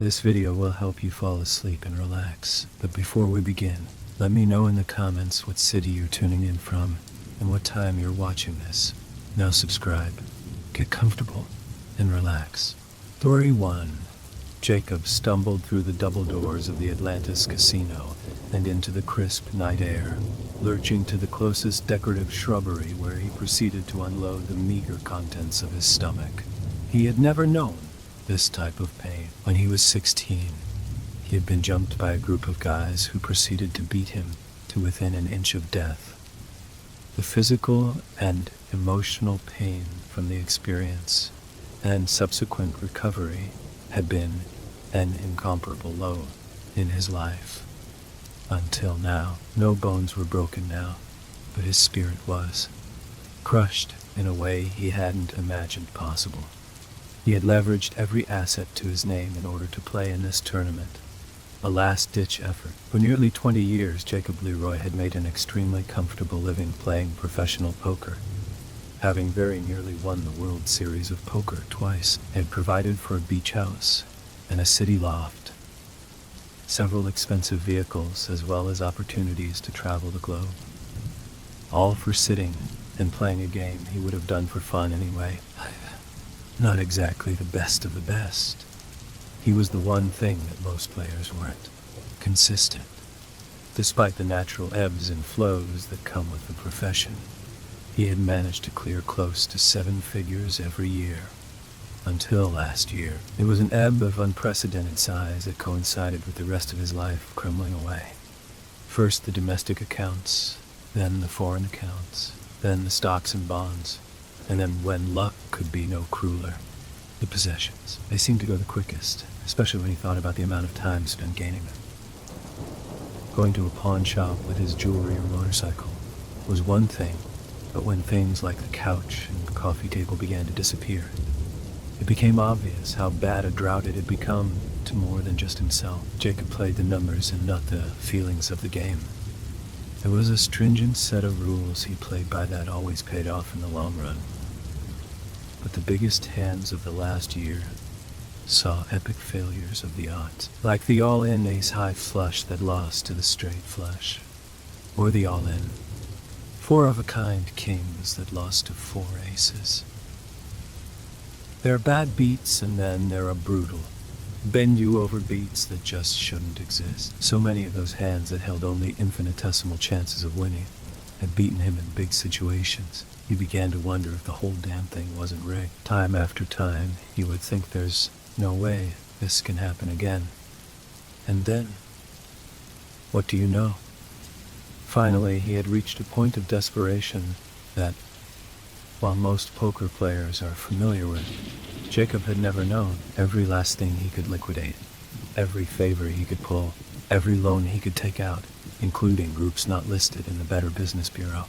This video will help you fall asleep and relax. But before we begin, let me know in the comments what city you're tuning in from and what time you're watching this. Now subscribe, get comfortable, and relax. Story 1. Jacob stumbled through the double doors of the Atlantis casino and into the crisp night air, lurching to the closest decorative shrubbery where he proceeded to unload the meager contents of his stomach. He had never known this type of pain. When he was 16, he had been jumped by a group of guys who proceeded to beat him to within an inch of death. The physical and emotional pain from the experience and subsequent recovery had been an incomparable low in his life. Until now, no bones were broken now, but his spirit was crushed in a way he hadn't imagined possible. He had leveraged every asset to his name in order to play in this tournament, a last-ditch effort. For nearly 20 years, Jacob Leroy had made an extremely comfortable living playing professional poker. Having very nearly won the World Series of Poker twice, he had provided for a beach house and a city loft, several expensive vehicles, as well as opportunities to travel the globe. All for sitting and playing a game he would have done for fun anyway. Not exactly the best of the best. He was the one thing that most players weren't: consistent. Despite the natural ebbs and flows that come with the profession, he had managed to clear close to 7 figures every year. Until last year, it was an ebb of unprecedented size that coincided with the rest of his life crumbling away. First the domestic accounts, then the foreign accounts, then the stocks and bonds, and then, when luck could be no crueler, the possessions. They seemed to go the quickest, especially when he thought about the amount of time spent gaining them. Going to a pawn shop with his jewelry or motorcycle was one thing, but when things like the couch and coffee table began to disappear, it became obvious how bad a drought it had become to more than just himself. Jacob played the numbers and not the feelings of the game. There was a stringent set of rules he played by that always paid off in the long run. But the biggest hands of the last year saw epic failures of the odds, like the all-in ace-high flush that lost to the straight flush, or the all-in four-of-a-kind kings that lost to 4 aces. There are bad beats, and then there are brutal, bend-you-over beats that just shouldn't exist. So many of those hands that held only infinitesimal chances of winning had beaten him in big situations. He began to wonder if the whole damn thing wasn't rigged. Time after time, he would think, there's no way this can happen again. And then, what do you know? Finally, he had reached a point of desperation that, while most poker players are familiar with, Jacob had never known. Every last thing he could liquidate, every favor he could pull, every loan he could take out, including groups not listed in the Better Business Bureau.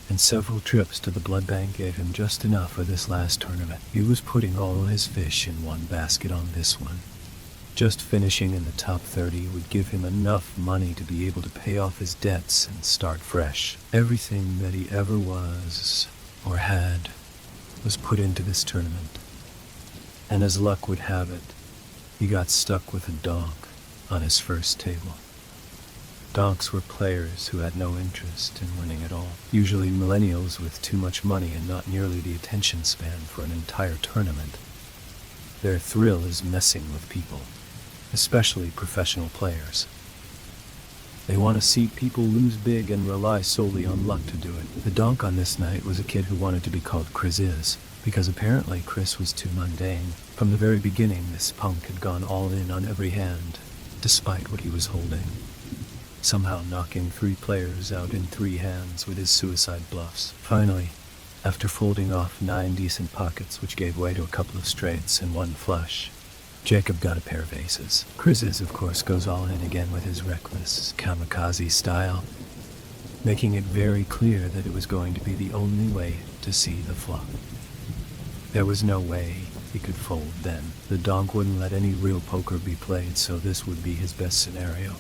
And several trips to the blood bank gave him just enough for this last tournament. He was putting all his fish in one basket on this one. Just finishing in the top 30 would give him enough money to be able to pay off his debts and start fresh. Everything that he ever was, or had, was put into this tournament. And as luck would have it, he got stuck with a donk on his first table. Donks were players who had no interest in winning at all. Usually millennials with too much money and not nearly the attention span for an entire tournament. Their thrill is messing with people, especially professional players. They want to see people lose big and rely solely on luck to do it. The donk on this night was a kid who wanted to be called Chris Is, because apparently Chris was too mundane. From the very beginning, this punk had gone all in on every hand, despite what he was holding, somehow knocking 3 players out in 3 hands with his suicide bluffs. Finally, after folding off 9 decent pockets, which gave way to a couple of straights and 1 flush, Jacob got a pair of aces. Chris's, of course, goes all in again with his reckless kamikaze style, making it very clear that it was going to be the only way to see the flop. There was no way he could fold then. The donk wouldn't let any real poker be played, so this would be his best scenario.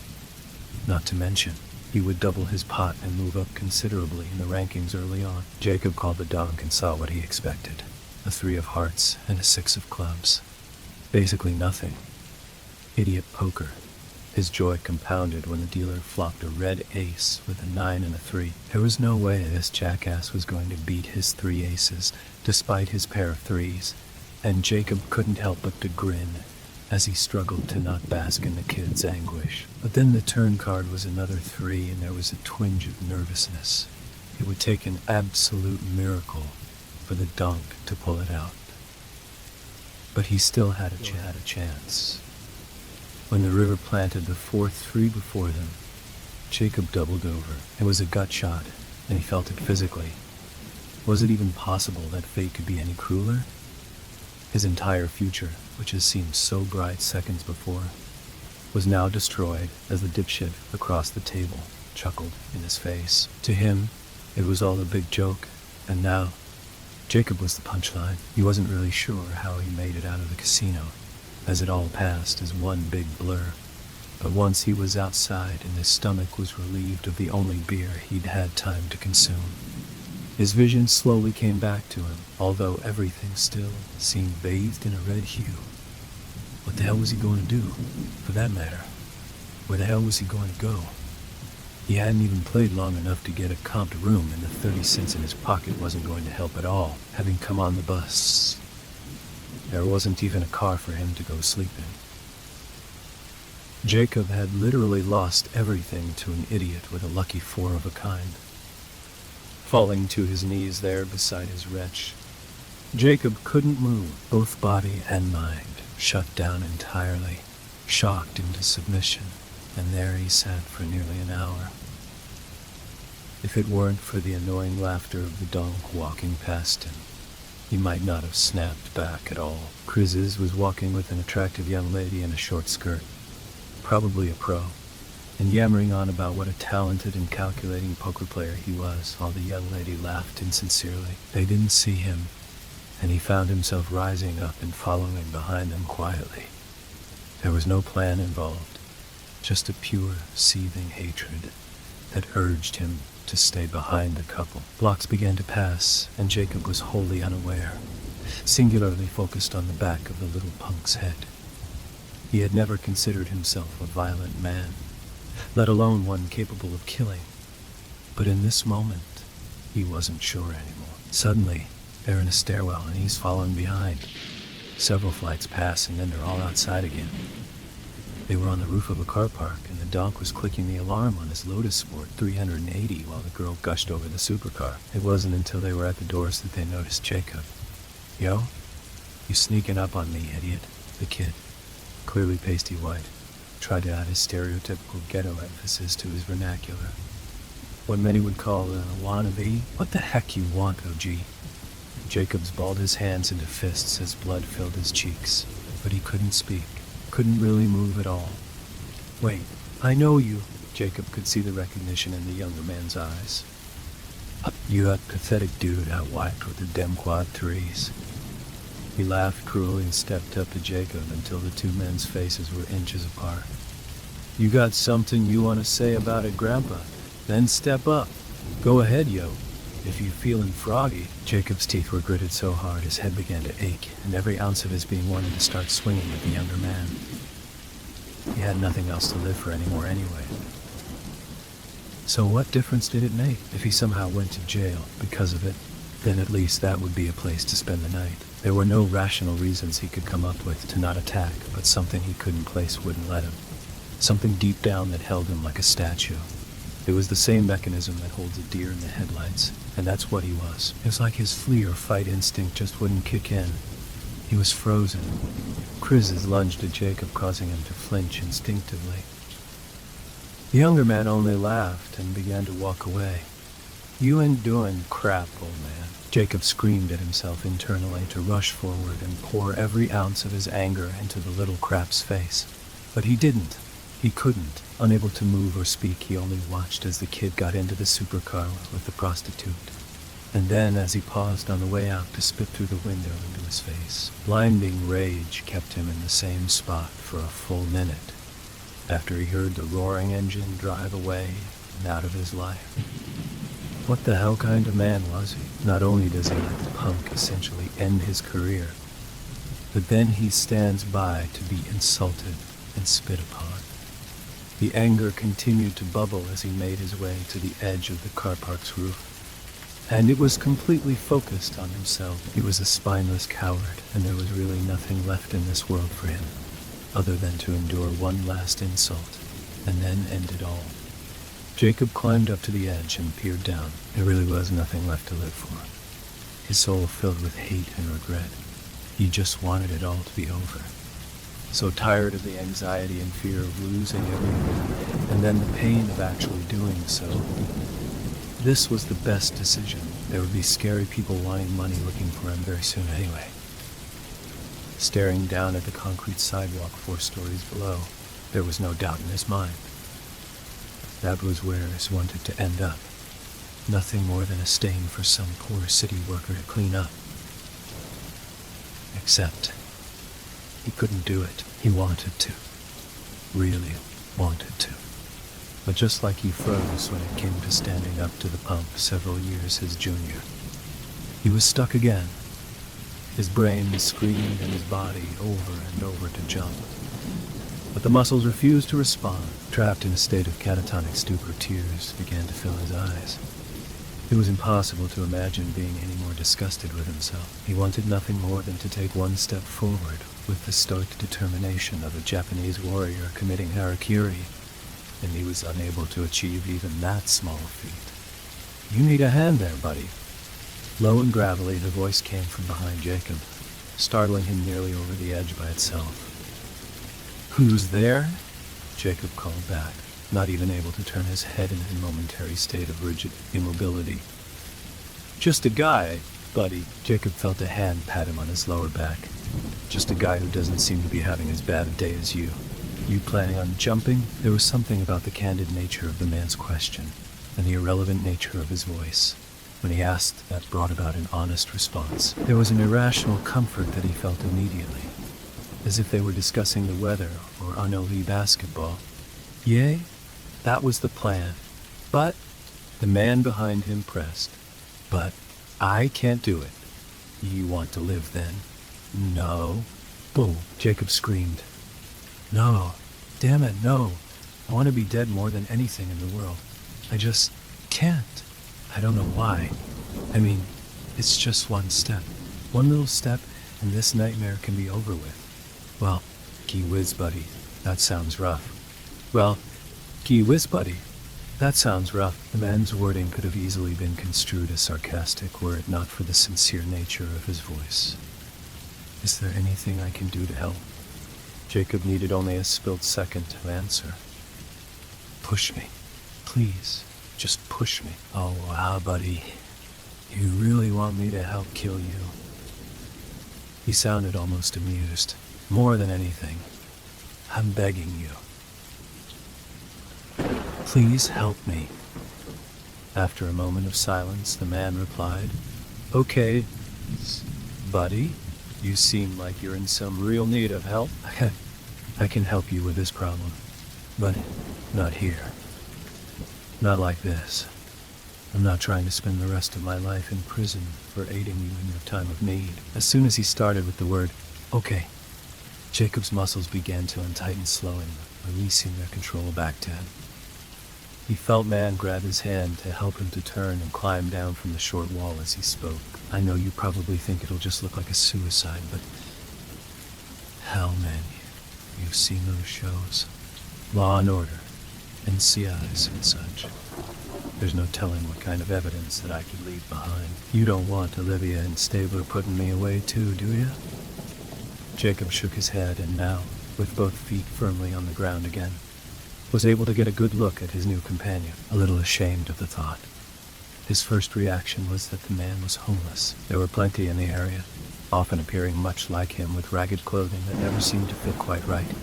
Not to mention, he would double his pot and move up considerably in the rankings early on. Jacob called the donk and saw what he expected: a 3 of hearts and a 6 of clubs. Basically nothing. Idiot poker. His joy compounded when the dealer flopped a red ace with a 9 and a 3. There was no way this jackass was going to beat his 3 aces, despite his pair of 3s, and Jacob couldn't help but to grin as he struggled to not bask in the kid's anguish. But then the turn card was another 3, and there was a twinge of nervousness. It would take an absolute miracle for the donk to pull it out. But he still had a chance. When the river planted the 4-3 before them, Jacob doubled over. It was a gut shot, and he felt it physically. Was it even possible that fate could be any crueler? His entire future, which had seemed so bright seconds before, was now destroyed as the dipshit across the table chuckled in his face. To him, it was all a big joke, and now, Jacob was the punchline. He wasn't really sure how he made it out of the casino, as it all passed as one big blur. But once he was outside and his stomach was relieved of the only beer he'd had time to consume, his vision slowly came back to him, although everything still seemed bathed in a red hue. What the hell was he going to do? For that matter, where the hell was he going to go? He hadn't even played long enough to get a comped room, and the 30 cents in his pocket wasn't going to help at all, having come on the bus. There wasn't even a car for him to go sleep in. Jacob had literally lost everything to an idiot with a lucky 4 of a kind. Falling to his knees there beside his wretch, Jacob couldn't move, both body and mind shut down entirely, shocked into submission, and there he sat for nearly an hour. If it weren't for the annoying laughter of the donk walking past him, he might not have snapped back at all. Crizzes was walking with an attractive young lady in a short skirt, probably a pro, and yammering on about what a talented and calculating poker player he was, while the young lady laughed insincerely. They didn't see him, and he found himself rising up and following behind them quietly. There was no plan involved, just a pure, seething hatred that urged him to stay behind the couple. Blocks began to pass, and Jacob was wholly unaware, singularly focused on the back of the little punk's head. He had never considered himself a violent man, let alone one capable of killing. But in this moment, he wasn't sure anymore. Suddenly, they're in a stairwell and he's following behind. Several flights pass and then they're all outside again. They were on the roof of a car park, and the donk was clicking the alarm on his Lotus Sport 380 while the girl gushed over the supercar. It wasn't until they were at the doors that they noticed Jacob. "Yo, you sneaking up on me, idiot," the kid, clearly pasty white, tried to add his stereotypical ghetto emphasis to his vernacular. What many would call a wannabe. "What the heck you want, OG?" Jacobs balled his hands into fists as blood filled his cheeks, but he couldn't speak, couldn't really move at all. "Wait, I know you." Jacob could see the recognition in the younger man's eyes. "You that pathetic dude I whacked with the dem quad 3s. He laughed cruelly and stepped up to Jacob until the two men's faces were inches apart. "You got something you want to say about it, Grandpa? Then step up. Go ahead, yo. If you feeling froggy." Jacob's teeth were gritted so hard his head began to ache, and every ounce of his being wanted to start swinging at the younger man. He had nothing else to live for anymore anyway. So what difference did it make? If he somehow went to jail because of it, then at least that would be a place to spend the night. There were no rational reasons he could come up with to not attack, but something he couldn't place wouldn't let him. Something deep down that held him like a statue. It was the same mechanism that holds a deer in the headlights, and that's what he was. It was like his flee or fight instinct just wouldn't kick in. He was frozen. Crizzes lunged at Jacob, causing him to flinch instinctively. The younger man only laughed and began to walk away. "You ain't doing crap, old man." Jacob screamed at himself internally to rush forward and pour every ounce of his anger into the little crap's face. But he didn't. He couldn't. Unable to move or speak, he only watched as the kid got into the supercar with the prostitute. And then, as he paused on the way out to spit through the window into his face, blinding rage kept him in the same spot for a full minute, after he heard the roaring engine drive away and out of his life. What the hell kind of man was he? Not only does he let the punk essentially end his career, but then he stands by to be insulted and spit upon. The anger continued to bubble as he made his way to the edge of the car park's roof. And it was completely focused on himself. He was a spineless coward, and there was really nothing left in this world for him, other than to endure one last insult, and then end it all. Jacob climbed up to the edge and peered down. There really was nothing left to live for. His soul filled with hate and regret. He just wanted it all to be over. So tired of the anxiety and fear of losing everything, and then the pain of actually doing so. This was the best decision. There would be scary people wanting money looking for him very soon anyway. Staring down at the concrete sidewalk 4 stories below, there was no doubt in his mind. That was where he wanted to end up. Nothing more than a stain for some poor city worker to clean up. Except, he couldn't do it. He wanted to. Really wanted to. But just like he froze when it came to standing up to the pump several years his junior, he was stuck again. His brain screamed and his body over and over to jump. But the muscles refused to respond. Trapped in a state of catatonic stupor, tears began to fill his eyes. It was impossible to imagine being any more disgusted with himself. He wanted nothing more than to take one step forward with the stoic determination of a Japanese warrior committing harakiri, and he was unable to achieve even that small feat. "You need a hand there, buddy." Low and gravelly, the voice came from behind Jacob, startling him nearly over the edge by itself. "Who's there?" Jacob called back, not even able to turn his head in a momentary state of rigid immobility. "Just a guy, buddy." Jacob felt a hand pat him on his lower back. "Just a guy who doesn't seem to be having as bad a day as you. You planning on jumping?" There was something about the candid nature of the man's question, and the irrelevant nature of his voice. When he asked, that brought about an honest response. There was an irrational comfort that he felt immediately, as if they were discussing the weather or unholy basketball. "Yay, that was the plan. But," the man behind him pressed, "but I can't do it." "You want to live then?" "No." "Boom," Jacob screamed. "No, damn it, no. I want to be dead more than anything in the world. I just can't. I don't know why. I mean, it's just one step. One little step, and this nightmare can be over with." "Well, gee whiz, buddy, that sounds rough." "Well, gee whiz, buddy, that sounds rough." The man's wording could have easily been construed as sarcastic were it not for the sincere nature of his voice. "Is there anything I can do to help?" Jacob needed only a spilled second to answer. "Push me. Please, just push me." "Oh, wow, buddy. You really want me to help kill you?" He sounded almost amused. "More than anything, I'm begging you. Please help me." After a moment of silence, the man replied, "Okay, buddy, you seem like you're in some real need of help. I can help you with this problem, but not here. Not like this. I'm not trying to spend the rest of my life in prison for aiding you in your time of need." As soon as he started with the word, "okay," Jacob's muscles began to untighten slowly, releasing their control back to him. He felt man grab his hand to help him to turn and climb down from the short wall as he spoke. "I know you probably think it'll just look like a suicide, but hell, man, you've seen those shows. Law and Order, NCIs and such. There's no telling what kind of evidence that I could leave behind. You don't want Olivia and Stabler putting me away too, do you?" Jacob shook his head and now, with both feet firmly on the ground again, was able to get a good look at his new companion, a little ashamed of the thought. His first reaction was that the man was homeless. There were plenty in the area, often appearing much like him with ragged clothing that never seemed to fit quite right.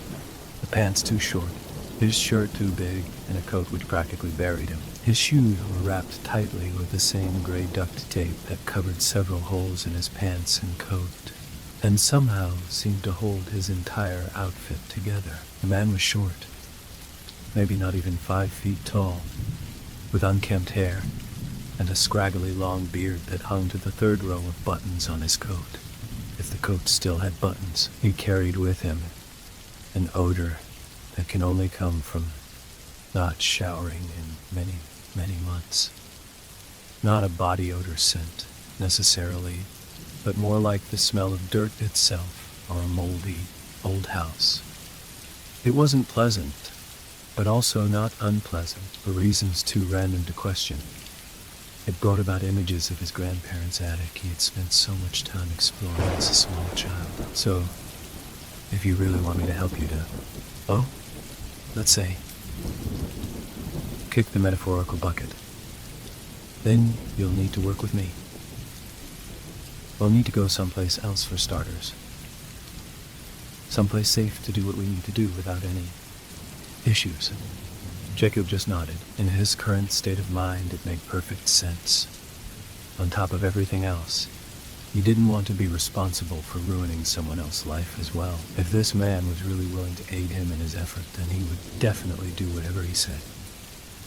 The pants too short, his shirt too big, and a coat which practically buried him. His shoes were wrapped tightly with the same gray duct tape that covered several holes in his pants and coat, and somehow seemed to hold his entire outfit together. The man was short, maybe not even 5 feet tall, with unkempt hair and a scraggly long beard that hung to the 3rd row of buttons on his coat. If the coat still had buttons, he carried with him an odor that can only come from not showering in many, many months. Not a body odor scent, necessarily, but more like the smell of dirt itself or a moldy old house. It wasn't pleasant, but also not unpleasant for reasons too random to question. It brought about images of his grandparents' attic he had spent so much time exploring as a small child. So, if you really want me to help you let's say, kick the metaphorical bucket, then you'll need to work with me. We'll need to go someplace else for starters. Someplace safe to do what we need to do without any issues. Jacob just nodded. In his current state of mind, it made perfect sense. On top of everything else, he didn't want to be responsible for ruining someone else's life as well. If this man was really willing to aid him in his effort, then he would definitely do whatever he said.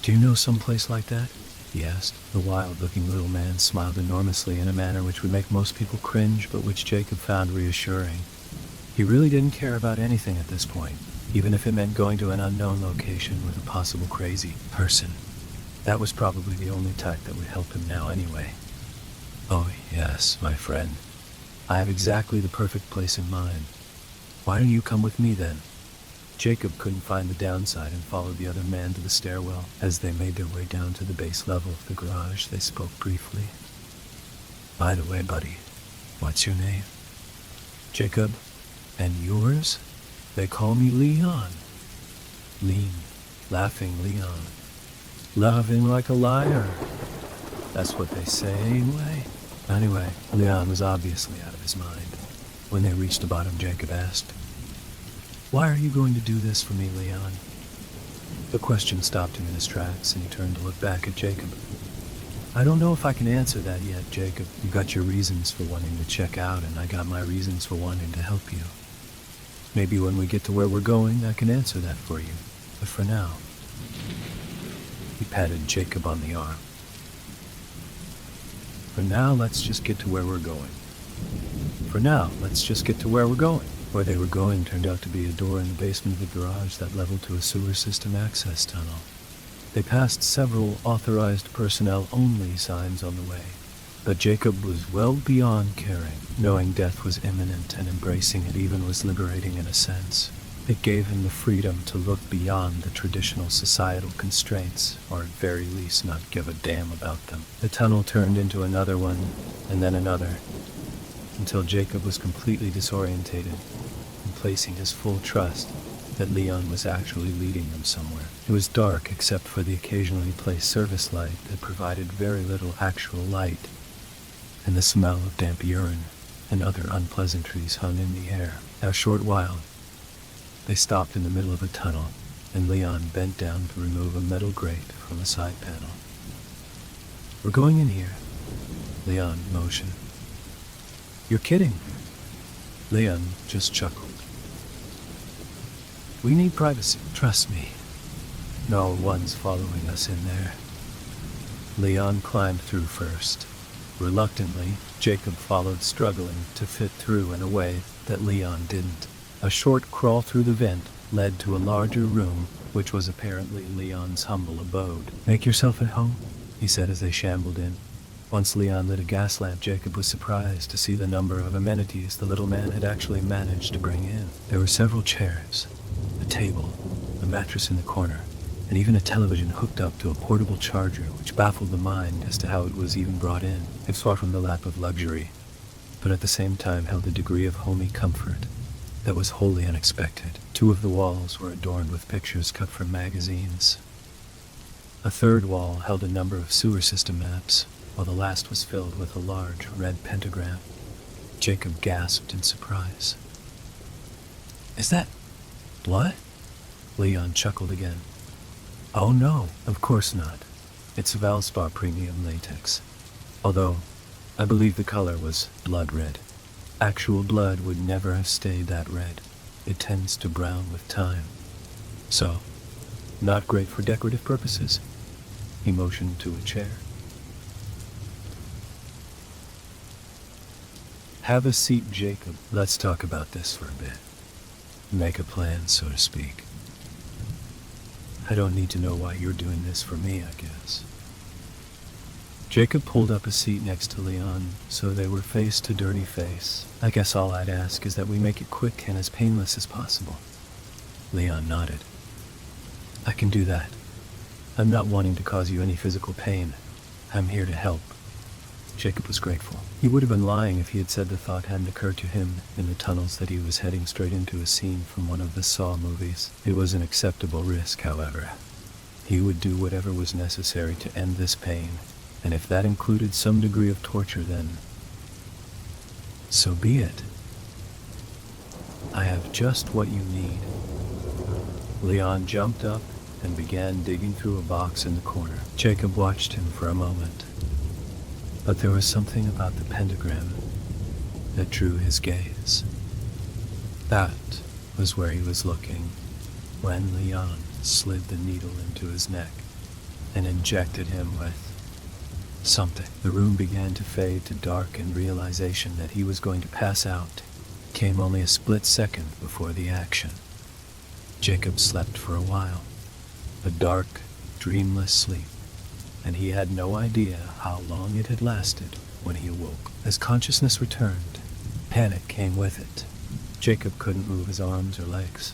"Do you know someplace like that?" he asked. The wild-looking little man smiled enormously in a manner which would make most people cringe, but which Jacob found reassuring. He really didn't care about anything at this point, even if it meant going to an unknown location with a possible crazy person. That was probably the only type that would help him now anyway. "Oh, yes, my friend. I have exactly the perfect place in mind. Why don't you come with me then?" Jacob couldn't find the downside and followed the other man to the stairwell. As they made their way down to the base level of the garage, they spoke briefly. "By the way, buddy, what's your name?" "Jacob. And yours?" "They call me Leon." Lean, laughing Leon. "Laughing like a liar. That's what they say anyway." Anyway, Leon was obviously out of his mind. When they reached the bottom, Jacob asked, "Why are you going to do this for me, Leon?" The question stopped him in his tracks, and he turned to look back at Jacob. "I don't know if I can answer that yet, Jacob. You got your reasons for wanting to check out, and I got my reasons for wanting to help you. Maybe when we get to where we're going, I can answer that for you. But for now..." He patted Jacob on the arm. "For now, let's just get to where we're going. For now, let's just get to where we're going." Where they were going turned out to be a door in the basement of the garage that leveled to a sewer system access tunnel. They passed several authorized personnel-only signs on the way, but Jacob was well beyond caring. Knowing death was imminent and embracing it even was liberating in a sense. It gave him the freedom to look beyond the traditional societal constraints, or at very least not give a damn about them. The tunnel turned into another one, and then another, until Jacob was completely disorientated and placing his full trust that Leon was actually leading them somewhere. It was dark except for the occasionally placed service light that provided very little actual light, and the smell of damp urine and other unpleasantries hung in the air. After a short while, they stopped in the middle of a tunnel, and Leon bent down to remove a metal grate from a side panel. "We're going in here," Leon motioned. "You're kidding." Leon just chuckled. "We need privacy, trust me. No one's following us in there." Leon climbed through first. Reluctantly, Jacob followed, struggling to fit through in a way that Leon didn't. A short crawl through the vent led to a larger room, which was apparently Leon's humble abode. "Make yourself at home," he said as they shambled in. Once Leon lit a gas lamp, Jacob was surprised to see the number of amenities the little man had actually managed to bring in. There were several chairs, a table, a mattress in the corner, and even a television hooked up to a portable charger, which baffled the mind as to how it was even brought in. It was far from the lap of luxury, but at the same time held a degree of homey comfort that was wholly unexpected. Two of the walls were adorned with pictures cut from magazines. A third wall held a number of sewer system maps, while the last was filled with a large red pentagram. Jacob gasped in surprise. "Is that blood?" Leon chuckled again. "Oh no, of course not. It's Valspar Premium Latex. Although, I believe the color was blood red. Actual blood would never have stayed that red. It tends to brown with time. So, not great for decorative purposes." He motioned to a chair. "Have a seat, Jacob. Let's talk about this for a bit. Make a plan, so to speak." I don't need to know why you're doing this for me, I guess. Jacob pulled up a seat next to Leon, so they were face to dirty face. I guess all I'd ask is that we make it quick and as painless as possible. Leon nodded. I can do that. I'm not wanting to cause you any physical pain. I'm here to help. Jacob was grateful. He would have been lying if he had said the thought hadn't occurred to him in the tunnels that he was heading straight into a scene from one of the Saw movies. It was an acceptable risk, however. He would do whatever was necessary to end this pain, and if that included some degree of torture, then so be it. I have just what you need. Leon jumped up and began digging through a box in the corner. Jacob watched him for a moment, but there was something about the pentagram that drew his gaze. That was where he was looking when Leon slid the needle into his neck and injected him with something. The room began to fade to dark, and realization that he was going to pass out came only a split second before the action. Jacob slept for a while, a dark, dreamless sleep, and he had no idea how long it had lasted when he awoke. As consciousness returned, panic came with it. Jacob couldn't move his arms or legs.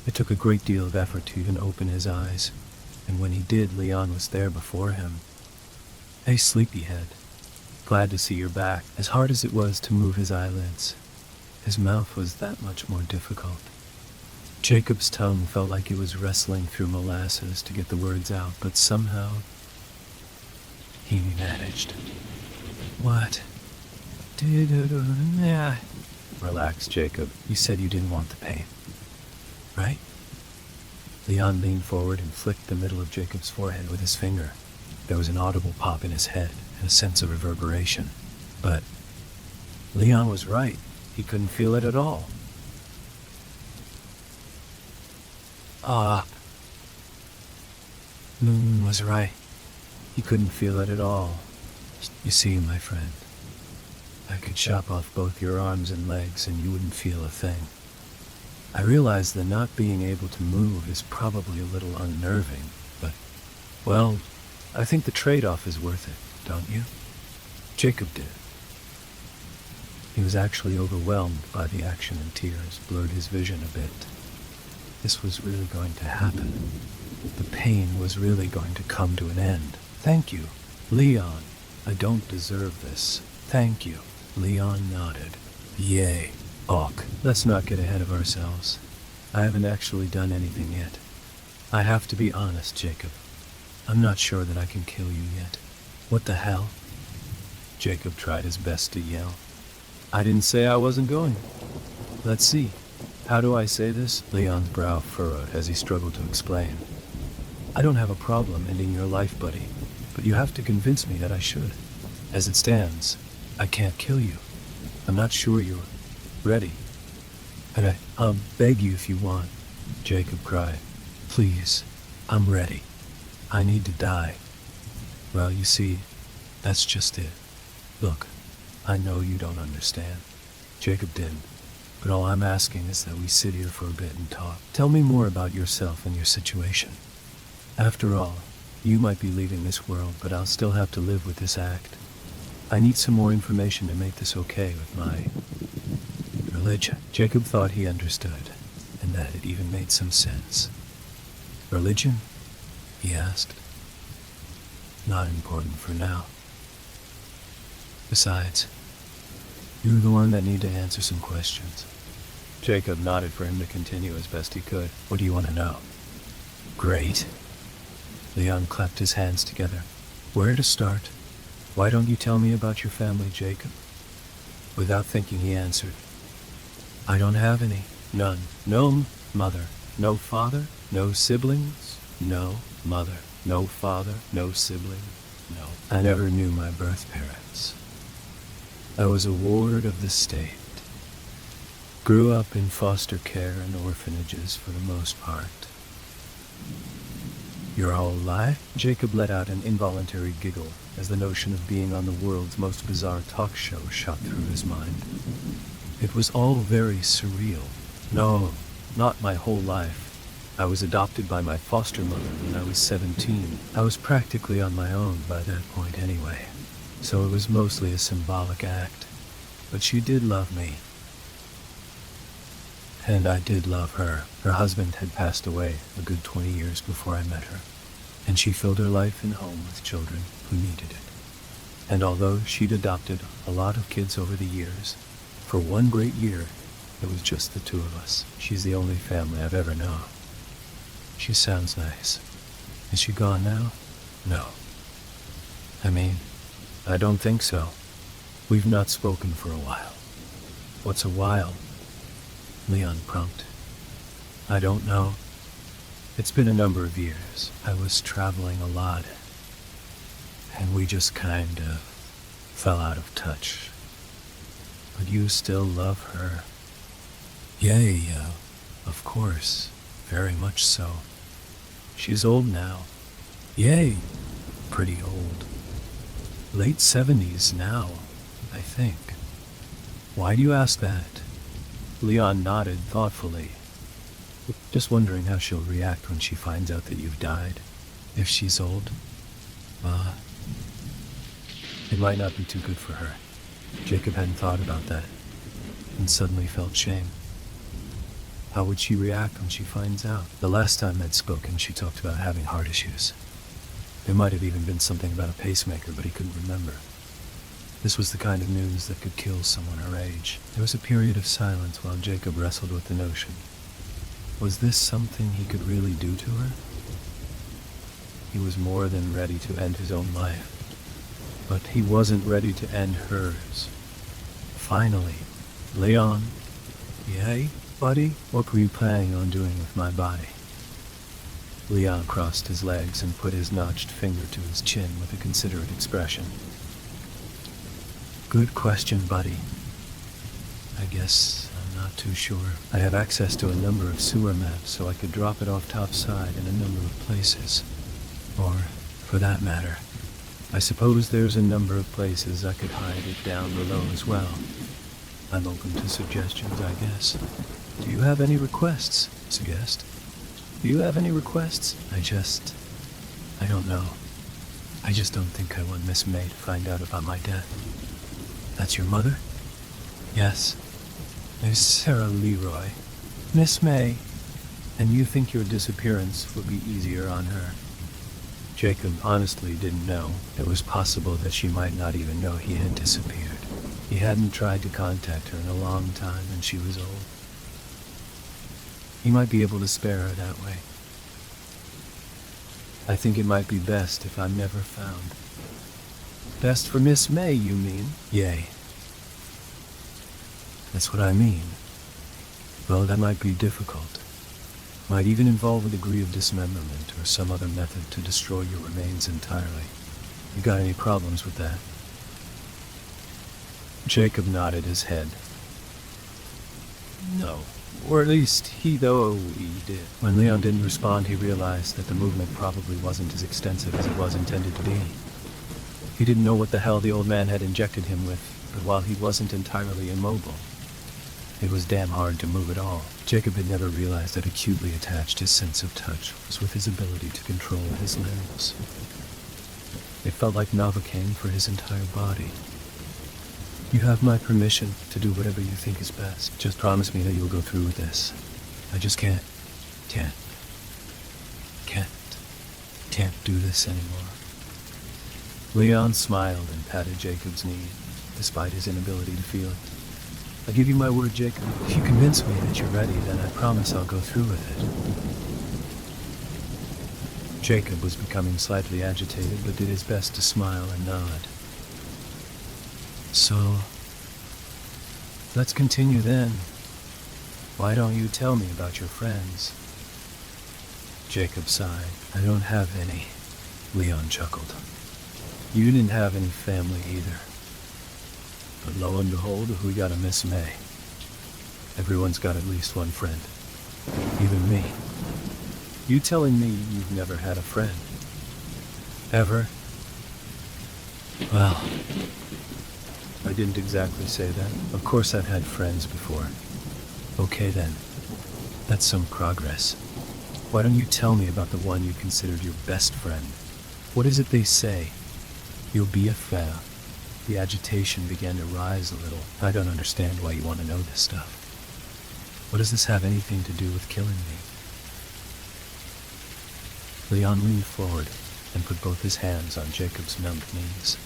It took a great deal of effort to even open his eyes, and when he did, Leon was there before him. Hey, sleepyhead. Glad to see you're back. As hard as it was to move his eyelids, his mouth was that much more difficult. Jacob's tongue felt like it was wrestling through molasses to get the words out, but somehow he managed. What? Yeah. Relax, Jacob. You said you didn't want the pain, right? Leon leaned forward and flicked the middle of Jacob's forehead with his finger. There was an audible pop in his head and a sense of reverberation. But Leon was right. He couldn't feel it at all. Moon was right. He couldn't feel it at all. You see, my friend, I could chop off both your arms and legs and you wouldn't feel a thing. I realize that not being able to move is probably a little unnerving, but, well, I think the trade-off is worth it, don't you? Jacob did. He was actually overwhelmed by the action, and tears blurred his vision a bit. This was really going to happen. The pain was really going to come to an end. Thank you, Leon. I don't deserve this. Thank you. Leon nodded. Yay. Ok, let's not get ahead of ourselves. I haven't actually done anything yet. I have to be honest, Jacob. I'm not sure that I can kill you yet. What the hell? Jacob tried his best to yell. I didn't say I wasn't going. Let's see. How do I say this? Leon's brow furrowed as he struggled to explain. I don't have a problem ending your life, buddy, but you have to convince me that I should. As it stands, I can't kill you. I'm not sure you're ready. And I'll beg you if you want, Jacob cried. Please, I'm ready. I need to die. Well, you see, that's just it. Look, I know you don't understand. Jacob didn't. But all I'm asking is that we sit here for a bit and talk. Tell me more about yourself and your situation. After all, you might be leaving this world, but I'll still have to live with this act. I need some more information to make this okay with my religion. Jacob thought he understood, and that it even made some sense. Religion? He asked. Not important for now. Besides, you're the one that need to answer some questions. Jacob nodded for him to continue as best he could. What do you want to know? Great. Leon clapped his hands together. Where to start? Why don't you tell me about your family, Jacob? Without thinking, he answered. I don't have any. None. No mother. No father. No siblings. No mother. No father. No sibling. No. I never knew my birth parents. I was a ward of the state. Grew up in foster care and orphanages for the most part. Your whole life? Jacob let out an involuntary giggle as the notion of being on the world's most bizarre talk show shot through his mind. It was all very surreal. No, not my whole life. I was adopted by my foster mother when I was 17. I was practically on my own by that point anyway, so it was mostly a symbolic act. But she did love me. And I did love her. Her husband had passed away a good 20 years before I met her, and she filled her life and home with children who needed it. And although she'd adopted a lot of kids over the years, for one great year, it was just the two of us. She's the only family I've ever known. She sounds nice. Is she gone now? No. I mean, I don't think so. We've not spoken for a while. What's a while? Leon prompted. I don't know. It's been a number of years. I was traveling a lot, and we just kind of fell out of touch. But you still love her? Yeah, of course. Very much so. She's old now. Yay, pretty old. Late 70s now, I think. Why do you ask that? Leon nodded thoughtfully. Just wondering how she'll react when she finds out that you've died. If she's old, it might not be too good for her. Jacob hadn't thought about that, and suddenly felt shame. How would she react when she finds out? The last time I'd spoken, she talked about having heart issues. There might have even been something about a pacemaker, but he couldn't remember. This was the kind of news that could kill someone her age. There was a period of silence while Jacob wrestled with the notion. Was this something he could really do to her? He was more than ready to end his own life, but he wasn't ready to end hers. Finally, Leon. Yay, buddy? What were you planning on doing with my body? Leon crossed his legs and put his notched finger to his chin with a considerate expression. Good question, buddy. I guess I'm not too sure. I have access to a number of sewer maps, so I could drop it off topside in a number of places. Or, for that matter, I suppose there's a number of places I could hide it down below as well. I'm open to suggestions, I guess. Do you have any requests? Do you have any requests? I don't know. I just don't think I want Miss May to find out about my death. That's your mother? Yes. Miss Sarah Leroy. Miss May. And you think your disappearance would be easier on her? Jacob honestly didn't know. It was possible that she might not even know he had disappeared. He hadn't tried to contact her in a long time, and she was old. He might be able to spare her that way. I think it might be best if I'm never found. Best for Miss May, you mean? Yay. That's what I mean. Well, that might be difficult. Might even involve a degree of dismemberment or some other method to destroy your remains entirely. You got any problems with that? Jacob nodded his head. No. Or at least he did. When Leon didn't respond, he realized that the movement probably wasn't as extensive as it was intended to be. He didn't know what the hell the old man had injected him with, but while he wasn't entirely immobile, it was damn hard to move at all. Jacob had never realized that acutely attached his sense of touch was with his ability to control his limbs. It felt like Novocaine for his entire body. You have my permission to do whatever you think is best. Just promise me that you'll go through with this. I just can't do this anymore. Leon smiled and patted Jacob's knee, despite his inability to feel it. I give you my word, Jacob. If you convince me that you're ready, then I promise I'll go through with it. Jacob was becoming slightly agitated, but did his best to smile and nod. So, let's continue then. Why don't you tell me about your friends? Jacob sighed. I don't have any. Leon chuckled. You didn't have any family either. But lo and behold, we got a Miss May. Everyone's got at least one friend. Even me. You telling me you've never had a friend? Ever? Well, I didn't exactly say that. Of course I've had friends before. Okay then. That's some progress. Why don't you tell me about the one you considered your best friend? What is it they say? You'll be a fair. The agitation began to rise a little. I don't understand why you want to know this stuff. What does this have anything to do with killing me? Leon leaned forward and put both his hands on Jacob's numbed knees.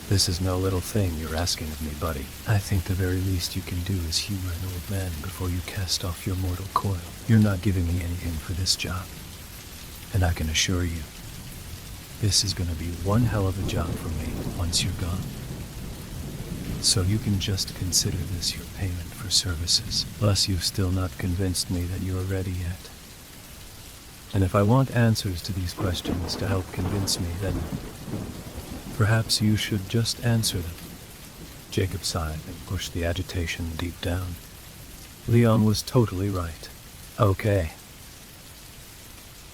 This is no little thing you're asking of me, buddy. I think the very least you can do is humor an old man before you cast off your mortal coil. You're not giving me anything for this job. And I can assure you, this is going to be one hell of a job for me once you're gone. So you can just consider this your payment for services. Plus, you've still not convinced me that you're ready yet. And if I want answers to these questions to help convince me, then perhaps you should just answer them. Jacob sighed and pushed the agitation deep down. Leon was totally right. Okay.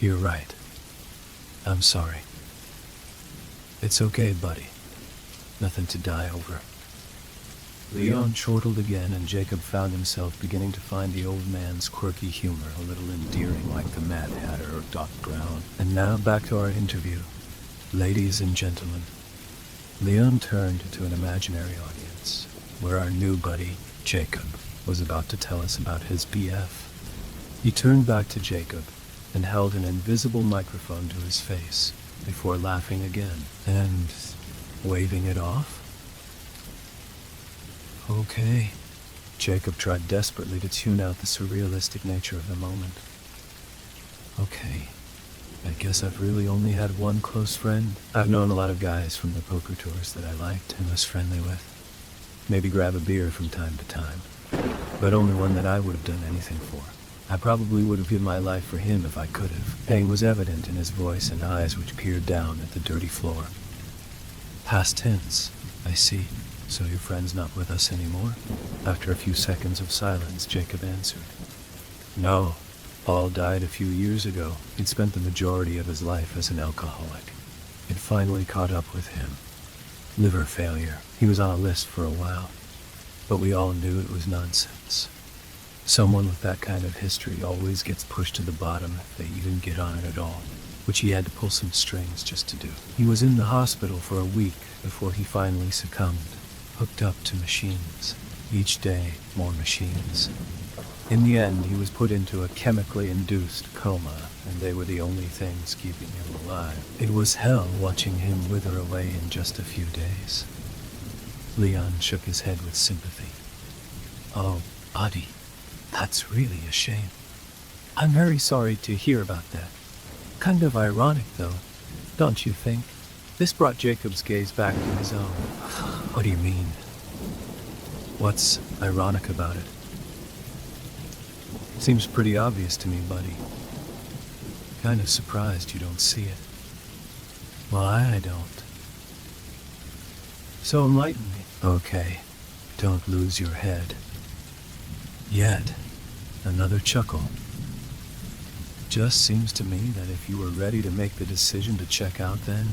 You're right. I'm sorry. It's okay, buddy. Nothing to die over. Leon chortled again, and Jacob found himself beginning to find the old man's quirky humor a little endearing, like the Mad Hatter of Doc Brown. And now back to our interview. Ladies and gentlemen, Leon turned to an imaginary audience, where our new buddy, Jacob, was about to tell us about his BF. He turned back to Jacob and held an invisible microphone to his face before laughing again and waving it off. Okay. Jacob tried desperately to tune out the surrealistic nature of the moment. Okay. I guess I've really only had one close friend. I've known a lot of guys from the poker tours that I liked and was friendly with. Maybe grab a beer from time to time. But only one that I would have done anything for. I probably would have given my life for him if I could have. Pain was evident in his voice and eyes which peered down at the dirty floor. Past tense, I see. So your friend's not with us anymore? After a few seconds of silence, Jacob answered. No. Paul died a few years ago. He'd spent the majority of his life as an alcoholic. It finally caught up with him. Liver failure. He was on a list for a while. But we all knew it was nonsense. Someone with that kind of history always gets pushed to the bottom if they even get on it at all, which he had to pull some strings just to do. He was in the hospital for a week before he finally succumbed, hooked up to machines. Each day, more machines. In the end, he was put into a chemically induced coma, and they were the only things keeping him alive. It was hell watching him wither away in just a few days. Leon shook his head with sympathy. Oh, buddy, that's really a shame. I'm very sorry to hear about that. Kind of ironic, though, don't you think? This brought Jacob's gaze back to his own. What do you mean? What's ironic about it? Seems pretty obvious to me, buddy. Kind of surprised you don't see it. Well, I don't. So enlighten me. Okay, don't lose your head. Yet, another chuckle. Just seems to me that if you were ready to make the decision to check out then,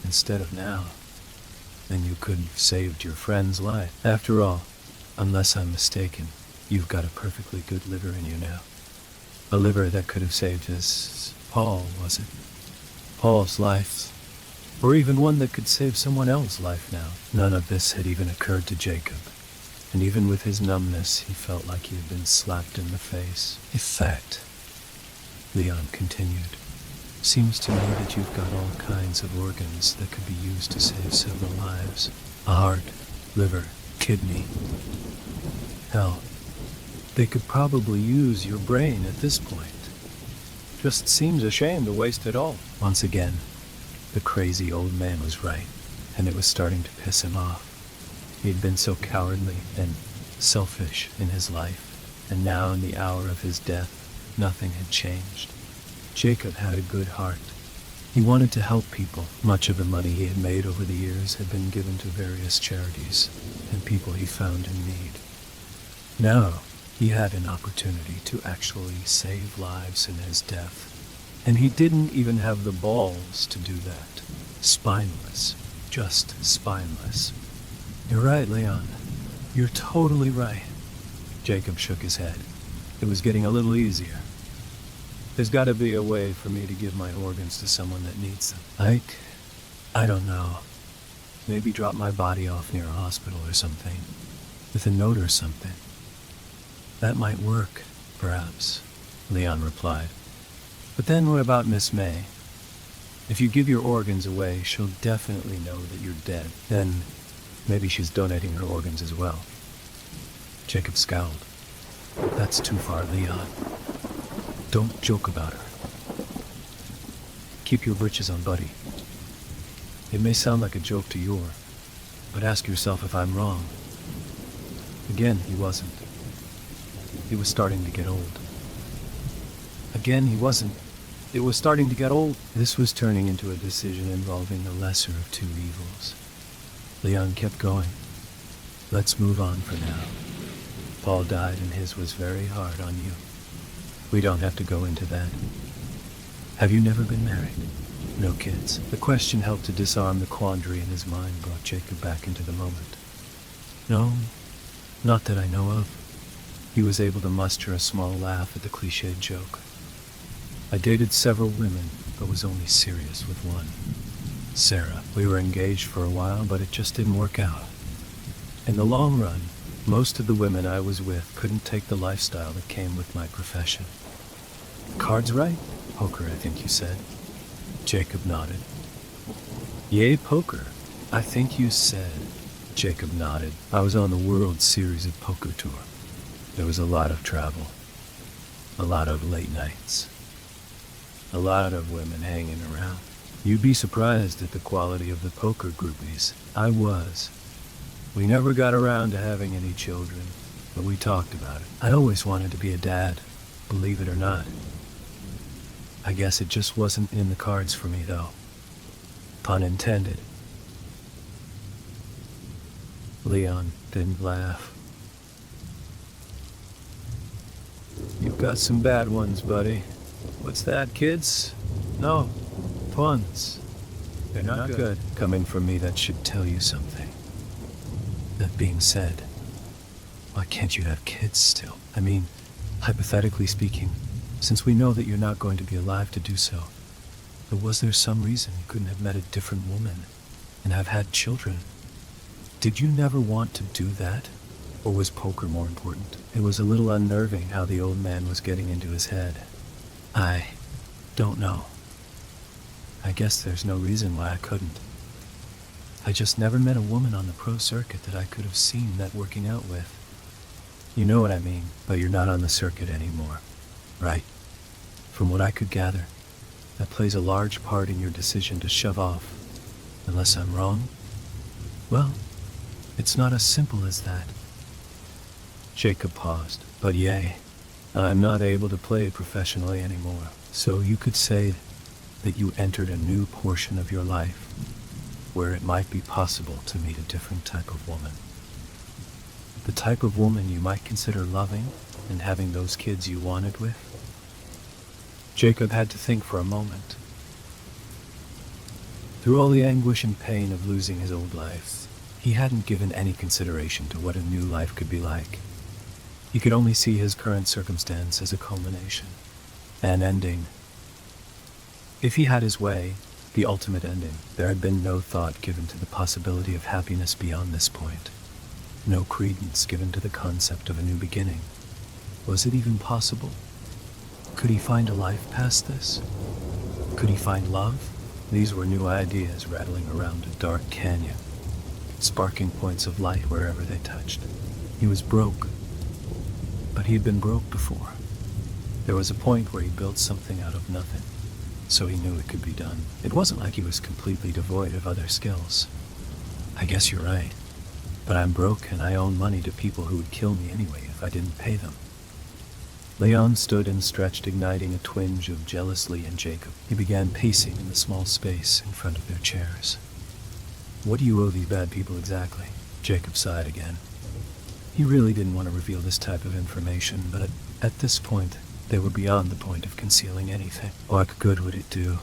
instead of now, then you could have saved your friend's life. After all, unless I'm mistaken, you've got a perfectly good liver in you now. A liver that could have saved Paul, was it? Paul's life. Or even one that could save someone else's life now. None of this had even occurred to Jacob. And even with his numbness, he felt like he had been slapped in the face. In fact, Leon continued, seems to me that you've got all kinds of organs that could be used to save several lives. A heart, liver, kidney. Hell, they could probably use your brain at this point. Just seems a shame to waste it all. Once again, the crazy old man was right, and it was starting to piss him off. He'd been so cowardly and selfish in his life, and now in the hour of his death, nothing had changed. Jacob had a good heart. He wanted to help people. Much of the money he had made over the years had been given to various charities and people he found in need. Now, he had an opportunity to actually save lives in his death, and he didn't even have the balls to do that. Spineless. Just spineless. You're right, Leon. You're totally right. Jacob shook his head. It was getting a little easier. There's got to be a way for me to give my organs to someone that needs them. I don't know. Maybe drop my body off near a hospital or something, with a note or something. That might work, perhaps, Leon replied. But then what about Miss May? If you give your organs away, she'll definitely know that you're dead. Then maybe she's donating her organs as well. Jacob scowled. That's too far, Leon. Don't joke about her. Keep your britches on, buddy. It may sound like a joke to you, but ask yourself if I'm wrong. Again, he wasn't. He was starting to get old. Again, he wasn't. It was starting to get old. This was turning into a decision involving the lesser of two evils. Leon kept going. Let's move on for now. Paul died and his was very hard on you. We don't have to go into that. Have you never been married? No kids. The question helped to disarm the quandary in his mind, brought Jacob back into the moment. No, not that I know of. He was able to muster a small laugh at the cliched joke. I dated several women, but was only serious with one. Sarah. We were engaged for a while, but it just didn't work out. In the long run, most of the women I was with couldn't take the lifestyle that came with my profession. Cards right? Poker, I think you said. Jacob nodded. Yay, poker. I think you said. Jacob nodded. I was on the World Series of Poker Tour. There was a lot of travel. A lot of late nights. A lot of women hanging around. You'd be surprised at the quality of the poker groupies. I was. We never got around to having any children, but we talked about it. I always wanted to be a dad, believe it or not. I guess it just wasn't in the cards for me, though. Pun intended. Leon didn't laugh. You've got some bad ones, buddy. What's that, kids? No, puns. They're not good. Coming from me, that should tell you something. That being said, why can't you have kids still? I mean, hypothetically speaking, since we know that you're not going to be alive to do so, but was there some reason you couldn't have met a different woman and have had children? Did you never want to do that? Or was poker more important? It was a little unnerving how the old man was getting into his head. I don't know. I guess there's no reason why I couldn't. I just never met a woman on the pro circuit that I could have seen that working out with. You know what I mean, but you're not on the circuit anymore, right? From what I could gather, that plays a large part in your decision to shove off. Unless I'm wrong? Well, it's not as simple as that. Jacob paused. But yay, I'm not able to play professionally anymore. So you could say that you entered a new portion of your life where it might be possible to meet a different type of woman. The type of woman you might consider loving and having those kids you wanted with. Jacob had to think for a moment. Through all the anguish and pain of losing his old life, he hadn't given any consideration to what a new life could be like. He could only see his current circumstance as a culmination, an ending. If he had his way, the ultimate ending, there had been no thought given to the possibility of happiness beyond this point. No credence given to the concept of a new beginning. Was it even possible? Could he find a life past this? Could he find love? These were new ideas rattling around a dark canyon, sparking points of light wherever they touched. He was broke, but he had been broke before. There was a point where he built something out of nothing, so he knew it could be done. It wasn't like he was completely devoid of other skills. I guess you're right, but I'm broke and I owe money to people who would kill me anyway if I didn't pay them. Leon stood and stretched, igniting a twinge of jealousy in Jacob. He began pacing in the small space in front of their chairs. What do you owe these bad people exactly? Jacob sighed again. He really didn't want to reveal this type of information, but at this point, they were beyond the point of concealing anything. What good would it do?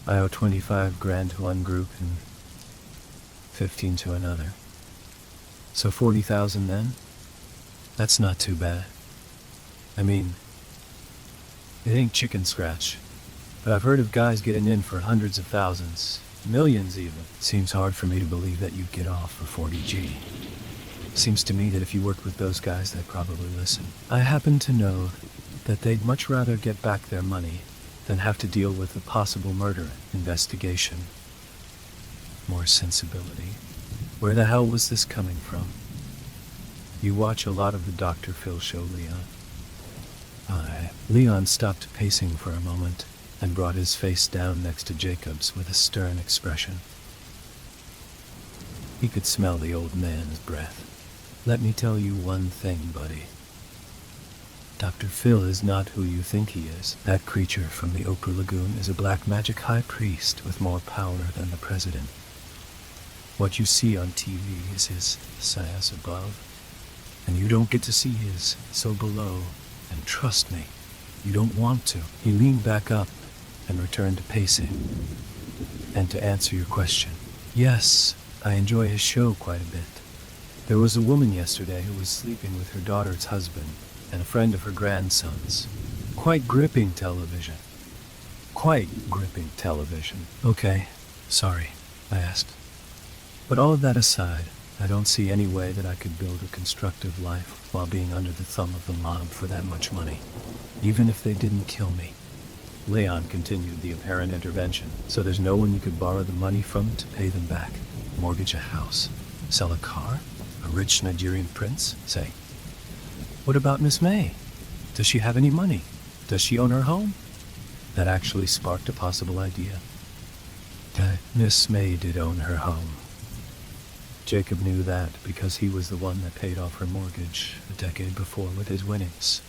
I owe 25 grand to one group and 15 to another. So 40,000 then? That's not too bad. I mean, it ain't chicken scratch, but I've heard of guys getting in for hundreds of thousands, millions even. Seems hard for me to believe that you'd get off for 40G. Seems to me that if you worked with those guys, they'd probably listen. I happen to know that they'd much rather get back their money than have to deal with a possible murder investigation. More sensibility. Where the hell was this coming from? You watch a lot of the Dr. Phil show, Leon. Leon stopped pacing for a moment and brought his face down next to Jacob's with a stern expression. He could smell the old man's breath. Let me tell you one thing, buddy. Dr. Phil is not who you think he is. That creature from the Opera Lagoon is a black magic high priest with more power than the president. What you see on TV is his sass above, and you don't get to see his so below. And trust me, you don't want to. He leaned back up and returned to pacing. And to answer your question, yes, I enjoy his show quite a bit. There was a woman yesterday who was sleeping with her daughter's husband and a friend of her grandson's. Quite gripping television. Okay, sorry, I asked. But all of that aside, I don't see any way that I could build a constructive life while being under the thumb of the mob for that much money, even if they didn't kill me. Leon continued the apparent intervention. So there's no one you could borrow the money from to pay them back? Mortgage a house? Sell a car? A rich Nigerian prince? Say. What about Miss May? Does she have any money? Does she own her home? That actually sparked a possible idea. Miss May did own her home. Jacob knew that because he was the one that paid off her mortgage a decade before with his winnings.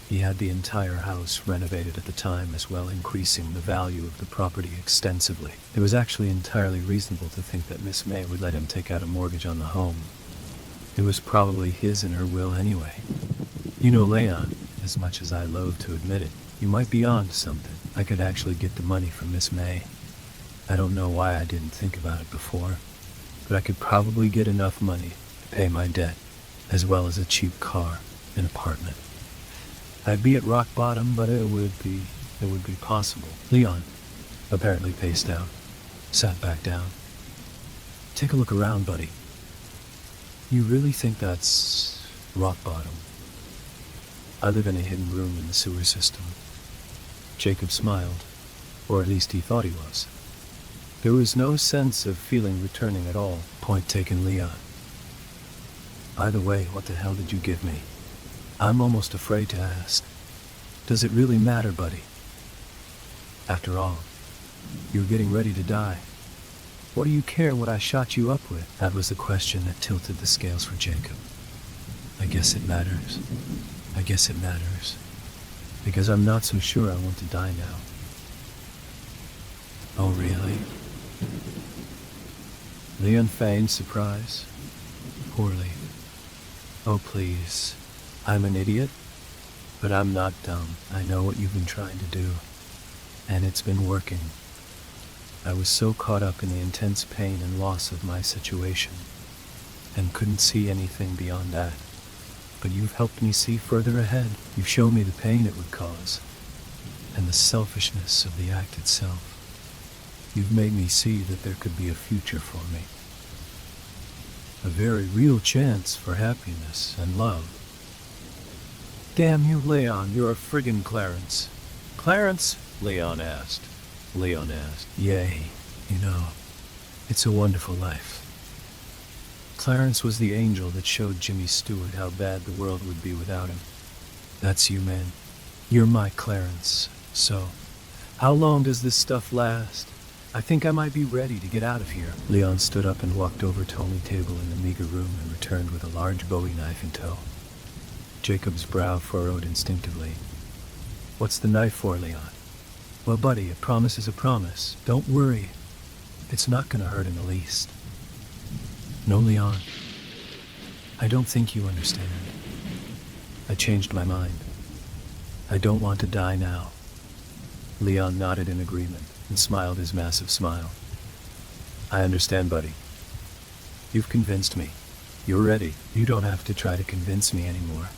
He had the entire house renovated at the time as well, increasing the value of the property extensively. It was actually entirely reasonable to think that Miss May would let him take out a mortgage on the home. It was probably his in her will anyway. You know, Leon, as much as I loathe to admit it, you might be on to something. I could actually get the money from Miss May. I don't know why I didn't think about it before, but I could probably get enough money to pay my debt, as well as a cheap car, an apartment. I'd be at rock bottom, but it would be possible. Leon apparently paced out, sat back down. Take a look around, buddy. You really think that's rock bottom? I live in a hidden room in the sewer system. Jacob smiled, or at least he thought he was. There was no sense of feeling returning at all. Point taken, Leon. By the way, what the hell did you give me? I'm almost afraid to ask. Does it really matter, buddy? After all, you're getting ready to die. What do you care what I shot you up with? That was the question that tilted the scales for Jacob. I guess it matters. Because I'm not so sure I want to die now. Oh, really? Leon feigned surprise. Poorly. Oh, please. I'm an idiot, but I'm not dumb. I know what you've been trying to do, and it's been working. I was so caught up in the intense pain and loss of my situation, and couldn't see anything beyond that. But you've helped me see further ahead. You've shown me the pain it would cause, and the selfishness of the act itself. You've made me see that there could be a future for me. A very real chance for happiness and love. Damn you, Leon, you're a friggin' Clarence. Clarence? Leon asked. Yay, you know, it's a wonderful life. Clarence was the angel that showed Jimmy Stewart how bad the world would be without him. That's you, man. You're my Clarence. So, how long does this stuff last? I think I might be ready to get out of here. Leon stood up and walked over to Tony's table in the meager room and returned with a large Bowie knife in tow. Jacob's brow furrowed instinctively. What's the knife for, Leon? Well, buddy, a promise is a promise. Don't worry. It's not gonna hurt in the least. No, Leon. I don't think you understand. I changed my mind. I don't want to die now. Leon nodded in agreement and smiled his massive smile. I understand, buddy. You've convinced me. You're ready. You don't have to try to convince me anymore.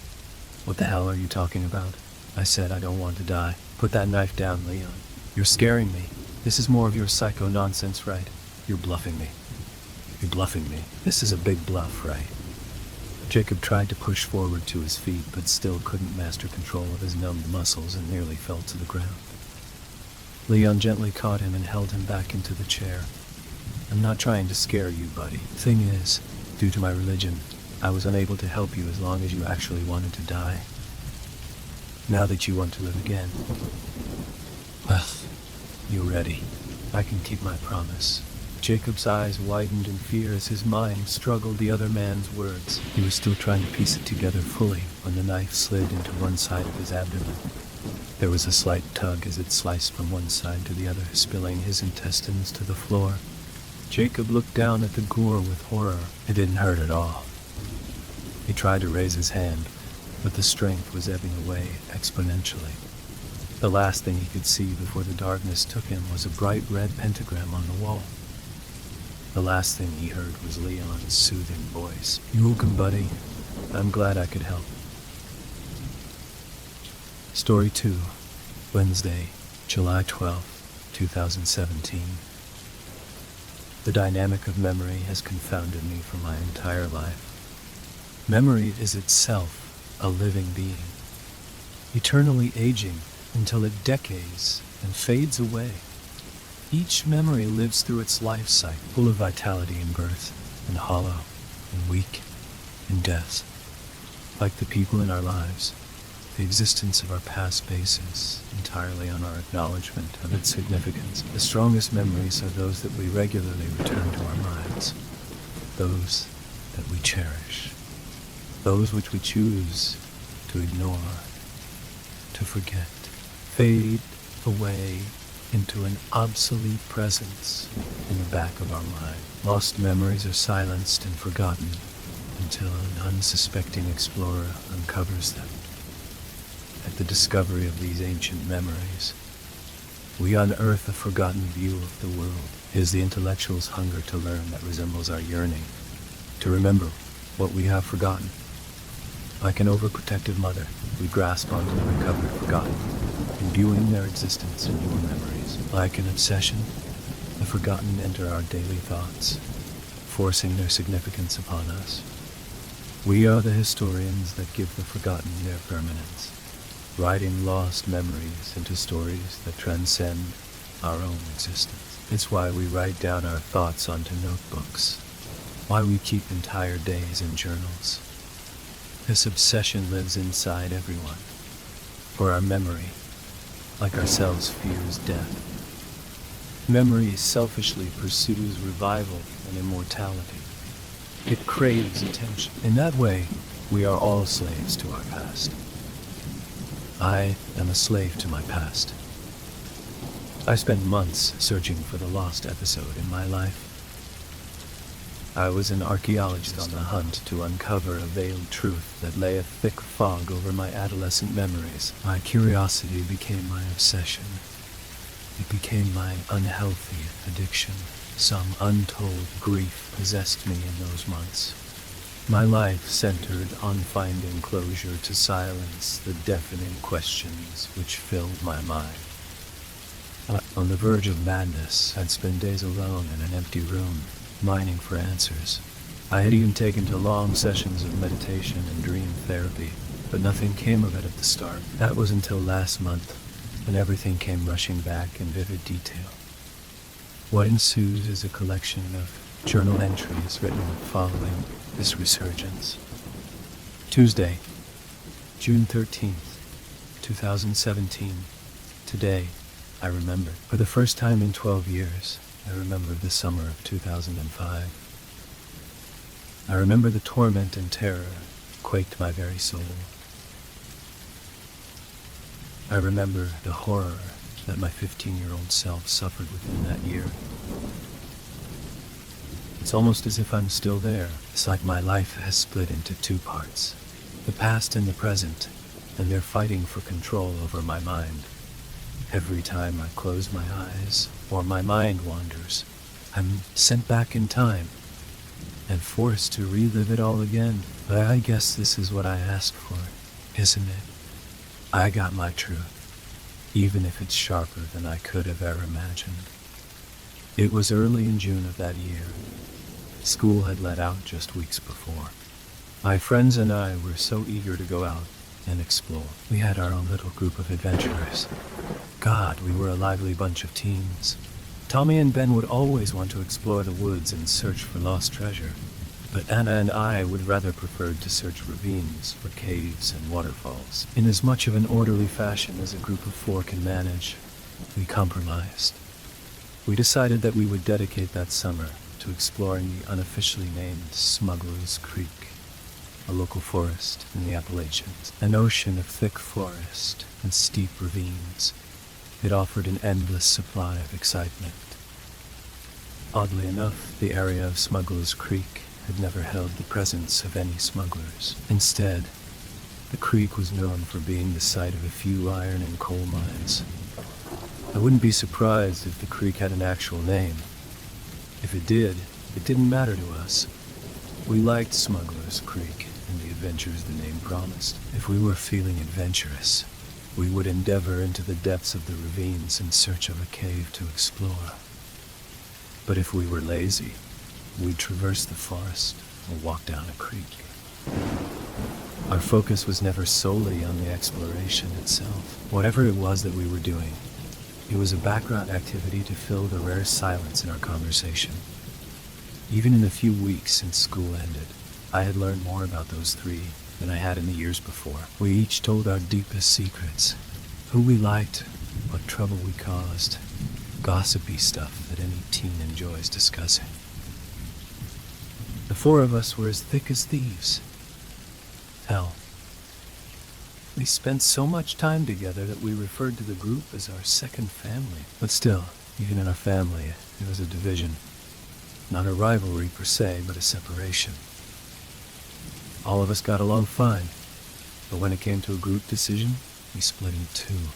What the hell are you talking about? I said I don't want to die. Put that knife down, Leon. You're scaring me. This is more of your psycho nonsense, right? You're bluffing me. You're bluffing me. This is a big bluff, right? Jacob tried to push forward to his feet, but still couldn't master control of his numbed muscles and nearly fell to the ground. Leon gently caught him and held him back into the chair. I'm not trying to scare you, buddy. Thing is, due to my religion, I was unable to help you as long as you actually wanted to die. Now that you want to live again, well, you're ready. I can keep my promise. Jacob's eyes widened in fear as his mind struggled the other man's words. He was still trying to piece it together fully when the knife slid into one side of his abdomen. There was a slight tug as it sliced from one side to the other, spilling his intestines to the floor. Jacob looked down at the gore with horror. It didn't hurt at all. He tried to raise his hand, but the strength was ebbing away exponentially. The last thing he could see before the darkness took him was a bright red pentagram on the wall. The last thing he heard was Leon's soothing voice. "You're welcome, buddy. I'm glad I could help." Story 2, Wednesday, July 12, 2017. The dynamic of memory has confounded me for my entire life. Memory is itself a living being, eternally aging until it decays and fades away. Each memory lives through its life cycle, full of vitality in birth, and hollow, and weak, in death. Like the people in our lives, the existence of our past bases entirely on our acknowledgement of its significance. The strongest memories are those that we regularly return to our minds, those that we cherish, those which we choose to ignore, to forget, fade away into an obsolete presence in the back of our mind. Lost memories are silenced and forgotten until an unsuspecting explorer uncovers them. At the discovery of these ancient memories, we unearth a forgotten view of the world. It is the intellectual's hunger to learn that resembles our yearning to remember what we have forgotten. Like an overprotective mother, we grasp onto the recovered forgotten, imbuing their existence in newer memories. Like an obsession, the forgotten enter our daily thoughts, forcing their significance upon us. We are the historians that give the forgotten their permanence, writing lost memories into stories that transcend our own existence. It's why we write down our thoughts onto notebooks, why we keep entire days in journals. This obsession lives inside everyone, for our memory, like ourselves, fears death. Memory selfishly pursues revival and immortality. It craves attention. In that way, we are all slaves to our past. I am a slave to my past. I spent months searching for the lost episode in my life. I was an archaeologist on the hunt to uncover a veiled truth that lay a thick fog over my adolescent memories. My curiosity became my obsession. It became my unhealthy addiction. Some untold grief possessed me in those months. My life centered on finding closure to silence the deafening questions which filled my mind. On the verge of madness, I'd spend days alone in an empty room, mining for answers. I had even taken to long sessions of meditation and dream therapy, but nothing came of it at the start. That was until last month, when everything came rushing back in vivid detail. What ensues is a collection of journal entries written following this resurgence. Tuesday, June 13th, 2017. Today, I remembered. For the first time in 12 years, I remember the summer of 2005. I remember the torment and terror quaked my very soul. I remember the horror that my 15-year-old self suffered within that year. It's almost as if I'm still there. It's like my life has split into two parts, the past and the present, and they're fighting for control over my mind. Every time I close my eyes, or my mind wanders, I'm sent back in time and forced to relive it all again. But I guess this is what I asked for. isn't it? I got my truth, even if it's sharper than I could have ever imagined. It was early in June of that year. School had let out just weeks before. My friends and I were so eager to go out and explore. We had our own little group of adventurers. God, we were a lively bunch of teens. Tommy and Ben would always want to explore the woods and search for lost treasure, but Anna and I would rather prefer to search ravines for caves and waterfalls. In as much of an orderly fashion as a group of four can manage, we compromised. We decided that we would dedicate that summer to exploring the unofficially named Smuggler's Creek, a local forest in the Appalachians, an ocean of thick forest and steep ravines. It offered an endless supply of excitement. Oddly enough, the area of Smuggler's Creek had never held the presence of any smugglers. Instead, the creek was known for being the site of a few iron and coal mines. I wouldn't be surprised if the creek had an actual name. If it did, it didn't matter to us. We liked Smuggler's Creek and the adventures the name promised. If we were feeling adventurous, we would endeavor into the depths of the ravines in search of a cave to explore. But if we were lazy, we'd traverse the forest or walk down a creek. Our focus was never solely on the exploration itself. Whatever it was that we were doing, it was a background activity to fill the rare silence in our conversation. Even in the few weeks since school ended, I had learned more about those three than I had in the years before. We each told our deepest secrets, who we liked, what trouble we caused, gossipy stuff that any teen enjoys discussing. The four of us were as thick as thieves. Hell, we spent so much time together that we referred to the group as our second family. But still, even in our family, there was a division. Not a rivalry per se, but a separation. All of us got along fine, but when it came to a group decision, we split in two.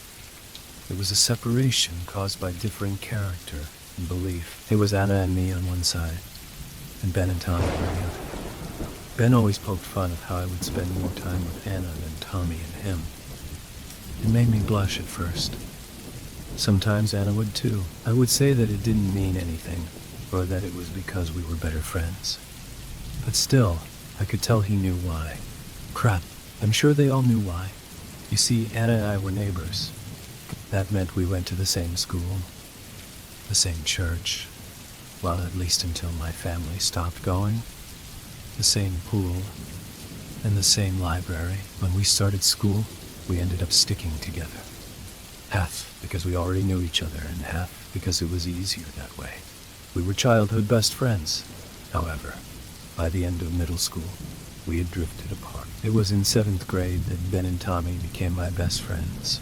It was a separation caused by differing character and belief. It was Anna and me on one side, and Ben and Tommy on the other. Ben always poked fun of how I would spend more time with Anna than Tommy and him. It made me blush at first. Sometimes Anna would too. I would say that it didn't mean anything, or that it was because we were better friends. But still, I could tell he knew why. Crap, I'm sure they all knew why. You see, Anna and I were neighbors. That meant we went to the same school, the same church, well, at least until my family stopped going, the same pool, and the same library. When we started school, we ended up sticking together. Half because we already knew each other, and half because it was easier that way. We were childhood best friends. However, by the end of middle school, we had drifted apart. It was in 7th grade that Ben and Tommy became my best friends,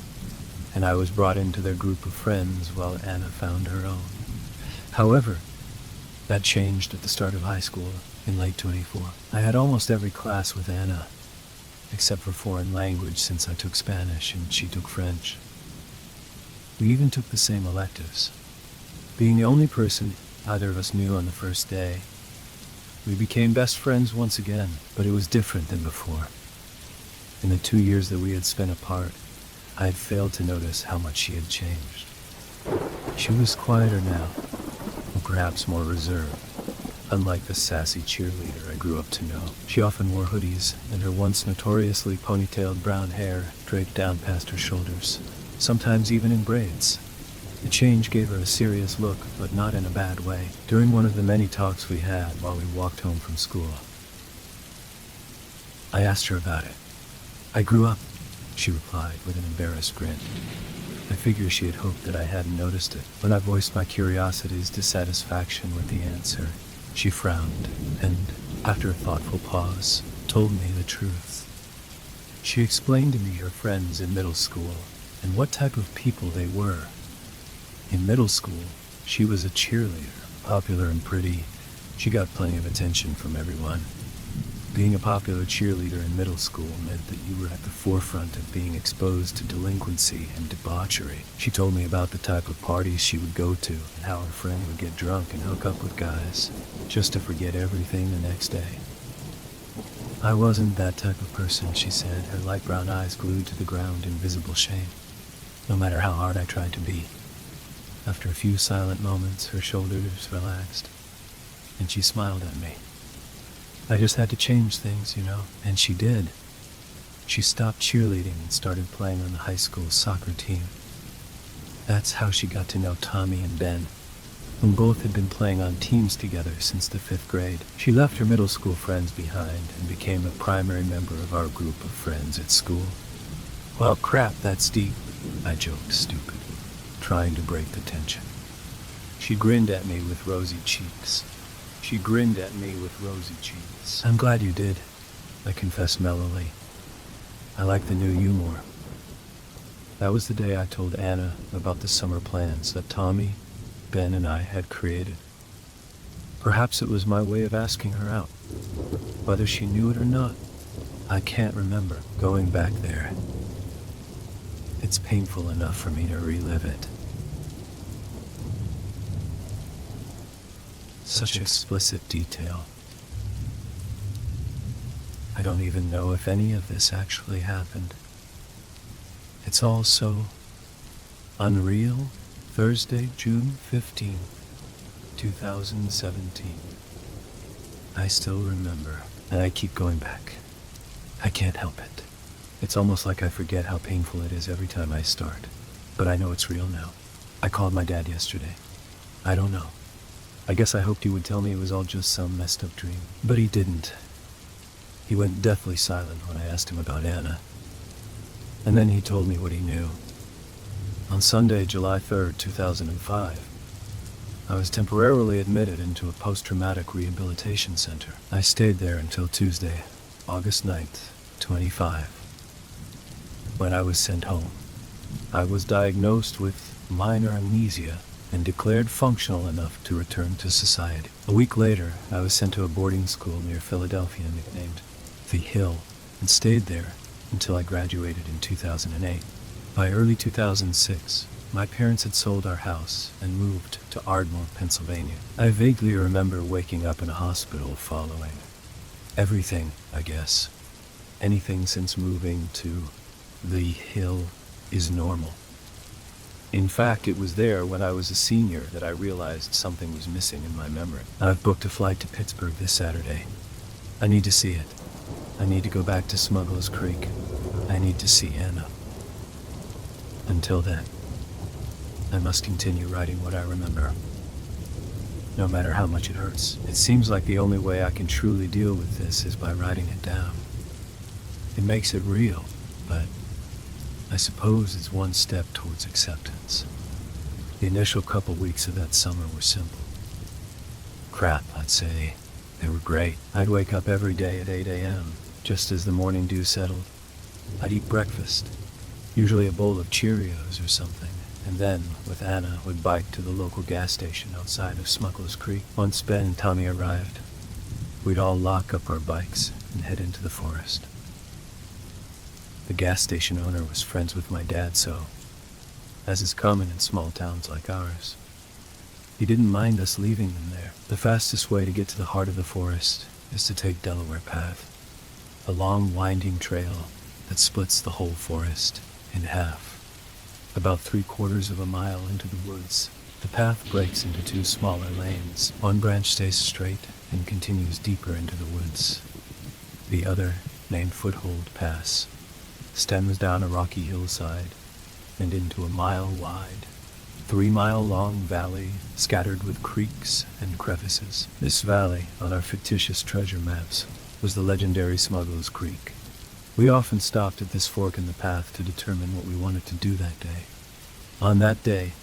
and I was brought into their group of friends while Anna found her own. However, that changed at the start of high school in late 24. I had almost every class with Anna, except for foreign language since I took Spanish and she took French. We even took the same electives. Being the only person either of us knew on the first day, we became best friends once again, but it was different than before. In the 2 years that we had spent apart, I had failed to notice how much she had changed. She was quieter now, or perhaps more reserved, unlike the sassy cheerleader I grew up to know. She often wore hoodies, and her once notoriously ponytailed brown hair draped down past her shoulders, sometimes even in braids. The change gave her a serious look, but not in a bad way. During one of the many talks we had while we walked home from school, I asked her about it. "I grew up," she replied with an embarrassed grin. I figured she had hoped that I hadn't noticed it. When I voiced my curiosity's dissatisfaction with the answer, she frowned and, after a thoughtful pause, told me the truth. She explained to me her friends in middle school and what type of people they were. In middle school, she was a cheerleader, popular and pretty. She got plenty of attention from everyone. Being a popular cheerleader in middle school meant that you were at the forefront of being exposed to delinquency and debauchery. She told me about the type of parties she would go to and how her friend would get drunk and hook up with guys just to forget everything the next day. I wasn't that type of person, she said, her light brown eyes glued to the ground in visible shame, no matter how hard I tried to be. After a few silent moments, her shoulders relaxed, and she smiled at me. I just had to change things, and she did. She stopped cheerleading and started playing on the high school soccer team. That's how she got to know Tommy and Ben, whom both had been playing on teams together since the 5th grade. She left her middle school friends behind and became a primary member of our group of friends at school. Well, crap, that's deep, I joked, stupid, trying to break the tension. She grinned at me with rosy cheeks. I'm glad you did, I confessed mellowly. I like the new you more. That was the day I told Anna about the summer plans that Tommy, Ben, and I had created. Perhaps it was my way of asking her out. Whether she knew it or not, I can't remember going back there. It's painful enough for me to relive it. Such explicit detail. I don't even know if any of this actually happened. It's all so unreal. Thursday, June 15, 2017. I still remember, and I keep going back. I can't help it. It's almost like I forget how painful it is every time I start. But I know it's real now. I called my dad yesterday. I don't know. I guess I hoped he would tell me it was all just some messed up dream. But he didn't. He went deathly silent when I asked him about Anna. And then he told me what he knew. On Sunday, July 3rd, 2005, I was temporarily admitted into a post-traumatic rehabilitation center. I stayed there until Tuesday, August 9th, 25. When I was sent home, I was diagnosed with minor amnesia and declared functional enough to return to society. A week later, I was sent to a boarding school near Philadelphia nicknamed The Hill, and stayed there until I graduated in 2008. By early 2006, my parents had sold our house and moved to Ardmore, Pennsylvania. I vaguely remember waking up in a hospital following everything, I guess. Anything since moving to The Hill is normal. In fact, it was there when I was a senior that I realized something was missing in my memory. I've booked a flight to Pittsburgh this Saturday. I need to see it. I need to go back to Smuggler's Creek. I need to see Anna. Until then, I must continue writing what I remember, no matter how much it hurts. It seems like the only way I can truly deal with this is by writing it down. It makes it real, but I suppose it's one step towards acceptance. The initial couple weeks of that summer were simple. Crap, I'd say. They were great. I'd wake up every day at 8 a.m., just as the morning dew settled. I'd eat breakfast, usually a bowl of Cheerios or something, and then, with Anna, would bike to the local gas station outside of Smuggler's Creek. Once Ben and Tommy arrived, we'd all lock up our bikes and head into the forest. The gas station owner was friends with my dad, so, as is common in small towns like ours, he didn't mind us leaving them there. The fastest way to get to the heart of the forest is to take Delaware Path, a long winding trail that splits the whole forest in half. About 3/4 of a mile into the woods, the path breaks into two smaller lanes. One branch stays straight and continues deeper into the woods. The other, named Foothold Pass, stems down a rocky hillside and into a mile-wide, 3-mile-long valley scattered with creeks and crevices. This valley, on our fictitious treasure maps, was the legendary Smuggler's Creek. We often stopped at this fork in the path to determine what we wanted to do that day. On that day,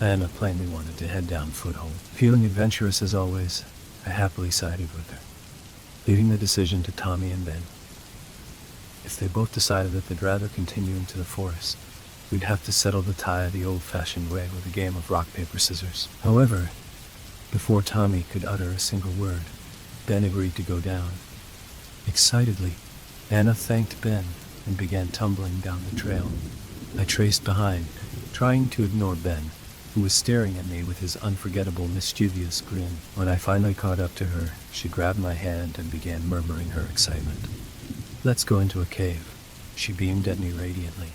Anna plainly wanted to head down Foothold. Feeling adventurous as always, I happily sided with her, leaving the decision to Tommy and Ben. If they both decided that they'd rather continue into the forest, we'd have to settle the tie the old-fashioned way with a game of rock, paper, scissors. However, before Tommy could utter a single word, Ben agreed to go down. Excitedly, Anna thanked Ben and began tumbling down the trail. I traced behind, trying to ignore Ben, who was staring at me with his unforgettable, mischievous grin. When I finally caught up to her, she grabbed my hand and began murmuring her excitement. Let's go into a cave. She beamed at me radiantly.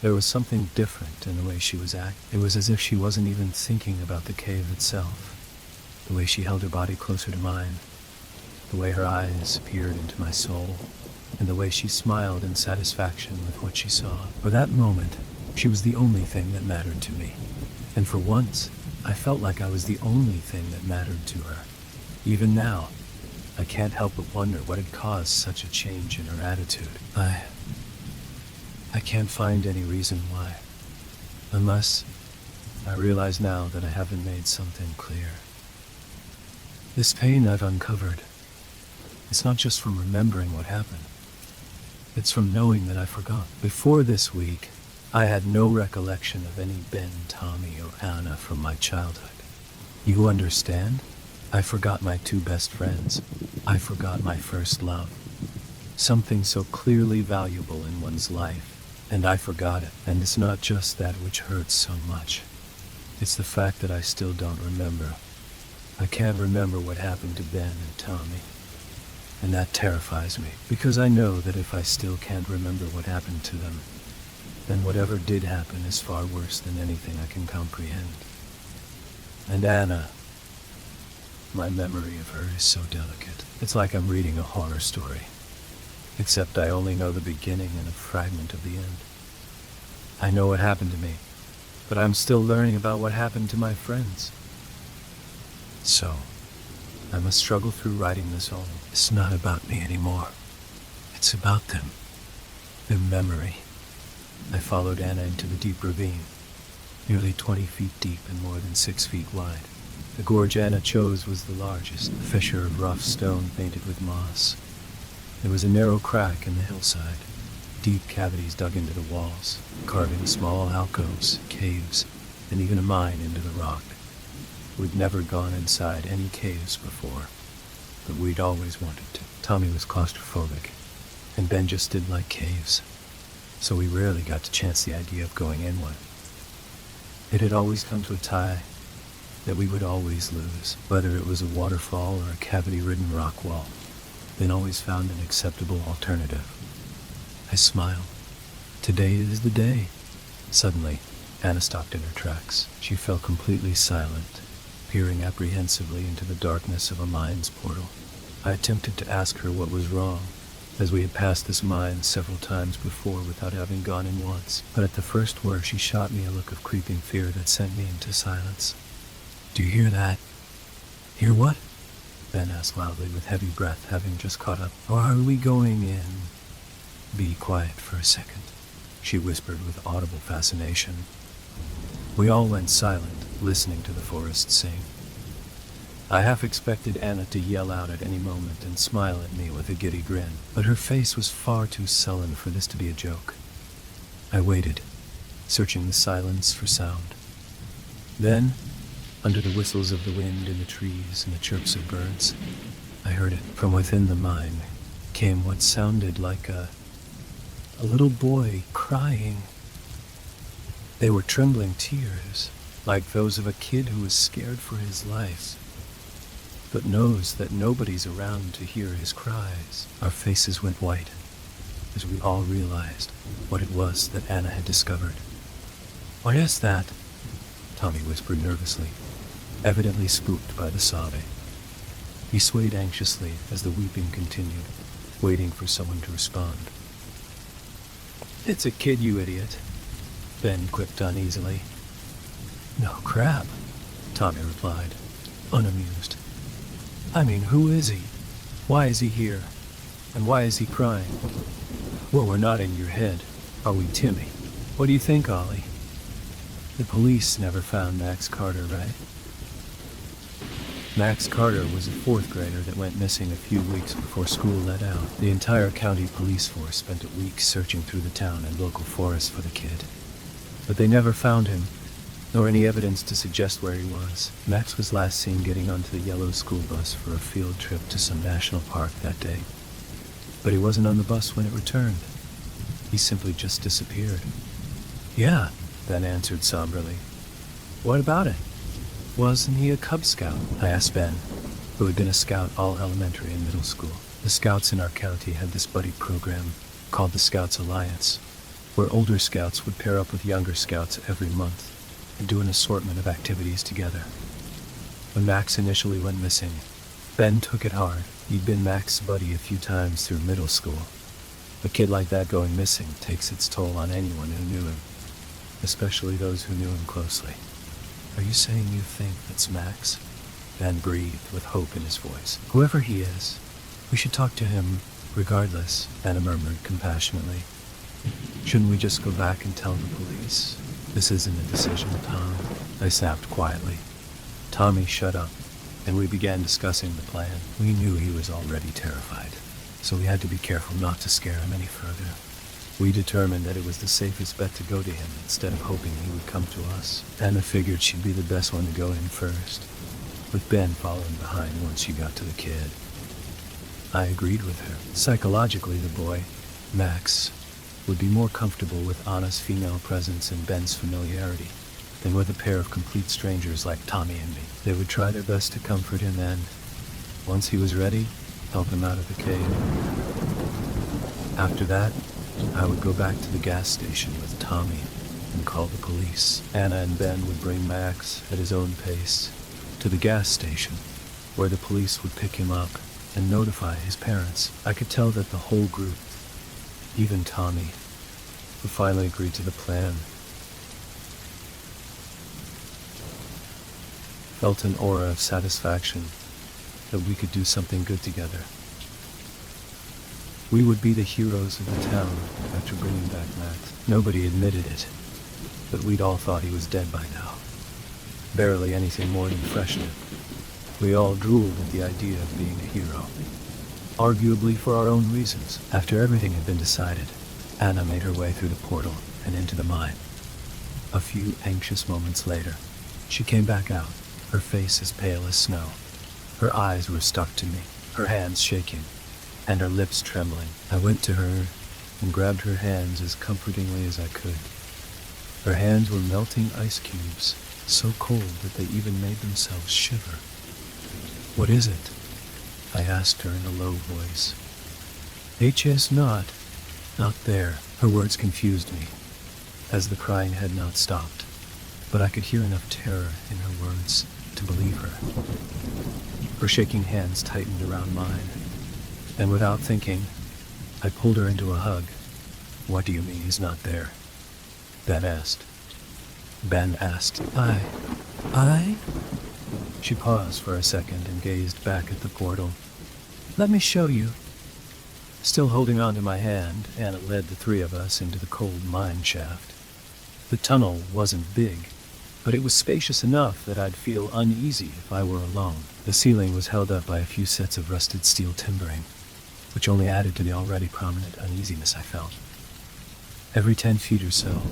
There was something different in the way she was acting. It was as if she wasn't even thinking about the cave itself. The way she held her body closer to mine, the way her eyes peered into my soul, and the way she smiled in satisfaction with what she saw. For that moment, she was the only thing that mattered to me. And for once, I felt like I was the only thing that mattered to her. Even now, I can't help but wonder what had caused such a change in her attitude. I can't find any reason why. Unless I realize now that I haven't made something clear. This pain I've uncovered, it's not just from remembering what happened. It's from knowing that I forgot. Before this week, I had no recollection of any Ben, Tommy, or Anna from my childhood. You understand? I forgot my two best friends. I forgot my first love. Something so clearly valuable in one's life. And I forgot it. And it's not just that which hurts so much. It's the fact that I still don't remember. I can't remember what happened to Ben and Tommy. And that terrifies me, because I know that if I still can't remember what happened to them, then whatever did happen is far worse than anything I can comprehend. And Anna, my memory of her is so delicate. It's like I'm reading a horror story. Except I only know the beginning and a fragment of the end. I know what happened to me, but I'm still learning about what happened to my friends. So, I must struggle through writing this all. It's not about me anymore. It's about them. Their memory. I followed Anna into the deep ravine, nearly 20 feet deep and more than 6 feet wide. The gorge Anna chose was the largest, a fissure of rough stone painted with moss. There was a narrow crack in the hillside, deep cavities dug into the walls, carving small alcoves, caves, and even a mine into the rock. We'd never gone inside any caves before, but we'd always wanted to. Tommy was claustrophobic, and Ben just didn't like caves, so we rarely got to chance the idea of going in one. It had always come to a tie that we would always lose, whether it was a waterfall or a cavity-ridden rock wall. Ben always found an acceptable alternative. I smiled. Today is the day. Suddenly, Anna stopped in her tracks. She fell completely silent, peering apprehensively into the darkness of a mine's portal. I attempted to ask her what was wrong, as we had passed this mine several times before without having gone in once. But at the first word, she shot me a look of creeping fear that sent me into silence. Do you hear that? Hear what? Ben asked loudly with heavy breath, having just caught up. Or are we going in? Be quiet for a second, she whispered with audible fascination. We all went silent, listening to the forest sing. I half expected Anna to yell out at any moment and smile at me with a giddy grin, but her face was far too sullen for this to be a joke. I waited, searching the silence for sound. Then, under the whistles of the wind in the trees and the chirps of birds, I heard it. From within the mine came what sounded like a little boy crying. They were trembling tears, like those of a kid who is scared for his life, but knows that nobody's around to hear his cries. Our faces went white as we all realized what it was that Anna had discovered. What is that? Tommy whispered nervously, evidently spooked by the sobbing. He swayed anxiously as the weeping continued, waiting for someone to respond. It's a kid, you idiot, Ben quipped uneasily. No crap, Tommy replied, unamused. I mean, who is he? Why is he here? And why is he crying? Well, we're not in your head, are we, Timmy? What do you think, Ollie? The police never found Max Carter, right? Max Carter was a 4th grader that went missing a few weeks before school let out. The entire county police force spent a week searching through the town and local forests for the kid. But they never found him, nor any evidence to suggest where he was. Max was last seen getting onto the yellow school bus for a field trip to some national park that day. But he wasn't on the bus when it returned. He simply just disappeared. Yeah, Ben answered somberly. What about it? Wasn't he a Cub Scout? I asked Ben, who had been a scout all elementary and middle school. The scouts in our county had this buddy program called the Scouts Alliance, where older scouts would pair up with younger scouts every month and do an assortment of activities together. When Max initially went missing, Ben took it hard. He'd been Max's buddy a few times through middle school. A kid like that going missing takes its toll on anyone who knew him, especially those who knew him closely. Are you saying you think that's Max? Ben breathed with hope in his voice. Whoever he is, we should talk to him regardless, Anna murmured compassionately. Shouldn't we just go back and tell the police? This isn't a decision, Tom, I snapped quietly. Tommy shut up, and we began discussing the plan. We knew he was already terrified, so we had to be careful not to scare him any further. We determined that it was the safest bet to go to him instead of hoping he would come to us. Anna figured she'd be the best one to go in first, with Ben following behind once she got to the kid. I agreed with her. Psychologically, the boy, Max, would be more comfortable with Anna's female presence and Ben's familiarity than with a pair of complete strangers like Tommy and me. They would try their best to comfort him and, once he was ready, help him out of the cave. After that, I would go back to the gas station with Tommy and call the police. Anna and Ben would bring Max at his own pace to the gas station, where the police would pick him up and notify his parents. I could tell that the whole group, even Tommy, who finally agreed to the plan, felt an aura of satisfaction that we could do something good together. We would be the heroes of the town after bringing back Max. Nobody admitted it, but we'd all thought he was dead by now. Barely anything more than freshness. We all drooled at the idea of being a hero, arguably for our own reasons. After everything had been decided, Anna made her way through the portal and into the mine. A few anxious moments later, she came back out, her face as pale as snow. Her eyes were stuck to me, her hands shaking, and her lips trembling. I went to her and grabbed her hands as comfortingly as I could. Her hands were melting ice cubes, so cold that they even made themselves shiver. What is it? I asked her in a low voice. HS not there. Her words confused me, as the crying had not stopped, but I could hear enough terror in her words to believe her. Her shaking hands tightened around mine, and without thinking, I pulled her into a hug. What do you mean he's not there? Ben asked. I? She paused for a second and gazed back at the portal. Let me show you. Still holding on to my hand, Anna led the three of us into the cold mine shaft. The tunnel wasn't big, but it was spacious enough that I'd feel uneasy if I were alone. The ceiling was held up by a few sets of rusted steel timbering, which only added to the already prominent uneasiness I felt. Every 10 feet or so,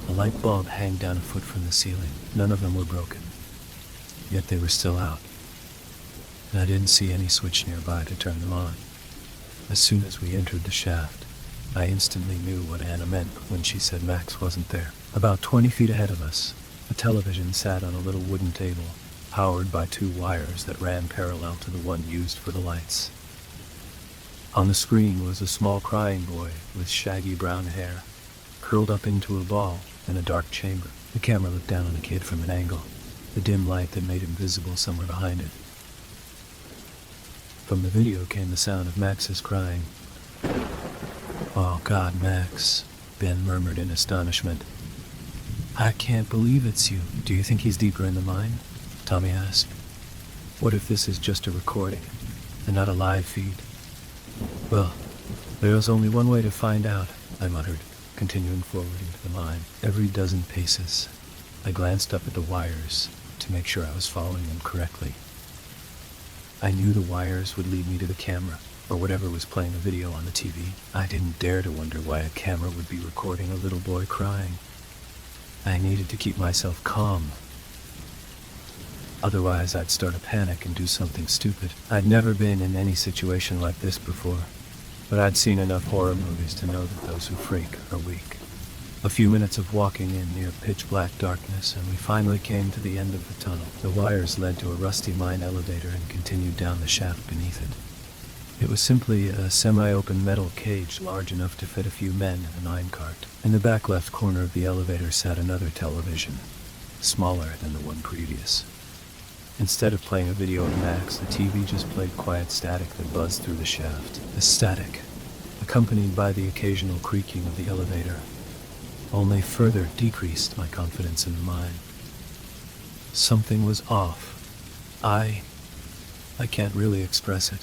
a light bulb hung down a foot from the ceiling. None of them were broken, yet they were still out, and I didn't see any switch nearby to turn them on. As soon as we entered the shaft, I instantly knew what Anna meant when she said Max wasn't there. About 20 feet ahead of us, a television sat on a little wooden table, powered by 2 wires that ran parallel to the one used for the lights. On the screen was a small crying boy with shaggy brown hair, curled up into a ball in a dark chamber. The camera looked down on the kid from an angle, the dim light that made him visible somewhere behind it. From the video came the sound of Max's crying. Oh God, Max, Ben murmured in astonishment. I can't believe it's you. Do you think he's deeper in the mine? Tommy asked. What if this is just a recording and not a live feed? Well, there's only one way to find out, I muttered, continuing forward into the mine. Every dozen paces, I glanced up at the wires to make sure I was following them correctly. I knew the wires would lead me to the camera, or whatever was playing the video on the TV. I didn't dare to wonder why a camera would be recording a little boy crying. I needed to keep myself calm. Otherwise, I'd start a panic and do something stupid. I'd never been in any situation like this before, but I'd seen enough horror movies to know that those who freak are weak. A few minutes of walking in near pitch-black darkness, and we finally came to the end of the tunnel. The wires led to a rusty mine elevator and continued down the shaft beneath it. It was simply a semi-open metal cage large enough to fit a few men in a minecart. In the back left corner of the elevator sat another television, smaller than the one previous. Instead of playing a video of Max, the TV just played quiet static that buzzed through the shaft. The static, accompanied by the occasional creaking of the elevator, only further decreased my confidence in the mine. Something was off. I can't really express it.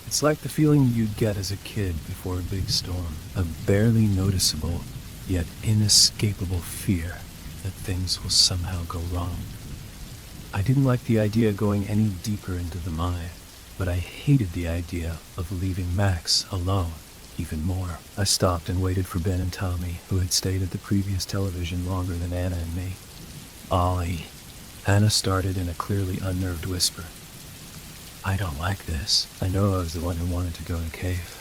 It's like the feeling you'd get as a kid before a big storm. A barely noticeable, yet inescapable fear that things will somehow go wrong. I didn't like the idea of going any deeper into the mine, but I hated the idea of leaving Max alone even more. I stopped and waited for Ben and Tommy, who had stayed at the previous television longer than Anna and me. "Ollie," Anna started in a clearly unnerved whisper. "I don't like this. I know I was the one who wanted to go in a cave.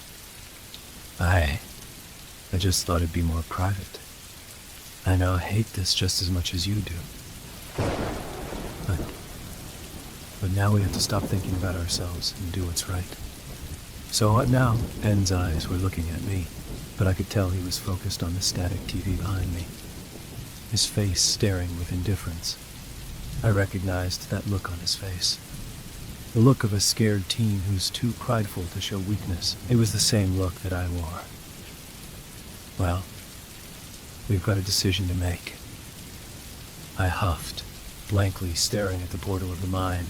I just thought it'd be more private. I know I hate this just as much as you do. But now we have to stop thinking about ourselves and do what's right." "So what now?" Ben's eyes were looking at me, but I could tell he was focused on the static TV behind me, his face staring with indifference. I recognized that look on his face. The look of a scared teen who's too prideful to show weakness. It was the same look that I wore. "Well, we've got a decision to make." I huffed, blankly staring at the portal of the mine.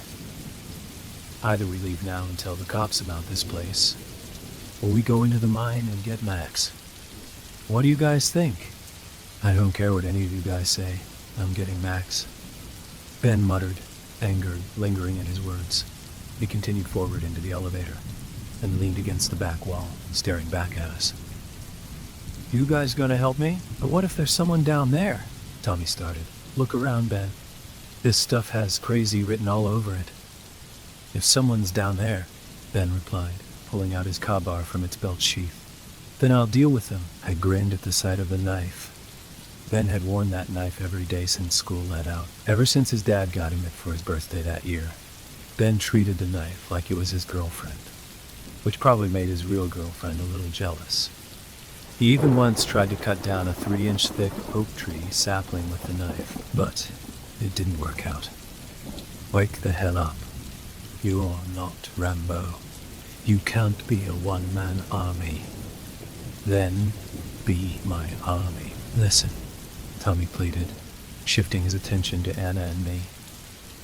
"Either we leave now and tell the cops about this place, or we go into the mine and get Max. What do you guys think?" "I don't care what any of you guys say. I'm getting Max." Ben muttered, anger lingering in his words. He continued forward into the elevator and leaned against the back wall, staring back at us. "You guys gonna help me? But what if there's someone down there?" Tommy started. "Look around, Ben. This stuff has crazy written all over it." "If someone's down there," Ben replied, pulling out his crowbar from its belt sheath, "then I'll deal with them." I grinned at the sight of the knife. Ben had worn that knife every day since school let out, ever since his dad got him it for his birthday that year. Ben treated the knife like it was his girlfriend, which probably made his real girlfriend a little jealous. He even once tried to cut down a 3-inch thick oak tree sapling with the knife, but it didn't work out. "Wake the hell up. You are not Rambo. You can't be a one-man army. Then be my army." "Listen," Tommy pleaded, shifting his attention to Anna and me.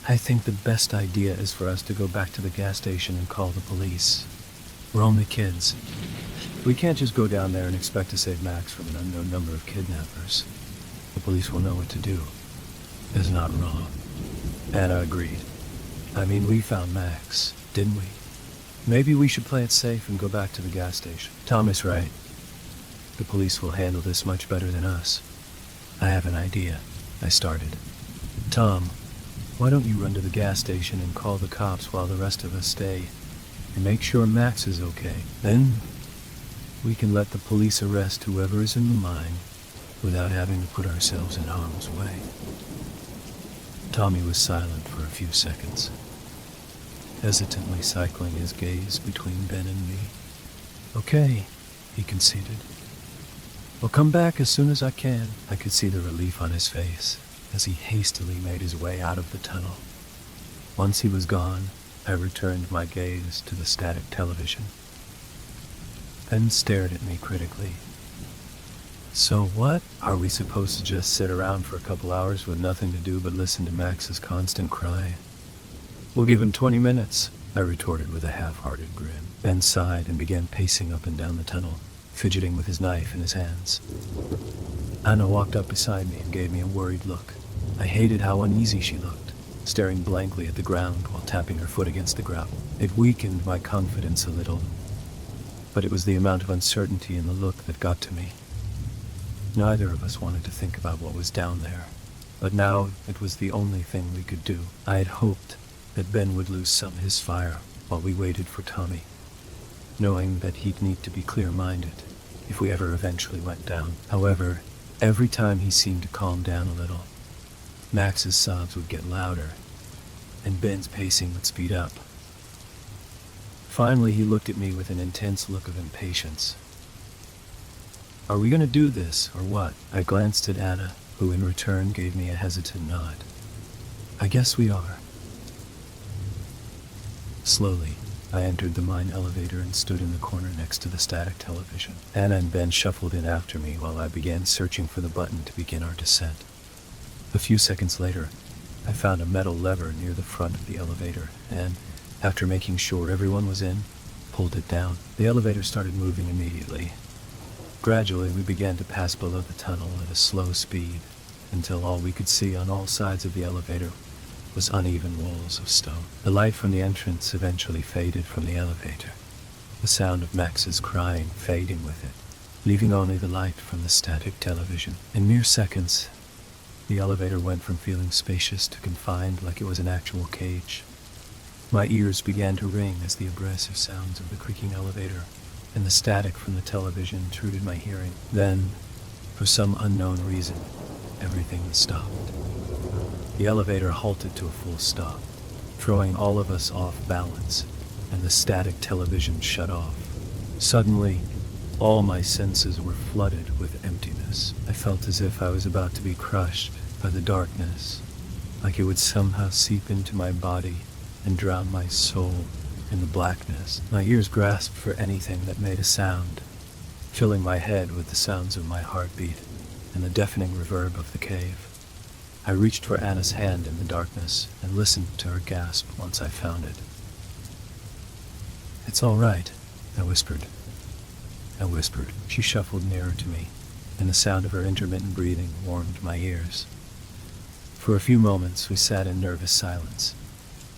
"I think the best idea is for us to go back to the gas station and call the police. We're only kids. We can't just go down there and expect to save Max from an unknown number of kidnappers. The police will know what to do." "It's not wrong," Anna agreed. "I mean, we found Max, didn't we? Maybe we should play it safe and go back to the gas station." "Thomas, right. The police will handle this much better than us." "I have an idea," I started. "Tom, why don't you run to the gas station and call the cops while the rest of us stay, and make sure Max is okay. Then we can let the police arrest whoever is in the mine without having to put ourselves in harm's way." Tommy was silent for a few seconds, hesitantly cycling his gaze between Ben and me. "Okay," he conceded. "I'll come back as soon as I can." I could see the relief on his face as he hastily made his way out of the tunnel. Once he was gone, I returned my gaze to the static television. Ben stared at me critically. "So what? Are we supposed to just sit around for a couple hours with nothing to do but listen to Max's constant cry?" "We'll give him 20 minutes, I retorted with a half-hearted grin. Ben sighed and began pacing up and down the tunnel, fidgeting with his knife in his hands. Anna walked up beside me and gave me a worried look. I hated how uneasy she looked, staring blankly at the ground while tapping her foot against the gravel. It weakened my confidence a little, but it was the amount of uncertainty in the look that got to me. Neither of us wanted to think about what was down there, but now it was the only thing we could do. I had hoped that Ben would lose some of his fire while we waited for Tommy, knowing that he'd need to be clear-minded if we ever eventually went down. However, every time he seemed to calm down a little, Max's sobs would get louder, and Ben's pacing would speed up. Finally, he looked at me with an intense look of impatience. Are we gonna do this, or what? I glanced at Anna, who in return gave me a hesitant nod. I guess we are. Slowly, I entered the mine elevator and stood in the corner next to the static television. Anna and Ben shuffled in after me while I began searching for the button to begin our descent. A few seconds later, I found a metal lever near the front of the elevator and, after making sure everyone was in, pulled it down. The elevator started moving immediately. Gradually, we began to pass below the tunnel at a slow speed until all we could see on all sides of the elevator was uneven walls of stone. The light from the entrance eventually faded from the elevator, the sound of Max's crying fading with it, leaving only the light from the static television. In mere seconds, the elevator went from feeling spacious to confined like it was an actual cage. My ears began to ring as the abrasive sounds of the creaking elevator and the static from the television intruded my hearing. Then, for some unknown reason, everything stopped. The elevator halted to a full stop, throwing all of us off balance, and the static television shut off. Suddenly, all my senses were flooded with emptiness. I felt as if I was about to be crushed by the darkness, like it would somehow seep into my body and drown my soul in the blackness. My ears grasped for anything that made a sound, filling my head with the sounds of my heartbeat and the deafening reverb of the cave. I reached for Anna's hand in the darkness and listened to her gasp once I found it. It's all right, I whispered. She shuffled nearer to me, and the sound of her intermittent breathing warmed my ears. For a few moments we sat in nervous silence,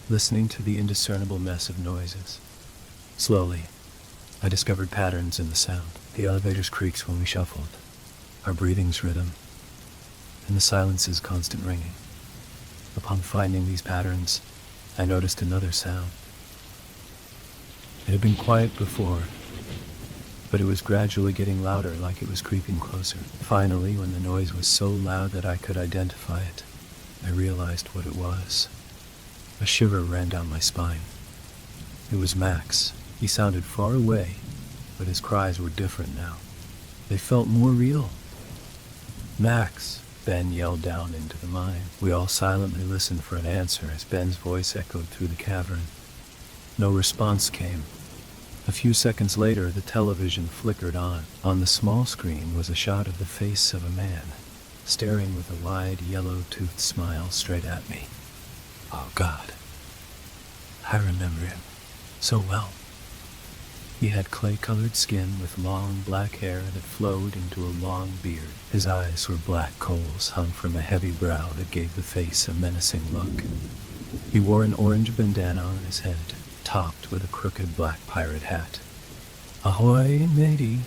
listening to the indiscernible mess of noises. Slowly, I discovered patterns in the sound. The elevator's creaks when we shuffled, our breathing's rhythm, and the silence's constant ringing. Upon finding these patterns, I noticed another sound. It had been quiet before, but it was gradually getting louder, like it was creeping closer. Finally, when the noise was so loud that I could identify it, I realized what it was. A shiver ran down my spine. It was Max. He sounded far away, but his cries were different now. They felt more real. Max, Ben yelled down into the mine. We all silently listened for an answer as Ben's voice echoed through the cavern. No response came. A few seconds later, the television flickered on. On the small screen was a shot of the face of a man, staring with a wide, yellow-toothed smile straight at me. Oh, God. I remember him so well. He had clay-colored skin with long black hair that flowed into a long beard. His eyes were black coals hung from a heavy brow that gave the face a menacing look. He wore an orange bandana on his head, topped with a crooked black pirate hat. Ahoy, matey,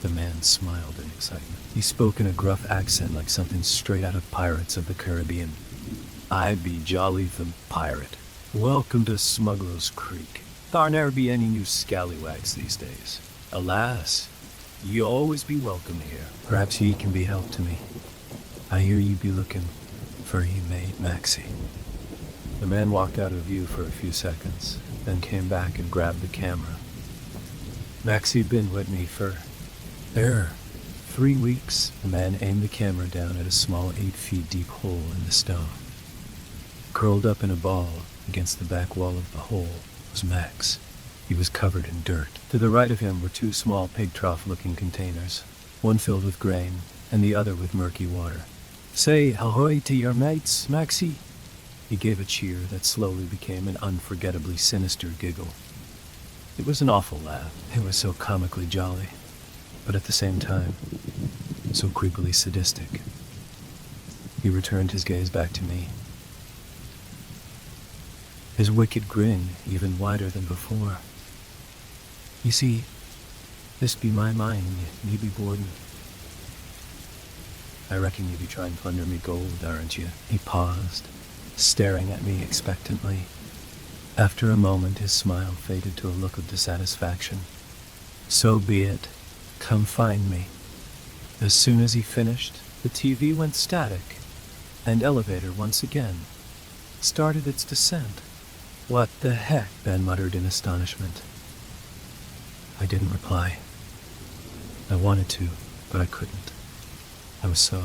the man smiled in excitement. He spoke in a gruff accent like something straight out of Pirates of the Caribbean. I be Jolly the Pirate. Welcome to Smuggler's Creek. There ne'er be any new scallywags these days. Alas, ye always be welcome here. Perhaps ye can be help to me. I hear ye be looking for ye mate Maxie. The man walked out of view for a few seconds, then came back and grabbed the camera. Maxie been with me for 3 weeks. The man aimed the camera down at a small 8 feet deep hole in the stone. Curled up in a ball against the back wall of the hole was Max. He was covered in dirt. To the right of him were 2 small pig trough-looking containers, one filled with grain and the other with murky water. Say ahoy to your mates, Maxie. He gave a cheer that slowly became an unforgettably sinister giggle. It was an awful laugh. It was so comically jolly, but at the same time, so creepily sadistic. He returned his gaze back to me. His wicked grin even wider than before. You see, this be my mine, and ye be boardin'. I reckon ye be trying to plunder me gold, aren't ye? He paused, staring at me expectantly. After a moment, his smile faded to a look of dissatisfaction. So be it. Come find me. As soon as he finished, the TV went static, and elevator once again started its descent. What the heck? Ben muttered in astonishment. I didn't reply. I wanted to, but I couldn't. I was so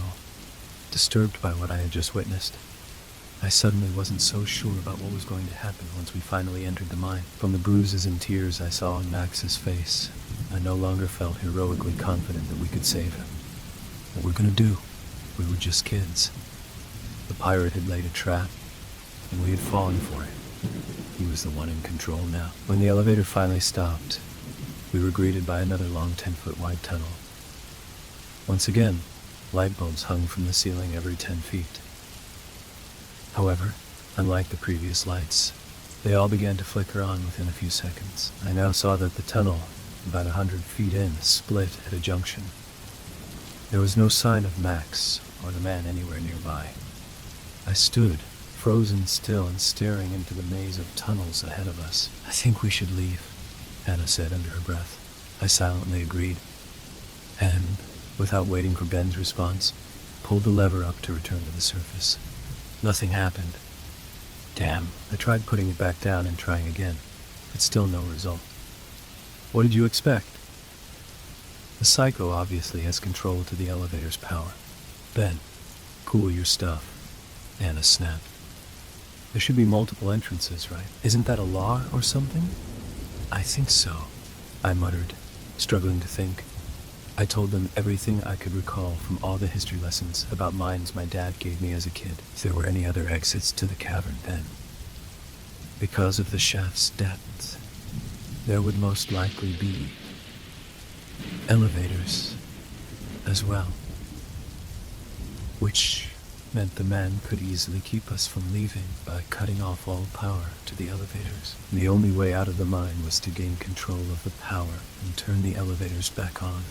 disturbed by what I had just witnessed. I suddenly wasn't so sure about what was going to happen once we finally entered the mine. From the bruises and tears I saw on Max's face, I no longer felt heroically confident that we could save him. What were we going to do? We were just kids. The pirate had laid a trap, and we had fallen for it. He was the one in control now. When the elevator finally stopped, we were greeted by another long 10-foot wide tunnel. Once again, light bulbs hung from the ceiling every 10 feet. However, unlike the previous lights, they all began to flicker on within a few seconds. I now saw that the tunnel, about 100 feet in, split at a junction. There was no sign of Max or the man anywhere nearby. I stood, frozen still and staring into the maze of tunnels ahead of us. I think we should leave, Anna said under her breath. I silently agreed, and, without waiting for Ben's response, pulled the lever up to return to the surface. Nothing happened. Damn, I tried putting it back down and trying again, but still no result. What did you expect? The psycho obviously has control to the elevator's power. Ben, cool your stuff, Anna snapped. There should be multiple entrances, right? Isn't that a law or something? I think so, I muttered, struggling to think. I told them everything I could recall from all the history lessons about mines my dad gave me as a kid. If there were any other exits to the cavern then. Because of the shaft's depth, there would most likely be elevators as well. Which meant the man could easily keep us from leaving by cutting off all power to the elevators. The only way out of the mine was to gain control of the power and turn the elevators back on.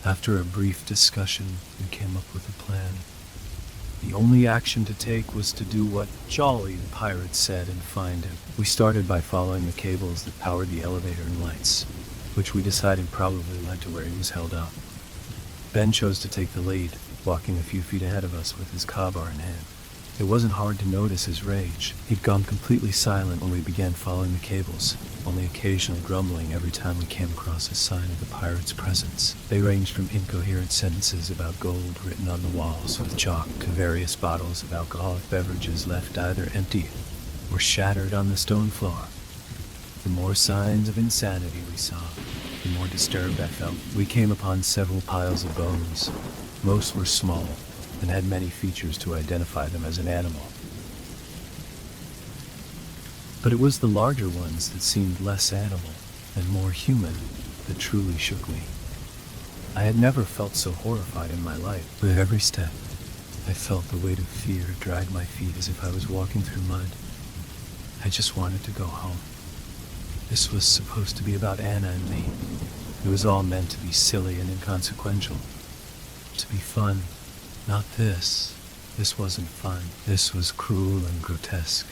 After a brief discussion, we came up with a plan. The only action to take was to do what Jolly the pirate said and find him. We started by following the cables that powered the elevator and lights, which we decided probably led to where he was held up. Ben chose to take the lead, walking a few feet ahead of us with his crowbar in hand. It wasn't hard to notice his rage. He'd gone completely silent when we began following the cables, only occasionally grumbling every time we came across a sign of the pirate's presence. They ranged from incoherent sentences about gold written on the walls with chalk to various bottles of alcoholic beverages left either empty or shattered on the stone floor. The more signs of insanity we saw, the more disturbed I felt. We came upon several piles of bones. Most were small and had many features to identify them as an animal. But it was the larger ones that seemed less animal and more human that truly shook me. I had never felt so horrified in my life. With every step, I felt the weight of fear drag my feet as if I was walking through mud. I just wanted to go home. This was supposed to be about Anna and me. It was all meant to be silly and inconsequential. To be fun. Not this. This wasn't fun. This was cruel and grotesque.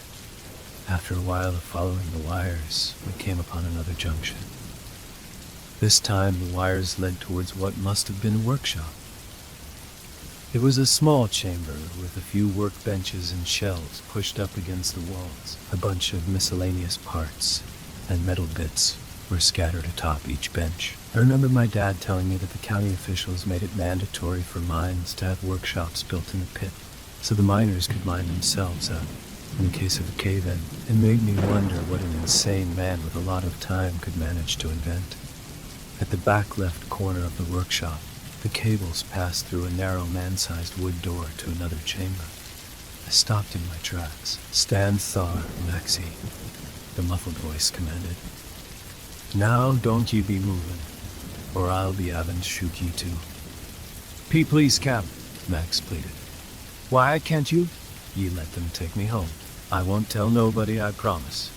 After a while of following the wires, we came upon another junction. This time the wires led towards what must have been a workshop. It was a small chamber with a few workbenches and shelves pushed up against the walls. A bunch of miscellaneous parts and metal bits were scattered atop each bench. I remember my dad telling me that the county officials made it mandatory for mines to have workshops built in the pit, so the miners could mine themselves out in case of a cave-in. It made me wonder what an insane man with a lot of time could manage to invent. At the back left corner of the workshop, the cables passed through a narrow man-sized wood door to another chamber. I stopped in my tracks. "Stand thar, Maxie," the muffled voice commanded. "Now don't ye be moving, or I'll be having to shoot ye too." Please, Cap," Max pleaded. "Why can't you? Ye let them take me home. I won't tell nobody, I promise.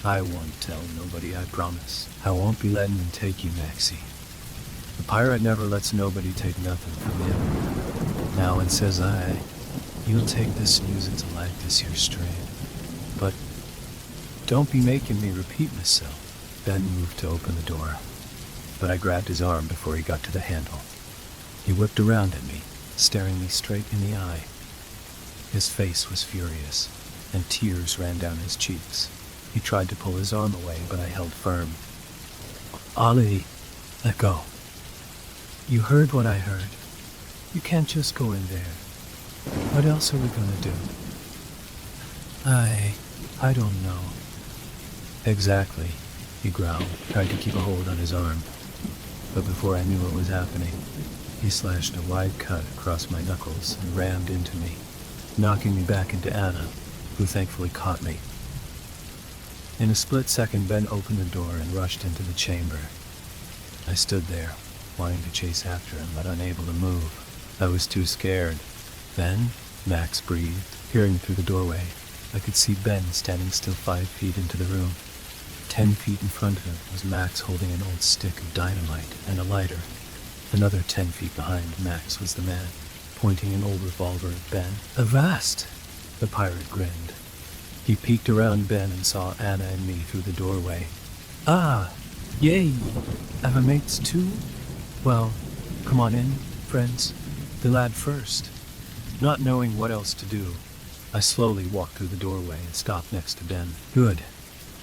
I won't tell nobody, I promise. I won't be letting them take you, Maxie. The pirate never lets nobody take nothing from him. Now, and says I, you'll take this and use it to light this here strain. But don't be making me repeat myself." Ben moved to open the door, but I grabbed his arm before he got to the handle. He whipped around at me, staring me straight in the eye. His face was furious. and tears ran down his cheeks. He tried to pull his arm away, but I held firm. Ollie, let go. You heard what I heard. You can't just go in there. What else are we gonna do? I don't know. Exactly, he growled, trying to keep a hold on his arm. But before I knew what was happening, he slashed a wide cut across my knuckles and rammed into me, knocking me back into Anna, who thankfully caught me. In a split second, Ben opened the door and rushed into the chamber. I stood there, wanting to chase after him, but unable to move. I was too scared. Then, Max breathed, peering through the doorway. I could see Ben standing still 5 feet into the room. 10 feet in front of him was Max holding an old stick of dynamite and a lighter. Another 10 feet behind Max was the man, pointing an old revolver at Ben. Avast! The pirate grinned. He peeked around Ben and saw Anna and me through the doorway. Ah, yay! Our mates too? Well, come on in, friends. The lad first. Not knowing what else to do, I slowly walked through the doorway and stopped next to Ben. Good.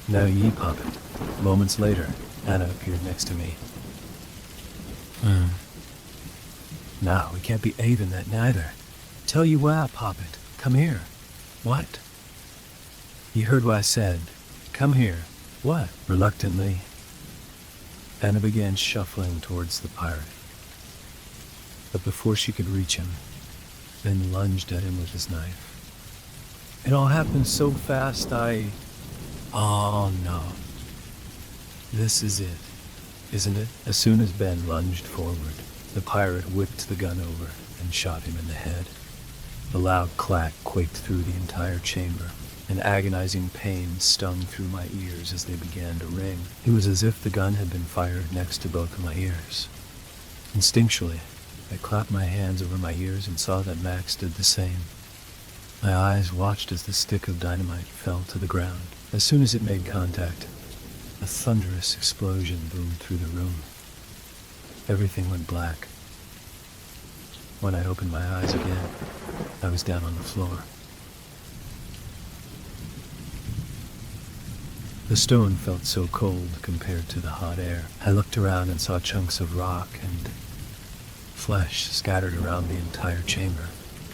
Now ye pop it. Moments later, Anna appeared next to me. No, we can't be aiding that neither. Tell you what, pop it. Come here. What? You heard what I said. Come here. What? Reluctantly, Anna began shuffling towards the pirate. But before she could reach him, Ben lunged at him with his knife. It all happened so fast, Oh no. This is it, isn't it? As soon as Ben lunged forward, the pirate whipped the gun over and shot him in the head. The loud clack quaked through the entire chamber. An agonizing pain stung through my ears as they began to ring. It was as if the gun had been fired next to both of my ears. Instinctually, I clapped my hands over my ears and saw that Max did the same. My eyes watched as the stick of dynamite fell to the ground. As soon as it made contact, a thunderous explosion boomed through the room. Everything went black. When I opened my eyes again, I was down on the floor. The stone felt so cold compared to the hot air. I looked around and saw chunks of rock and flesh scattered around the entire chamber,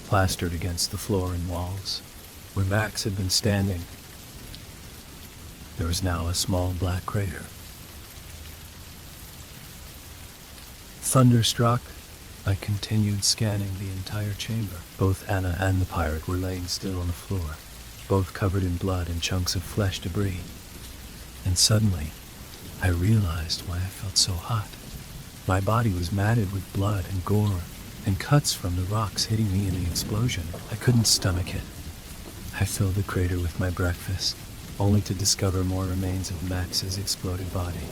plastered against the floor and walls. Where Max had been standing, there was now a small black crater. Thunderstruck, I continued scanning the entire chamber. Both Anna and the pirate were laying still on the floor, both covered in blood and chunks of flesh debris. And suddenly, I realized why I felt so hot. My body was matted with blood and gore, and cuts from the rocks hitting me in the explosion. I couldn't stomach it. I filled the crater with my breakfast, only to discover more remains of Max's exploded body.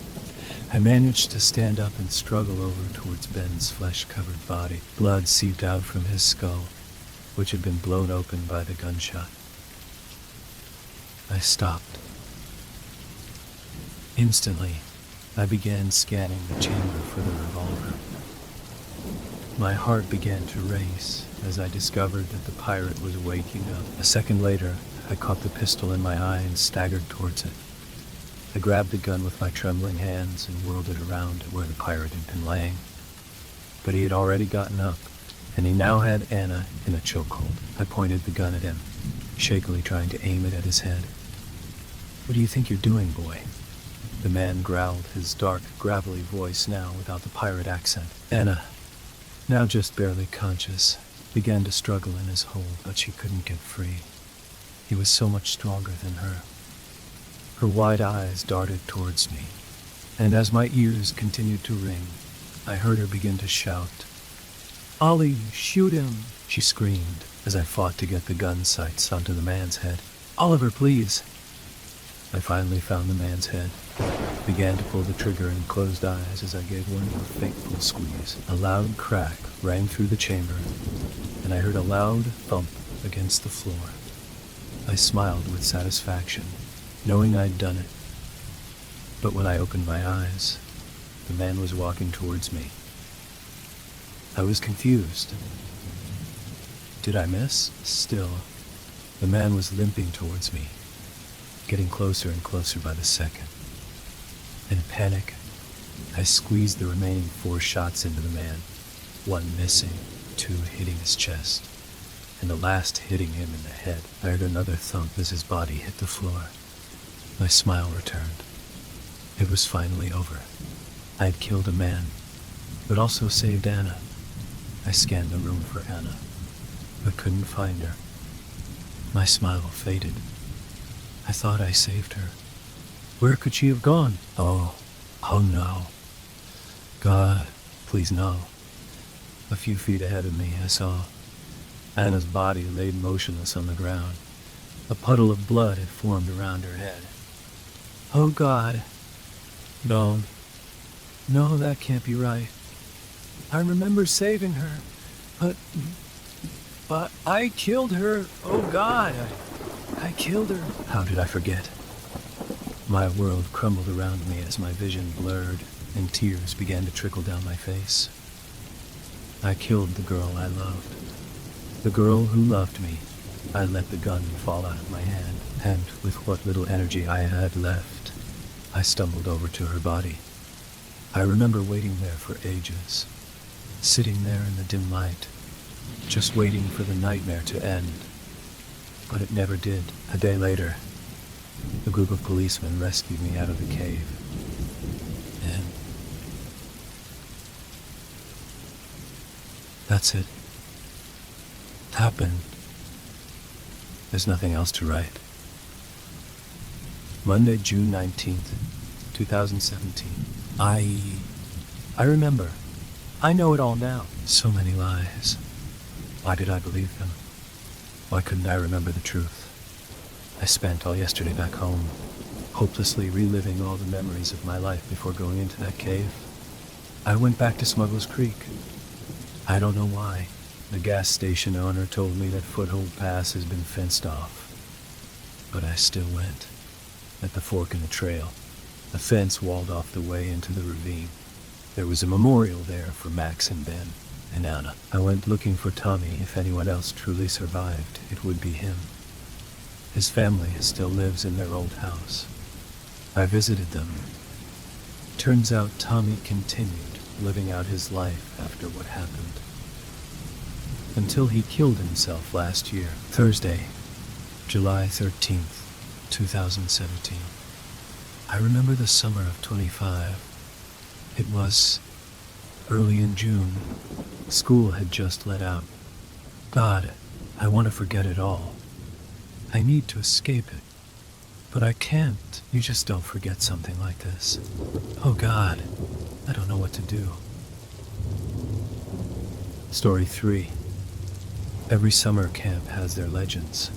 I managed to stand up and struggle over towards Ben's flesh-covered body. Blood seeped out from his skull, which had been blown open by the gunshot. I stopped. Instantly, I began scanning the chamber for the revolver. My heart began to race as I discovered that the pirate was waking up. A second later, I caught the pistol in my eye and staggered towards it. I grabbed the gun with my trembling hands and whirled it around at where the pirate had been laying. But he had already gotten up, and he now had Anna in a chokehold. I pointed the gun at him, shakily trying to aim it at his head. What do you think you're doing, boy? The man growled, his dark, gravelly voice now without the pirate accent. Anna, now just barely conscious, began to struggle in his hold, but she couldn't get free. He was so much stronger than her. Her wide eyes darted towards me, and as my ears continued to ring, I heard her begin to shout. Ollie, shoot him, she screamed as I fought to get the gun sights onto the man's head. Oliver, please. I finally found the man's head, began to pull the trigger and closed eyes as I gave one more fateful squeeze. A loud crack rang through the chamber, and I heard a loud thump against the floor. I smiled with satisfaction, knowing I'd done it. But when I opened my eyes, the man was walking towards me. I was confused. Did I miss? Still, The man was limping towards me, getting closer and closer by the second. In panic, I squeezed the remaining 4 shots into the man, 1 missing, 2 hitting his chest, and the last hitting him in the head. I heard another thump as his body hit the floor. My smile returned. It was finally over. I had killed a man, but also saved Anna. I scanned the room for Anna, but couldn't find her. My smile faded. I thought I saved her. Where could she have gone? Oh no. God, please no. A few feet ahead of me, I saw Anna's body laid motionless on the ground. A puddle of blood had formed around her head. Oh God. No, that can't be right. I remember saving her, but I killed her. Oh God, I killed her. How did I forget? My world crumbled around me as my vision blurred and tears began to trickle down my face. I killed the girl I loved. The girl who loved me. I let the gun fall out of my hand, and with what little energy I had left, I stumbled over to her body. I remember waiting there for ages, sitting there in the dim light, just waiting for the nightmare to end. But it never did. A day later, a group of policemen rescued me out of the cave. And that's it. It happened. There's nothing else to write. Monday, June 19th, 2017. I remember. I know it all now. So many lies. Why did I believe them? Why couldn't I remember the truth? I spent all yesterday back home, hopelessly reliving all the memories of my life before going into that cave. I went back to Smuggler's Creek. I don't know why. The gas station owner told me that Foothold Pass has been fenced off. But I still went. At the fork in the trail, a fence walled off the way into the ravine. There was a memorial there for Max and Ben and Anna. I went looking for Tommy. If anyone else truly survived, it would be him. His family still lives in their old house. I visited them. Turns out Tommy continued living out his life after what happened. Until he killed himself last year, Thursday, July 13th, 2017. I remember the summer of 25. It was early in June. School had just let out. God, I want to forget it all. I need to escape it. But I can't. You just don't forget something like this. Oh God, I don't know what to do. Story 3. Every summer camp has their legends,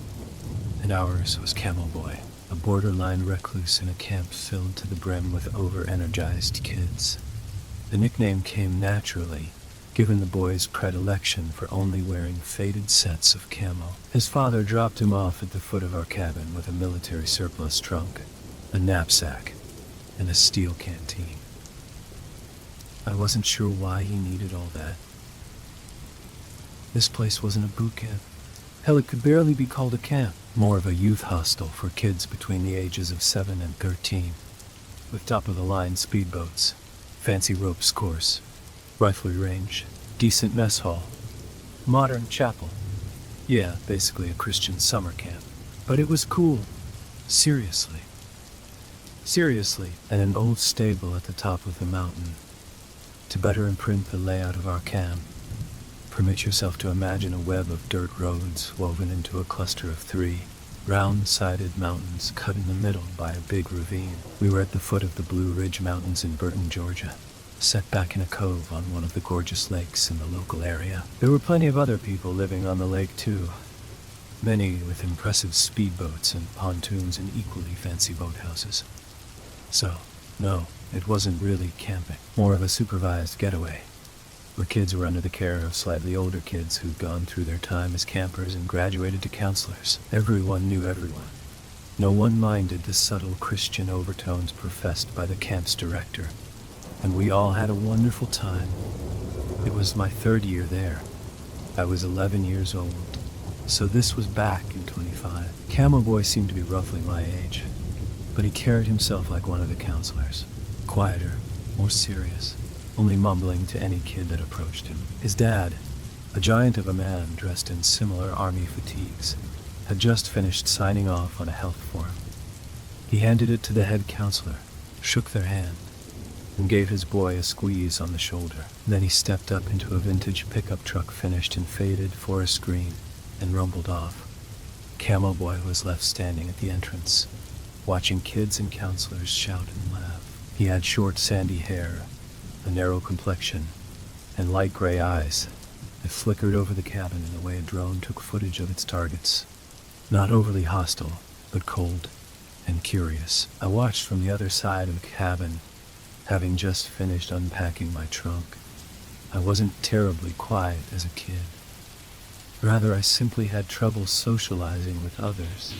and ours was Camel Boy, a borderline recluse in a camp filled to the brim with over-energized kids. The nickname came naturally, given the boy's predilection for only wearing faded sets of camo. His father dropped him off at the foot of our cabin with a military surplus trunk, a knapsack, and a steel canteen. I wasn't sure why he needed all that. This place wasn't a boot camp. Hell, it could barely be called a camp. More of a youth hostel for kids between the ages of 7 and 13. With top-of-the-line speedboats, fancy ropes course, riflery range, decent mess hall, modern chapel. Yeah, basically a Christian summer camp. But it was cool. Seriously. And an old stable at the top of the mountain. To better imprint the layout of our camp, permit yourself to imagine a web of dirt roads woven into a cluster of 3 round-sided mountains cut in the middle by a big ravine. We were at the foot of the Blue Ridge Mountains in Burton, Georgia, set back in a cove on one of the gorgeous lakes in the local area. There were plenty of other people living on the lake too, many with impressive speedboats and pontoons and equally fancy boathouses. So, no, it wasn't really camping, more of a supervised getaway, where kids were under the care of slightly older kids who'd gone through their time as campers and graduated to counselors. Everyone knew everyone. No one minded the subtle Christian overtones professed by the camp's director, and we all had a wonderful time. It was my 3rd year there. I was 11 years old. So this was back in 25. Camel Boy seemed to be roughly my age, but he carried himself like one of the counselors. Quieter, more serious, only mumbling to any kid that approached him. His dad, a giant of a man dressed in similar army fatigues, had just finished signing off on a health form. He handed it to the head counselor, shook their hand, and gave his boy a squeeze on the shoulder. Then he stepped up into a vintage pickup truck finished in faded forest green and rumbled off. Camel Boy was left standing at the entrance, watching kids and counselors shout and laugh. He had short sandy hair, a narrow complexion, and light gray eyes that flickered over the cabin in the way a drone took footage of its targets. Not overly hostile, but cold and curious. I watched from the other side of the cabin, having just finished unpacking my trunk. I wasn't terribly quiet as a kid. Rather, I simply had trouble socializing with others.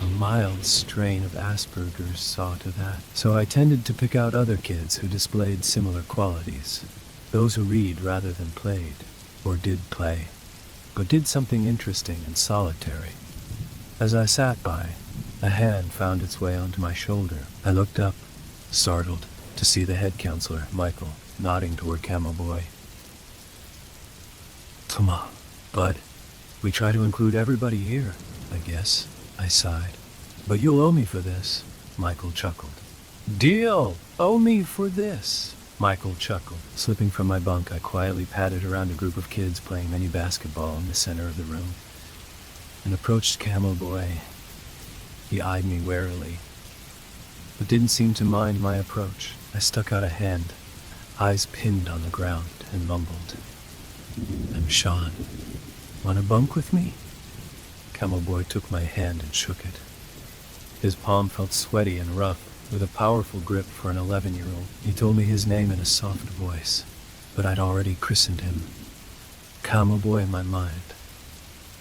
A mild strain of Asperger's saw to that. So I tended to pick out other kids who displayed similar qualities. Those who read rather than played, or did play, but did something interesting and solitary. As I sat by, a hand found its way onto my shoulder. I looked up, startled, to see the head counselor, Michael, nodding toward Camel Boy. Come on, bud. We try to include everybody here, I guess, I sighed. But you'll owe me for this, Michael chuckled. Deal! Owe me for this, Michael chuckled. Slipping from my bunk, I quietly padded around a group of kids playing mini basketball in the center of the room and approached Camel Boy. He eyed me warily, but didn't seem to mind my approach. I stuck out a hand, eyes pinned on the ground, and mumbled, I'm Sean. Wanna bunk with me? Camel Boy took my hand and shook it. His palm felt sweaty and rough, with a powerful grip for an 11-year-old. He told me his name in a soft voice, but I'd already christened him Camel Boy in my mind.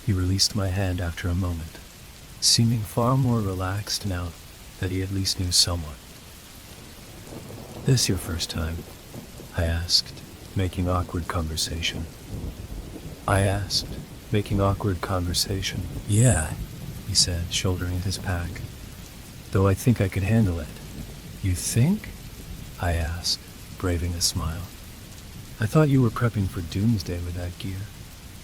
He released my hand after a moment, seeming far more relaxed now that he at least knew someone. This your first time? I asked, making awkward conversation. Yeah, he said, shouldering his pack. Though I think I could handle it. You think? I asked, braving a smile. I thought you were prepping for doomsday with that gear.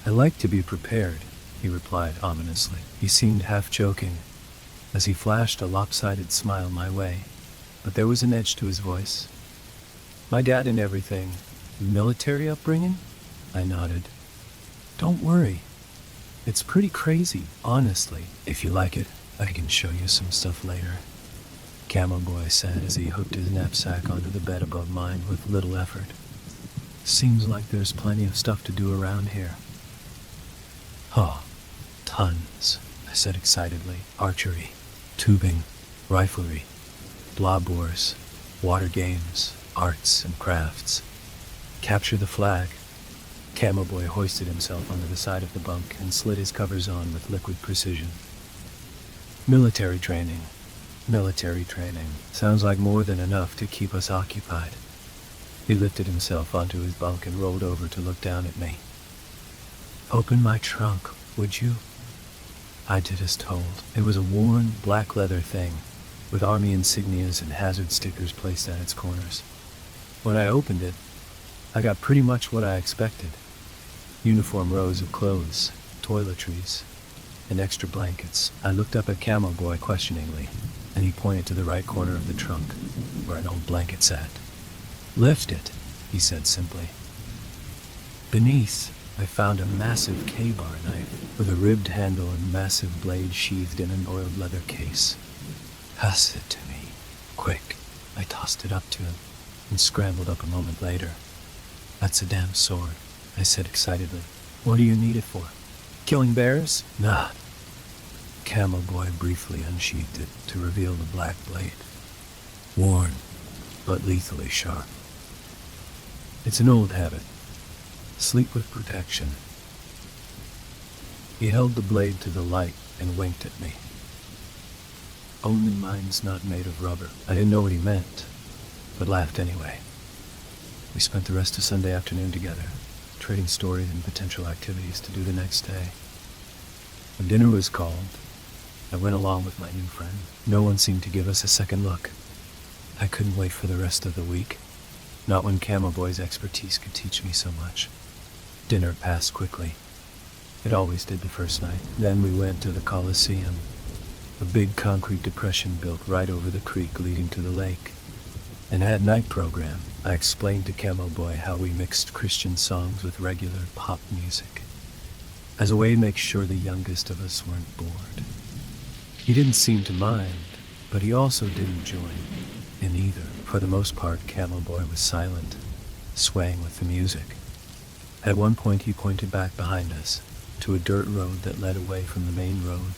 I like to be prepared, he replied ominously. He seemed half joking, as he flashed a lopsided smile my way, but there was an edge to his voice. My dad and everything. Military upbringing? I nodded. Don't worry. It's pretty crazy, honestly. If you like it, I can show you some stuff later, Camel Boy said as he hooked his knapsack onto the bed above mine with little effort. Seems like there's plenty of stuff to do around here. Oh, tons, I said excitedly. Archery, tubing, riflery, blob wars, water games, arts and crafts. Capture the flag. Camel Boy hoisted himself onto the side of the bunk and slid his covers on with liquid precision. Military training. Sounds like more than enough to keep us occupied. He lifted himself onto his bunk and rolled over to look down at me. Open my trunk, would you? I did as told. It was a worn, black leather thing, with army insignias and hazard stickers placed at its corners. When I opened it, I got pretty much what I expected. Uniform rows of clothes, toiletries, and extra blankets. I looked up at Camel Boy questioningly, and he pointed to the right corner of the trunk, where an old blanket sat. Lift it, he said simply. Beneath, I found a massive K-bar knife, with a ribbed handle and massive blade sheathed in an oiled leather case. Pass it to me, quick. I tossed it up to him, and scrambled up a moment later. That's a damn sword, I said excitedly. What do you need it for? Killing bears? Nah. Camel Boy briefly unsheathed it to reveal the black blade. Worn, but lethally sharp. It's an old habit. Sleep with protection. He held the blade to the light and winked at me. Only mine's not made of rubber. I didn't know what he meant, but laughed anyway. We spent the rest of Sunday afternoon together, trading stories and potential activities to do the next day. When dinner was called, I went along with my new friend. No one seemed to give us a second look. I couldn't wait for the rest of the week, not when Camo Boy's expertise could teach me so much. Dinner passed quickly. It always did the first night. Then we went to the Coliseum, a big concrete depression built right over the creek leading to the lake. And at night program, I explained to Camo Boy how we mixed Christian songs with regular pop music, as a way to make sure the youngest of us weren't bored. He didn't seem to mind, but he also didn't join in either. For the most part, Camo Boy was silent, swaying with the music. At one point he pointed back behind us, to a dirt road that led away from the main road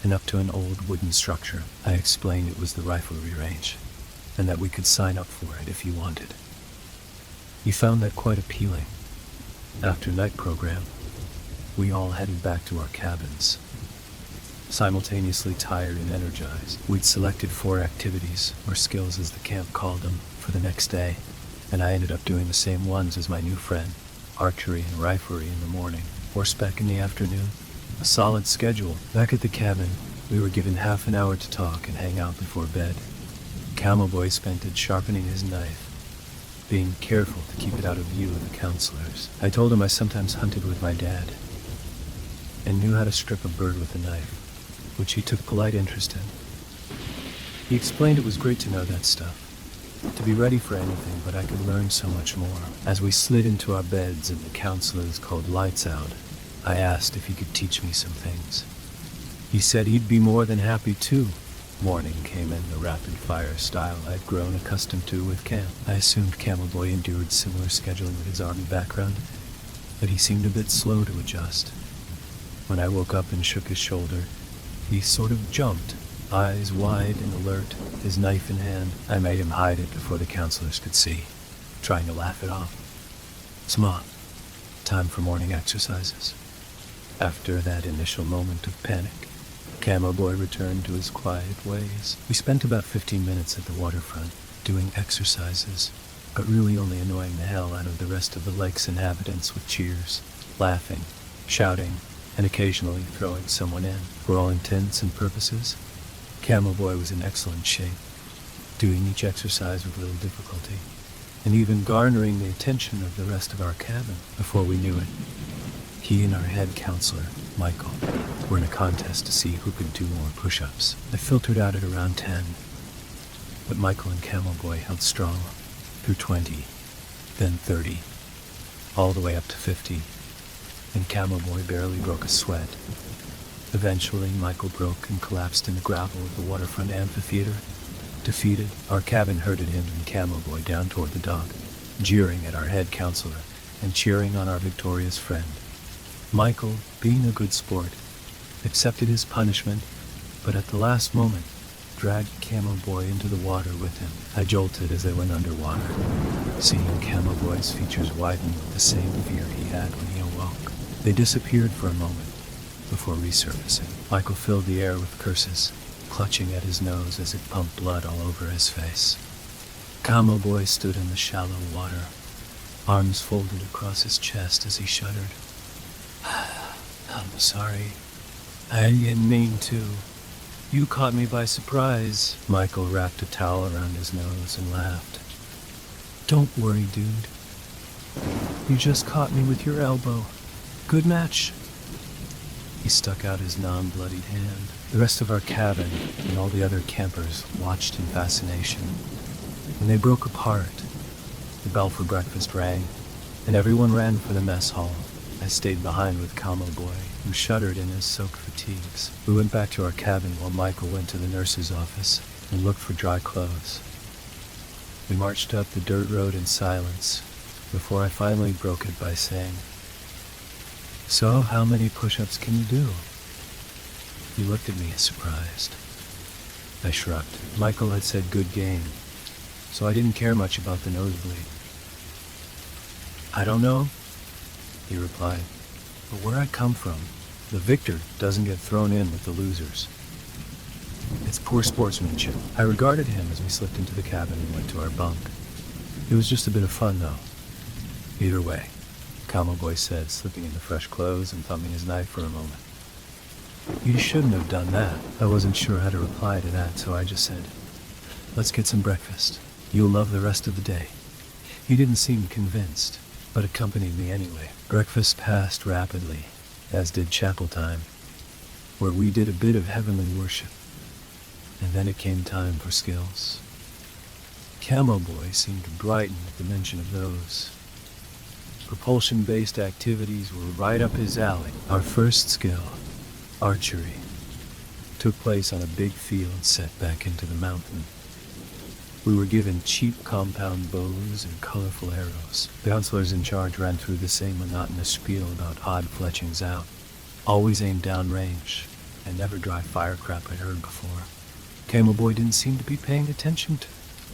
and up to an old wooden structure. I explained it was the riflery range, and that we could sign up for it if he wanted. He found that quite appealing. After night program, we all headed back to our cabins. Simultaneously tired and energized, we'd selected 4 activities, or skills as the camp called them, for the next day, and I ended up doing the same ones as my new friend: archery and riflery in the morning, horseback in the afternoon. A solid schedule. Back at the cabin, we were given half an hour to talk and hang out before bed. Camo Boy spent it sharpening his knife, being careful to keep it out of view of the counselors. I told him I sometimes hunted with my dad and knew how to strip a bird with a knife, which he took polite interest in. He explained it was great to know that stuff, to be ready for anything, but I could learn so much more. As we slid into our beds and the counselors called lights out, I asked if he could teach me some things. He said he'd be more than happy to. Morning came in the rapid-fire style I'd grown accustomed to with camp. I assumed Camo Boy endured similar scheduling with his army background, but he seemed a bit slow to adjust. When I woke up and shook his shoulder, he sort of jumped, eyes wide and alert, his knife in hand. I made him hide it before the counselors could see, trying to laugh it off. Smart. Time for morning exercises. After that initial moment of panic, Camo Boy returned to his quiet ways. We spent about 15 minutes at the waterfront, doing exercises, but really only annoying the hell out of the rest of the lake's inhabitants with cheers, laughing, shouting, and occasionally throwing someone in. For all intents and purposes, Camo Boy was in excellent shape, doing each exercise with little difficulty, and even garnering the attention of the rest of our cabin. Before we knew it, he and our head counselor, Michael, were in a contest to see who could do more push-ups. I filtered out at around 10, but Michael and Camo Boy held strong through 20, then 30, all the way up to 50, and Camo Boy barely broke a sweat. Eventually, Michael broke and collapsed in the gravel of the waterfront amphitheater. Defeated, our cabin herded him and Camo Boy down toward the dock, jeering at our head counselor and cheering on our victorious friend. Michael, being a good sport, accepted his punishment, but at the last moment, dragged Camo Boy into the water with him. I jolted as they went underwater, seeing Camo Boy's features widen with the same fear he had when he awoke. They disappeared for a moment before resurfacing. Michael filled the air with curses, clutching at his nose as it pumped blood all over his face. Camo Boy stood in the shallow water, arms folded across his chest as he shuddered. I'm sorry. I didn't mean to. You caught me by surprise. Michael wrapped a towel around his nose and laughed. Don't worry, dude. You just caught me with your elbow. Good match. He stuck out his non-bloodied hand. The rest of our cabin and all the other campers watched in fascination. When they broke apart, the bell for breakfast rang, and everyone ran for the mess hall. I stayed behind with Camo Boy, who shuddered in his soaked fatigues. We went back to our cabin while Michael went to the nurse's office and looked for dry clothes. We marched up the dirt road in silence before I finally broke it by saying, "So, how many push-ups can you do?" He looked at me surprised. I shrugged. Michael had said good game, so I didn't care much about the nosebleed. "I don't know," he replied, "but where I come from, the victor doesn't get thrown in with the losers. It's poor sportsmanship." I regarded him as we slipped into the cabin and went to our bunk. It was just a bit of fun, though. Either way, Camo Boy said, slipping into fresh clothes and thumbing his knife for a moment. You shouldn't have done that. I wasn't sure how to reply to that, so I just said, let's get some breakfast. You'll love the rest of the day. He didn't seem convinced, but accompanied me anyway. Breakfast passed rapidly, as did chapel time, where we did a bit of heavenly worship. And then it came time for skills. Camo Boy seemed to brighten at the mention of those. Propulsion-based activities were right up his alley. Our first skill, archery, took place on a big field set back into the mountain. We were given cheap compound bows and colorful arrows. The counselors in charge ran through the same monotonous spiel about odd fletchings out. Always aim downrange, and never dry fire crap I'd heard before. Camo Boy didn't seem to be paying attention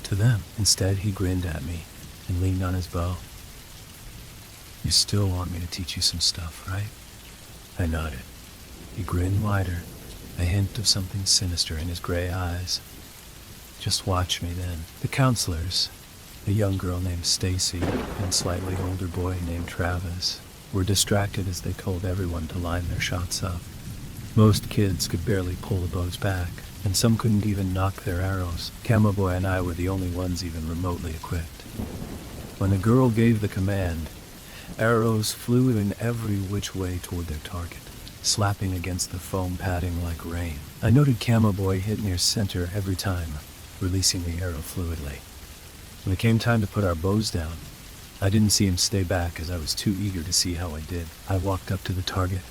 to them. Instead, he grinned at me and leaned on his bow. You still want me to teach you some stuff, right? I nodded. He grinned wider, a hint of something sinister in his gray eyes. Just watch me then. The counselors, a young girl named Stacy and a slightly older boy named Travis, were distracted as they told everyone to line their shots up. Most kids could barely pull the bows back, and some couldn't even knock their arrows. Camo Boy and I were the only ones even remotely equipped. When the girl gave the command, arrows flew in every which way toward their target, slapping against the foam padding like rain. I noted Camo Boy hit near center every time, releasing the arrow fluidly. When it came time to put our bows down, I didn't see him stay back as I was too eager to see how I did. I walked up to the target,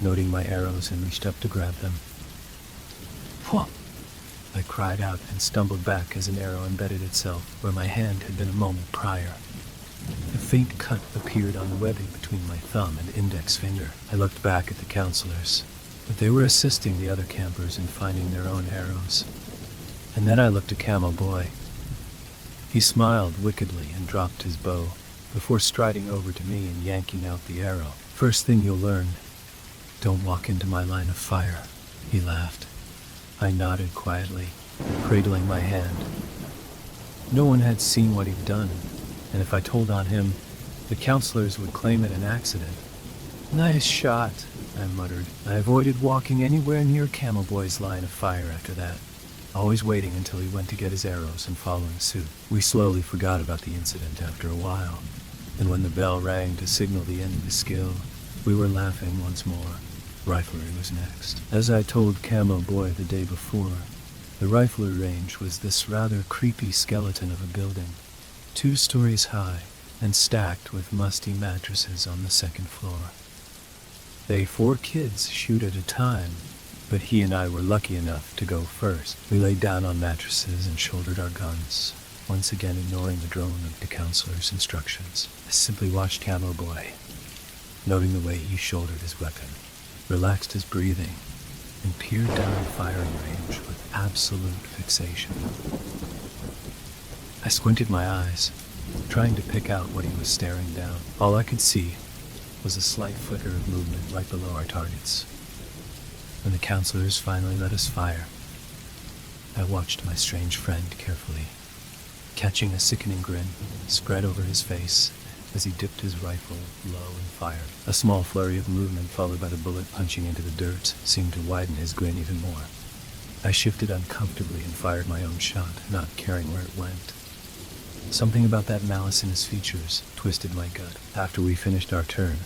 noting my arrows, and reached up to grab them. Whoa! I cried out and stumbled back as an arrow embedded itself where my hand had been a moment prior. A faint cut appeared on the webbing between my thumb and index finger. I looked back at the counselors, but they were assisting the other campers in finding their own arrows. And then I looked at Camo Boy. He smiled wickedly and dropped his bow before striding over to me and yanking out the arrow. First thing you'll learn, don't walk into my line of fire, he laughed. I nodded quietly, cradling my hand. No one had seen what he'd done, and if I told on him, the counselors would claim it an accident. Nice shot, I muttered. I avoided walking anywhere near Camo Boy's line of fire after that, always waiting until he went to get his arrows and following suit. We slowly forgot about the incident after a while, and when the bell rang to signal the end of the skill, we were laughing once more. Riflery was next. As I told Camo Boy the day before, the riflery range was this rather creepy skeleton of a building, 2 stories high and stacked with musty mattresses on the second floor. They 4 kids shoot at a time, but he and I were lucky enough to go first. We laid down on mattresses and shouldered our guns, once again ignoring the drone of the counselor's instructions. I simply watched Camo Boy, noting the way he shouldered his weapon, relaxed his breathing, and peered down the firing range with absolute fixation. I squinted my eyes, trying to pick out what he was staring down. All I could see was a slight flicker of movement right below our targets. When the counselors finally let us fire, I watched my strange friend carefully, catching a sickening grin spread over his face as he dipped his rifle low and fired. A small flurry of movement followed by the bullet punching into the dirt seemed to widen his grin even more. I shifted uncomfortably and fired my own shot, not caring where it went. Something about that malice in his features twisted my gut. After we finished our turn,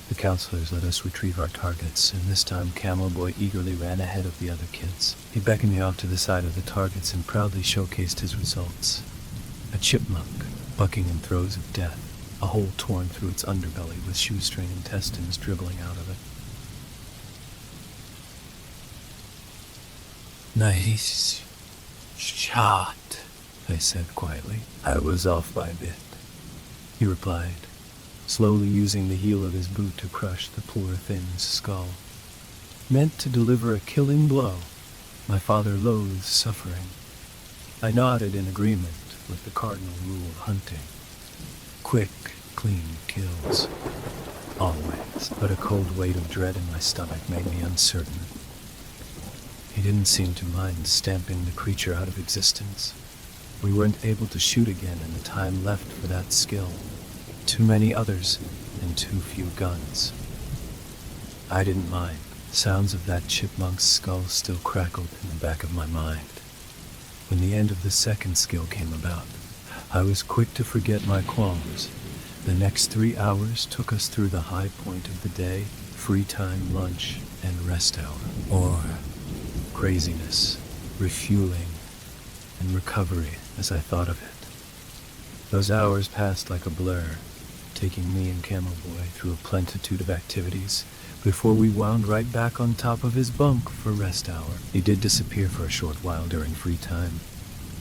the counselors let us retrieve our targets, and this time Camo Boy eagerly ran ahead of the other kids. He beckoned me off to the side of the targets and proudly showcased his results. A chipmunk, bucking in throes of death, a hole torn through its underbelly with shoestring intestines dribbling out of it. Nice shot, I said quietly. I was off by a bit, he replied, slowly using the heel of his boot to crush the poor thing's skull. Meant to deliver a killing blow. My father loathes suffering. I nodded in agreement with the cardinal rule of hunting. Quick, clean kills. Always. But a cold weight of dread in my stomach made me uncertain. He didn't seem to mind stamping the creature out of existence. We weren't able to shoot again in the time left for that skill. Too many others and too few guns. I didn't mind. Sounds of that chipmunk's skull still crackled in the back of my mind. When the end of the second skill came about, I was quick to forget my qualms. The next 3 hours took us through the high point of the day, free time, lunch, and rest hour. Or craziness, refueling, and recovery as I thought of it. Those hours passed like a blur, taking me and Camel Boy through a plenitude of activities before we wound right back on top of his bunk for rest hour. He did disappear for a short while during free time,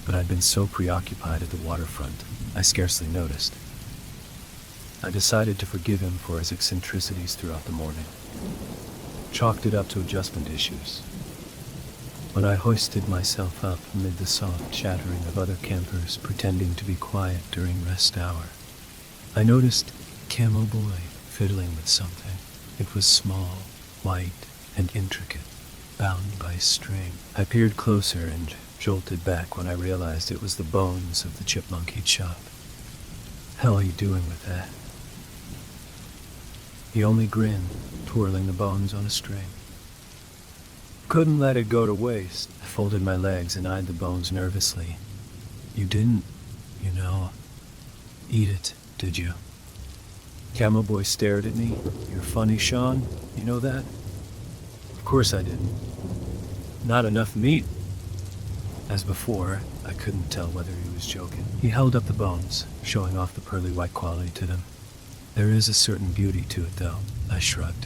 but I'd been so preoccupied at the waterfront, I scarcely noticed. I decided to forgive him for his eccentricities throughout the morning. Chalked it up to adjustment issues. When I hoisted myself up amid the soft chattering of other campers pretending to be quiet during rest hour, I noticed Camel Boy fiddling with something. It was small, white, and intricate, bound by string. I peered closer and jolted back when I realized it was the bones of the chipmunk he'd shot. Hell are you doing with that? He only grinned, twirling the bones on a string. Couldn't let it go to waste. I folded my legs and eyed the bones nervously. You didn't, eat it, did you? Camel Boy stared at me. You're funny, Sean. You know that? Of course I didn't. Not enough meat. As before, I couldn't tell whether he was joking. He held up the bones, showing off the pearly white quality to them. There is a certain beauty to it, though. I shrugged.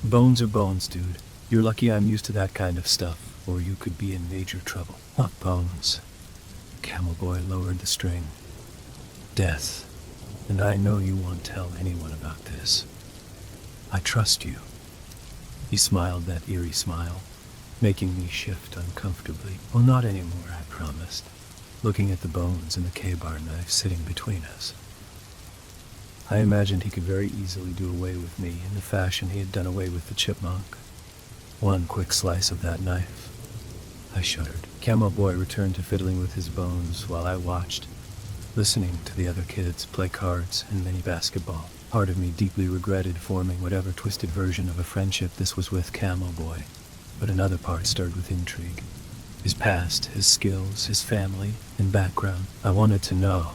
Bones are bones, dude. You're lucky I'm used to that kind of stuff, or you could be in major trouble. Not bones. Camel Boy lowered the string. Death. And I know you won't tell anyone about this. I trust you. He smiled that eerie smile, making me shift uncomfortably. Well, not anymore, I promised, looking at the bones and the K-bar knife sitting between us. I imagined he could very easily do away with me in the fashion he had done away with the chipmunk. One quick slice of that knife. I shuddered. Camel Boy returned to fiddling with his bones while I watched, listening to the other kids play cards and mini basketball. Part of me deeply regretted forming whatever twisted version of a friendship this was with Camel Boy, but another part stirred with intrigue. His past, his skills, his family, and background. I wanted to know,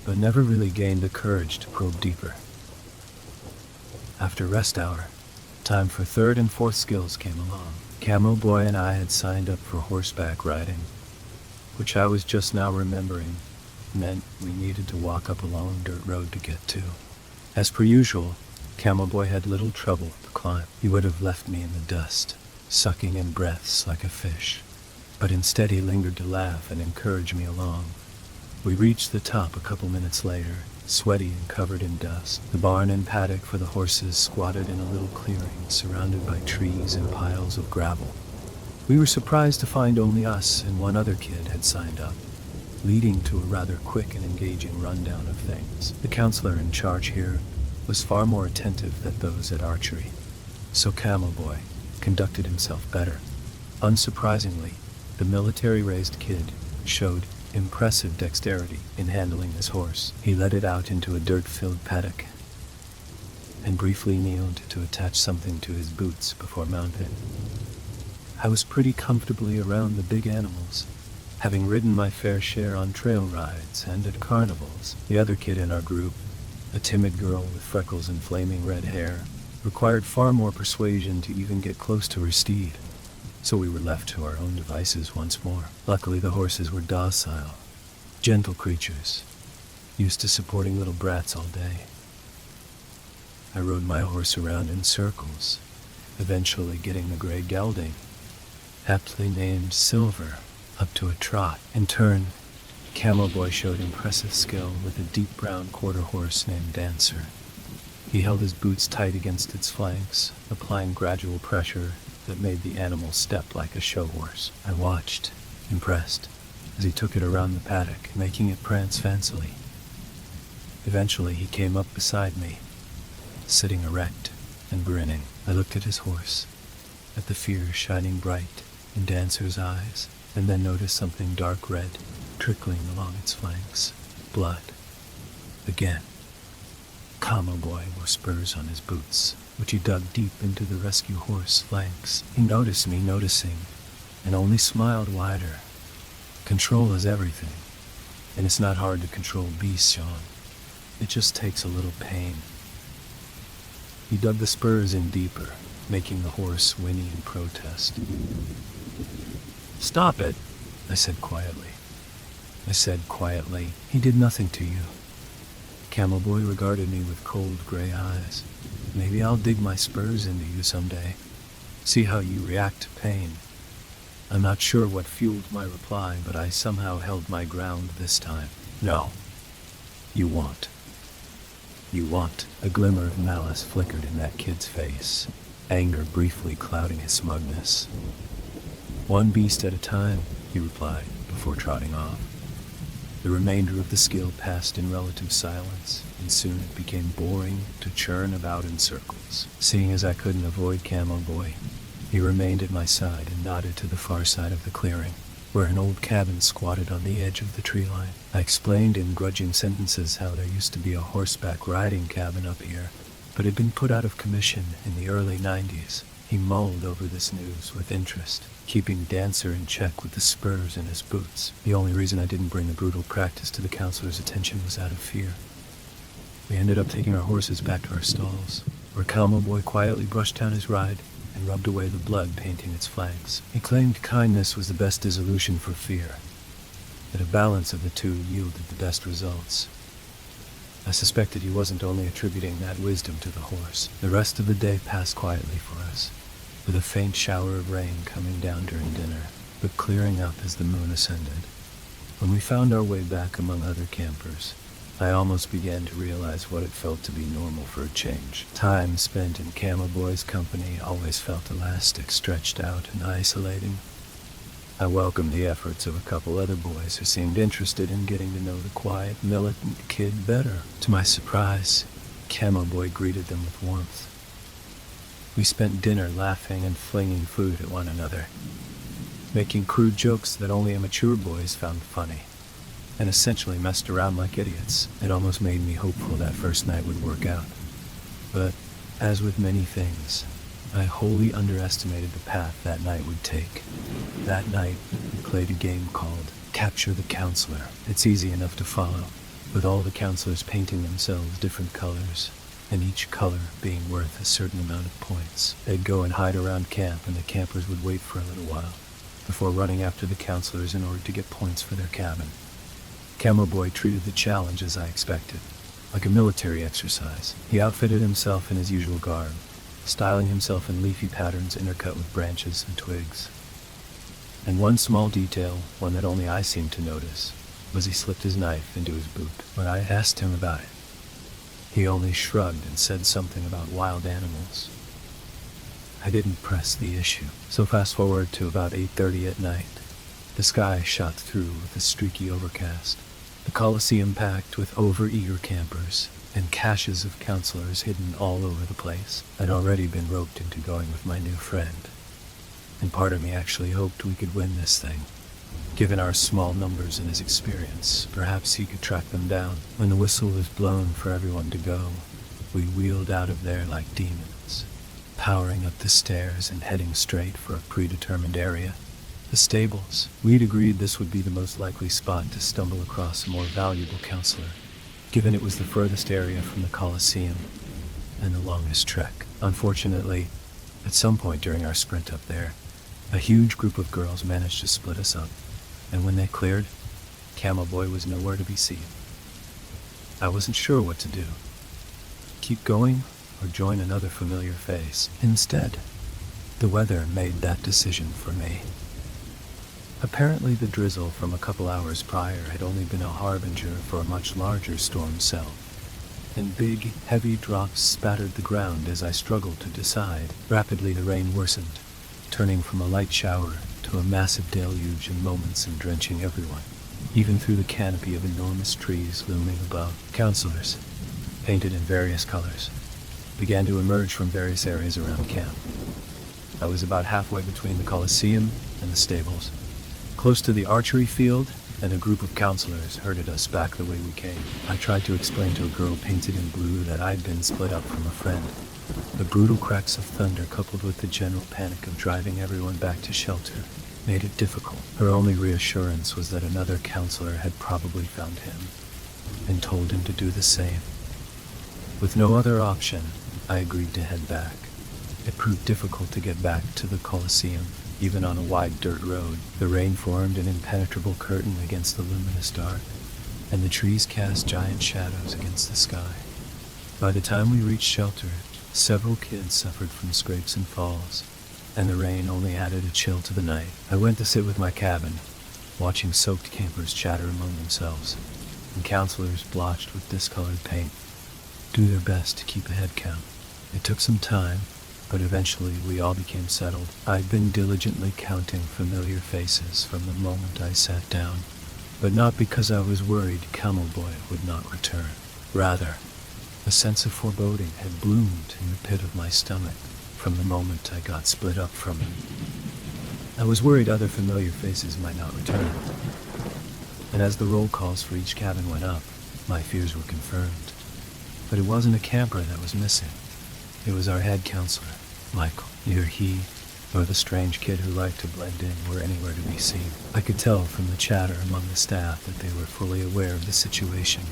but never really gained the courage to probe deeper. After rest hour, time for third and fourth skills came along. Camel Boy and I had signed up for horseback riding, which I was just now remembering meant we needed to walk up a long dirt road to get to. As per usual, Camel Boy had little trouble with the climb. He would have left me in the dust, sucking in breaths like a fish, but instead he lingered to laugh and encourage me along. We reached the top a couple minutes later, sweaty and covered in dust. The barn and paddock for the horses squatted in a little clearing surrounded by trees and piles of gravel. We were surprised to find only us and one other kid had signed up, leading to a rather quick and engaging rundown of things. The counselor in charge here was far more attentive than those at archery, so Camel Boy conducted himself better. Unsurprisingly, the military-raised kid showed impressive dexterity in handling his horse. He led it out into a dirt-filled paddock and briefly kneeled to attach something to his boots before mounting. I was pretty comfortably around the big animals, having ridden my fair share on trail rides and at carnivals. The other kid in our group, a timid girl with freckles and flaming red hair, required far more persuasion to even get close to her steed, so we were left to our own devices once more. Luckily, the horses were docile, gentle creatures, used to supporting little brats all day. I rode my horse around in circles, eventually getting the gray gelding, aptly named Silver, up to a trot. In turn, Camel Boy showed impressive skill with a deep brown quarter horse named Dancer. He held his boots tight against its flanks, applying gradual pressure that made the animal step like a show horse. I watched, impressed, as he took it around the paddock, making it prance fancily. Eventually, he came up beside me, sitting erect and grinning. I looked at his horse, at the fear shining bright in Dancer's eyes, and then noticed something dark red trickling along its flanks. Blood. Again. Camo boy wore spurs on his boots, which he dug deep into the rescue horse flanks. He noticed me noticing, and only smiled wider. Control is everything, and it's not hard to control beasts, Sean. It just takes a little pain. He dug the spurs in deeper, making the horse whinny in protest. "Stop it," I said quietly. "He did nothing to you." Camel boy regarded me with cold gray eyes. "Maybe I'll dig my spurs into you someday. See how you react to pain." I'm not sure what fueled my reply, but I somehow held my ground this time. "No. You won't." "You won't." A glimmer of malice flickered in that kid's face, anger briefly clouding his smugness. "One beast at a time," he replied, before trotting off. The remainder of the skill passed in relative silence, and soon it became boring to churn about in circles. Seeing as I couldn't avoid Camo Boy, he remained at my side and nodded to the far side of the clearing, where an old cabin squatted on the edge of the tree line. I explained in grudging sentences how there used to be a horseback riding cabin up here, but had been put out of commission in the early 90s. He mulled over this news with interest, keeping Dancer in check with the spurs in his boots. The only reason I didn't bring the brutal practice to the counselor's attention was out of fear. We ended up taking our horses back to our stalls, where Camo Boy quietly brushed down his ride and rubbed away the blood painting its flanks. He claimed kindness was the best dissolution for fear, that a balance of the two yielded the best results. I suspected he wasn't only attributing that wisdom to the horse. The rest of the day passed quietly for us, with a faint shower of rain coming down during dinner, but clearing up as the moon ascended. When we found our way back among other campers, I almost began to realize what it felt to be normal for a change. Time spent in Camo Boy's company always felt elastic, stretched out, and isolating. I welcomed the efforts of a couple other boys who seemed interested in getting to know the quiet, militant kid better. To my surprise, Camo Boy greeted them with warmth. We spent dinner laughing and flinging food at one another, making crude jokes that only immature boys found funny, and essentially messed around like idiots. It almost made me hopeful that first night would work out. But, as with many things, I wholly underestimated the path that night would take. That night, we played a game called Capture the Counselor. It's easy enough to follow, with all the counselors painting themselves different colors, and each color being worth a certain amount of points. They'd go and hide around camp, and the campers would wait for a little while, before running after the counselors in order to get points for their cabin. Camo Boy treated the challenge as I expected, like a military exercise. He outfitted himself in his usual garb, styling himself in leafy patterns intercut with branches and twigs. And one small detail, one that only I seemed to notice, was he slipped his knife into his boot. When I asked him about it, he only shrugged and said something about wild animals. I didn't press the issue. So fast forward to about 8:30 at night. The sky shot through with a streaky overcast. The Coliseum packed with over-eager campers, and caches of counselors hidden all over the place. I'd already been roped into going with my new friend, and part of me actually hoped we could win this thing. Given our small numbers and his experience, perhaps he could track them down. When the whistle was blown for everyone to go, we wheeled out of there like demons, powering up the stairs and heading straight for a predetermined area. The stables. We'd agreed this would be the most likely spot to stumble across a more valuable counselor, given it was the furthest area from the Coliseum and the longest trek. Unfortunately, at some point during our sprint up there, a huge group of girls managed to split us up, and when they cleared, Camo Boy was nowhere to be seen. I wasn't sure what to do. Keep going or join another familiar face. Instead, the weather made that decision for me. Apparently the drizzle from a couple hours prior had only been a harbinger for a much larger storm cell, and big, heavy drops spattered the ground as I struggled to decide. Rapidly the rain worsened, turning from a light shower to a massive deluge in moments and drenching everyone, even through the canopy of enormous trees looming above. Counselors, painted in various colors, began to emerge from various areas around camp. I was about halfway between the Coliseum and the stables, close to the archery field and a group of counselors herded us back the way we came. I tried to explain to a girl painted in blue that I'd been split up from a friend. The brutal cracks of thunder, coupled with the general panic of driving everyone back to shelter, made it difficult. Her only reassurance was that another counselor had probably found him and told him to do the same. With no other option, I agreed to head back. It proved difficult to get back to the Colosseum, even on a wide dirt road. The rain formed an impenetrable curtain against the luminous dark, and the trees cast giant shadows against the sky. By the time we reached shelter, several kids suffered from scrapes and falls, and the rain only added a chill to the night. I went to sit with my cabin, watching soaked campers chatter among themselves, and counselors blotched with discolored paint do their best to keep a head count. It took some time, but eventually we all became settled. I'd been diligently counting familiar faces from the moment I sat down, but not because I was worried Camel Boy would not return. Rather, a sense of foreboding had bloomed in the pit of my stomach from the moment I got split up from him. I was worried other familiar faces might not return, and as the roll calls for each cabin went up, my fears were confirmed. But it wasn't a camper that was missing. It was our head counselor, Michael. Neither he nor the strange kid who liked to blend in were anywhere to be seen. I could tell from the chatter among the staff that they were fully aware of the situation.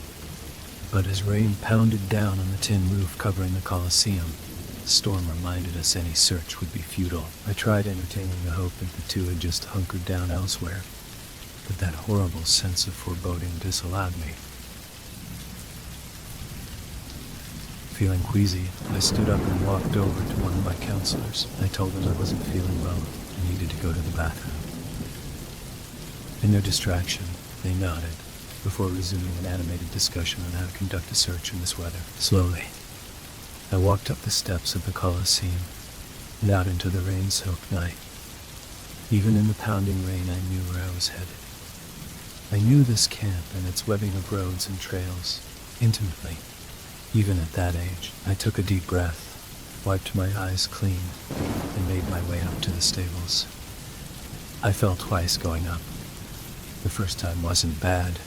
But as rain pounded down on the tin roof covering the Colosseum, the storm reminded us any search would be futile. I tried entertaining the hope that the two had just hunkered down elsewhere, but that horrible sense of foreboding disallowed me. Feeling queasy, I stood up and walked over to one of my counselors. I told them I wasn't feeling well and needed to go to the bathroom. In their distraction, they nodded before resuming an animated discussion on how to conduct a search in this weather. Slowly, I walked up the steps of the Colosseum and out into the rain-soaked night. Even in the pounding rain, I knew where I was headed. I knew this camp and its webbing of roads and trails intimately. Even at that age, I took a deep breath, wiped my eyes clean, and made my way up to the stables. I fell twice going up. The first time wasn't bad,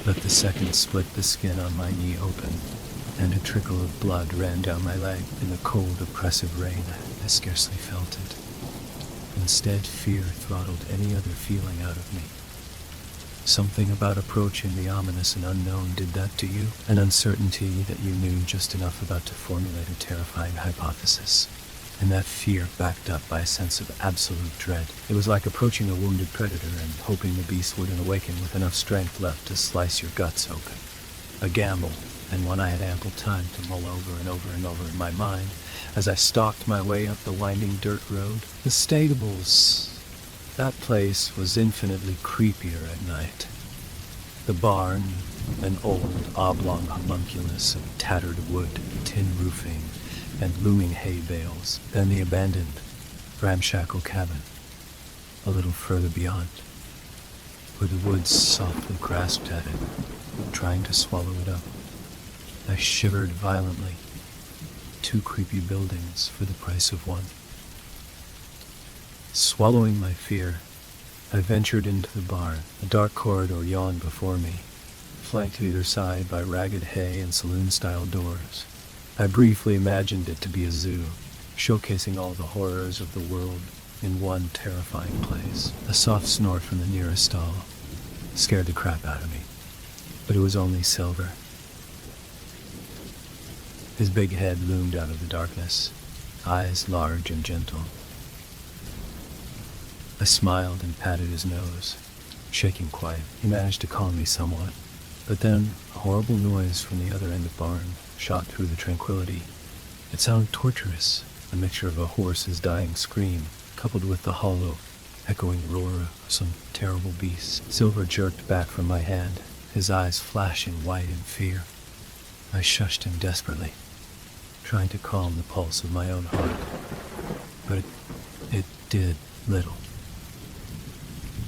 but the second split the skin on my knee open, and a trickle of blood ran down my leg. In the cold, oppressive rain, I scarcely felt it. Instead, fear throttled any other feeling out of me. Something about approaching the ominous and unknown did that to you, an uncertainty that you knew just enough about to formulate a terrifying hypothesis, and that fear backed up by a sense of absolute dread. It was like approaching a wounded predator and hoping the beast wouldn't awaken with enough strength left to slice your guts open. A gamble, and one I had ample time to mull over and over and over in my mind as I stalked my way up the winding dirt road. The stables. That place was infinitely creepier at night. The barn, an old oblong homunculus of tattered wood, tin roofing, and looming hay bales. Then the abandoned, ramshackle cabin, a little further beyond, where the woods softly grasped at it, trying to swallow it up. I shivered violently. 2 creepy buildings for the price of one. Swallowing my fear, I ventured into the barn. A dark corridor yawned before me, flanked to either side by ragged hay and saloon-style doors. I briefly imagined it to be a zoo, showcasing all the horrors of the world in one terrifying place. A soft snort from the nearest stall scared the crap out of me, but it was only Silver. His big head loomed out of the darkness, eyes large and gentle. I smiled and patted his nose, shaking quiet. He managed to calm me somewhat, but then a horrible noise from the other end of the barn shot through the tranquility. It sounded torturous, a mixture of a horse's dying scream, coupled with the hollow, echoing roar of some terrible beast. Silver jerked back from my hand, his eyes flashing white in fear. I shushed him desperately, trying to calm the pulse of my own heart, but it did little.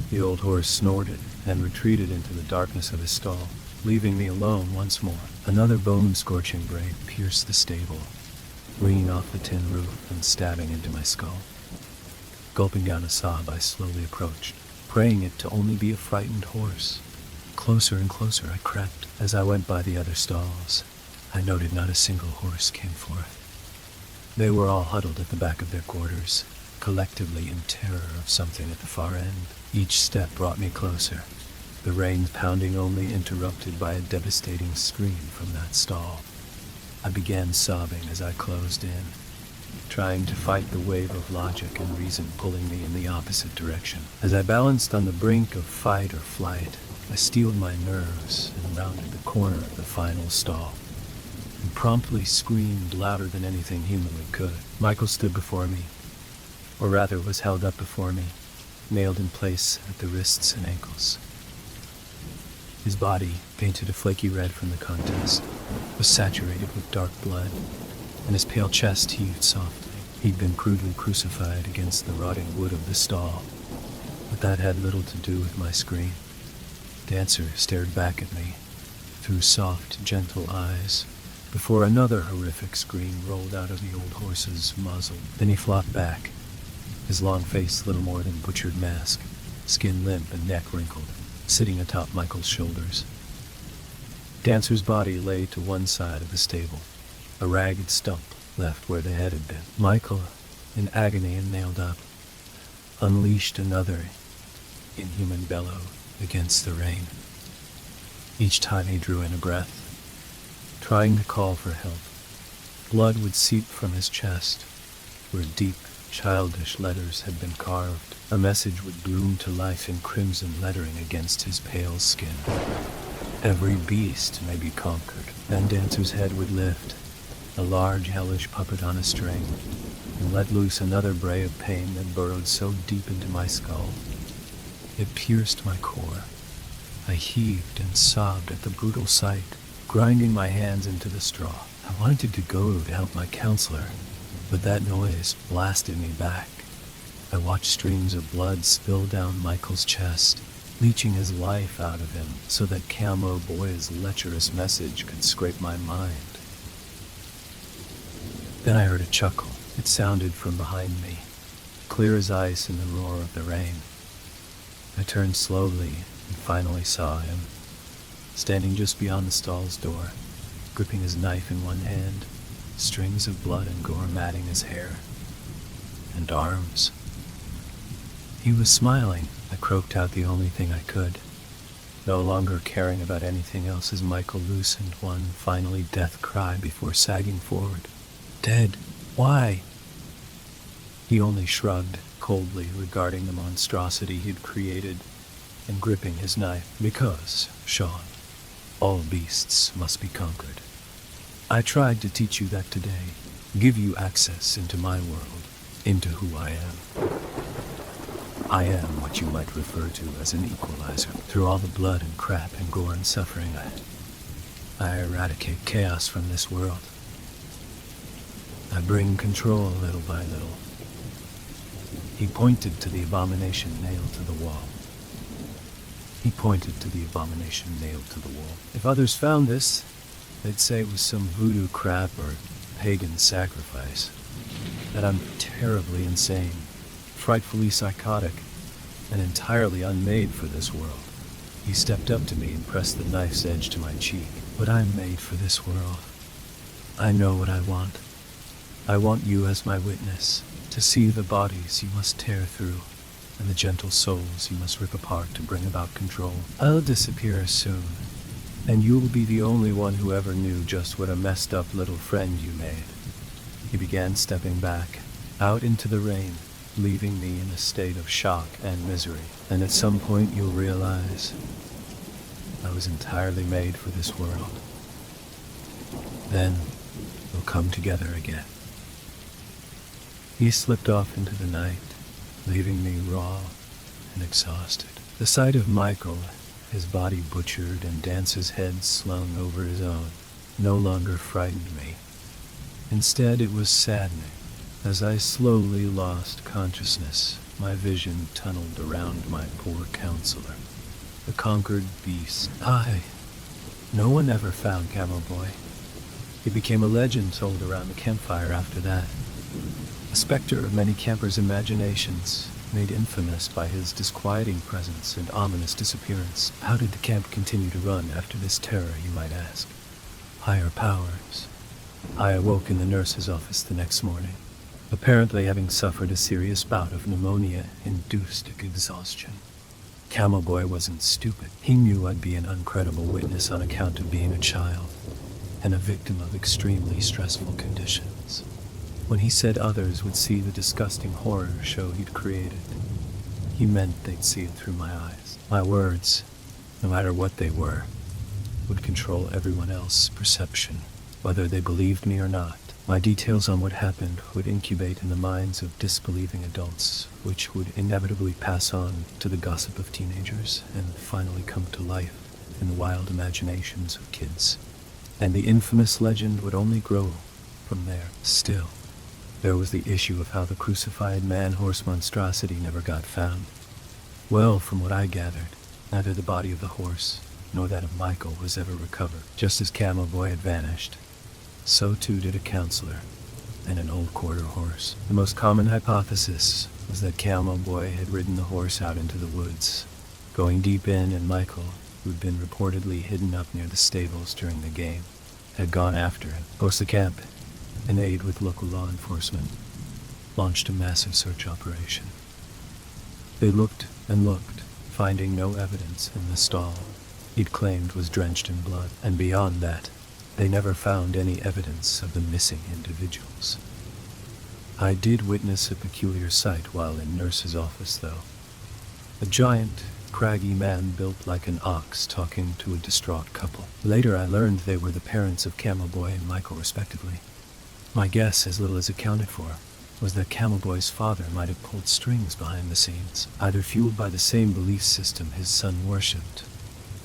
The old horse snorted and retreated into the darkness of his stall, leaving me alone once more. Another bone-scorching brain pierced the stable, ringing off the tin roof and stabbing into my skull. Gulping down a sob, I slowly approached, praying it to only be a frightened horse. Closer and closer I crept. As I went by the other stalls, I noted not a single horse came forth. They were all huddled at the back of their quarters, collectively in terror of something at the far end. Each step brought me closer, the rain pounding only interrupted by a devastating scream from that stall. I began sobbing as I closed in, trying to fight the wave of logic and reason pulling me in the opposite direction. As I balanced on the brink of fight or flight, I steeled my nerves and rounded the corner of the final stall, and promptly screamed louder than anything humanly could. Michael stood before me, or rather was held up before me, nailed in place at the wrists and ankles. His body, painted a flaky red from the contest, was saturated with dark blood, and his pale chest heaved softly. He'd been crudely crucified against the rotting wood of the stall, but that had little to do with my scream. Dancer stared back at me through soft, gentle eyes before another horrific scream rolled out of the old horse's muzzle. Then he flopped back, his long face little more than butchered mask, skin limp and neck wrinkled, sitting atop Michael's shoulders. Dancer's body lay to one side of the stable, a ragged stump left where the head had been. Michael, in agony and nailed up, unleashed another inhuman bellow against the rain. Each time he drew in a breath, trying to call for help, blood would seep from his chest, where deep, childish letters had been carved. A message would bloom to life in crimson lettering against his pale skin. Every beast may be conquered. Then Dancer's head would lift, a large hellish puppet on a string, and let loose another bray of pain that burrowed so deep into my skull. It pierced my core. I heaved and sobbed at the brutal sight, grinding my hands into the straw. I wanted to go to help my counselor, but that noise blasted me back. I watched streams of blood spill down Michael's chest, leeching his life out of him so that Camo Boy's lecherous message could scrape my mind. Then I heard a chuckle. It sounded from behind me, clear as ice in the roar of the rain. I turned slowly and finally saw him, standing just beyond the stall's door, gripping his knife in one hand, strings of blood and gore matting his hair and arms. He was smiling. I croaked out the only thing I could, no longer caring about anything else as Michael loosened one finally death cry before sagging forward. Dead? Why? He only shrugged, coldly regarding the monstrosity he'd created and gripping his knife. Because, Sean, all beasts must be conquered. I tried to teach you that today, give you access into my world, into who I am. I am what you might refer to as an equalizer. Through all the blood and crap and gore and suffering, I eradicate chaos from this world. I bring control little by little. He pointed to the abomination nailed to the wall. If others found this, they'd say it was some voodoo crap or pagan sacrifice. That I'm terribly insane, frightfully psychotic, and entirely unmade for this world. He stepped up to me and pressed the knife's edge to my cheek. But I'm made for this world. I know what I want. I want you as my witness, to see the bodies you must tear through, and the gentle souls you must rip apart to bring about control. I'll disappear soon, and you'll be the only one who ever knew just what a messed up little friend you made. He began stepping back, out into the rain, leaving me in a state of shock and misery. And at some point you'll realize I was entirely made for this world. Then we'll come together again. He slipped off into the night, leaving me raw and exhausted. The sight of Michael, his body butchered and Dance's head slung over his own, no longer frightened me. Instead, it was saddening. As I slowly lost consciousness, my vision tunneled around my poor counselor, the conquered beast. No one ever found Camo Boy. He became a legend told around the campfire after that. A specter of many campers' imaginations, made infamous by his disquieting presence and ominous disappearance. How did the camp continue to run after this terror, you might ask? Higher powers. I awoke in the nurse's office the next morning, apparently having suffered a serious bout of pneumonia-induced exhaustion. Camel Boy wasn't stupid. He knew I'd be an uncredible witness on account of being a child and a victim of extremely stressful conditions. When he said others would see the disgusting horror show he'd created, he meant they'd see it through my eyes. My words, no matter what they were, would control everyone else's perception, whether they believed me or not. My details on what happened would incubate in the minds of disbelieving adults, which would inevitably pass on to the gossip of teenagers and finally come to life in the wild imaginations of kids. And the infamous legend would only grow from there. Still, there was the issue of how the crucified man-horse monstrosity never got found. Well, from what I gathered, neither the body of the horse nor that of Michael was ever recovered. Just as Camel Boy had vanished, so too did a counselor and an old quarter horse. The most common hypothesis was that Camel Boy had ridden the horse out into the woods, going deep in, and Michael, who'd been reportedly hidden up near the stables during the game, had gone after him. Post the camp, in aid with local law enforcement, launched a massive search operation. They looked and looked, finding no evidence in the stall he'd claimed was drenched in blood, and beyond that, they never found any evidence of the missing individuals. I did witness a peculiar sight while in nurse's office, though. A giant, craggy man built like an ox talking to a distraught couple. Later I learned they were the parents of Camel Boy and Michael, respectively. My guess, as little as accounted for, was that Camel Boy's father might have pulled strings behind the scenes, either fueled by the same belief system his son worshipped,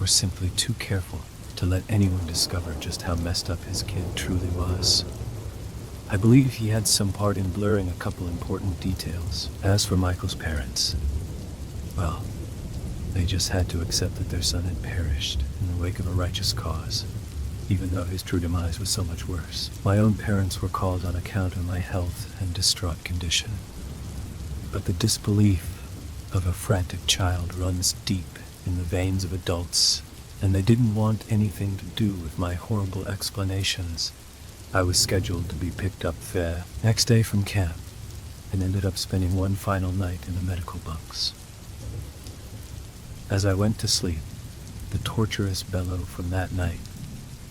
or simply too careful to let anyone discover just how messed up his kid truly was. I believe he had some part in blurring a couple important details. As for Michael's parents, well, they just had to accept that their son had perished in the wake of a righteous cause, even though his true demise was so much worse. My own parents were called on account of my health and distraught condition, but the disbelief of a frantic child runs deep in the veins of adults, and they didn't want anything to do with my horrible explanations. I was scheduled to be picked up the next day from camp, and ended up spending one final night in the medical bunks. As I went to sleep, the torturous bellow from that night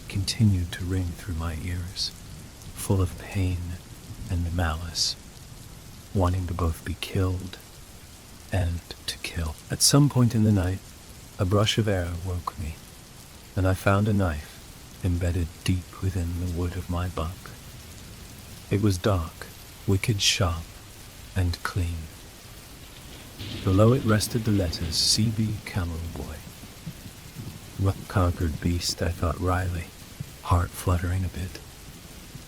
continued to ring through my ears, full of pain and malice, wanting to both be killed and to kill. At some point in the night, a brush of air woke me, and I found a knife embedded deep within the wood of my bunk. It was dark, wicked sharp, and clean. Below it rested the letters CB Camel Boy. What conquered beast, I thought wryly, heart fluttering a bit.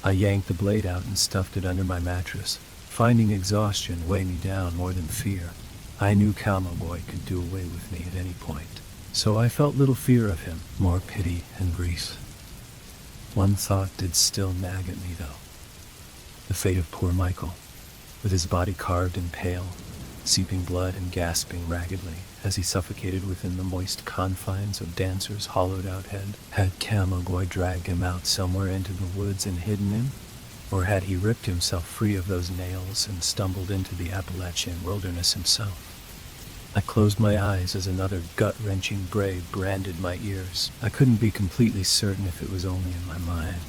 I yanked the blade out and stuffed it under my mattress, finding exhaustion weigh me down more than fear. I knew Camel Boy could do away with me at any point, so I felt little fear of him, more pity and grief. One thought did still nag at me, though. The fate of poor Michael, with his body carved and pale, seeping blood and gasping raggedly as he suffocated within the moist confines of Dancer's hollowed-out head. Had Camel Boy dragged him out somewhere into the woods and hidden him? Or had he ripped himself free of those nails and stumbled into the Appalachian wilderness himself? I closed my eyes as another gut-wrenching bray branded my ears. I couldn't be completely certain if it was only in my mind,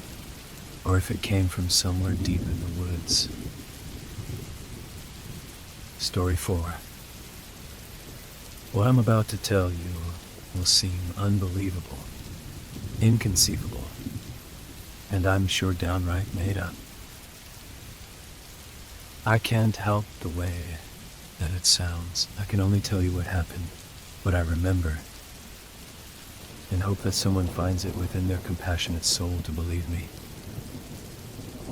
or if it came from somewhere deep in the woods. Story 4. What I'm about to tell you will seem unbelievable, inconceivable, and I'm sure downright made up. I can't help the way that it sounds. I can only tell you what happened, what I remember, and hope that someone finds it within their compassionate soul to believe me.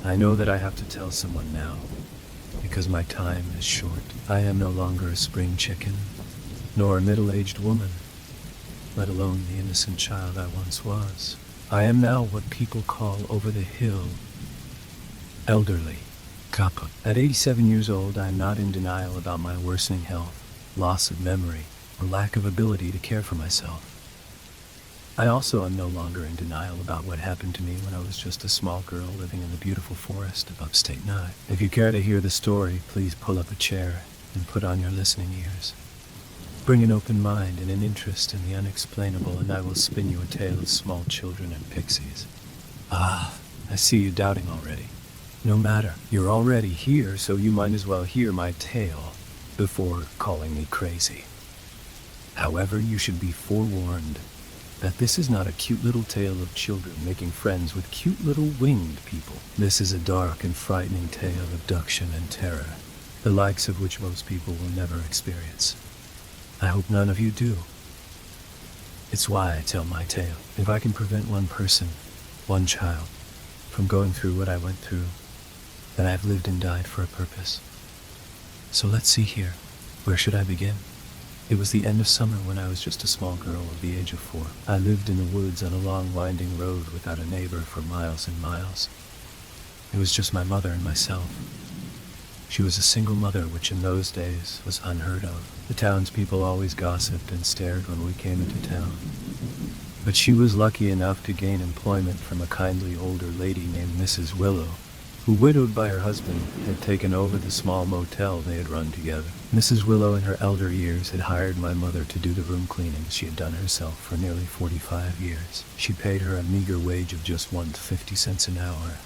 I know that I have to tell someone now, because my time is short. I am no longer a spring chicken, nor a middle-aged woman, let alone the innocent child I once was. I am now what people call over the hill, elderly, Kappa. At 87 years old, I am not in denial about my worsening health, loss of memory, or lack of ability to care for myself. I also am no longer in denial about what happened to me when I was just a small girl living in the beautiful forest of upstate New York. If you care to hear the story, please pull up a chair and put on your listening ears. Bring an open mind and an interest in the unexplainable, and I will spin you a tale of small children and pixies. Ah, I see you doubting already. No matter, you're already here, so you might as well hear my tale before calling me crazy. However, you should be forewarned that this is not a cute little tale of children making friends with cute little winged people. This is a dark and frightening tale of abduction and terror, the likes of which most people will never experience. I hope none of you do. It's why I tell my tale. If I can prevent one person, one child, from going through what I went through, then I've lived and died for a purpose. So let's see here. Where should I begin? It was the end of summer when I was just a small girl of the age of 4. I lived in the woods on a long winding road without a neighbor for miles and miles. It was just my mother and myself. She was a single mother, which in those days was unheard of. The townspeople always gossiped and stared when we came into town. But she was lucky enough to gain employment from a kindly older lady named Mrs. Willow, who, widowed by her husband, had taken over the small motel they had run together. Mrs. Willow, in her elder years, had hired my mother to do the room cleaning she had done herself for nearly 45 years. She paid her a meager wage of just 50 cents an hour,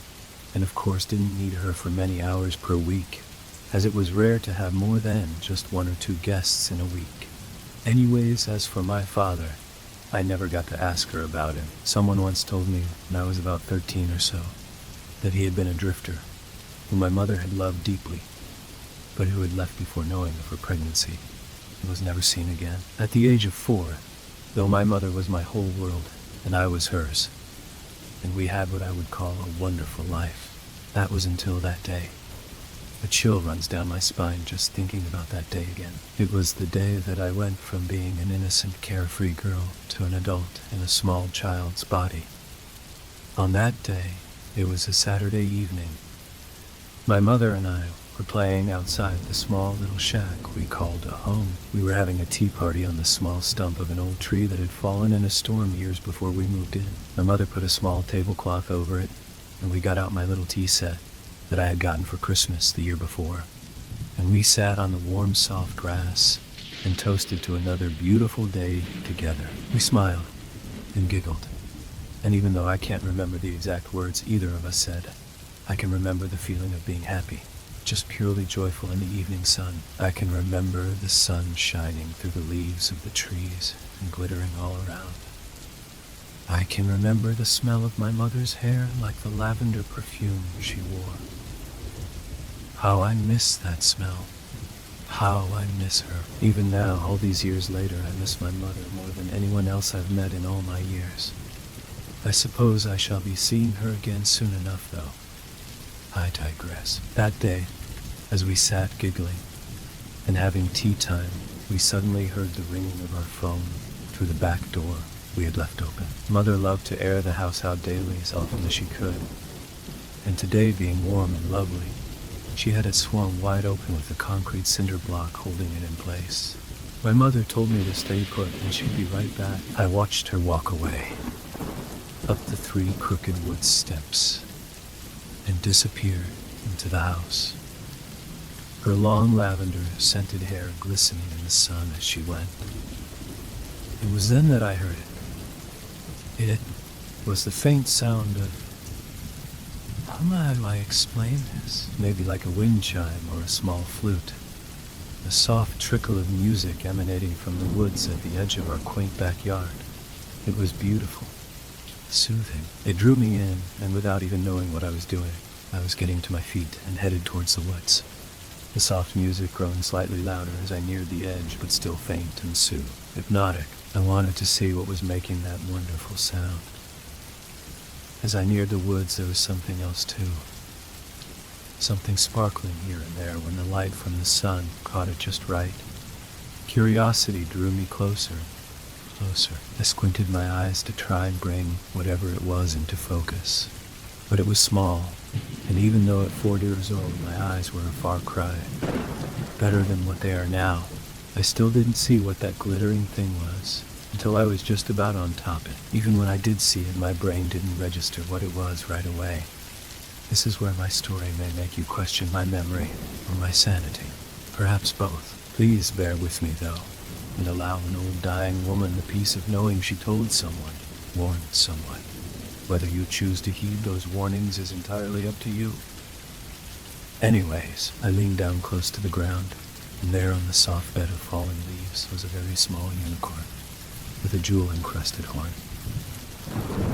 and of course didn't need her for many hours per week, as it was rare to have more than just 1 or 2 guests in a week. Anyways, as for my father, I never got to ask her about him. Someone once told me when I was about 13 or so that he had been a drifter, who my mother had loved deeply, but who had left before knowing of her pregnancy and was never seen again. At the age of 4, though my mother was my whole world and I was hers, and we had what I would call a wonderful life, that was until that day. A chill runs down my spine just thinking about that day again. It was the day that I went from being an innocent, carefree girl to an adult in a small child's body. On that day, it was a Saturday evening. My mother and I were playing outside the small little shack we called a home. We were having a tea party on the small stump of an old tree that had fallen in a storm years before we moved in. My mother put a small tablecloth over it, and we got out my little tea set that I had gotten for Christmas the year before. And we sat on the warm, soft grass and toasted to another beautiful day together. We smiled and giggled. And even though I can't remember the exact words either of us said, I can remember the feeling of being happy, just purely joyful in the evening sun. I can remember the sun shining through the leaves of the trees and glittering all around. I can remember the smell of my mother's hair like the lavender perfume she wore. How I miss that smell. How I miss her. Even now, all these years later, I miss my mother more than anyone else I've met in all my years. I suppose I shall be seeing her again soon enough, though. I digress. That day, as we sat giggling and having tea time, we suddenly heard the ringing of our phone through the back door we had left open. Mother loved to air the house out daily as often as she could, and today being warm and lovely, she had it swung wide open with a concrete cinder block holding it in place. My mother told me to stay put and she'd be right back. I watched her walk away, up the 3 crooked wood steps, and disappear into the house, her long lavender-scented hair glistening in the sun as she went. It was then that I heard it. It was the faint sound of, how do I explain this? Maybe like a wind chime or a small flute. A soft trickle of music emanating from the woods at the edge of our quaint backyard. It was beautiful, soothing. It drew me in, and without even knowing what I was doing, I was getting to my feet and headed towards the woods. The soft music growing slightly louder as I neared the edge, but still faint and hypnotic. I wanted to see what was making that wonderful sound. As I neared the woods, there was something else too. Something sparkling here and there when the light from the sun caught it just right. Curiosity drew me closer, closer. I squinted my eyes to try and bring whatever it was into focus. But it was small And even though at 4 years old my eyes were a far cry, better than what they are now, I still didn't see what that glittering thing was until I was just about on top of it. Even when I did see it, my brain didn't register what it was right away. This is where my story may make you question my memory or my sanity. Perhaps both. Please bear with me though, and allow an old dying woman the peace of knowing she told someone, warned someone. Whether you choose to heed those warnings is entirely up to you. Anyways, I leaned down close to the ground, and there on the soft bed of fallen leaves was a very small unicorn with a jewel-encrusted horn.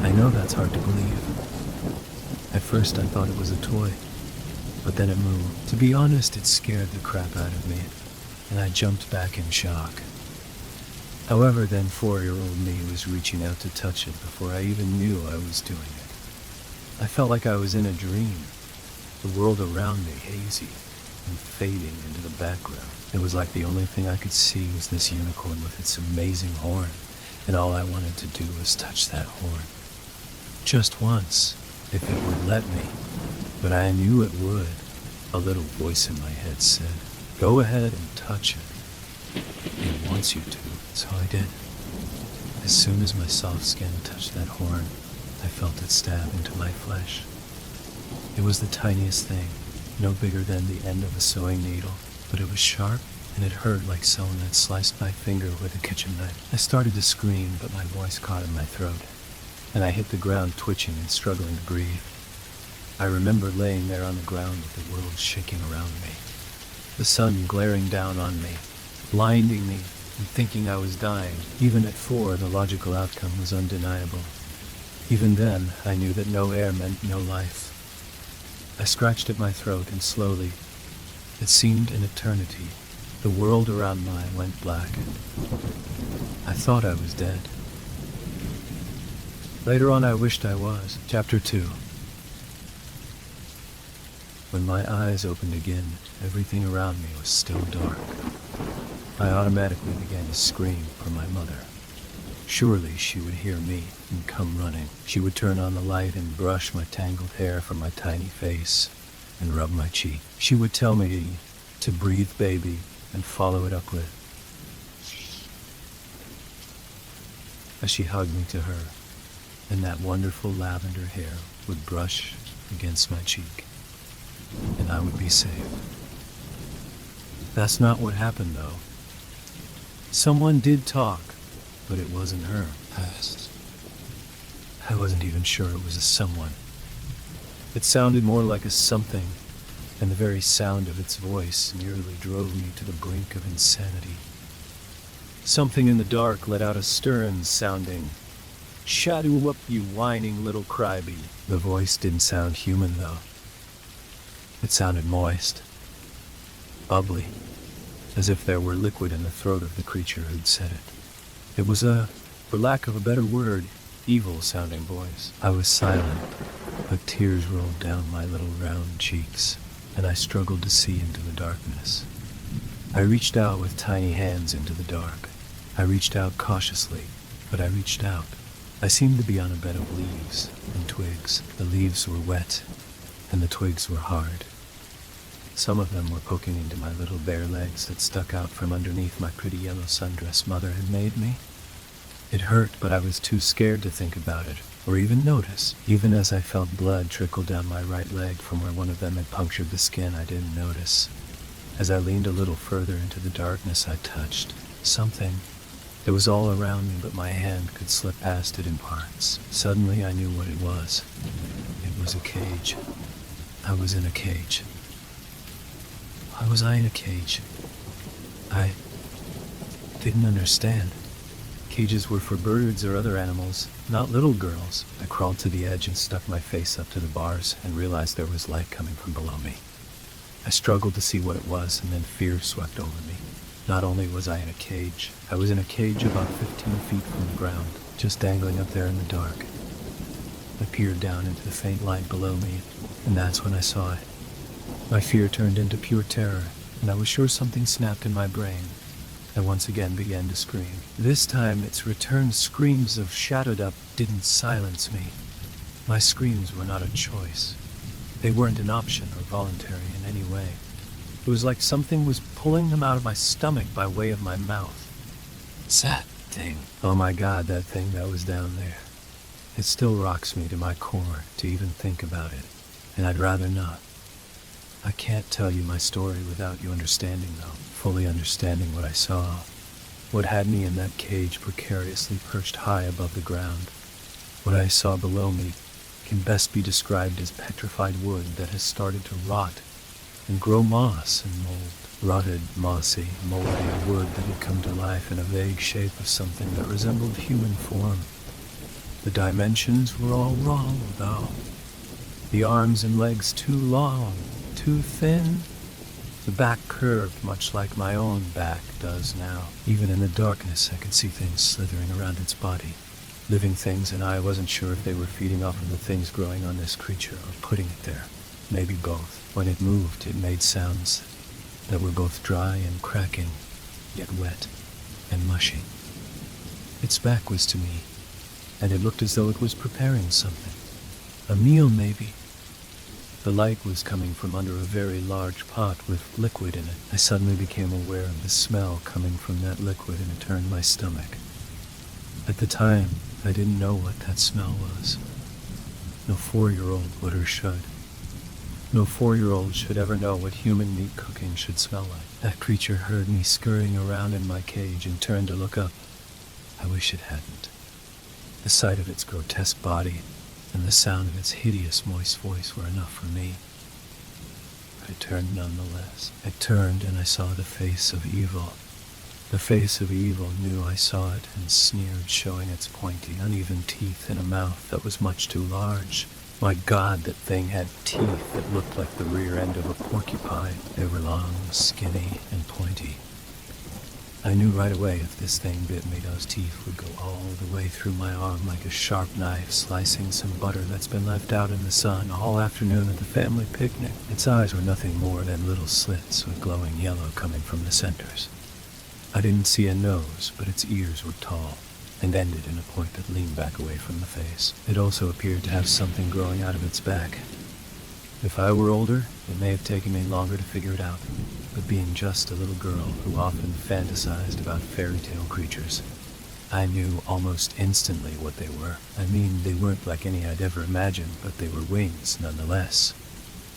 I know that's hard to believe. At first I thought it was a toy, but then it moved. To be honest, it scared the crap out of me, and I jumped back in shock. However, then 4-year-old me was reaching out to touch it before I even knew I was doing it. I felt like I was in a dream, the world around me hazy and fading into the background. It was like the only thing I could see was this unicorn with its amazing horn, and all I wanted to do was touch that horn. Just once, if it would let me, but I knew it would. A little voice in my head said, "Go ahead and touch it. It wants you to." So I did. As soon as my soft skin touched that horn, I felt it stab into my flesh. It was the tiniest thing, no bigger than the end of a sewing needle, but it was sharp, and it hurt like someone had sliced my finger with a kitchen knife. I started to scream, but my voice caught in my throat, and I hit the ground twitching and struggling to breathe. I remember laying there on the ground with the world shaking around me, the sun glaring down on me, blinding me, and thinking I was dying. Even at 4, the logical outcome was undeniable. Even then, I knew that no air meant no life. I scratched at my throat, and slowly, it seemed an eternity, the world around me went black. I thought I was dead. Later on, I wished I was. Chapter 2. When my eyes opened again, everything around me was still dark. I automatically began to scream for my mother. Surely she would hear me and come running. She would turn on the light and brush my tangled hair from my tiny face and rub my cheek. She would tell me to breathe, baby, and follow it up with, as she hugged me to her, and that wonderful lavender hair would brush against my cheek, and I would be safe. That's not what happened, though. Someone did talk, but it wasn't her. I wasn't even sure it was a someone. It sounded more like a something, and the very sound of its voice nearly drove me to the brink of insanity. Something in the dark let out a stern-sounding, "Shadow up, you whining little crybaby." The voice didn't sound human, though. It sounded moist, bubbly, as if there were liquid in the throat of the creature who'd said it. It was a, for lack of a better word, evil-sounding voice. I was silent, but tears rolled down my little round cheeks, and I struggled to see into the darkness. I reached out with tiny hands into the dark. I reached out cautiously, but I reached out. I seemed to be on a bed of leaves and twigs. The leaves were wet, and the twigs were hard. Some of them were poking into my little bare legs that stuck out from underneath my pretty yellow sundress Mother had made me. It hurt, but I was too scared to think about it, or even notice. Even as I felt blood trickle down my right leg from where one of them had punctured the skin, I didn't notice. As I leaned a little further into the darkness, I touched something. It was all around me, but my hand could slip past it in parts. Suddenly, I knew what it was. It was a cage. I was in a cage. Why was I in a cage? I didn't understand. Cages were for birds or other animals, not little girls. I crawled to the edge and stuck my face up to the bars and realized there was light coming from below me. I struggled to see what it was, and then fear swept over me. Not only was I in a cage, I was in a cage about 15 feet from the ground, just dangling up there in the dark. I peered down into the faint light below me, and that's when I saw it. My fear turned into pure terror, and I was sure something snapped in my brain. I once again began to scream. This time, its returned screams of "shadowed up" didn't silence me. My screams were not a choice. They weren't an option or voluntary in any way. It was like something was pulling them out of my stomach by way of my mouth. That thing. Oh my God, that thing that was down there. It still rocks me to my core to even think about it, and I'd rather not. I can't tell you my story without you understanding, though, fully understanding what I saw. What had me in that cage precariously perched high above the ground. What I saw below me can best be described as petrified wood that has started to rot and grow moss and mold. Rotted, mossy, moldy wood that had come to life in a vague shape of something that resembled human form. The dimensions were all wrong, though. The arms and legs too long, too thin. The back curved much like my own back does now. Even in the darkness, I could see things slithering around its body. Living things, and I wasn't sure if they were feeding off of the things growing on this creature or putting it there. Maybe both. When it moved, it made sounds that were both dry and cracking, yet wet and mushy. Its back was to me, and it looked as though it was preparing something. A meal, maybe. The light was coming from under a very large pot with liquid in it. I suddenly became aware of the smell coming from that liquid, and it turned my stomach. At the time, I didn't know what that smell was. No 4-year-old would or should. No 4-year-old should ever know what human meat cooking should smell like. That creature heard me scurrying around in my cage and turned to look up. I wish it hadn't. The sight of its grotesque body and the sound of its hideous, moist voice were enough for me. But it turned nonetheless. It turned, and I saw the face of evil. The face of evil knew I saw it and sneered, showing its pointy, uneven teeth in a mouth that was much too large. My God, that thing had teeth that looked like the rear end of a porcupine. They were long, skinny, and pointy. I knew right away if this thing bit me, those teeth would go all the way through my arm like a sharp knife slicing some butter that's been left out in the sun all afternoon at the family picnic. Its eyes were nothing more than little slits with glowing yellow coming from the centers. I didn't see a nose, but its ears were tall and ended in a point that leaned back away from the face. It also appeared to have something growing out of its back. If I were older, it may have taken me longer to figure it out, but being just a little girl who often fantasized about fairy tale creatures, I knew almost instantly what they were. I mean, they weren't like any I'd ever imagined, but they were wings nonetheless.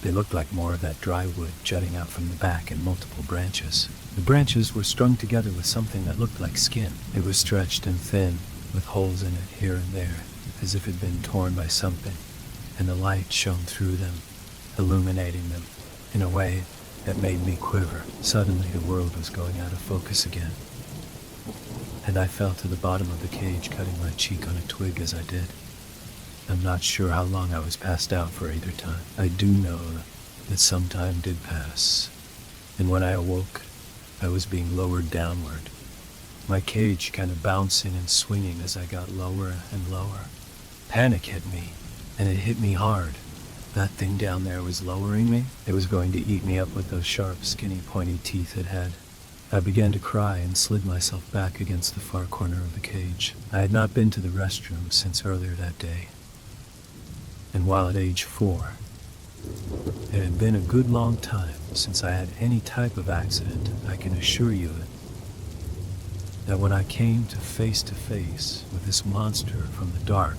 They looked like more of that dry wood jutting out from the back in multiple branches. The branches were strung together with something that looked like skin. It was stretched and thin, with holes in it here and there, as if it had been torn by something, and the light shone through them, illuminating them in a way that made me quiver. Suddenly the world was going out of focus again, and I fell to the bottom of the cage, cutting my cheek on a twig as I did. I'm not sure how long I was passed out for either time. I do know that some time did pass, and when I awoke, I was being lowered downward, my cage kind of bouncing and swinging as I got lower and lower. Panic hit me, and it hit me hard. That thing down there was lowering me. It was going to eat me up with those sharp, skinny, pointy teeth it had. I began to cry and slid myself back against the far corner of the cage. I had not been to the restroom since earlier that day. And while at age 4, it had been a good long time since I had any type of accident, I can assure you that when I came to face with this monster from the dark,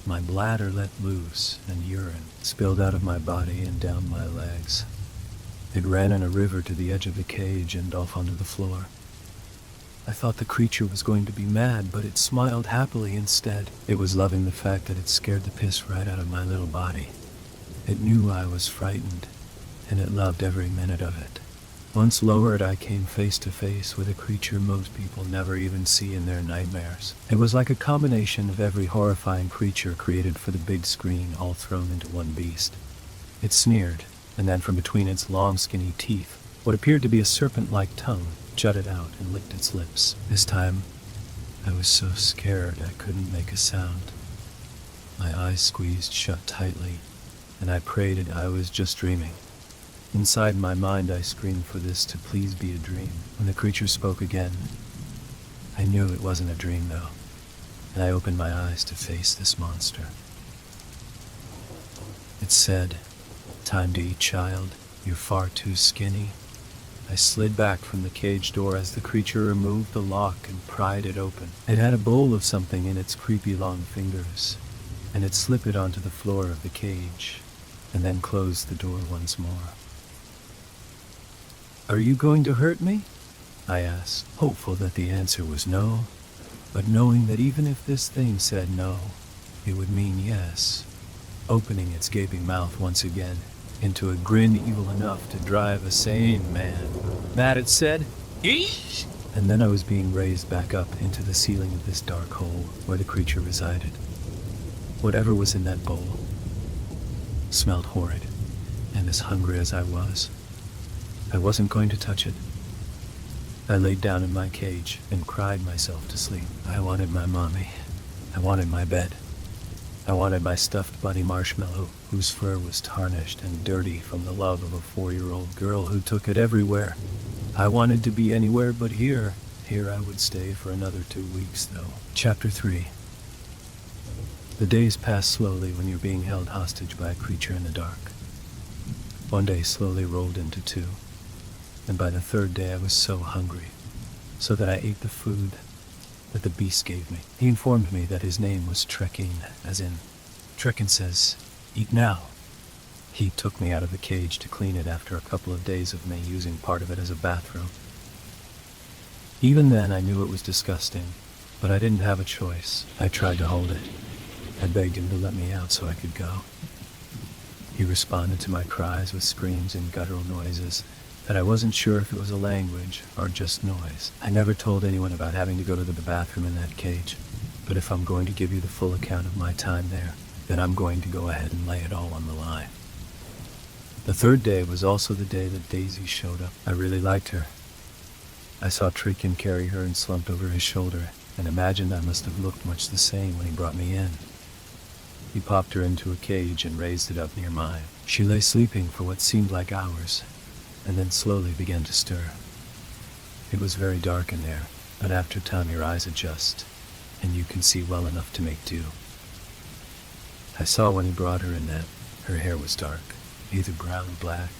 my bladder let loose and urine spilled out of my body and down my legs. It ran in a river to the edge of the cage and off onto the floor. I thought the creature was going to be mad, but it smiled happily instead. It was loving the fact that it scared the piss right out of my little body. It knew I was frightened, and it loved every minute of it. Once lowered, I came face to face with a creature most people never even see in their nightmares. It was like a combination of every horrifying creature created for the big screen all thrown into one beast. It sneered, and then from between its long skinny teeth, what appeared to be a serpent-like tongue jutted out and licked its lips. This time, I was so scared I couldn't make a sound. My eyes squeezed shut tightly, and I prayed that I was just dreaming. Inside my mind, I screamed for this to please be a dream. When the creature spoke again, I knew it wasn't a dream, though, and I opened my eyes to face this monster. It said, Time to eat, child. You're far too skinny. I slid back from the cage door as the creature removed the lock and pried it open. It had a bowl of something in its creepy long fingers, and it slipped it onto the floor of the cage, and then closed the door once more. "Are you going to hurt me?" I asked, hopeful that the answer was no, but knowing that even if this thing said no, it would mean yes, opening its gaping mouth once again into a grin evil enough to drive a sane man mad, it said, "Eesh!" And then I was being raised back up into the ceiling of this dark hole where the creature resided. Whatever was in that bowl smelled horrid, and as hungry as I wasn't going to touch it. I laid down in my cage and cried myself to sleep. I wanted my mommy. I wanted my bed. I wanted my stuffed bunny Marshmallow, whose fur was tarnished and dirty from the love of a 4-year-old girl who took it everywhere. I wanted to be anywhere but here. Here I would stay for another 2 weeks, though. Chapter 3. The days pass slowly when you're being held hostage by a creature in the dark. One day slowly rolled into 2, and by the 3rd day I was so hungry, so that I ate the food that the beast gave me. He informed me that his name was Trekking, as in, Trekking says, "Eat now." He took me out of the cage to clean it after a couple of days of me using part of it as a bathroom. Even then I knew it was disgusting, but I didn't have a choice. I tried to hold it. I begged him to let me out so I could go. He responded to my cries with screams and guttural noises that I wasn't sure if it was a language or just noise. I never told anyone about having to go to the bathroom in that cage, but if I'm going to give you the full account of my time there, then I'm going to go ahead and lay it all on the line. The 3rd day was also the day that Daisy showed up. I really liked her. I saw Trekking carry her and slumped over his shoulder, and imagined I must have looked much the same when he brought me in. He popped her into a cage and raised it up near mine. She lay sleeping for what seemed like hours, and then slowly began to stir. It was very dark in there, but after time your eyes adjust, and you can see well enough to make do. I saw when he brought her in that her hair was dark, either brown or black,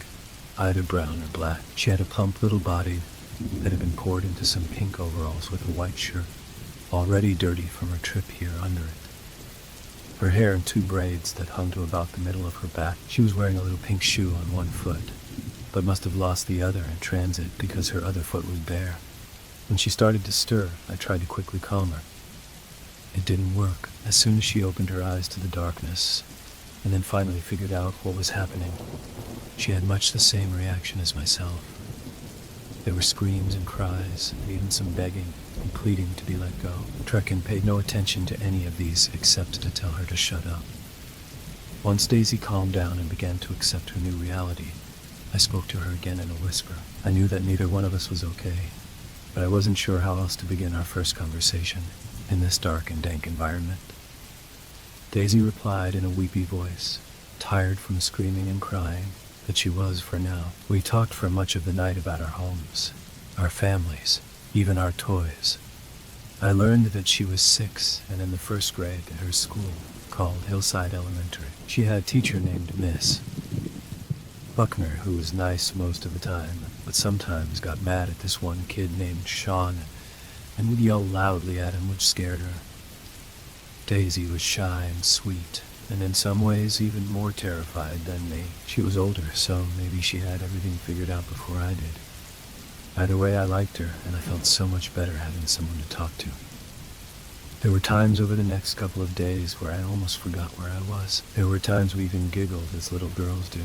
either brown or black. She had a plump little body that had been poured into some pink overalls with a white shirt, already dirty from her trip here under it. Her hair in 2 braids that hung to about the middle of her back. She was wearing a little pink shoe on one foot, but must have lost the other in transit because her other foot was bare. When she started to stir, I tried to quickly calm her. It didn't work. As soon as she opened her eyes to the darkness, and then finally figured out what was happening, she had much the same reaction as myself. There were screams and cries, and even some begging and pleading to be let go. Trekking paid no attention to any of these except to tell her to shut up. Once Daisy calmed down and began to accept her new reality, I spoke to her again in a whisper. I knew that neither one of us was okay, but I wasn't sure how else to begin our first conversation in this dark and dank environment. Daisy replied in a weepy voice, tired from screaming and crying, that she was for now. We talked for much of the night about our homes, our families, even our toys. I learned that she was 6 and in the 1st grade at her school called Hillside Elementary. She had a teacher named Miss Buckner, who was nice most of the time, but sometimes got mad at this one kid named Sean and would yell loudly at him, which scared her. Daisy was shy and sweet, and in some ways even more terrified than me. She was older, so maybe she had everything figured out before I did. Either way, I liked her, and I felt so much better having someone to talk to. There were times over the next couple of days where I almost forgot where I was. There were times we even giggled as little girls do.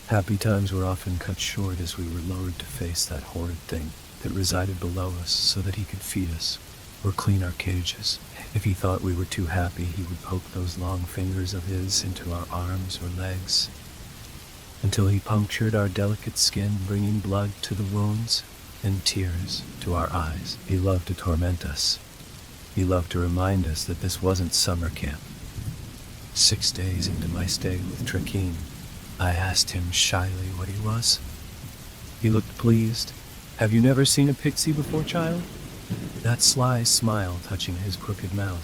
Happy times were often cut short as we were lowered to face that horrid thing that resided below us so that he could feed us or clean our cages. If he thought we were too happy, he would poke those long fingers of his into our arms or legs until he punctured our delicate skin, bringing blood to the wounds and tears to our eyes. He loved to torment us. He loved to remind us that this wasn't summer camp. 6 days into my stay with Trekking, I asked him shyly what he was. He looked pleased. "Have you never seen a pixie before, child?" That sly smile touching his crooked mouth.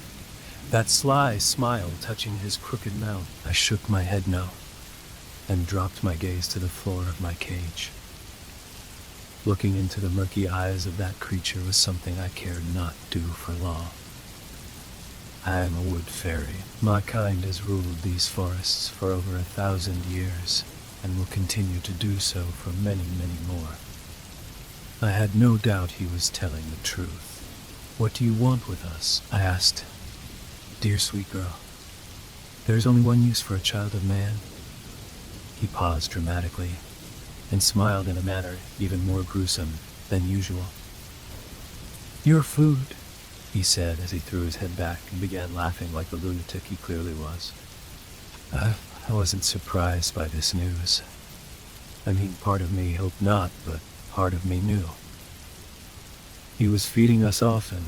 That sly smile touching his crooked mouth. I shook my head no. and dropped my gaze to the floor of my cage. Looking into the murky eyes of that creature was something I cared not do for long. I am a wood fairy. My kind has ruled these forests for over 1,000 years, and will continue to do so for many, many more. I had no doubt he was telling the truth. "What do you want with us?" I asked. "Dear sweet girl, there's only one use for a child of man." He paused dramatically, and smiled in a manner even more gruesome than usual. "Your food," he said as he threw his head back and began laughing like the lunatic he clearly was. I wasn't surprised by this news. I mean, part of me hoped not, but part of me knew. He was feeding us often,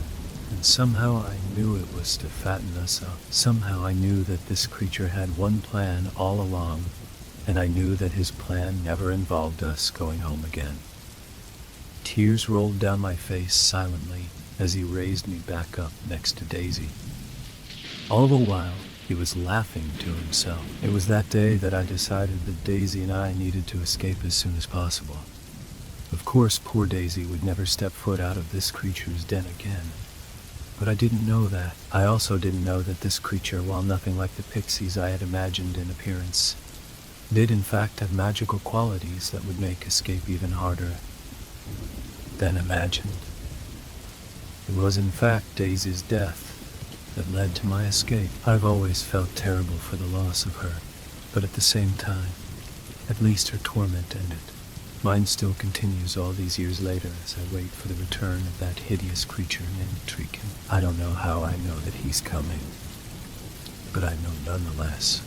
and somehow I knew it was to fatten us up. Somehow I knew that this creature had one plan all along, and I knew that his plan never involved us going home again. Tears rolled down my face silently as he raised me back up next to Daisy. All the while, he was laughing to himself. It was that day that I decided that Daisy and I needed to escape as soon as possible. Of course, poor Daisy would never step foot out of this creature's den again. But I didn't know that. I also didn't know that this creature, while nothing like the pixies I had imagined in appearance, did in fact have magical qualities that would make escape even harder than imagined. It was in fact Daisy's death that led to my escape. I've always felt terrible for the loss of her, but at the same time, at least her torment ended. Mine still continues all these years later as I wait for the return of that hideous creature named Intrigue. I don't know how I know that he's coming, but I know nonetheless.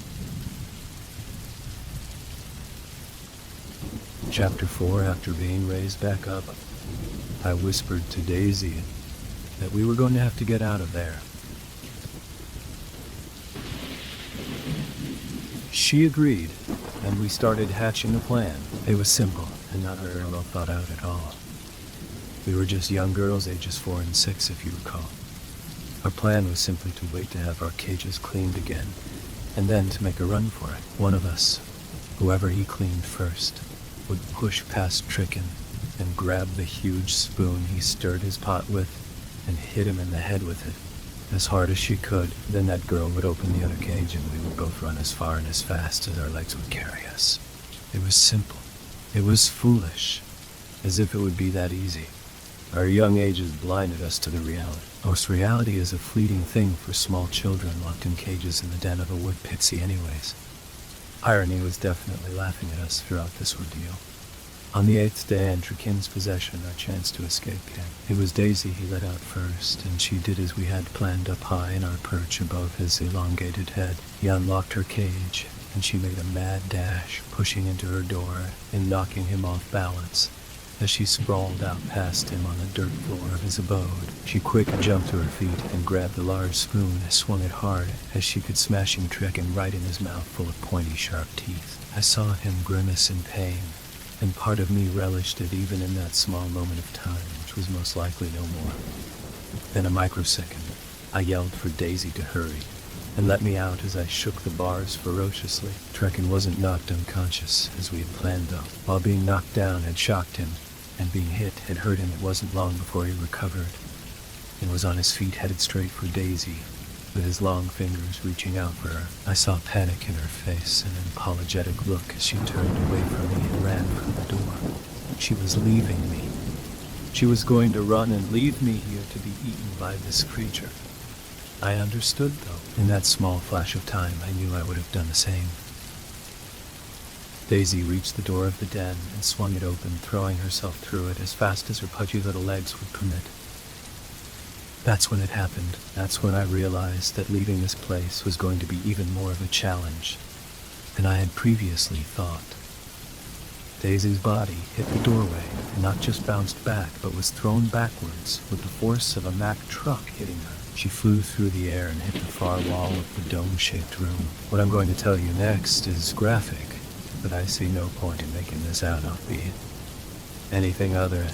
Chapter 4. After being raised back up, I whispered to Daisy that we were going to have to get out of there. She agreed, and we started hatching a plan. It was simple, and not very well thought out at all. We were just young girls, ages 4 and 6, if you recall. Our plan was simply to wait to have our cages cleaned again, and then to make a run for it. One of us, whoever he cleaned first, would push past Tricken and grab the huge spoon he stirred his pot with and hit him in the head with it as hard as she could. Then that girl would open the other cage and we would both run as far and as fast as our legs would carry us. It was simple. It was foolish. As if it would be that easy. Our young ages blinded us to the reality. Most reality is a fleeting thing for small children locked in cages in the den of a wood pixie anyways. Irony was definitely laughing at us throughout this ordeal. On the 8th day in Tricken's possession, our chance to escape came. It was Daisy he let out first, and she did as we had planned up high in our perch above his elongated head. He unlocked her cage, and she made a mad dash, pushing into her door and knocking him off balance. As she sprawled out past him on the dirt floor of his abode, she quickly jumped to her feet and grabbed the large spoon and swung it hard as she could, smashing Tricken right in his mouth full of pointy, sharp teeth. I saw him grimace in pain, and part of me relished it even in that small moment of time, which was most likely no more. Then a microsecond, I yelled for Daisy to hurry and let me out as I shook the bars ferociously. Tricken wasn't knocked unconscious, as we had planned though. While being knocked down had shocked him, and being hit had hurt him, it wasn't long before he recovered and was on his feet headed straight for Daisy, with his long fingers reaching out for her. I saw panic in her face and an apologetic look as she turned away from me and ran for the door. She was leaving me. She was going to run and leave me here to be eaten by this creature. I understood, though. In that small flash of time, I knew I would have done the same. Daisy reached the door of the den and swung it open, throwing herself through it as fast as her pudgy little legs would permit. That's when it happened. That's when I realized that leaving this place was going to be even more of a challenge than I had previously thought. Daisy's body hit the doorway and not just bounced back, but was thrown backwards with the force of a Mack truck hitting her. She flew through the air and hit the far wall of the dome-shaped room. What I'm going to tell you next is graphic, but I see no point in making this out, albeit anything other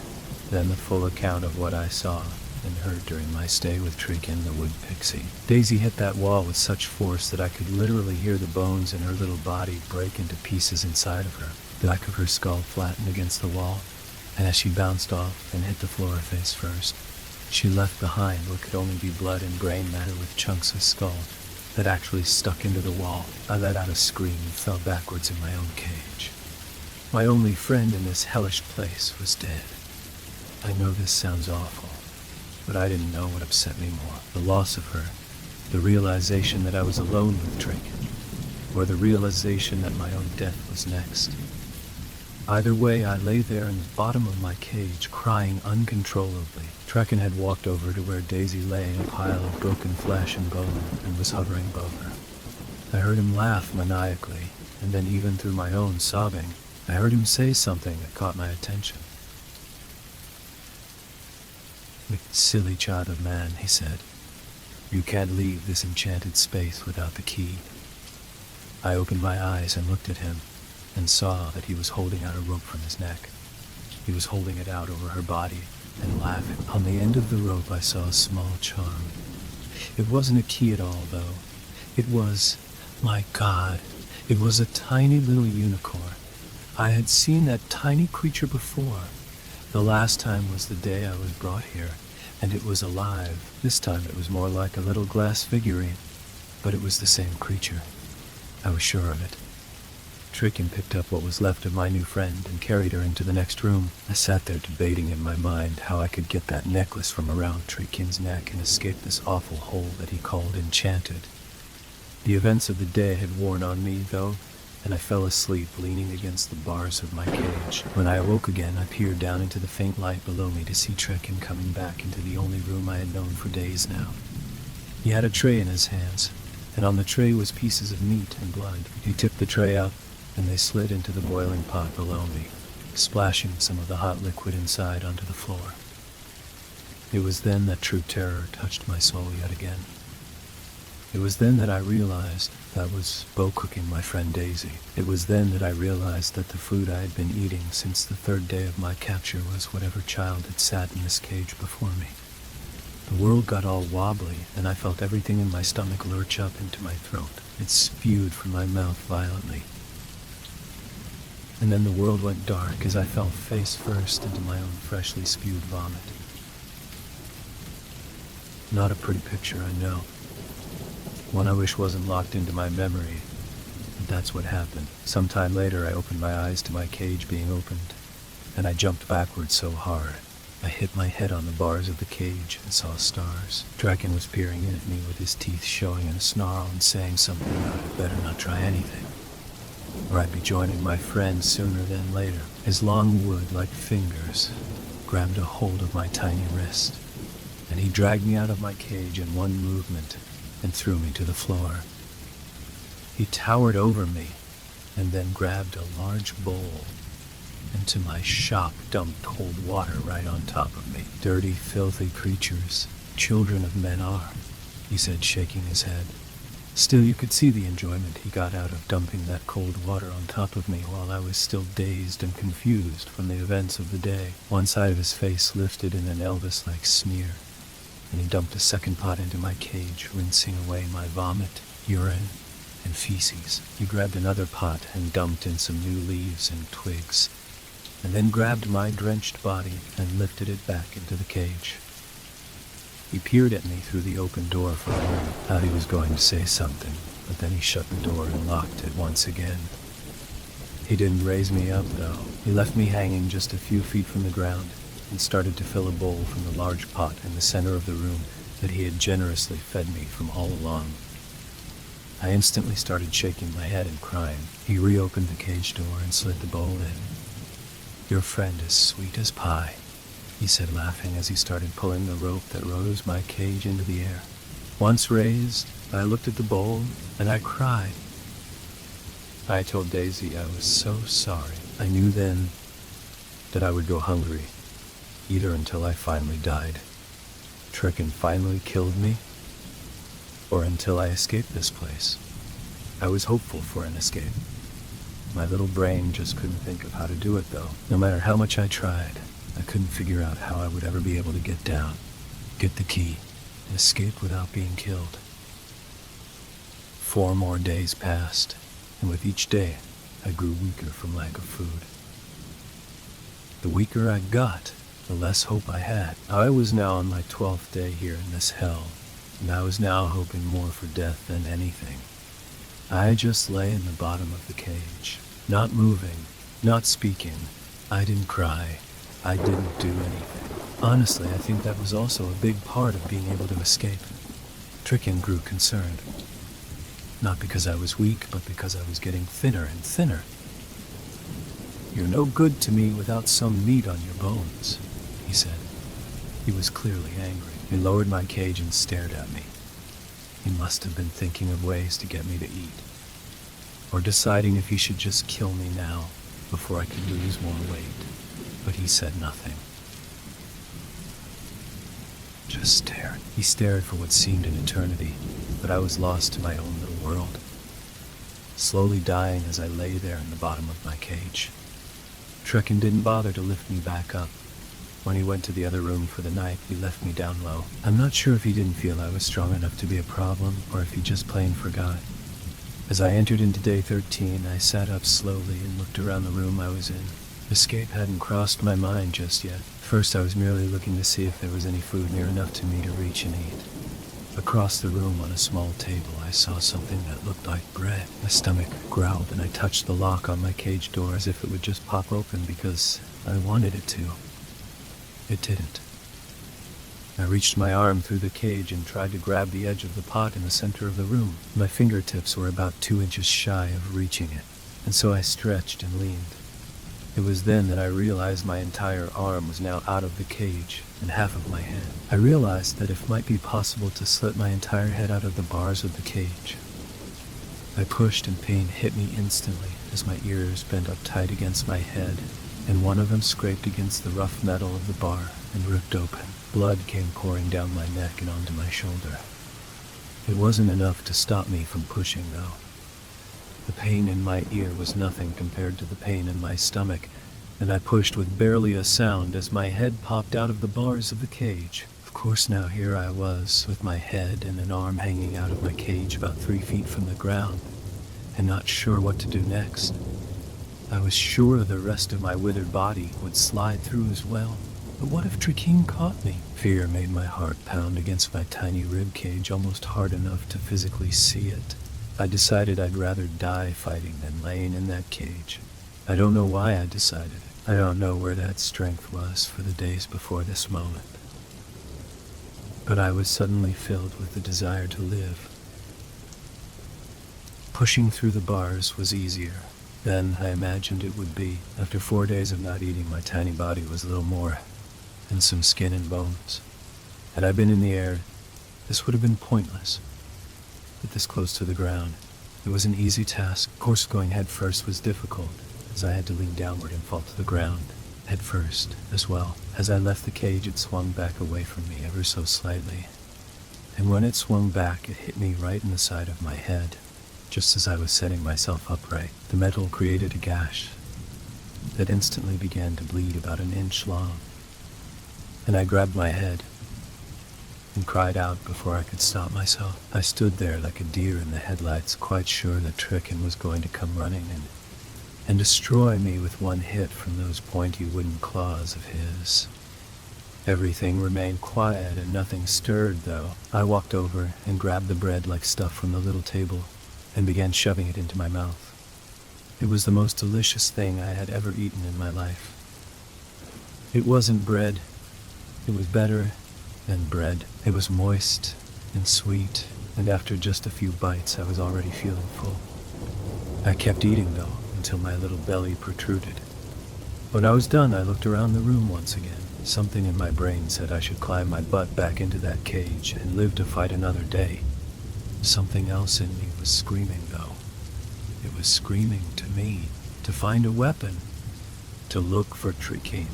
than the full account of what I saw and heard during my stay with Trikin the wood pixie. Daisy hit that wall with such force that I could literally hear the bones in her little body break into pieces inside of her. The back of her skull flattened against the wall, and as she bounced off and hit the floor face first, she left behind what could only be blood and brain matter with chunks of skull that actually stuck into the wall. I let out a scream and fell backwards in my own cage. My only friend in this hellish place was dead. I know this sounds awful, but I didn't know what upset me more. The loss of her, the realization that I was alone with Draken, or the realization that my own death was next. Either way, I lay there in the bottom of my cage, crying uncontrollably. Draken had walked over to where Daisy lay in a pile of broken flesh and bone and was hovering above her. I heard him laugh maniacally, and then even through my own sobbing, I heard him say something that caught my attention. "Silly child of man," he said. "You can't leave this enchanted space without the key." I opened my eyes and looked at him, and saw that he was holding out a rope from his neck. He was holding it out over her body and laughing. On the end of the rope I saw a small charm. It wasn't a key at all, though. It was, my God, it was a tiny little unicorn. I had seen that tiny creature before. The last time was the day I was brought here, and it was alive. This time it was more like a little glass figurine, but it was the same creature. I was sure of it. Trikin picked up what was left of my new friend and carried her into the next room. I sat there debating in my mind how I could get that necklace from around Trikin's neck and escape this awful hole that he called enchanted. The events of the day had worn on me, though, and I fell asleep leaning against the bars of my cage. When I awoke again, I peered down into the faint light below me to see Trikin coming back into the only room I had known for days now. He had a tray in his hands, and on the tray was pieces of meat and blood. He tipped the tray up, and they slid into the boiling pot below me, splashing some of the hot liquid inside onto the floor. It was then that true terror touched my soul yet again. It was then that I realized that was Bo cooking my friend Daisy. It was then that I realized that the food I had been eating since the third day of my capture was whatever child had sat in this cage before me. The world got all wobbly, and I felt everything in my stomach lurch up into my throat. It spewed from my mouth violently. And then the world went dark as I fell face first into my own freshly spewed vomit. Not a pretty picture, I know. One I wish wasn't locked into my memory, but that's what happened. Sometime later I opened my eyes to my cage being opened, and I jumped backwards so hard I hit my head on the bars of the cage and saw stars. Draken was peering in at me with his teeth showing in a snarl and saying something about I'd better not try anything, or I'd be joining my friend sooner than later. His long wood-like fingers grabbed a hold of my tiny wrist, and he dragged me out of my cage in one movement and threw me to the floor. He towered over me and then grabbed a large bowl and to my shock dumped cold water right on top of me. "Dirty, filthy creatures, children of men are," he said, shaking his head. Still, you could see the enjoyment he got out of dumping that cold water on top of me while I was still dazed and confused from the events of the day. One side of his face lifted in an Elvis-like sneer, and he dumped a second pot into my cage, rinsing away my vomit, urine, and feces. He grabbed another pot and dumped in some new leaves and twigs, and then grabbed my drenched body and lifted it back into the cage. He peered at me through the open door for a moment. Thought he was going to say something, but then he shut the door and locked it once again. He didn't raise me up, though. He left me hanging just a few feet from the ground and started to fill a bowl from the large pot in the center of the room that he had generously fed me from all along. I instantly started shaking my head and crying. He reopened the cage door and slid the bowl in. "Your friend is sweet as pie," he said, laughing as he started pulling the rope that rose my cage into the air. Once raised, I looked at the bowl and I cried. I told Daisy I was so sorry. I knew then that I would go hungry, either until I finally died, Trikin finally killed me, or until I escaped this place. I was hopeful for an escape. My little brain just couldn't think of how to do it, though. No matter how much I tried, I couldn't figure out how I would ever be able to get down. get the key, and escape without being killed. 4 more days passed, and with each day, I grew weaker from lack of food. The weaker I got, the less hope I had. I was now on my 12th day here in this hell, and I was now hoping more for death than anything. I just lay in the bottom of the cage, not moving, not speaking. I didn't cry. I didn't do anything. Honestly, I think that was also a big part of being able to escape. Trikin grew concerned. Not because I was weak, but because I was getting thinner and thinner. "You're no good to me without some meat on your bones," he said. He was clearly angry. He lowered my cage and stared at me. He must have been thinking of ways to get me to eat, or deciding if he should just kill me now, before I could lose more weight. But he said nothing. Just stared. He stared for what seemed an eternity, but I was lost to my own little world, slowly dying as I lay there in the bottom of my cage. Trekken didn't bother to lift me back up. When he went to the other room for the night, he left me down low. I'm not sure if he didn't feel I was strong enough to be a problem, or if he just plain forgot. As I entered into day 13, I sat up slowly and looked around the room I was in. Escape hadn't crossed my mind just yet. First, I was merely looking to see if there was any food near enough to me to reach and eat. Across the room on a small table, I saw something that looked like bread. My stomach growled, and I touched the lock on my cage door as if it would just pop open because I wanted it to. It didn't. I reached my arm through the cage and tried to grab the edge of the pot in the center of the room. My fingertips were about 2 inches shy of reaching it, and so I stretched and leaned. It was then that I realized my entire arm was now out of the cage and half of my head. I realized that it might be possible to slit my entire head out of the bars of the cage. I pushed and pain hit me instantly as my ears bent up tight against my head, and one of them scraped against the rough metal of the bar and ripped open. Blood came pouring down my neck and onto my shoulder. It wasn't enough to stop me from pushing, though. The pain in my ear was nothing compared to the pain in my stomach, and I pushed with barely a sound as my head popped out of the bars of the cage. Of course, now here I was, with my head and an arm hanging out of my cage about 3 feet from the ground, and not sure what to do next. I was sure the rest of my withered body would slide through as well. But what if Trikin caught me? Fear made my heart pound against my tiny rib cage almost hard enough to physically see it. I decided I'd rather die fighting than laying in that cage. I don't know why I decided it. I don't know where that strength was for the days before this moment. But I was suddenly filled with the desire to live. Pushing through the bars was easier than I imagined it would be. After 4 days of not eating, my tiny body was little more than some skin and bones. Had I been in the air, this would have been pointless. But this close to the ground, it was an easy task. Of course, going head first was difficult, as I had to lean downward and fall to the ground, head first as well. As I left the cage, it swung back away from me ever so slightly, and when it swung back, it hit me right in the side of my head. Just as I was setting myself upright, the metal created a gash that instantly began to bleed about 1 inch long, and I grabbed my head and cried out before I could stop myself. I stood there like a deer in the headlights, quite sure that Trikin was going to come running and destroy me with one hit from those pointy wooden claws of his. Everything remained quiet and nothing stirred, though. I walked over and grabbed the bread like stuff from the little table and began shoving it into my mouth. It was the most delicious thing I had ever eaten in my life. It wasn't bread. It was better than bread. It was moist and sweet, and after just a few bites, I was already feeling full. I kept eating, though, until my little belly protruded. When I was done, I looked around the room once again. Something in my brain said I should climb my butt back into that cage and live to fight another day. Something else in me was screaming, though. It was screaming to me to find a weapon, to look for Trikin,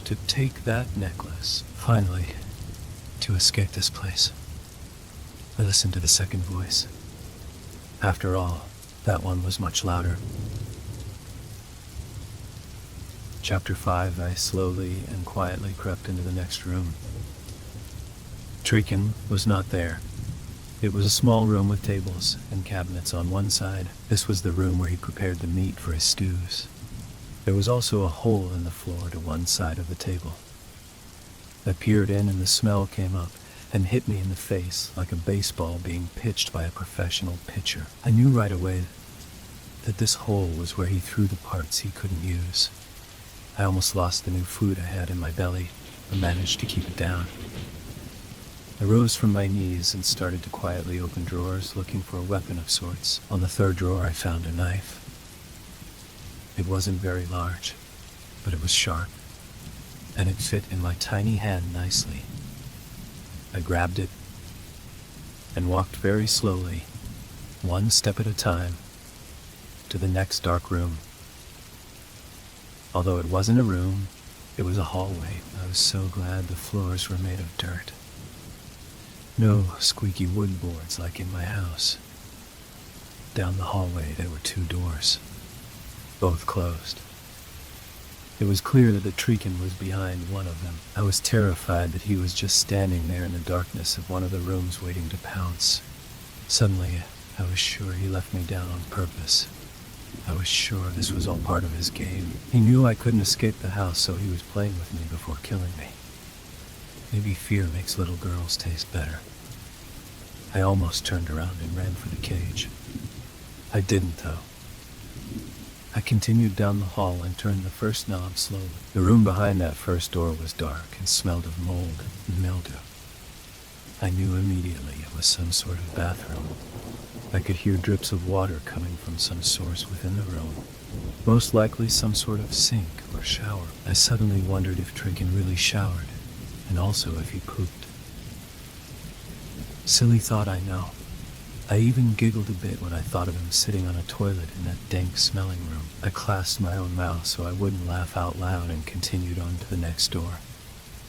to take that necklace. Finally, to escape this place. I listened to the second voice. After all, that one was much louder. Chapter 5. I slowly and quietly crept into the next room. Treekin was not there. It was a small room with tables and cabinets on one side. This was the room where he prepared the meat for his stews. There was also a hole in the floor to one side of the table. I peered in and the smell came up and hit me in the face like a baseball being pitched by a professional pitcher. I knew right away that this hole was where he threw the parts he couldn't use. I almost lost the new food I had in my belly, but managed to keep it down. I rose from my knees and started to quietly open drawers, looking for a weapon of sorts. On the third drawer, I found a knife. It wasn't very large, but it was sharp, and it fit in my tiny hand nicely. I grabbed it and walked very slowly, one step at a time, to the next dark room. Although it wasn't a room, it was a hallway. I was so glad the floors were made of dirt. No squeaky wood boards like in my house. Down the hallway there were two doors, both closed. It was clear that the Treekin was behind one of them. I was terrified that he was just standing there in the darkness of one of the rooms waiting to pounce. Suddenly, I was sure he left me down on purpose. I was sure this was all part of his game. He knew I couldn't escape the house, so he was playing with me before killing me. Maybe fear makes little girls taste better. I almost turned around and ran for the cage. I didn't, though. I continued down the hall and turned the first knob slowly. The room behind that first door was dark and smelled of mold and mildew. I knew immediately it was some sort of bathroom. I could hear drips of water coming from some source within the room. Most likely some sort of sink or shower. I suddenly wondered if Treekin really showered, and also if he pooped. Silly thought, I know. I even giggled a bit when I thought of him sitting on a toilet in that dank smelling room. I clasped my own mouth so I wouldn't laugh out loud and continued on to the next door.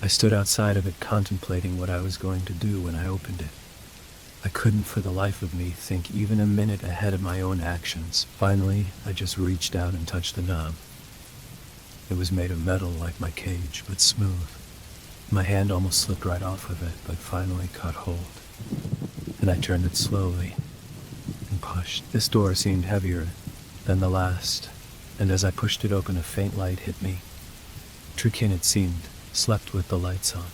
I stood outside of it contemplating what I was going to do when I opened it. I couldn't for the life of me think even a minute ahead of my own actions. Finally, I just reached out and touched the knob. It was made of metal like my cage, but smooth. My hand almost slipped right off of it, but finally caught hold. And I turned it slowly and pushed. This door seemed heavier than the last, and as I pushed it open, a faint light hit me. Treekin, it seemed, slept with the lights on.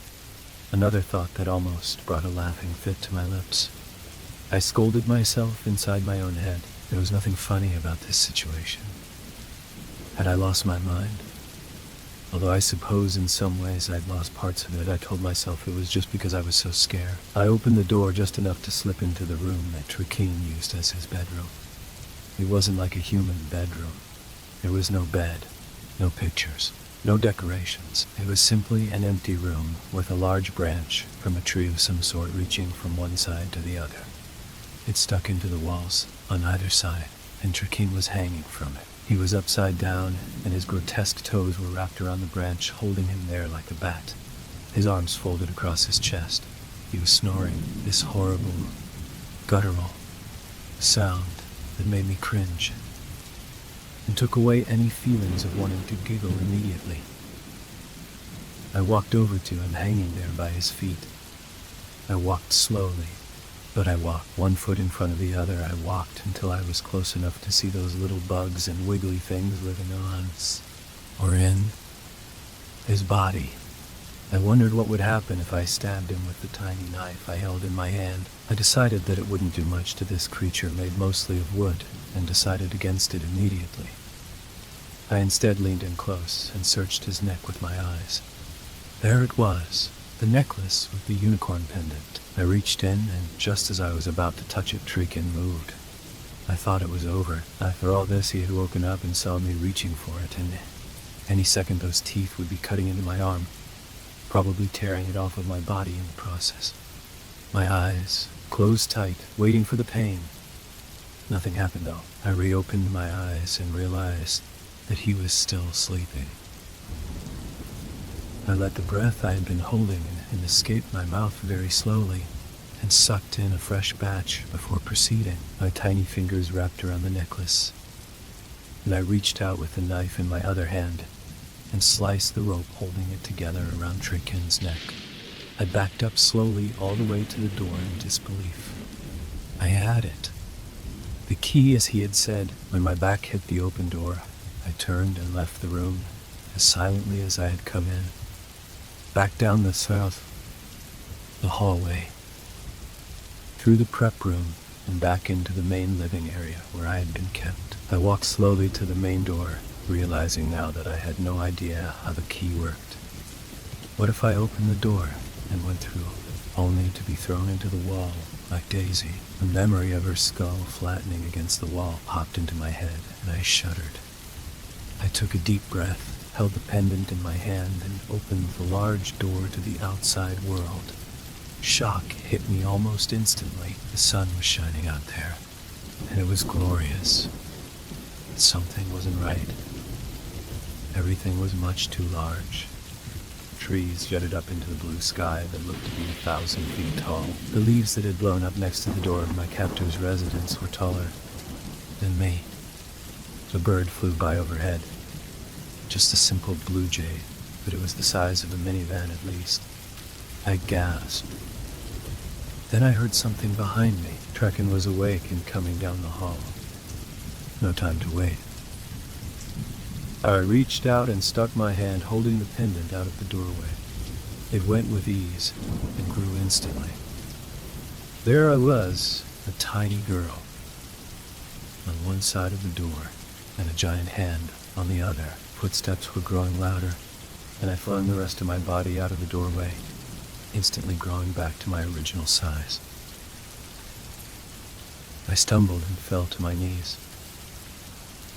Another thought that almost brought a laughing fit to my lips. I scolded myself inside my own head. There was nothing funny about this situation. Had I lost my mind? Although I suppose in some ways I'd lost parts of it, I told myself it was just because I was so scared. I opened the door just enough to slip into the room that Treekin used as his bedroom. It wasn't like a human bedroom. There was no bed, no pictures, no decorations. It was simply an empty room with a large branch from a tree of some sort reaching from one side to the other. It stuck into the walls on either side, and Treekin was hanging from it. He was upside down, and his grotesque toes were wrapped around the branch, holding him there like a bat. His arms folded across his chest. He was snoring, this horrible, guttural sound that made me cringe and took away any feelings of wanting to giggle immediately. I walked over to him, hanging there by his feet. I walked slowly, but I walked one foot in front of the other. I walked until I was close enough to see those little bugs and wiggly things living on, or in, his body. I wondered what would happen if I stabbed him with the tiny knife I held in my hand. I decided that it wouldn't do much to this creature made mostly of wood, and decided against it immediately. I instead leaned in close and searched his neck with my eyes. There it was, the necklace with the unicorn pendant. I reached in, and just as I was about to touch it, Treekin moved. I thought it was over. After all this, he had woken up and saw me reaching for it, and any second those teeth would be cutting into my arm, probably tearing it off of my body in the process. My eyes closed tight, waiting for the pain. Nothing happened, though. I reopened my eyes and realized that he was still sleeping. I let the breath I had been holding and escape my mouth very slowly, and sucked in a fresh batch before proceeding. My tiny fingers wrapped around the necklace, and I reached out with the knife in my other hand and sliced the rope holding it together around Treekin's neck. I backed up slowly all the way to the door in disbelief. I had it. The key, as he had said. When my back hit the open door, I turned and left the room as silently as I had come in. Back down the hallway, through the prep room, and back into the main living area where I had been kept. I walked slowly to the main door, realizing now that I had no idea how the key worked. What if I opened the door and went through, only to be thrown into the wall like Daisy? The memory of her skull flattening against the wall popped into my head, and I shuddered. I took a deep breath, held the pendant in my hand, and opened the large door to the outside world. Shock hit me almost instantly. The sun was shining out there, and it was glorious. But something wasn't right. Everything was much too large. Trees jutted up into the blue sky that looked to be 1,000 feet tall. The leaves that had blown up next to the door of my captor's residence were taller than me. A bird flew by overhead. Just a simple blue jay, but it was the size of a minivan at least. I gasped. Then I heard something behind me. Trekken was awake and coming down the hall. No time to wait. I reached out and stuck my hand holding the pendant out of the doorway. It went with ease and grew instantly. There I was, a tiny girl, on one side of the door, and a giant hand on the other. Footsteps were growing louder, and I flung the rest of my body out of the doorway, instantly growing back to my original size. I stumbled and fell to my knees.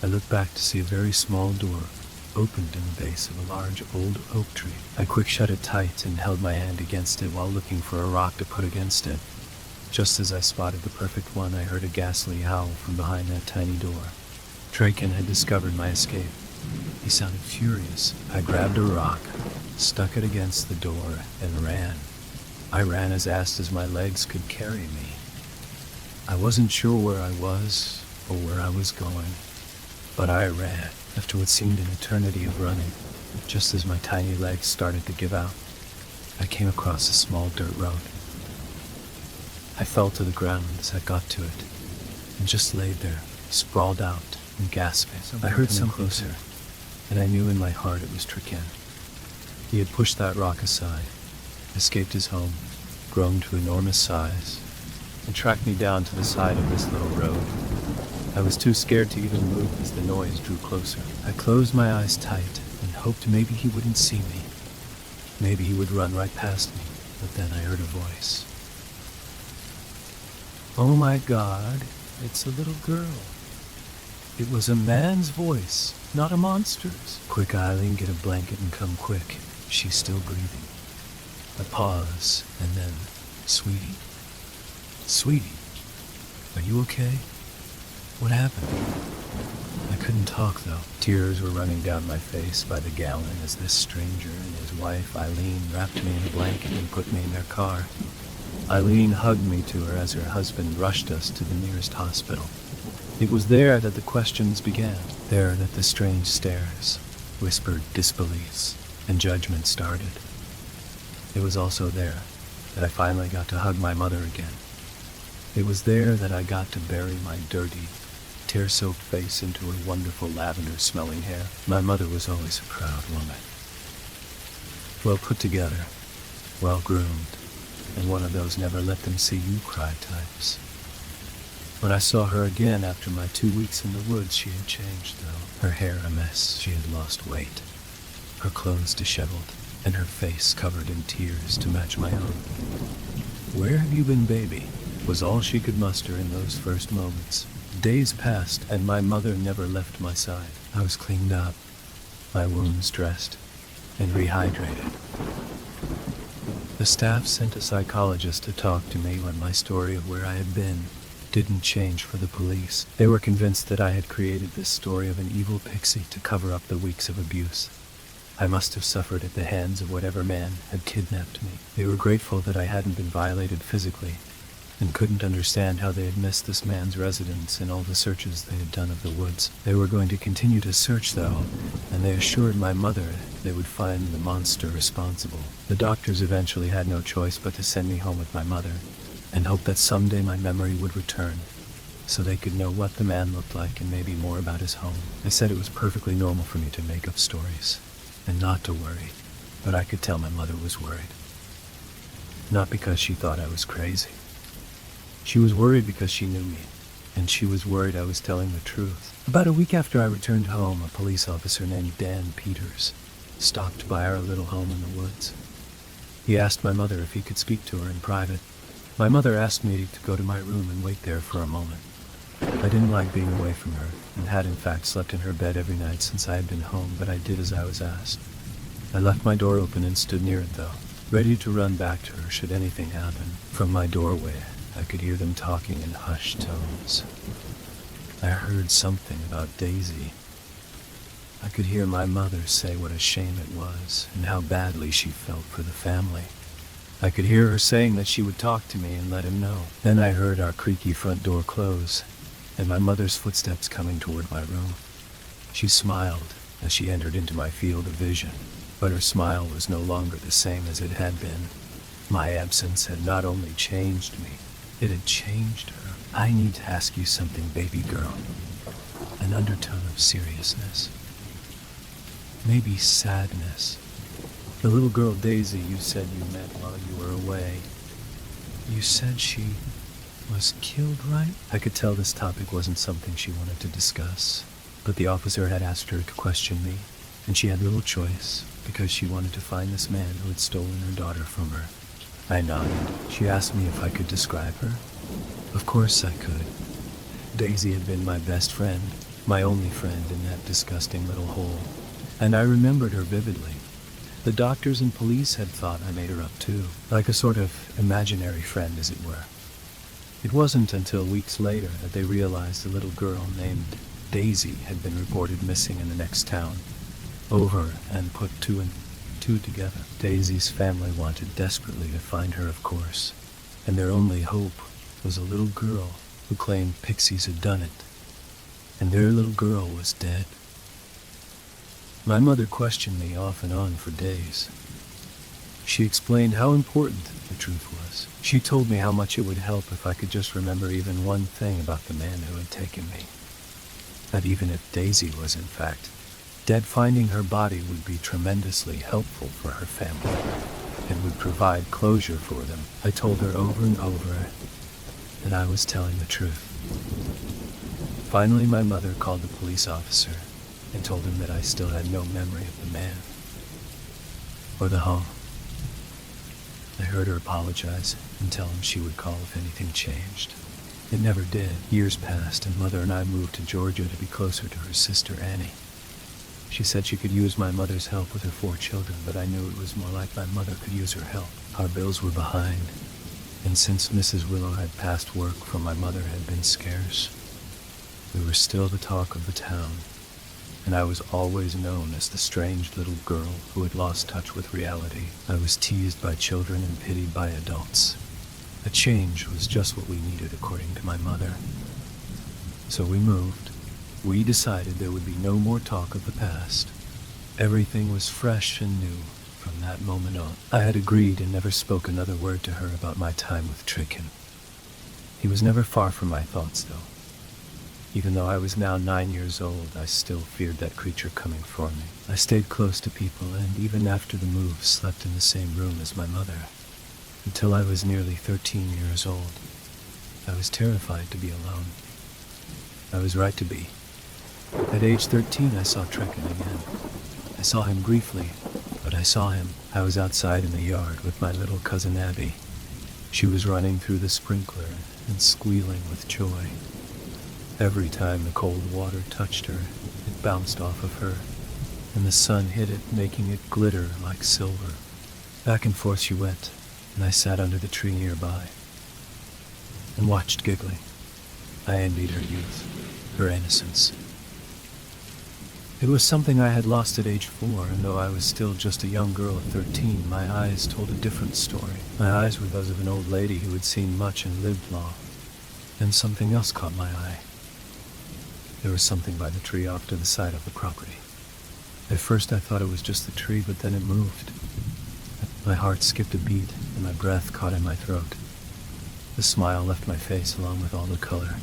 I looked back to see a very small door opened in the base of a large old oak tree. I quick shut it tight and held my hand against it while looking for a rock to put against it. Just as I spotted the perfect one, I heard a ghastly howl from behind that tiny door. Trekken had discovered my escape. He sounded furious. I grabbed a rock, stuck it against the door, and ran. I ran as fast as my legs could carry me. I wasn't sure where I was or where I was going, but I ran. After what seemed an eternity of running, just as my tiny legs started to give out, I came across a small dirt road. I fell to the ground as I got to it, and just laid there, sprawled out and gasping. I heard something closer, and I knew in my heart it was Trekken. He had pushed that rock aside, escaped his home, grown to enormous size, and tracked me down to the side of this little road. I was too scared to even move as the noise drew closer. I closed my eyes tight and hoped maybe he wouldn't see me. Maybe he would run right past me, but then I heard a voice. Oh my God, it's a little girl. It was a man's voice, not a monster's. Quick, Eileen, get a blanket and come quick. She's still breathing. I pause, and then, Sweetie, are you okay? What happened? I couldn't talk, though. Tears were running down my face by the gallon as this stranger and his wife, Eileen, wrapped me in a blanket and put me in their car. Eileen hugged me to her as her husband rushed us to the nearest hospital. It was there that the questions began. There that the strange stares, whispered disbeliefs, and judgment started. It was also there that I finally got to hug my mother again. It was there that I got to bury my dirty, tear-soaked face into her wonderful lavender-smelling hair. My mother was always a proud woman. Well put together, well-groomed, and one of those never-let-them-see-you-cry types. When I saw her again after my 2 weeks in the woods, she had changed, though. Her hair a mess, she had lost weight. Her clothes disheveled, and her face covered in tears to match my own. Where have you been, baby? Was all she could muster in those first moments. Days passed, and my mother never left my side. I was cleaned up, my wounds dressed, and rehydrated. The staff sent a psychologist to talk to me when my story of where I had been didn't change for the police. They were convinced that I had created this story of an evil pixie to cover up the weeks of abuse. I must have suffered at the hands of whatever man had kidnapped me. They were grateful that I hadn't been violated physically, and couldn't understand how they had missed this man's residence and all the searches they had done of the woods. They were going to continue to search, though, and they assured my mother they would find the monster responsible. The doctors eventually had no choice but to send me home with my mother and hope that someday my memory would return so they could know what the man looked like and maybe more about his home. They said it was perfectly normal for me to make up stories and not to worry, but I could tell my mother was worried. Not because she thought I was crazy. She was worried because she knew me, and she was worried I was telling the truth. About a week after I returned home, a police officer named Dan Peters stopped by our little home in the woods. He asked my mother if he could speak to her in private. My mother asked me to go to my room and wait there for a moment. I didn't like being away from her, and had in fact slept in her bed every night since I had been home, but I did as I was asked. I left my door open and stood near it though, ready to run back to her should anything happen. From my doorway, I could hear them talking in hushed tones. I heard something about Daisy. I could hear my mother say what a shame it was, and how badly she felt for the family. I could hear her saying that she would talk to me and let him know. Then I heard our creaky front door close, and my mother's footsteps coming toward my room. She smiled as she entered into my field of vision, but her smile was no longer the same as it had been. My absence had not only changed me, it had changed her. I need to ask you something, baby girl. An undertone of seriousness. Maybe sadness. The little girl Daisy you said you met while you were away. You said she was killed, right? I could tell this topic wasn't something she wanted to discuss, but the officer had asked her to question me, and she had little choice because she wanted to find this man who had stolen her daughter from her. I nodded. She asked me if I could describe her. Of course I could. Daisy had been my best friend, my only friend in that disgusting little hole, and I remembered her vividly. The doctors and police had thought I made her up too, like a sort of imaginary friend, as it were. It wasn't until weeks later that they realized a little girl named Daisy had been reported missing in the next town. Over and put two and two together. Daisy's family wanted desperately to find her, of course, and their only hope was a little girl who claimed pixies had done it, and their little girl was dead. My mother questioned me off and on for days. She explained how important the truth was. She told me how much it would help if I could just remember even one thing about the man who had taken me. That even if Daisy was in fact dead, finding her body would be tremendously helpful for her family and would provide closure for them. I told her over and over that I was telling the truth. Finally, my mother called the police officer and told him that I still had no memory of the man or the home. I heard her apologize and tell him she would call if anything changed. It never did. Years passed, and Mother and I moved to Georgia to be closer to her sister, Annie. She said she could use my mother's help with her 4 children, but I knew it was more like my mother could use her help. Our bills were behind, and since Mrs. Willow had passed, work from my mother had been scarce. We were still the talk of the town, and I was always known as the strange little girl who had lost touch with reality. I was teased by children and pitied by adults. A change was just what we needed, according to my mother. So we moved. We decided there would be no more talk of the past. Everything was fresh and new from that moment on. I had agreed and never spoke another word to her about my time with Tricken. He was never far from my thoughts, though. Even though I was now 9 years old, I still feared that creature coming for me. I stayed close to people, and even after the move, slept in the same room as my mother. Until I was nearly 13 years old, I was terrified to be alone. I was right to be. At age 13, I saw Tricken again. I saw him briefly, but I saw him. I was outside in the yard with my little cousin Abby. She was running through the sprinkler and squealing with joy. Every time the cold water touched her, it bounced off of her, and the sun hit it, making it glitter like silver. Back and forth she went, and I sat under the tree nearby and watched, giggling. I envied her youth, her innocence. It was something I had lost at age 4, and though I was still just a young girl at 13, my eyes told a different story. My eyes were those of an old lady who had seen much and lived long. Then something else caught my eye. There was something by the tree off to the side of the property. At first I thought it was just the tree, but then it moved. My heart skipped a beat, and my breath caught in my throat. The smile left my face along with all the color.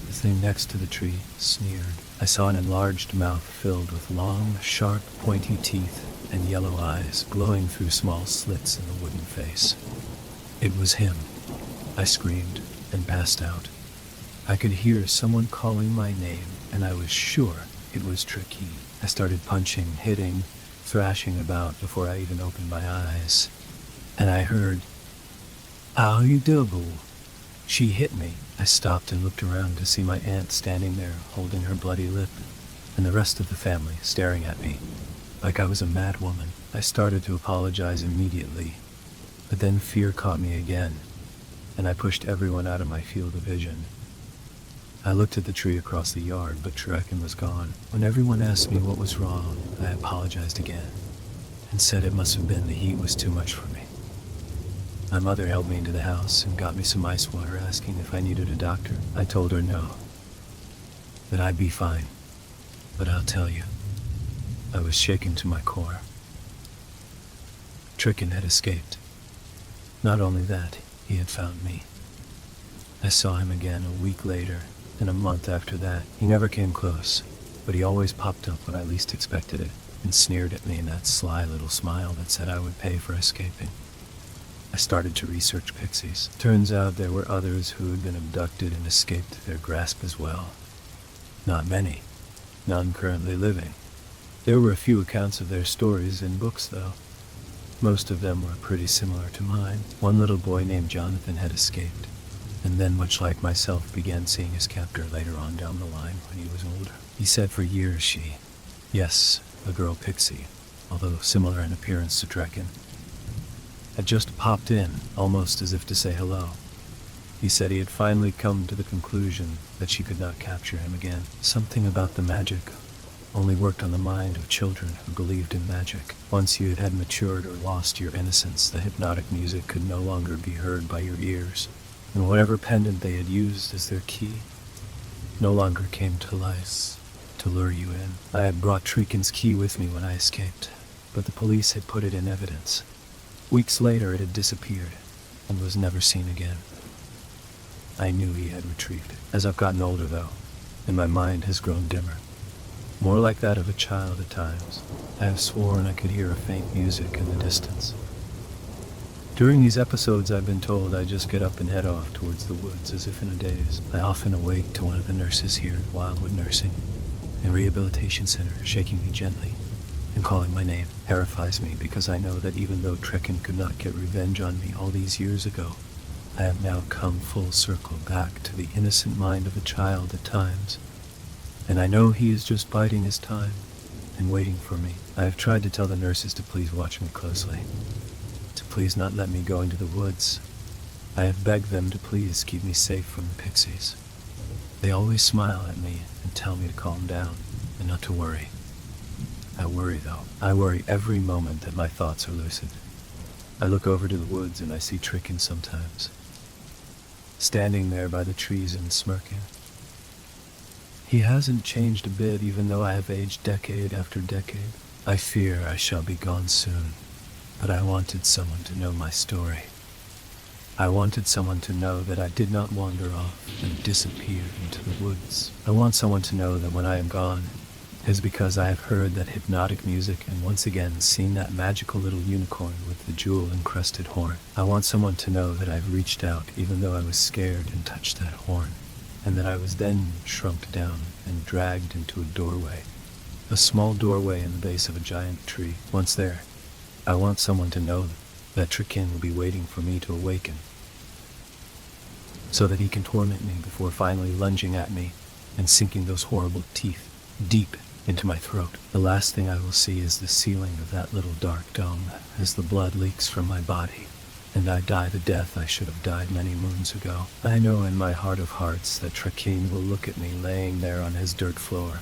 The thing next to the tree sneered. I saw an enlarged mouth filled with long, sharp, pointy teeth and yellow eyes glowing through small slits in the wooden face. It was him. I screamed and passed out. I could hear someone calling my name, and I was sure it was Tricky. I started punching, hitting, thrashing about before I even opened my eyes. And I heard, "How you do, boo?" She hit me. I stopped and looked around to see my aunt standing there holding her bloody lip, and the rest of the family staring at me like I was a mad woman. I started to apologize immediately, but then fear caught me again, and I pushed everyone out of my field of vision. I looked at the tree across the yard, but Trekken was gone. When everyone asked me what was wrong, I apologized again and said it must have been the heat was too much for me. My mother held me into the house and got me some ice water, asking if I needed a doctor. I told her no, that I'd be fine. But I'll tell you, I was shaken to my core. Trekken had escaped. Not only that, he had found me. I saw him again a week later, and a month after that. He never came close, but he always popped up when I least expected it, and sneered at me in that sly little smile that said I would pay for escaping. I started to research pixies. Turns out there were others who had been abducted and escaped their grasp as well. Not many. None currently living. There were a few accounts of their stories in books, though. Most of them were pretty similar to mine. One little boy named Jonathan had escaped, and then, much like myself, began seeing his captor later on down the line when he was older. He said for years yes, a girl pixie, although similar in appearance to Trekken, had just popped in, almost as if to say hello. He said he had finally come to the conclusion that she could not capture him again. Something about the magic only worked on the mind of children who believed in magic. Once you had matured or lost your innocence, the hypnotic music could no longer be heard by your ears, and whatever pendant they had used as their key no longer came to life to lure you in. I had brought Trekken's key with me when I escaped, but the police had put it in evidence. Weeks later it had disappeared and was never seen again. I knew he had retrieved it. As I've gotten older, though, and my mind has grown dimmer, more like that of a child at times, I have sworn I could hear a faint music in the distance. During these episodes, I've been told I just get up and head off towards the woods as if in a daze. I often awake to one of the nurses here at Wildwood Nursing and Rehabilitation Center shaking me gently and calling my name. Terrifies me because I know that even though Trekken could not get revenge on me all these years ago, I have now come full circle back to the innocent mind of a child at times, and I know he is just biding his time and waiting for me. I have tried to tell the nurses to please watch me closely, to please not let me go into the woods. I have begged them to please keep me safe from the pixies. They always smile at me and tell me to calm down and not to worry. I worry, though. I worry every moment that my thoughts are lucid. I look over to the woods and I see Trekken sometimes, standing there by the trees and smirking. He hasn't changed a bit, even though I have aged decade after decade. I fear I shall be gone soon, but I wanted someone to know my story. I wanted someone to know that I did not wander off and disappear into the woods. I want someone to know that when I am gone, it is because I have heard that hypnotic music and once again seen that magical little unicorn with the jewel-encrusted horn. I want someone to know that I've reached out even though I was scared and touched that horn, and that I was then shrunk down and dragged into a doorway. A small doorway in the base of a giant tree. Once there, I want someone to know that Trekken will be waiting for me to awaken, so that he can torment me before finally lunging at me and sinking those horrible teeth deep into my throat. The last thing I will see is the ceiling of that little dark dome as the blood leaks from my body, and I die the death I should have died many moons ago. I know in my heart of hearts that Trekken will look at me laying there on his dirt floor,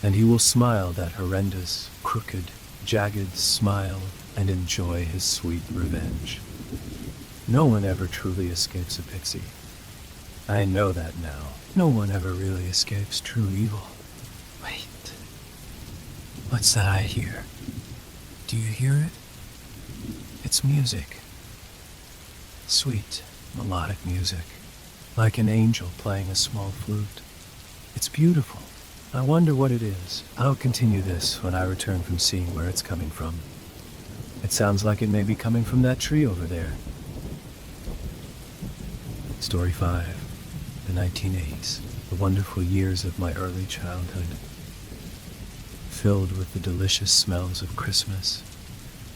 and he will smile that horrendous, crooked, jagged smile and enjoy his sweet revenge. No one ever truly escapes a pixie. I know that now. No one ever really escapes true evil. Wait. What's that I hear? Do you hear it? It's music. Sweet, melodic music. Like an angel playing a small flute. It's beautiful. I wonder what it is. I'll continue this when I return from seeing where it's coming from. It sounds like it may be coming from that tree over there. Story 5. The 1980s. The wonderful years of my early childhood. Filled with the delicious smells of Christmas,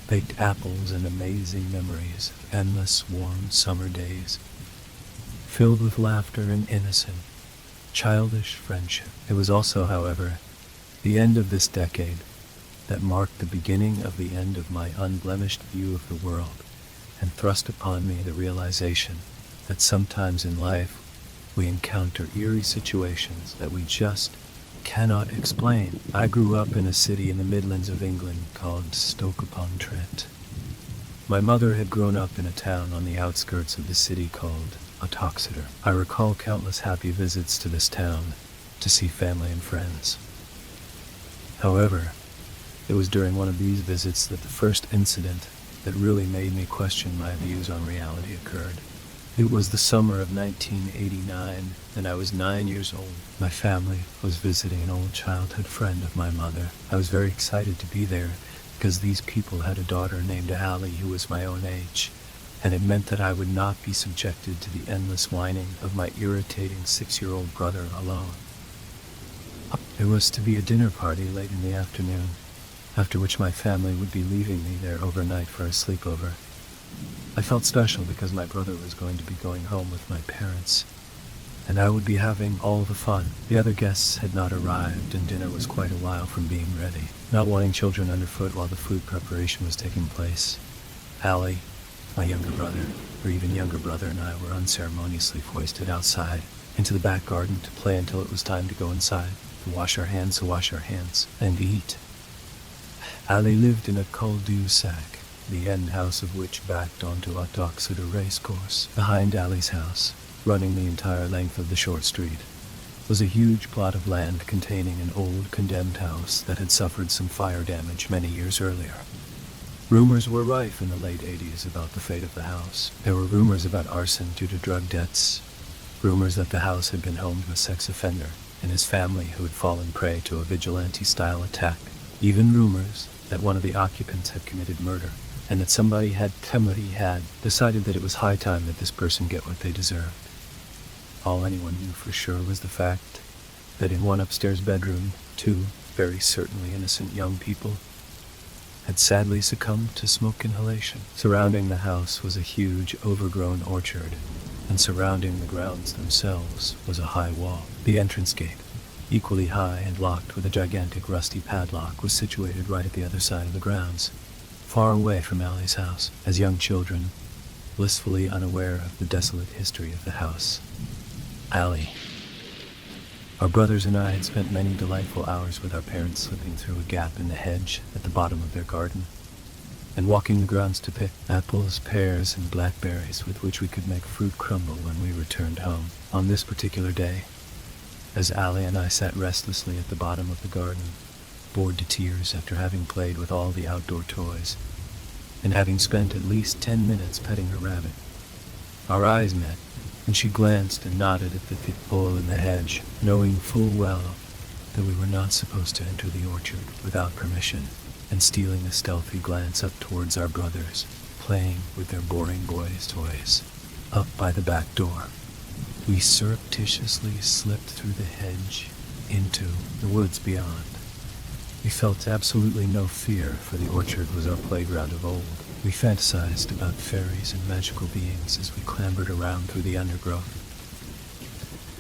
baked apples and amazing memories of endless warm summer days. Filled with laughter and innocent, childish friendship. It was also, however, the end of this decade that marked the beginning of the end of my unblemished view of the world and thrust upon me the realization that sometimes in life we encounter eerie situations that we just cannot explain. I grew up in a city in the Midlands of England called Stoke-upon-Trent. My mother had grown up in a town on the outskirts of the city called Uttoxeter. I recall countless happy visits to this town to see family and friends. However, it was during one of these visits that the first incident that really made me question my views on reality occurred. It was the summer of 1989, and I was 9 years old. My family was visiting an old childhood friend of my mother. I was very excited to be there because these people had a daughter named Allie who was my own age, and it meant that I would not be subjected to the endless whining of my irritating 6-year-old brother alone. There was to be a dinner party late in the afternoon, after which my family would be leaving me there overnight for a sleepover. I felt special because my brother was going to be going home with my parents, and I would be having all the fun. The other guests had not arrived, and dinner was quite a while from being ready. Not wanting children underfoot while the food preparation was taking place, Allie, my younger brother, or even younger brother, and I were unceremoniously foisted outside into the back garden to play until it was time to go inside, to wash our hands, and eat. Allie lived in a cul-de-sac, the end house of which backed onto Uttoxeter racecourse. Behind Allie's house, running the entire length of the short street, was a huge plot of land containing an old condemned house that had suffered some fire damage many years earlier. Rumors were rife in the late 80s about the fate of the house. There were rumors about arson due to drug debts, rumors that the house had been home to a sex offender and his family who had fallen prey to a vigilante-style attack, even rumors that one of the occupants had committed murder, and that somebody had decided that it was high time that this person get what they deserved. All anyone knew for sure was the fact that in one upstairs bedroom, 2 very certainly innocent young people had sadly succumbed to smoke inhalation. Surrounding the house was a huge, overgrown orchard, and surrounding the grounds themselves was a high wall. The entrance gate, equally high and locked with a gigantic rusty padlock, was situated right at the other side of the grounds, far away from Allie's house. As young children, blissfully unaware of the desolate history of the house, Allie, our brothers and I had spent many delightful hours with our parents slipping through a gap in the hedge at the bottom of their garden, and walking the grounds to pick apples, pears, and blackberries with which we could make fruit crumble when we returned home. On this particular day, as Allie and I sat restlessly at the bottom of the garden, bored to tears after having played with all the outdoor toys, and having spent at least 10 minutes petting her rabbit, our eyes met, and she glanced and nodded at the thick hole in the hedge, knowing full well that we were not supposed to enter the orchard without permission, and stealing a stealthy glance up towards our brothers, playing with their boring boys' toys, up by the back door. We surreptitiously slipped through the hedge into the woods beyond. We felt absolutely no fear, for the orchard was our playground of old. We fantasized about fairies and magical beings as we clambered around through the undergrowth,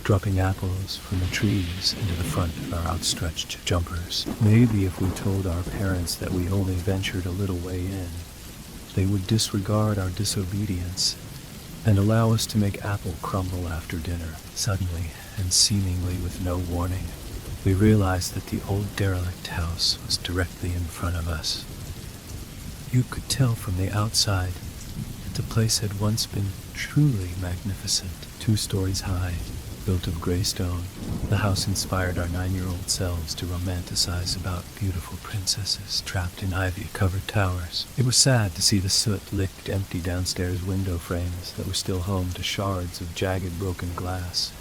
dropping apples from the trees into the front of our outstretched jumpers. Maybe if we told our parents that we only ventured a little way in, they would disregard our disobedience and allow us to make apple crumble after dinner. Suddenly, and seemingly with no warning, we realized that the old derelict house was directly in front of us. You could tell from the outside that the place had once been truly magnificent. 2 stories high, built of gray stone. The house inspired our 9-year-old selves to romanticize about beautiful princesses trapped in ivy-covered towers. It was sad to see the soot-licked empty downstairs window frames that were still home to shards of jagged broken glass,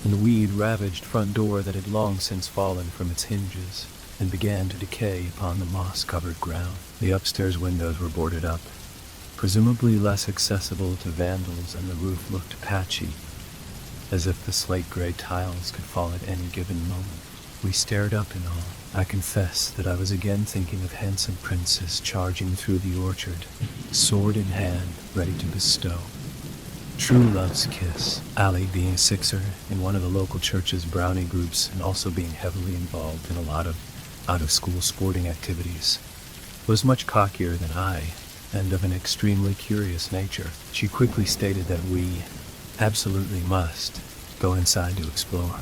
and the weed-ravaged front door that had long since fallen from its hinges and began to decay upon the moss-covered ground. The upstairs windows were boarded up, presumably less accessible to vandals, and the roof looked patchy, as if the slate-gray tiles could fall at any given moment. We stared up in awe. I confess that I was again thinking of handsome princes charging through the orchard, sword in hand, ready to bestow true love's kiss. Allie, being a Sixer in one of the local church's brownie groups and also being heavily involved in a lot of out-of-school sporting activities, was much cockier than I, and of an extremely curious nature. She quickly stated that we absolutely must go inside to explore.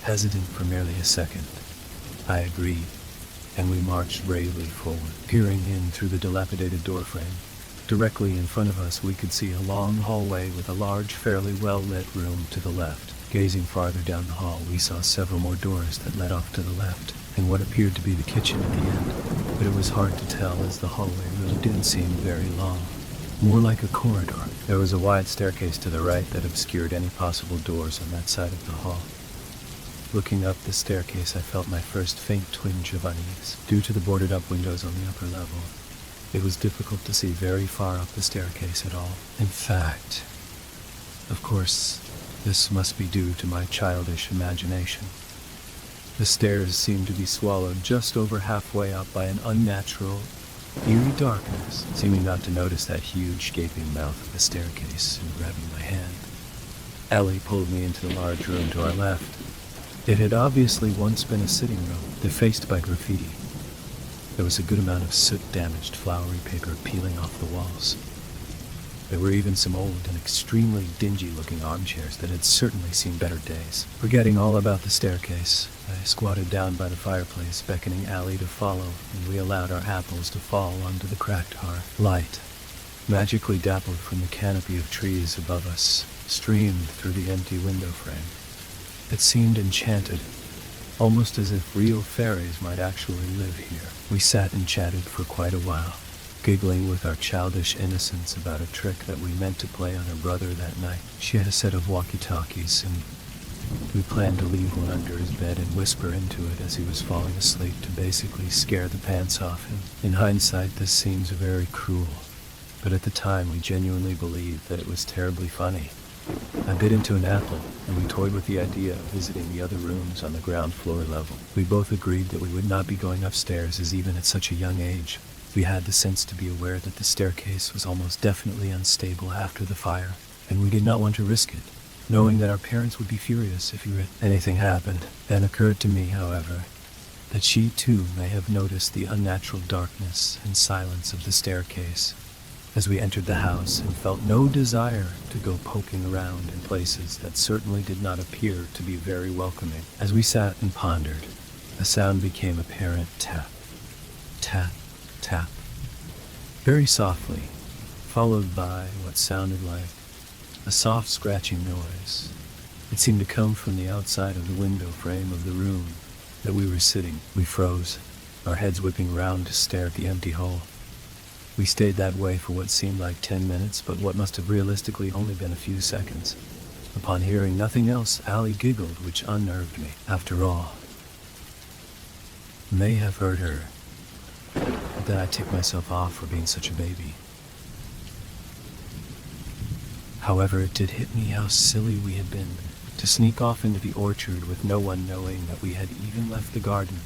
Hesitant for merely a second, I agreed, and we marched bravely forward, peering in through the dilapidated doorframe. Directly in front of us we could see a long hallway with a large, fairly well-lit room to the left. Gazing farther down the hall, we saw several more doors that led off to the left, and what appeared to be the kitchen at the end, but it was hard to tell as the hallway really didn't seem very long. More like a corridor. There was a wide staircase to the right that obscured any possible doors on that side of the hall. Looking up the staircase, I felt my first faint twinge of unease. Due to the boarded-up windows on the upper level, it was difficult to see very far up the staircase at all. In fact, of course, this must be due to my childish imagination. The stairs seemed to be swallowed just over halfway up by an unnatural, eerie darkness, seeming not to notice that huge gaping mouth of the staircase and grabbing my hand. Ellie pulled me into the large room to our left. It had obviously once been a sitting room, defaced by graffiti. There was a good amount of soot-damaged flowery paper peeling off the walls. There were even some old and extremely dingy-looking armchairs that had certainly seen better days. Forgetting all about the staircase, I squatted down by the fireplace, beckoning Allie to follow, and we allowed our apples to fall onto the cracked hearth. Light, magically dappled from the canopy of trees above us, streamed through the empty window frame. It seemed enchanted, almost as if real fairies might actually live here. We sat and chatted for quite a while, giggling with our childish innocence about a trick that we meant to play on her brother that night. She had a set of walkie-talkies, and we planned to leave one under his bed and whisper into it as he was falling asleep to basically scare the pants off him. In hindsight, this seems very cruel, but at the time we genuinely believed that it was terribly funny. I bit into an apple, and we toyed with the idea of visiting the other rooms on the ground floor level. We both agreed that we would not be going upstairs, as even at such a young age, we had the sense to be aware that the staircase was almost definitely unstable after the fire, and we did not want to risk it, knowing that our parents would be furious if anything happened. Then occurred to me, however, that she too may have noticed the unnatural darkness and silence of the staircase as we entered the house, and felt no desire to go poking around in places that certainly did not appear to be very welcoming. As we sat and pondered, a sound became apparent. Tap, tap, tap, very softly, followed by what sounded like a soft scratching noise. It seemed to come from the outside of the window frame of the room that we were sitting. We froze, our heads whipping round to stare at the empty hole. We stayed that way for what seemed like 10 minutes, but what must have realistically only been a few seconds. Upon hearing nothing else, Allie giggled, which unnerved me. After all, may have hurt her, but then I ticked myself off for being such a baby. However, it did hit me how silly we had been to sneak off into the orchard with no one knowing that we had even left the garden.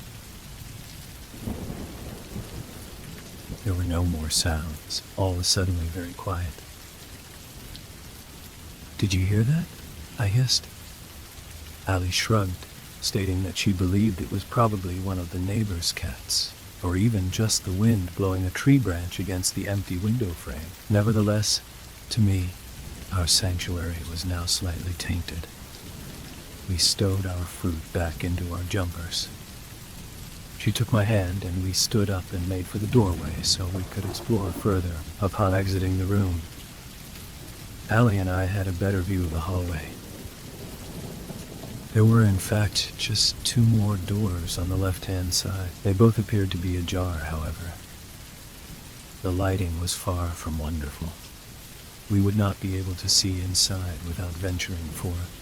There were no more sounds. All was suddenly very quiet. "Did you hear that?" I hissed. Allie shrugged, stating that she believed it was probably one of the neighbor's cats, or even just the wind blowing a tree branch against the empty window frame. Nevertheless, to me, our sanctuary was now slightly tainted. We stowed our fruit back into our jumpers. She took my hand, and we stood up and made for the doorway so we could explore further. Upon exiting the room, Allie and I had a better view of the hallway. There were in fact just two more doors on the left-hand side. They both appeared to be ajar, however. The lighting was far from wonderful. We would not be able to see inside without venturing forth.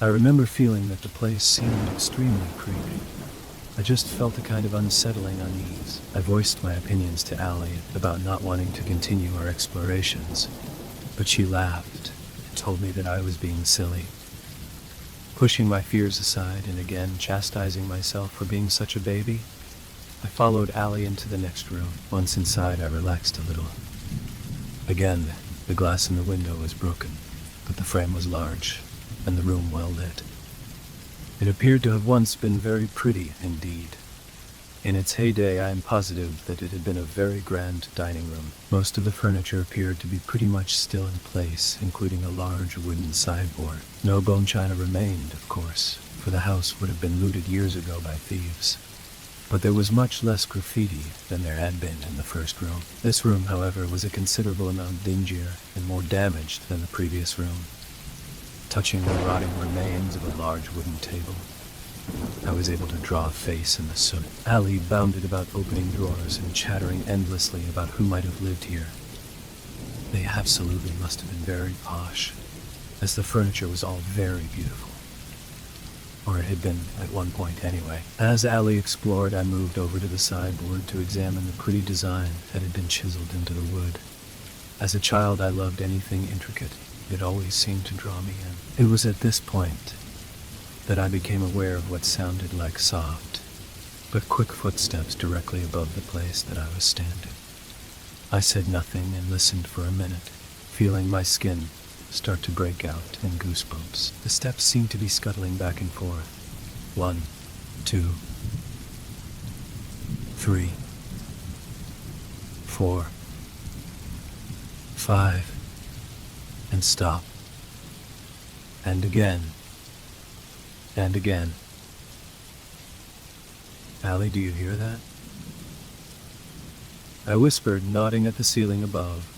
I remember feeling that the place seemed extremely creepy. I just felt a kind of unsettling unease. I voiced my opinions to Allie about not wanting to continue our explorations, but she laughed and told me that I was being silly. Pushing my fears aside and again chastising myself for being such a baby, I followed Allie into the next room. Once inside, I relaxed a little. Again, the glass in the window was broken, but the frame was large and the room well lit. It appeared to have once been very pretty indeed. In its heyday, I am positive that it had been a very grand dining room. Most of the furniture appeared to be pretty much still in place, including a large wooden sideboard. No bone china remained, of course, for the house would have been looted years ago by thieves. But there was much less graffiti than there had been in the first room. This room, however, was a considerable amount dingier and more damaged than the previous room. Touching the rotting remains of a large wooden table, I was able to draw a face in the soot. Allie bounded about opening drawers and chattering endlessly about who might have lived here. They absolutely must have been very posh, as the furniture was all very beautiful. Or it had been at one point anyway. As Allie explored, I moved over to the sideboard to examine the pretty design that had been chiseled into the wood. As a child, I loved anything intricate. It always seemed to draw me in. It was at this point that I became aware of what sounded like soft, but quick footsteps directly above the place that I was standing. I said nothing and listened for a minute, feeling my skin start to break out in goosebumps. The steps seemed to be scuttling back and forth. 1, 2, 3, 4, 5, and stop. And again. And again. Allie, do you hear that? I whispered, nodding at the ceiling above.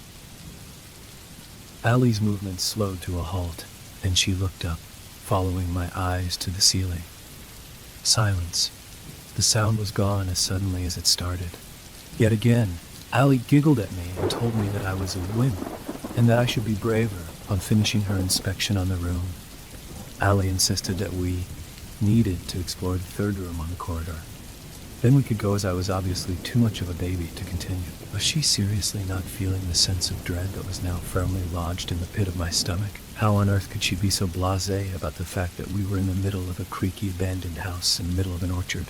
Allie's movement slowed to a halt, and she looked up, following my eyes to the ceiling. Silence. The sound was gone as suddenly as it started. Yet again, Allie giggled at me and told me that I was a wimp, and that I should be braver. On finishing her inspection on the room, Allie insisted that we needed to explore the third room on the corridor. Then we could go, as I was obviously too much of a baby to continue. Was she seriously not feeling the sense of dread that was now firmly lodged in the pit of my stomach? How on earth could she be so blasé about the fact that we were in the middle of a creaky abandoned house in the middle of an orchard,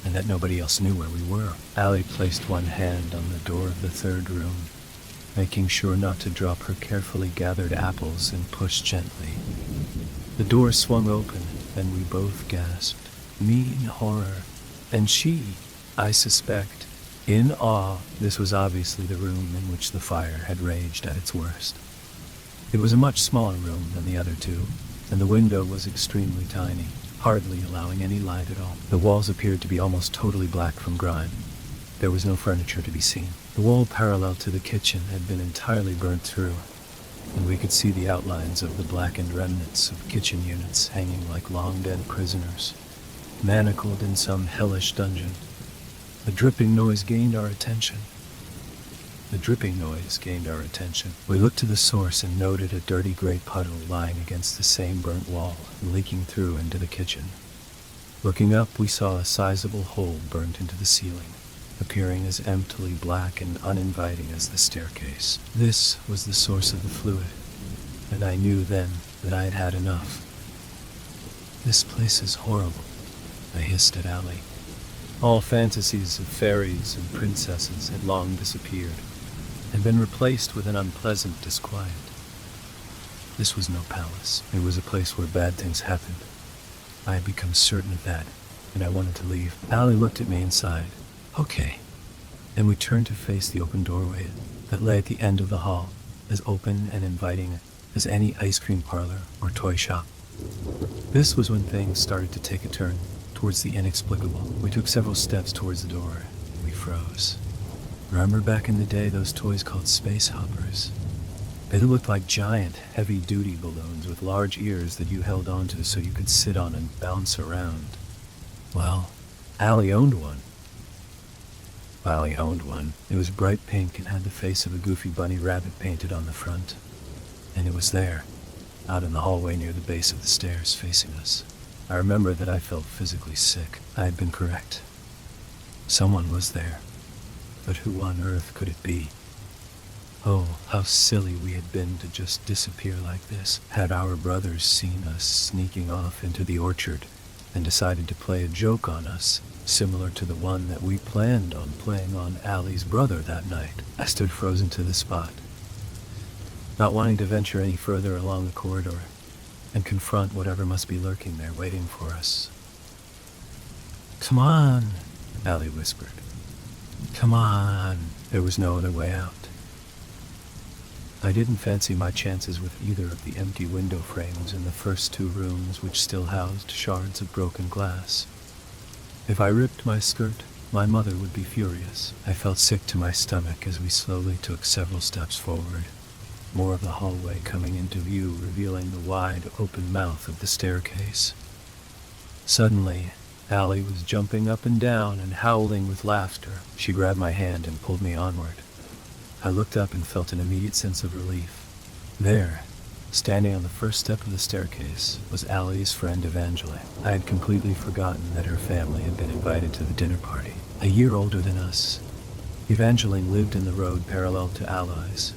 and that nobody else knew where we were? Allie placed one hand on the door of the third room, making sure not to drop her carefully gathered apples, and pushed gently. The door swung open, and we both gasped, me in horror, and she, I suspect, in awe. This was obviously the room in which the fire had raged at its worst. It was a much smaller room than the other two, and the window was extremely tiny, hardly allowing any light at all. The walls appeared to be almost totally black from grime. There was no furniture to be seen. The wall parallel to the kitchen had been entirely burnt through, and we could see the outlines of the blackened remnants of kitchen units hanging like long-dead prisoners, manacled in some hellish dungeon. The dripping noise gained our attention. We looked to the source and noted a dirty gray puddle lying against the same burnt wall, leaking through into the kitchen. Looking up, we saw a sizable hole burnt into the ceiling, appearing as emptily black and uninviting as the staircase. This was the source of the fluid, and I knew then that I had had enough. This place is horrible, I hissed at Allie. All fantasies of fairies and princesses had long disappeared, and been replaced with an unpleasant disquiet. This was no palace. It was a place where bad things happened. I had become certain of that, and I wanted to leave. Allie looked at me and sighed. Okay. And we turned to face the open doorway that lay at the end of the hall, as open and inviting as any ice cream parlor or toy shop. This was when things started to take a turn towards the inexplicable. We took several steps towards the door, and we froze. Remember back in the day, those toys called space hoppers? It looked like giant, heavy-duty balloons with large ears that you held onto so you could sit on and bounce around. Well, Allie owned one. It was bright pink and had the face of a goofy bunny rabbit painted on the front. And it was there, out in the hallway near the base of the stairs facing us. I remember that I felt physically sick. I had been correct. Someone was there. But who on earth could it be? Oh, how silly we had been to just disappear like this. Had our brothers seen us sneaking off into the orchard and decided to play a joke on us, similar to the one that we planned on playing on Allie's brother that night? I stood frozen to the spot, not wanting to venture any further along the corridor and confront whatever must be lurking there waiting for us. "Come on," Allie whispered. "Come on." There was no other way out. I didn't fancy my chances with either of the empty window frames in the first two rooms, which still housed shards of broken glass. If I ripped my skirt, my mother would be furious. I felt sick to my stomach as we slowly took several steps forward, more of the hallway coming into view, revealing the wide, open mouth of the staircase. Suddenly, Allie was jumping up and down and howling with laughter. She grabbed my hand and pulled me onward. I looked up and felt an immediate sense of relief. There, standing on the first step of the staircase, was Allie's friend Evangeline. I had completely forgotten that her family had been invited to the dinner party. A year older than us, Evangeline lived in the road parallel to Allies,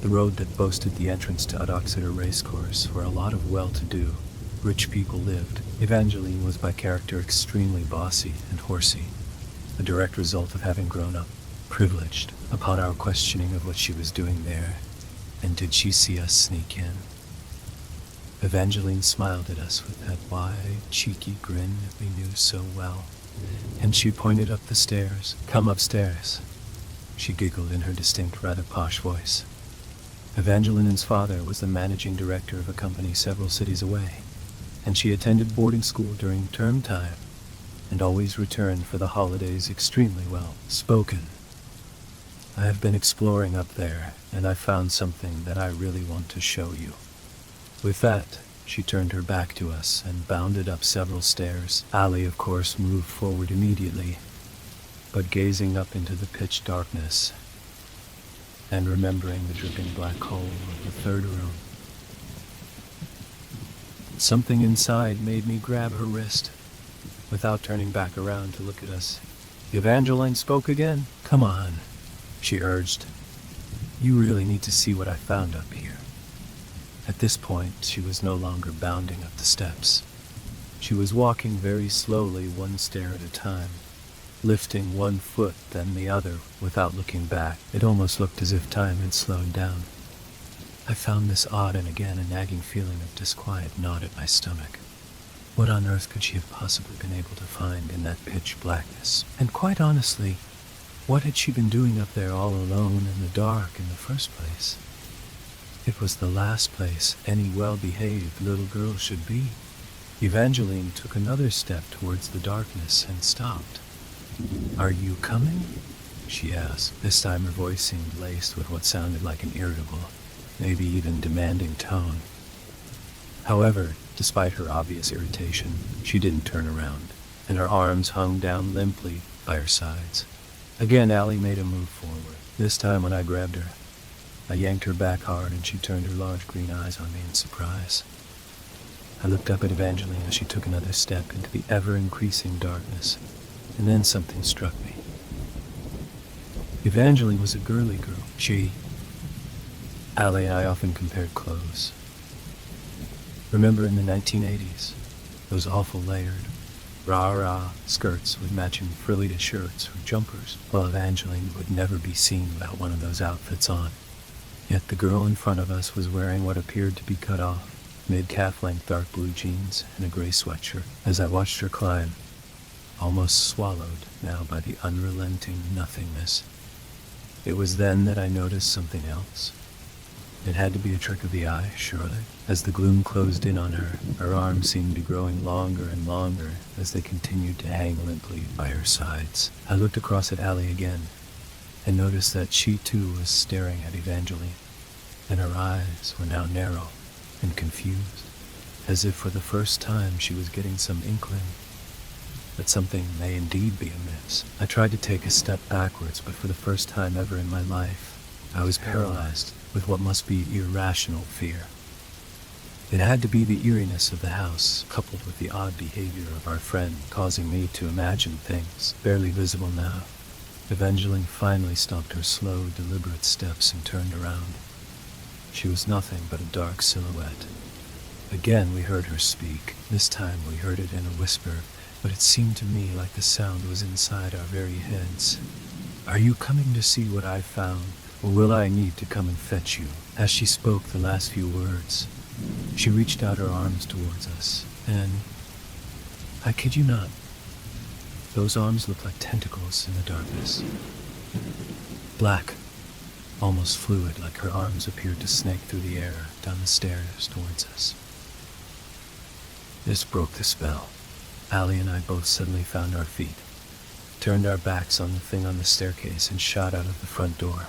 the road that boasted the entrance to Exeter Racecourse, where a lot of well-to-do, rich people lived. Evangeline was by character extremely bossy and horsey, a direct result of having grown up privileged. Upon our questioning of what she was doing there, and did she see us sneak in, Evangeline smiled at us with that wide, cheeky grin that we knew so well, and she pointed up the stairs. "Come upstairs," she giggled in her distinct, rather posh voice. Evangeline's father was the managing director of a company several cities away, and she attended boarding school during term time, and always returned for the holidays extremely well spoken. "I have been exploring up there, and I found something that I really want to show you." With that, she turned her back to us and bounded up several stairs. Allie, of course, moved forward immediately, but gazing up into the pitch darkness and remembering the dripping black hole of the third room, something inside made me grab her wrist. Without turning back around to look at us, Evangeline spoke again. "Come on," she urged. "You really need to see what I found up here." At this point, she was no longer bounding up the steps. She was walking very slowly, one stair at a time, lifting one foot then the other without looking back. It almost looked as if time had slowed down. I found this odd, and again a nagging feeling of disquiet gnawed at my stomach. What on earth could she have possibly been able to find in that pitch blackness? And quite honestly, what had she been doing up there all alone in the dark in the first place? It was the last place any well-behaved little girl should be. Evangeline took another step towards the darkness and stopped. "Are you coming?" she asked. This time her voice seemed laced with what sounded like an irritable, maybe even demanding tone. However, despite her obvious irritation, she didn't turn around, and her arms hung down limply by her sides. Again, Allie made a move forward. This time when I grabbed her, I yanked her back hard and she turned her large green eyes on me in surprise. I looked up at Evangeline as she took another step into the ever-increasing darkness, and then something struck me. Evangeline was a girly girl. Allie and I often compared clothes. Remember in the 1980s, those awful layered, rah-rah skirts with matching frilly shirts or jumpers? Well, Evangeline would never be seen without one of those outfits on. Yet the girl in front of us was wearing what appeared to be cut off, mid-calf-length dark blue jeans and a gray sweatshirt. As I watched her climb, almost swallowed now by the unrelenting nothingness, it was then that I noticed something else. It had to be a trick of the eye, surely. As the gloom closed in on her, her arms seemed to be growing longer and longer as they continued to hang limply by her sides. I looked across at Allie again and noticed that she too was staring at Evangeline. and her eyes were now narrow and confused, as if for the first time she was getting some inkling that something may indeed be amiss. I tried to take a step backwards, but for the first time ever in my life, I was paralyzed with what must be irrational fear. It had to be the eeriness of the house, coupled with the odd behavior of our friend, causing me to imagine things barely visible now. Evangeline finally stopped her slow, deliberate steps and turned around. She was nothing but a dark silhouette. Again we heard her speak. This time we heard it in a whisper, but it seemed to me like the sound was inside our very heads. "Are you coming to see what I found, or will I need to come and fetch you?" As she spoke the last few words, she reached out her arms towards us, and I kid you not, those arms looked like tentacles in the darkness. Black, almost fluid, like her arms appeared to snake through the air down the stairs towards us. This broke the spell. Allie and I both suddenly found our feet, turned our backs on the thing on the staircase, and shot out of the front door.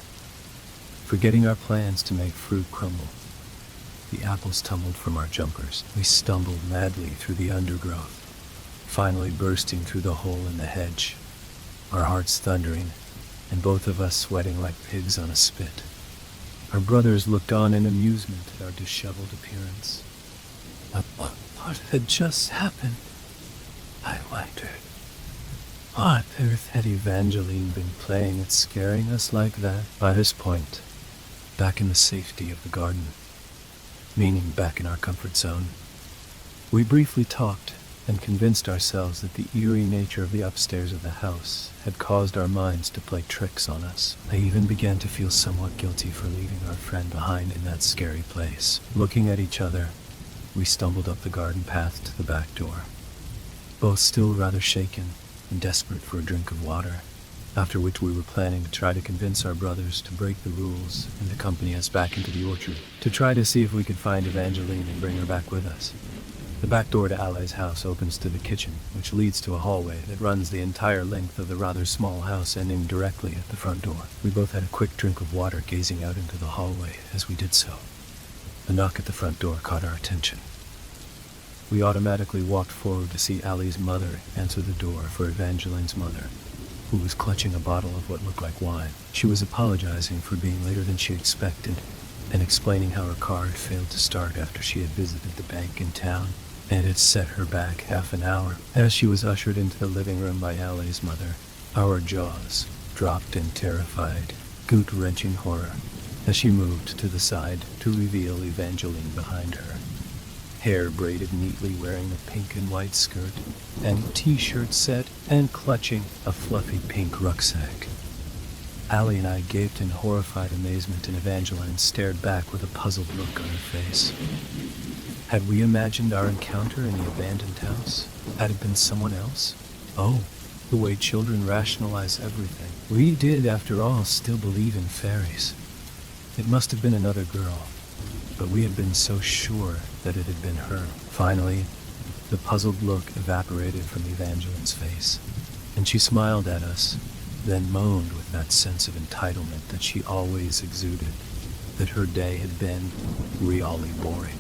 Forgetting our plans to make fruit crumble, the apples tumbled from our jumpers. We stumbled madly through the undergrowth, finally bursting through the hole in the hedge, our hearts thundering, and both of us sweating like pigs on a spit. Our brothers looked on in amusement at our disheveled appearance. What had just happened? I wondered. What earth had Evangeline been playing at scaring us like that? By this point, back in the safety of the garden, meaning back in our comfort zone, we briefly talked and convinced ourselves that the eerie nature of the upstairs of the house had caused our minds to play tricks on us. I even began to feel somewhat guilty for leaving our friend behind in that scary place. Looking at each other, we stumbled up the garden path to the back door, both still rather shaken and desperate for a drink of water, after which we were planning to try to convince our brothers to break the rules and accompany us back into the orchard, to try to see if we could find Evangeline and bring her back with us. The back door to Allie's house opens to the kitchen, which leads to a hallway that runs the entire length of the rather small house, ending directly at the front door. We both had a quick drink of water, gazing out into the hallway as we did so. A knock at the front door caught our attention. We automatically walked forward to see Allie's mother answer the door for Evangeline's mother, who was clutching a bottle of what looked like wine. She was apologizing for being later than she expected and explaining how her car had failed to start after she had visited the bank in town and had set her back half an hour. As she was ushered into the living room by Allie's mother, our jaws dropped in terrified, gut-wrenching horror as she moved to the side to reveal Evangeline behind her, hair braided neatly, wearing a pink and white skirt and t-shirt set, and clutching a fluffy pink rucksack. Allie and I gaped in horrified amazement, and Evangeline stared back with a puzzled look on her face. Had we imagined our encounter in the abandoned house? Had it been someone else? Oh, the way children rationalize everything. We did, after all, still believe in fairies. It must have been another girl, but we had been so sure that it had been her. Finally, the puzzled look evaporated from Evangeline's face, and she smiled at us, then moaned with that sense of entitlement that she always exuded, that her day had been really boring.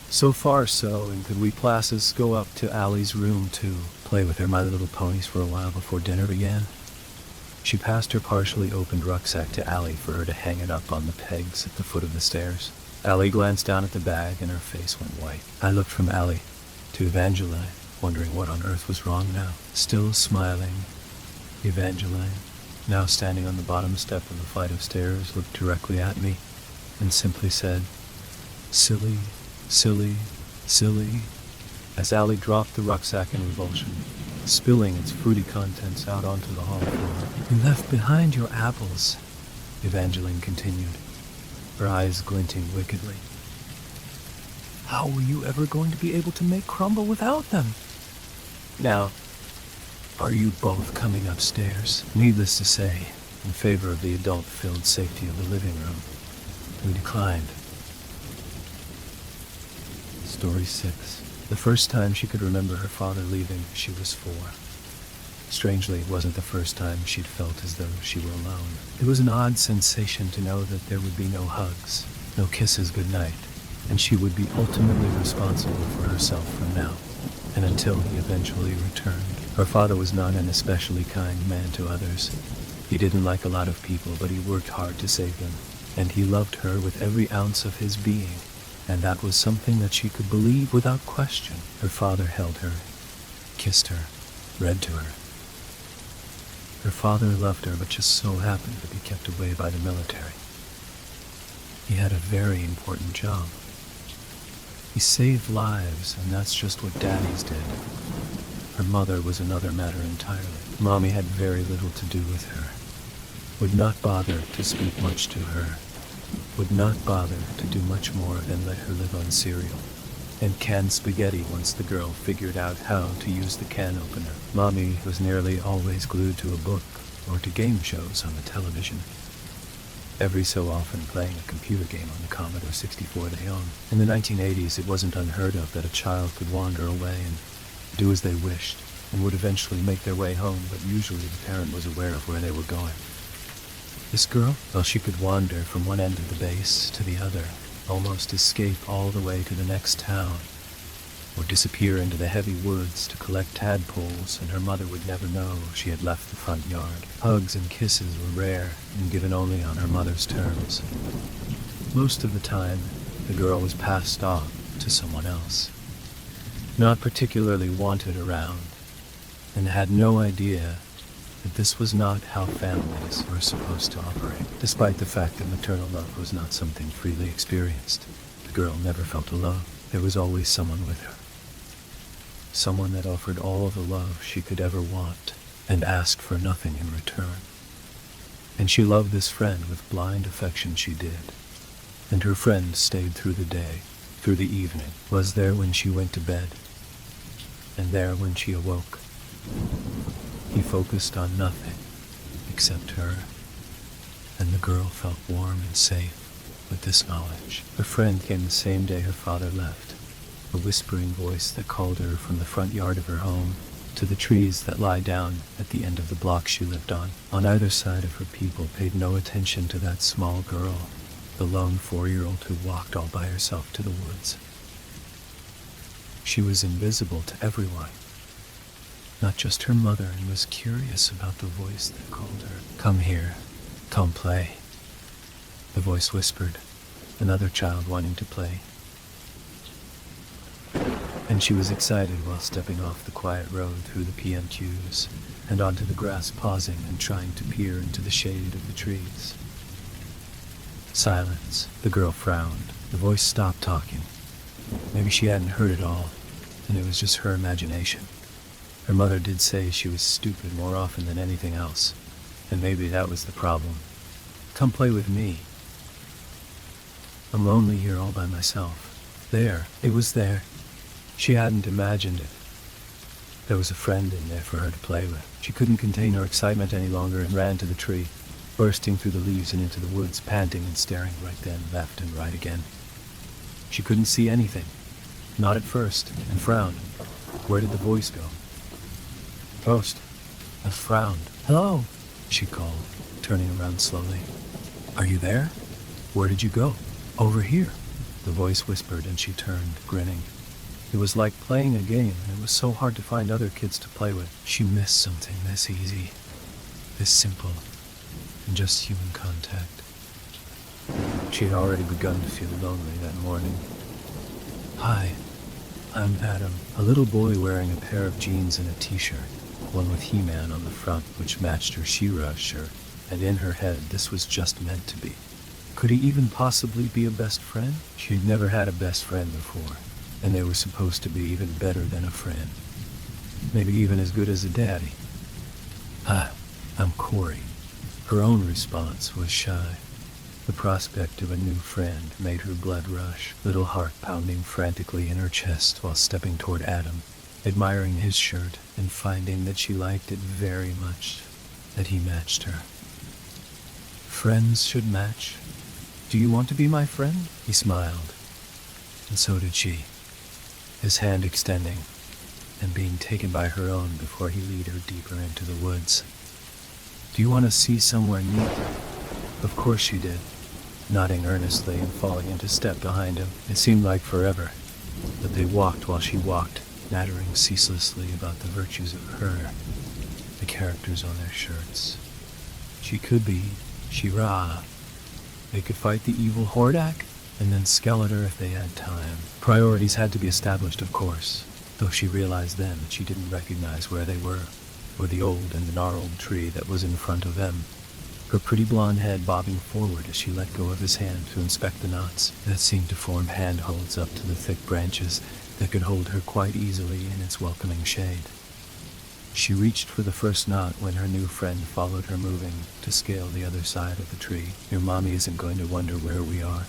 So far so, and could we classes go up to Allie's room to play with her My Little Ponies for a while before dinner began? She passed her partially opened rucksack to Allie for her to hang it up on the pegs at the foot of the stairs. Allie glanced down at the bag and her face went white. I looked from Allie to Evangeline, wondering what on earth was wrong now. Still smiling, Evangeline, now standing on the bottom step of the flight of stairs, looked directly at me and simply said, "Silly, silly, silly," as Allie dropped the rucksack in revulsion, spilling its fruity contents out onto the hall floor. "You left behind your apples," Evangeline continued, her eyes glinting wickedly. "How were you ever going to be able to make crumble without them? Now, are you both coming upstairs?" Needless to say, in favor of the adult-filled safety of the living room, we declined. Story 6. The first time she could remember her father leaving, she was 4. Strangely, it wasn't the first time she'd felt as though she were alone. It was an odd sensation to know that there would be no hugs, no kisses goodnight, and she would be ultimately responsible for herself from now, and until he eventually returned. Her father was not an especially kind man to others. He didn't like a lot of people, but he worked hard to save them, and he loved her with every ounce of his being, and that was something that she could believe without question. Her father held her, kissed her, read to her. Her father loved her, but just so happened to be kept away by the military. He had a very important job. He saved lives, and that's just what daddies did. Her mother was another matter entirely. Mommy had very little to do with her, would not bother to speak much to her, would not bother to do much more than let her live on cereal and canned spaghetti once the girl figured out how to use the can opener. Mommy was nearly always glued to a book or to game shows on the television, every so often playing a computer game on the Commodore 64 they owned. In the 1980s, it wasn't unheard of that a child could wander away and do as they wished, and would eventually make their way home, but usually the parent was aware of where they were going. This girl, well, she could wander from one end of the base to the other, almost escape all the way to the next town, or disappear into the heavy woods to collect tadpoles, and her mother would never know she had left the front yard. Hugs and kisses were rare and given only on her mother's terms. Most of the time, the girl was passed off to someone else, not particularly wanted around, and had no idea that this was not how families were supposed to operate. Despite the fact that maternal love was not something freely experienced, the girl never felt alone. There was always someone with her, someone that offered all the love she could ever want and asked for nothing in return. And she loved this friend with blind affection, she did. And her friend stayed through the day, through the evening, was there when she went to bed, and there when she awoke. He focused on nothing except her, and the girl felt warm and safe with this knowledge. Her friend came the same day her father left, a whispering voice that called her from the front yard of her home to the trees that lie down at the end of the block she lived on. On either side of her, people paid no attention to that small girl, the lone 4-year-old who walked all by herself to the woods. She was invisible to everyone, not just her mother, and was curious about the voice that called her. "Come here, come play," the voice whispered, another child wanting to play. And she was excited while stepping off the quiet road through the PMQs and onto the grass, pausing and trying to peer into the shade of the trees. Silence. The girl frowned. The voice stopped talking. Maybe she hadn't heard it all, and it was just her imagination. Her mother did say she was stupid more often than anything else, and maybe that was the problem. "Come play with me. I'm lonely here all by myself." There. It was there. She hadn't imagined it. There was a friend in there for her to play with. She couldn't contain her excitement any longer and ran to the tree, bursting through the leaves and into the woods, panting and staring right then, left and right again. She couldn't see anything, not at first, and frowned. Where did the voice go? Ghost. I frowned. "Hello," she called, turning around slowly. "Are you there? Where did you go?" "Over here," the voice whispered, and she turned, grinning. It was like playing a game, and it was so hard to find other kids to play with. She missed something this easy, this simple, and just human contact. She had already begun to feel lonely that morning. "Hi, I'm Adam," a little boy wearing a pair of jeans and a t-shirt, one with He-Man on the front, which matched her She-Ra shirt, and in her head this was just meant to be. Could he even possibly be a best friend? She'd never had a best friend before, and they were supposed to be even better than a friend. Maybe even as good as a daddy. "Hi, I'm Corey." Her own response was shy. The prospect of a new friend made her blood rush, little heart pounding frantically in her chest while stepping toward Adam, admiring his shirt and finding that she liked it very much, that he matched her. Friends should match. "Do you want to be my friend?" He smiled, and so did she, his hand extending. and being taken by her own before he lead her deeper into the woods. "Do you want to see somewhere neat?" Of course she did, nodding earnestly and falling into step behind him. It seemed like forever, but they walked while she walked, nattering ceaselessly about the virtues of her, the characters on their shirts. She could be Shira. They could fight the evil Hordak, and then Skeletor if they had time. Priorities had to be established, of course, though she realized then that she didn't recognize where they were, or the old and gnarled tree that was in front of them, her pretty blonde head bobbing forward as she let go of his hand to inspect the knots that seemed to form handholds up to the thick branches that could hold her quite easily in its welcoming shade. She reached for the first knot when her new friend followed her, moving to scale the other side of the tree. "Your mommy isn't going to wonder where we are."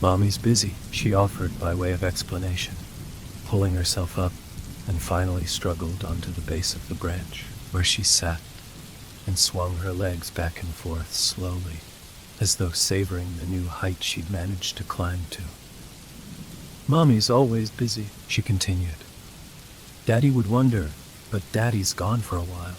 "Mommy's busy," she offered by way of explanation, pulling herself up, and finally struggled onto the base of the branch, where she sat and swung her legs back and forth slowly, as though savoring the new height she'd managed to climb to. "Mommy's always busy," she continued. "Daddy would wonder, but Daddy's gone for a while.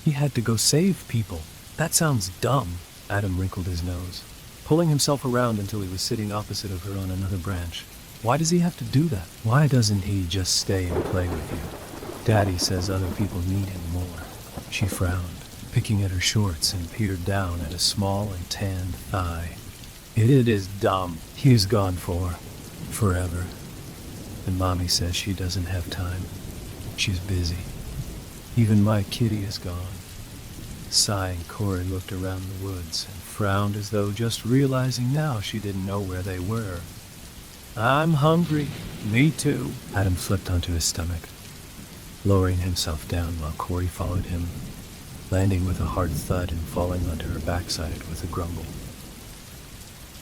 He had to go save people." "That sounds dumb." Adam wrinkled his nose, pulling himself around until he was sitting opposite of her on another branch. "Why does he have to do that? Why doesn't he just stay and play with you? Daddy says other people need him more." She frowned, picking at her shorts, and peered down at a small and tanned thigh. It is dumb. He's gone for forever. And Mommy says she doesn't have time. She's busy. Even my kitty is gone. Sighing, Corey looked around the woods and frowned as though just realizing now she didn't know where they were. "I'm hungry." "Me too." Adam flipped onto his stomach, lowering himself down while Corey followed him, landing with a hard thud and falling onto her backside with a grumble.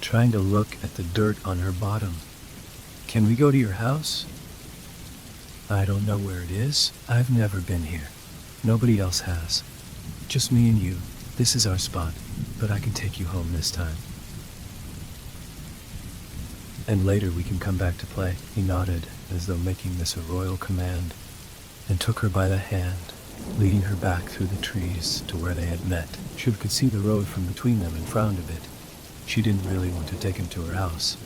Trying to look at the dirt on her bottom. "Can we go to your house?" "I don't know where it is. I've never been here. Nobody else has. Just me and you. This is our spot, but I can take you home this time. And later we can come back to play." He nodded, as though making this a royal command, and took her by the hand, leading her back through the trees to where they had met. She could see the road from between them and frowned a bit. She didn't really want to take him to her house.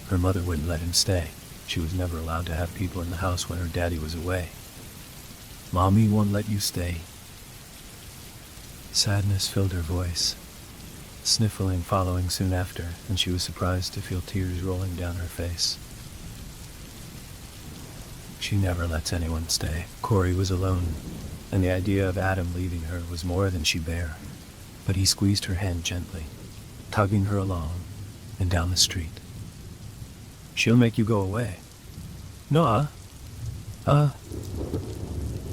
Her mother wouldn't let him stay. She was never allowed to have people in the house when her daddy was away. "Mommy won't let you stay." Sadness filled her voice, sniffling following soon after, and she was surprised to feel tears rolling down her face. She never lets anyone stay. Corey was alone, and the idea of Adam leaving her was more than she bare. But he squeezed her hand gently, tugging her along and down the street. "She'll make you go away." "No,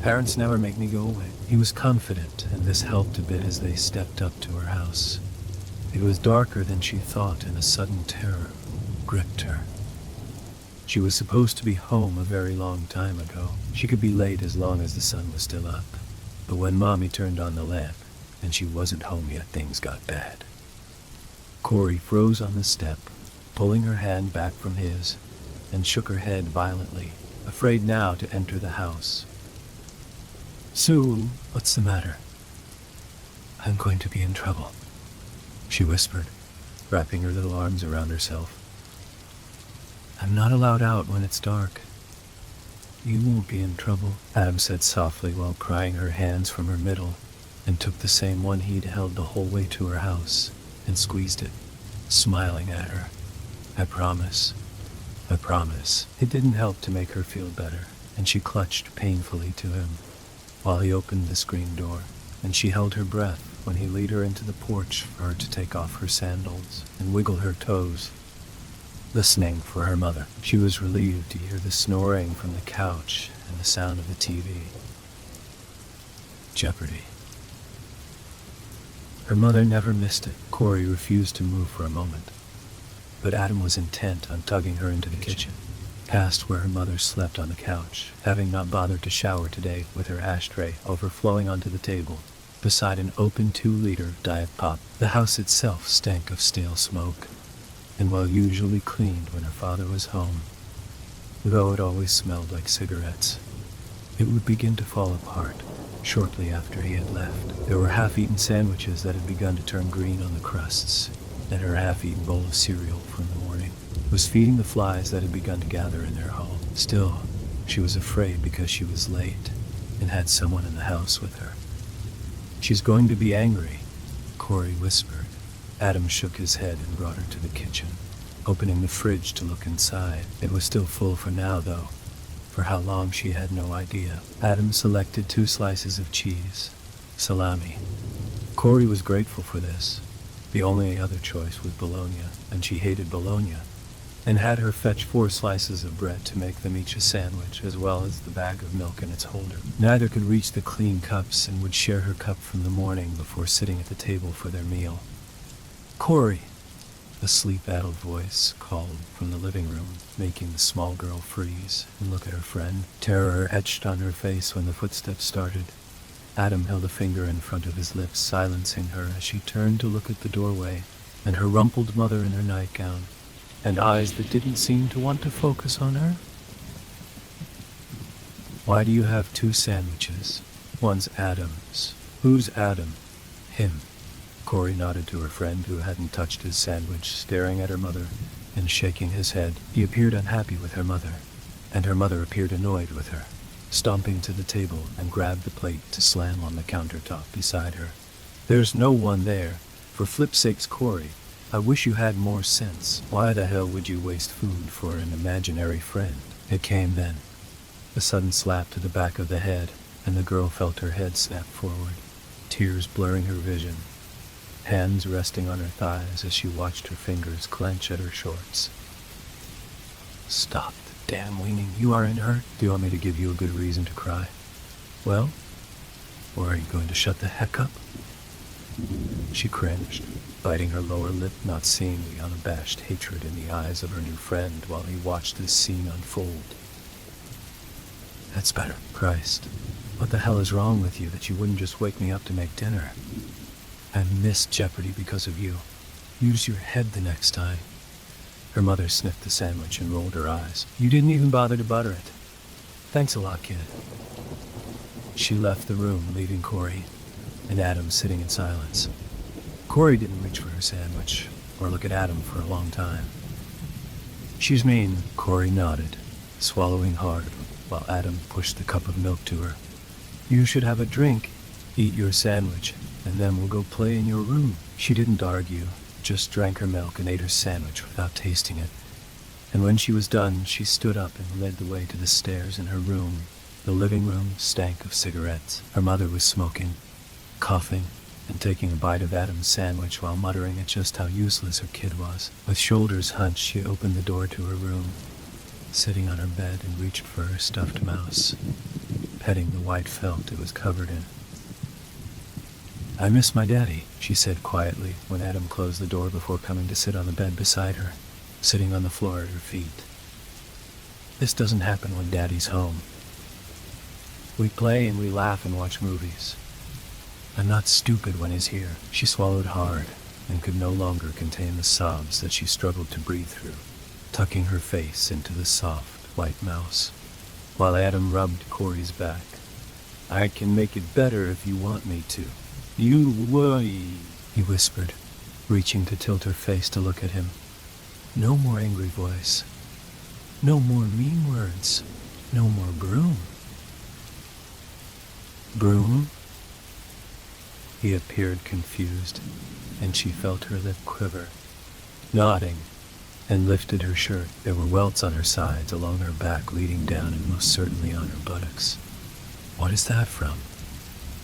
parents never make me go away." He was confident, and this helped a bit as they stepped up to her house. It was darker than she thought, and a sudden terror gripped her. She was supposed to be home a very long time ago. She could be late as long as the sun was still up. But when Mommy turned on the lamp, and she wasn't home yet, things got bad. Corey froze on the step, pulling her hand back from his, and shook her head violently, afraid now to enter the house. "Sue, what's the matter?" "I'm going to be in trouble," she whispered, wrapping her little arms around herself. "I'm not allowed out when it's dark." "You won't be in trouble," Adam said softly while prying her hands from her middle, and took the same one he'd held the whole way to her house and squeezed it, smiling at her. I promise. It didn't help to make her feel better, and she clutched painfully to him while he opened the screen door, and she held her breath when he led her into the porch for her to take off her sandals and wiggle her toes, listening for her mother. She was relieved to hear the snoring from the couch and the sound of the TV. Jeopardy. Her mother never missed it. Corey refused to move for a moment, but Adam was intent on tugging her into the kitchen, past where her mother slept on the couch, having not bothered to shower today, with her ashtray overflowing onto the table, beside an open 2-liter Diet Pop. The house itself stank of stale smoke, and while usually cleaned when her father was home, though it always smelled like cigarettes. It would begin to fall apart shortly after he had left. There were half-eaten sandwiches that had begun to turn green on the crusts, and her half-eaten bowl of cereal from the morning was feeding the flies that had begun to gather in their hall. Still, she was afraid because she was late and had someone in the house with her. "She's going to be angry," Corey whispered. Adam shook his head and brought her to the kitchen, opening the fridge to look inside. It was still full for now, though. For how long, she had no idea. Adam selected 2 slices of cheese, salami. Corey was grateful for this. The only other choice was bologna, and she hated bologna, and had her fetch 4 slices of bread to make them each a sandwich, as well as the bag of milk in its holder. Neither could reach the clean cups and would share her cup from the morning before sitting at the table for their meal. "Corey," a sleep-addled voice called from the living room, making the small girl freeze and look at her friend. Terror etched on her face when the footsteps started. Adam held a finger in front of his lips, silencing her as she turned to look at the doorway, and her rumpled mother in her nightgown, and eyes that didn't seem to want to focus on her. "Why do you have 2 sandwiches? One's Adam's." "Who's Adam?" "Him." Corey nodded to her friend, who hadn't touched his sandwich, staring at her mother and shaking his head. He appeared unhappy with her mother, and her mother appeared annoyed with her, stomping to the table and grabbed the plate to slam on the countertop beside her. "There's no one there. For flip's sakes, Corey, I wish you had more sense. Why the hell would you waste food for an imaginary friend?" It came then. A sudden slap to the back of the head, and the girl felt her head snap forward, tears blurring her vision, hands resting on her thighs as she watched her fingers clench at her shorts. "Stop the damn weaning. You aren't hurt. Do you want me to give you a good reason to cry? Well, or are you going to shut the heck up?" She cringed, biting her lower lip, not seeing the unabashed hatred in the eyes of her new friend while he watched this scene unfold. "That's better. Christ, what the hell is wrong with you that you wouldn't just wake me up to make dinner? I missed Jeopardy because of you. Use your head the next time." Her mother sniffed the sandwich and rolled her eyes. "You didn't even bother to butter it. Thanks a lot, kid." She left the room, leaving Corey and Adam sitting in silence. Corey didn't reach for her sandwich or look at Adam for a long time. "She's mean," Corey nodded, swallowing hard while Adam pushed the cup of milk to her. "You should have a drink, eat your sandwich, and then we'll go play in your room." She didn't argue, just drank her milk and ate her sandwich without tasting it. And when she was done, she stood up and led the way to the stairs in her room. The living room stank of cigarettes. Her mother was smoking, coughing, and taking a bite of Adam's sandwich while muttering at just how useless her kid was. With shoulders hunched, she opened the door to her room, sitting on her bed, and reached for her stuffed mouse, petting the white felt it was covered in. "I miss my daddy," she said quietly when Adam closed the door before coming to sit on the bed beside her, sitting on the floor at her feet. "This doesn't happen when Daddy's home. We play and we laugh and watch movies. I'm not stupid when he's here." She swallowed hard and could no longer contain the sobs that she struggled to breathe through, tucking her face into the soft, white mouse, while Adam rubbed Corey's back. "I can make it better if you want me to. You worry," he whispered, reaching to tilt her face to look at him. "No more angry voice. No more mean words. No more broom." "Broom?" He appeared confused, and she felt her lip quiver, nodding, and lifted her shirt. There were welts on her sides, along her back, leading down, and most certainly on her buttocks. "What is that from?"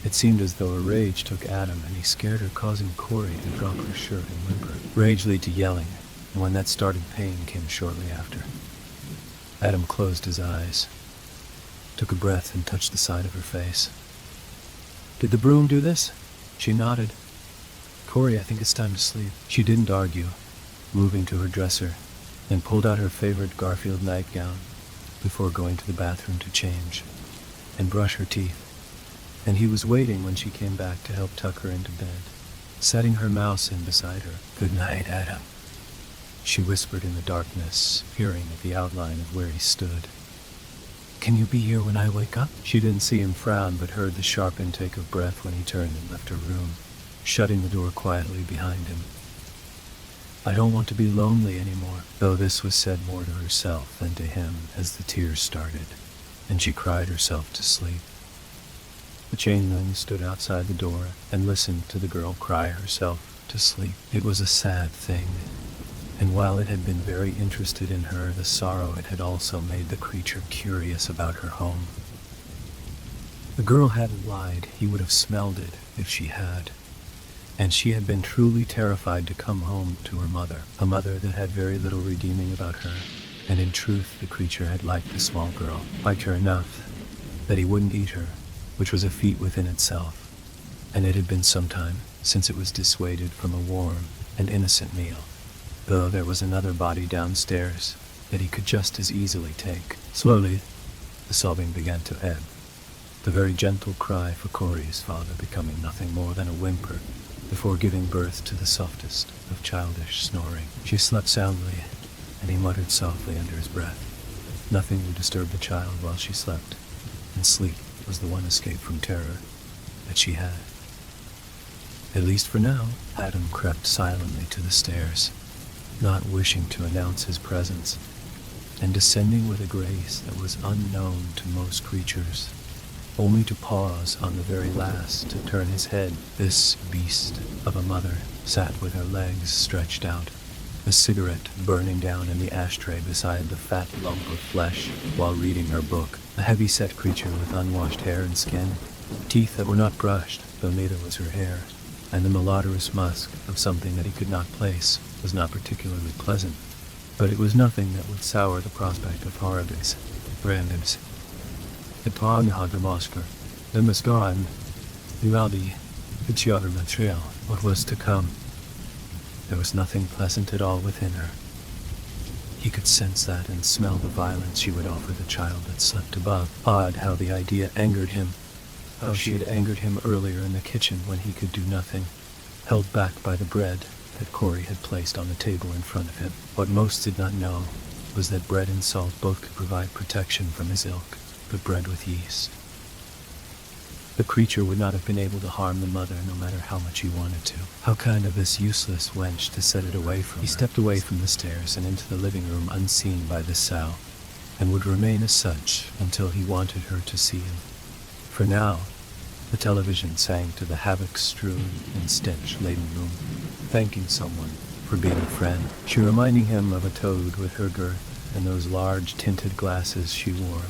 It seemed as though a rage took Adam, and he scared her, causing Corey to drop her shirt and whimper. Rage led to yelling, and when that started, pain came shortly after. Adam closed his eyes, took a breath, and touched the side of her face. "Did the broom do this?" She nodded. "Corey, I think it's time to sleep." She didn't argue, moving to her dresser, and pulled out her favorite Garfield nightgown before going to the bathroom to change and brush her teeth. And he was waiting when she came back to help tuck her into bed, setting her mouse in beside her. "Good night, Adam." she whispered in the darkness, peering at the outline of where he stood. "Can you be here when I wake up?" She didn't see him frown, but heard the sharp intake of breath when he turned and left her room, shutting the door quietly behind him. "I don't want to be lonely anymore," though this was said more to herself than to him as the tears started, and she cried herself to sleep. The changeling stood outside the door and listened to the girl cry herself to sleep. It was a sad thing, and while it had been very interested in her, the sorrow it had also made the creature curious about her home. The girl hadn't lied. He would have smelled it if she had. And she had been truly terrified to come home to her mother, a mother that had very little redeeming about her. And in truth, the creature had liked the small girl, liked her enough that he wouldn't eat her, which was a feat within itself. And it had been some time since it was dissuaded from a warm and innocent meal, though there was another body downstairs that he could just as easily take. Slowly, the sobbing began to ebb, the very gentle cry for Corey's father becoming nothing more than a whimper, before giving birth to the softest of childish snoring. She slept soundly, and he muttered softly under his breath. Nothing would disturb the child while she slept, and sleep was the one escape from terror that she had. At least for now, Adam crept silently to the stairs, not wishing to announce his presence, and descending with a grace that was unknown to most creatures, only to pause on the very last to turn his head. This beast of a mother sat with her legs stretched out, a cigarette burning down in the ashtray beside the fat lump of flesh, while reading her book. A heavy-set creature with unwashed hair and skin, teeth that were not brushed, though neither was her hair, and the malodorous musk of something that he could not place was not particularly pleasant, but it was nothing that would sour the prospect of Harvey's randoms. The Poghaga Mosker, the Muscaran, the Aldi, the Chiodra Material, what was to come. There was nothing pleasant at all within her. He could sense that and smell the violence she would offer the child that slept above. Odd how the idea angered him, how she had angered him earlier in the kitchen when he could do nothing, held back by the bread that Corey had placed on the table in front of him. What most did not know was that bread and salt both could provide protection from his ilk, but bread with yeast. The creature would not have been able to harm the mother no matter how much he wanted to. How kind of this useless wench to set it away from her. He stepped away from the stairs and into the living room unseen by the sow, and would remain as such until he wanted her to see him. For now, the television sang to the havoc-strewn and stench-laden room, thanking someone for being a friend. She reminding him of a toad with her girth and those large tinted glasses she wore.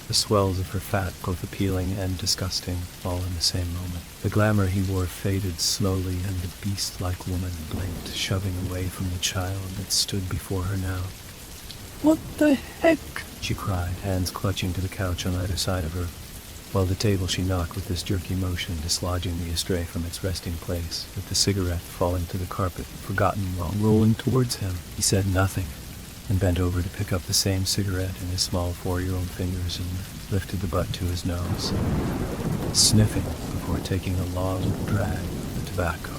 The swells of her fat, both appealing and disgusting, all in the same moment. The glamour he wore faded slowly, and the beast-like woman blinked, shoving away from the child that stood before her now. "What the heck?" she cried, hands clutching to the couch on either side of her, while the table she knocked with this jerky motion, dislodging the ashtray from its resting place, with the cigarette falling to the carpet, forgotten while rolling towards him. He said nothing, and bent over to pick up the same cigarette in his small 4-year-old fingers and lifted the butt to his nose, sniffing before taking a long drag of the tobacco.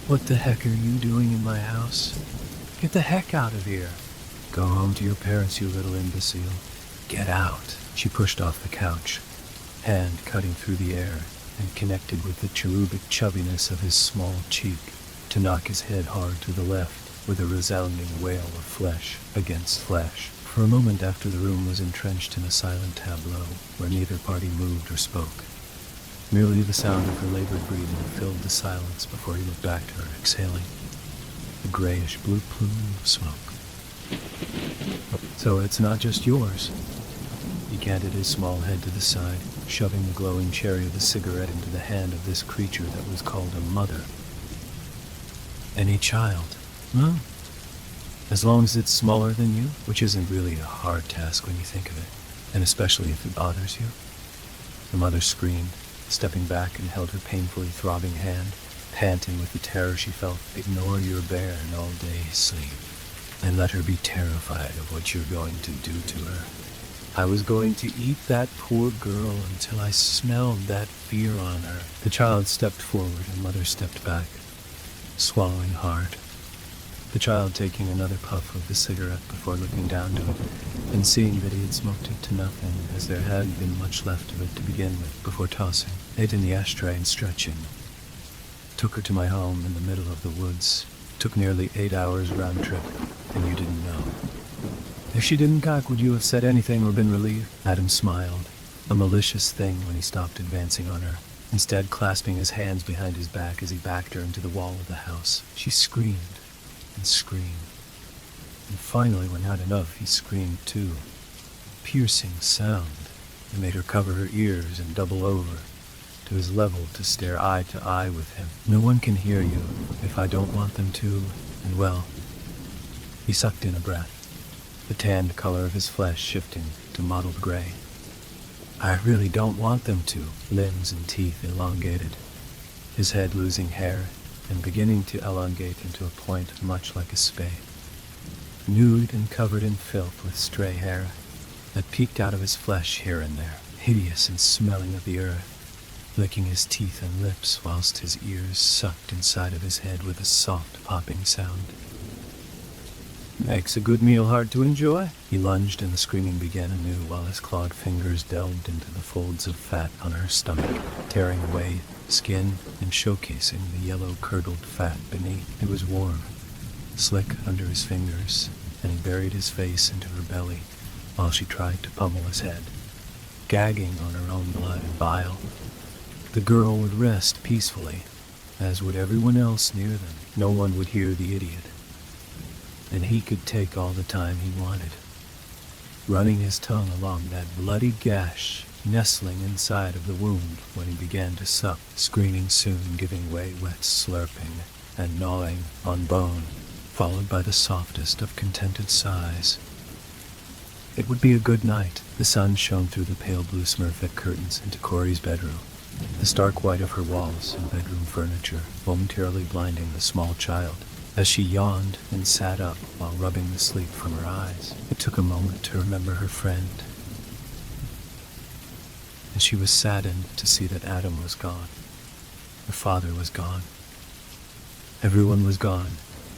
"What the heck are you doing in my house? Get the heck out of here. Go home to your parents, you little imbecile. Get out." She pushed off the couch, hand cutting through the air and connected with the cherubic chubbiness of his small cheek to knock his head hard to the left, with a resounding wail of flesh against flesh. For a moment after, the room was entrenched in a silent tableau where neither party moved or spoke. Merely the sound of her labored breathing filled the silence before he looked back to her, exhaling a grayish-blue plume of smoke. "So it's not just yours." He canted his small head to the side, shoving the glowing cherry of the cigarette into the hand of this creature that was called a mother. "Any child? Well, as long as it's smaller than you, which isn't really a hard task when you think of it, and especially if it bothers you." The mother screamed, stepping back, and held her painfully throbbing hand, panting with the terror she felt. "Ignore your bear and all day sleep, and let her be terrified of what you're going to do to her. I was going to eat that poor girl until I smelled that fear on her." The child stepped forward and mother stepped back, swallowing hard. the child taking another puff of the cigarette before looking down to it, and seeing that he had smoked it to nothing, as there hadn't been much left of it to begin with, before tossing it in the ashtray and stretching. Took her to my home in the middle of the woods. Took nearly 8 hours round trip, and you didn't know. If she didn't cock, would you have said anything or been relieved? Adam smiled, a malicious thing when he stopped advancing on her, instead clasping his hands behind his back as he backed her into the wall of the house. She screamed and screamed, and finally, when had enough, he screamed too. Piercing sound that made her cover her ears and double over to his level to stare eye to eye with him. No one can hear you if I don't want them to, and well, he sucked in a breath, the tanned color of his flesh shifting to mottled gray. I really don't want them to, limbs and teeth elongated, his head losing hair and beginning to elongate into a point much like a spade. Nude and covered in filth with stray hair that peeked out of his flesh here and there, hideous and smelling of the earth, licking his teeth and lips whilst his ears sucked inside of his head with a soft popping sound. Makes a good meal hard to enjoy. He lunged and the screaming began anew while his clawed fingers delved into the folds of fat on her stomach, tearing away skin and showcasing the yellow curdled fat beneath. It was warm, slick under his fingers, and he buried his face into her belly while she tried to pummel his head, gagging on her own blood and bile. The girl would rest peacefully, as would everyone else near them. No one would hear the idiot, and he could take all the time he wanted, running his tongue along that bloody gash nestling inside of the wound when he began to suck, screaming soon, giving way, wet slurping and gnawing on bone, followed by the softest of contented sighs. It would be a good night. The sun shone through the pale blue smurfette curtains into Corey's bedroom, the stark white of her walls and bedroom furniture momentarily blinding the small child as she yawned and sat up while rubbing the sleep from her eyes. It took a moment to remember her friend, and she was saddened to see that Adam was gone. Her father was gone. Everyone was gone,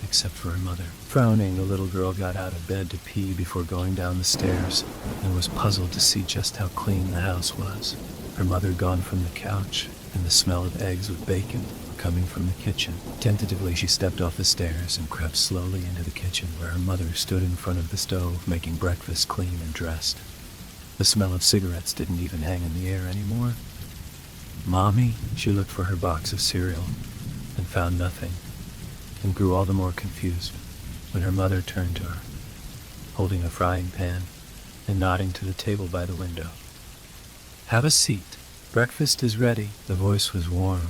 except for her mother. Frowning, the little girl got out of bed to pee before going down the stairs, and was puzzled to see just how clean the house was. Her mother gone from the couch, and the smell of eggs with bacon coming from the kitchen. Tentatively, she stepped off the stairs and crept slowly into the kitchen, where her mother stood in front of the stove, making breakfast clean and dressed. The smell of cigarettes didn't even hang in the air anymore. Mommy? She looked for her box of cereal and found nothing, and grew all the more confused when her mother turned to her, holding a frying pan and nodding to the table by the window. Have a seat. Breakfast is ready. The voice was warm,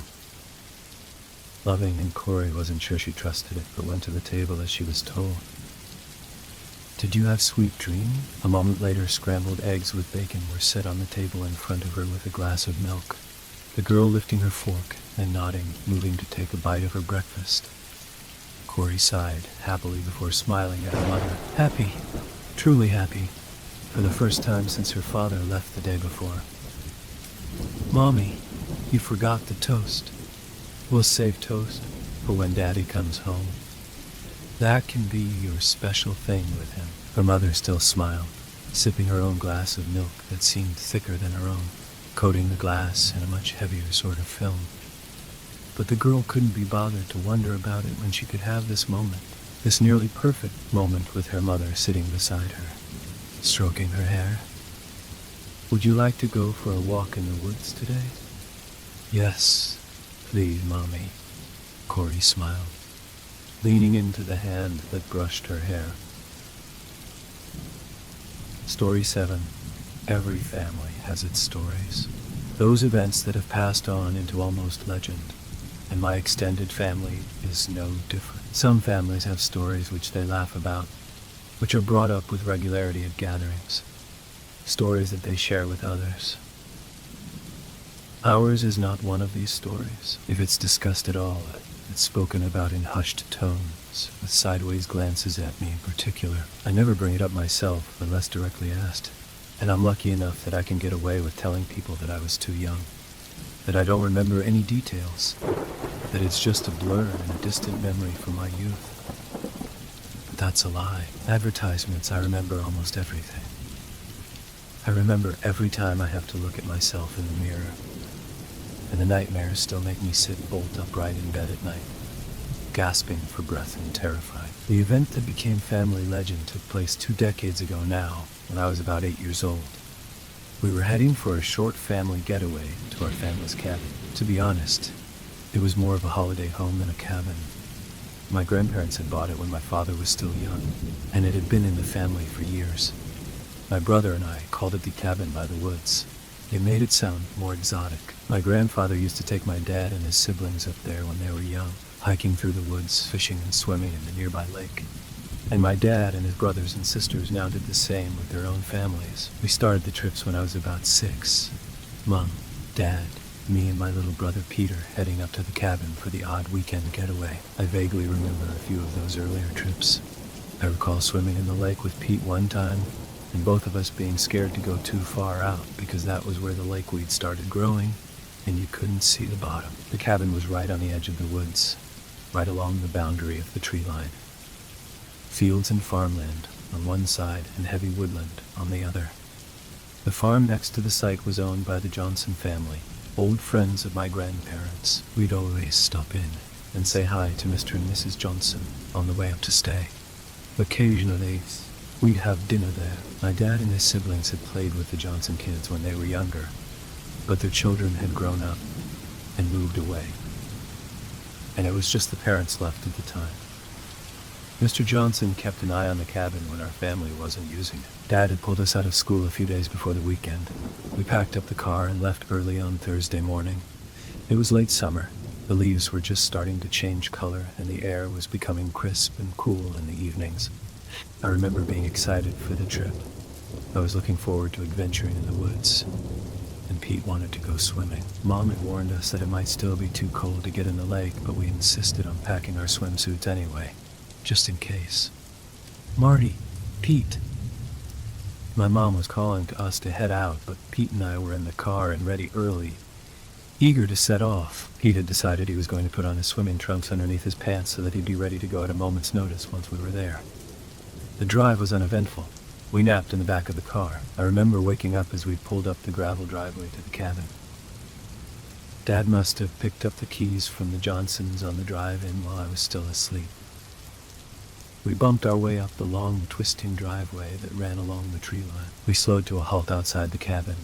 loving, and Corey wasn't sure she trusted it, but went to the table as she was told. Did you have sweet dreams? A moment later, scrambled eggs with bacon were set on the table in front of her with a glass of milk, the girl lifting her fork and nodding, moving to take a bite of her breakfast. Corey sighed happily before smiling at her mother. Happy, truly happy, for the first time since her father left the day before. Mommy, you forgot the toast. We'll save toast for when Daddy comes home. That can be your special thing with him. Her mother still smiled, sipping her own glass of milk that seemed thicker than her own, coating the glass in a much heavier sort of film. But the girl couldn't be bothered to wonder about it when she could have this moment, this nearly perfect moment with her mother sitting beside her, stroking her hair. Would you like to go for a walk in the woods today? Yes, please, Mommy. Corey smiled, leaning into the hand that brushed her hair. Story 7. Every family has its stories. Those events that have passed on into almost legend, and my extended family is no different. Some families have stories which they laugh about, which are brought up with regularity at gatherings, stories that they share with others. Ours is not one of these stories. If it's discussed at all, it's spoken about in hushed tones, with sideways glances at me in particular. I never bring it up myself unless directly asked, and I'm lucky enough that I can get away with telling people that I was too young, that I don't remember any details, that it's just a blur and a distant memory from my youth. that's a lie. Advertisements, I remember almost everything. I remember every time I have to look at myself in the mirror, and the nightmares still make me sit bolt upright in bed at night, gasping for breath and terrified. The event that became family legend took place 2 decades ago now, when I was about 8 years old. We were heading for a short family getaway to our family's cabin. To be honest, it was more of a holiday home than a cabin. My grandparents had bought it when my father was still young, and it had been in the family for years. My brother and I called it the cabin by the woods. It made it sound more exotic. My grandfather used to take my dad and his siblings up there when they were young, hiking through the woods, fishing and swimming in the nearby lake. And my dad and his brothers and sisters now did the same with their own families. We started the trips when I was about 6. Mom, Dad, me and my little brother Peter heading up to the cabin for the odd weekend getaway. I vaguely remember a few of those earlier trips. I recall swimming in the lake with Pete one time, and both of us being scared to go too far out because that was where the lakeweed started growing, and you couldn't see the bottom. The cabin was right on the edge of the woods, right along the boundary of the tree line. Fields and farmland on one side and heavy woodland on the other. The farm next to the site was owned by the Johnson family, old friends of my grandparents. We'd always stop in and say hi to Mr. and Mrs. Johnson on the way up to stay. Occasionally, we'd have dinner there. My dad and his siblings had played with the Johnson kids when they were younger, but their children had grown up and moved away, and it was just the parents left at the time. Mr. Johnson kept an eye on the cabin when our family wasn't using it. Dad had pulled us out of school a few days before the weekend. We packed up the car and left early on Thursday morning. It was late summer. The leaves were just starting to change color, and the air was becoming crisp and cool in the evenings. I remember being excited for the trip. I was looking forward to adventuring in the woods, and Pete wanted to go swimming. Mom had warned us that it might still be too cold to get in the lake, but we insisted on packing our swimsuits anyway, just in case. Marty, Pete. My mom was calling to us to head out, but Pete and I were in the car and ready early, eager to set off. Pete had decided he was going to put on his swimming trunks underneath his pants so that he'd be ready to go at a moment's notice once we were there. The drive was uneventful. We napped in the back of the car. I remember waking up as we pulled up the gravel driveway to the cabin. Dad must have picked up the keys from the Johnsons on the drive-in while I was still asleep. We bumped our way up the long, twisting driveway that ran along the tree line. We slowed to a halt outside the cabin,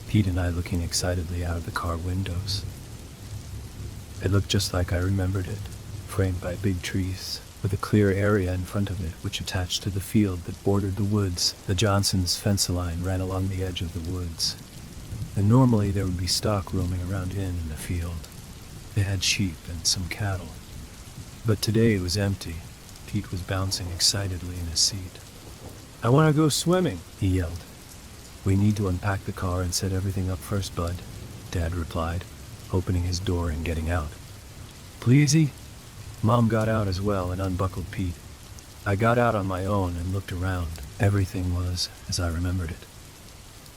Pete and I looking excitedly out of the car windows. It looked just like I remembered it, framed by big trees, with a clear area in front of it which attached to the field that bordered the woods. The Johnsons' fence line ran along the edge of the woods, and normally there would be stock roaming around in the field. They had sheep and some cattle, but today it was empty. Pete was bouncing excitedly in his seat. "I want to go swimming," he yelled. "We need to unpack the car and set everything up first, Bud," Dad replied, opening his door and getting out. "Pleasey?" Mom got out as well and unbuckled Pete. I got out on my own and looked around. Everything was as I remembered it.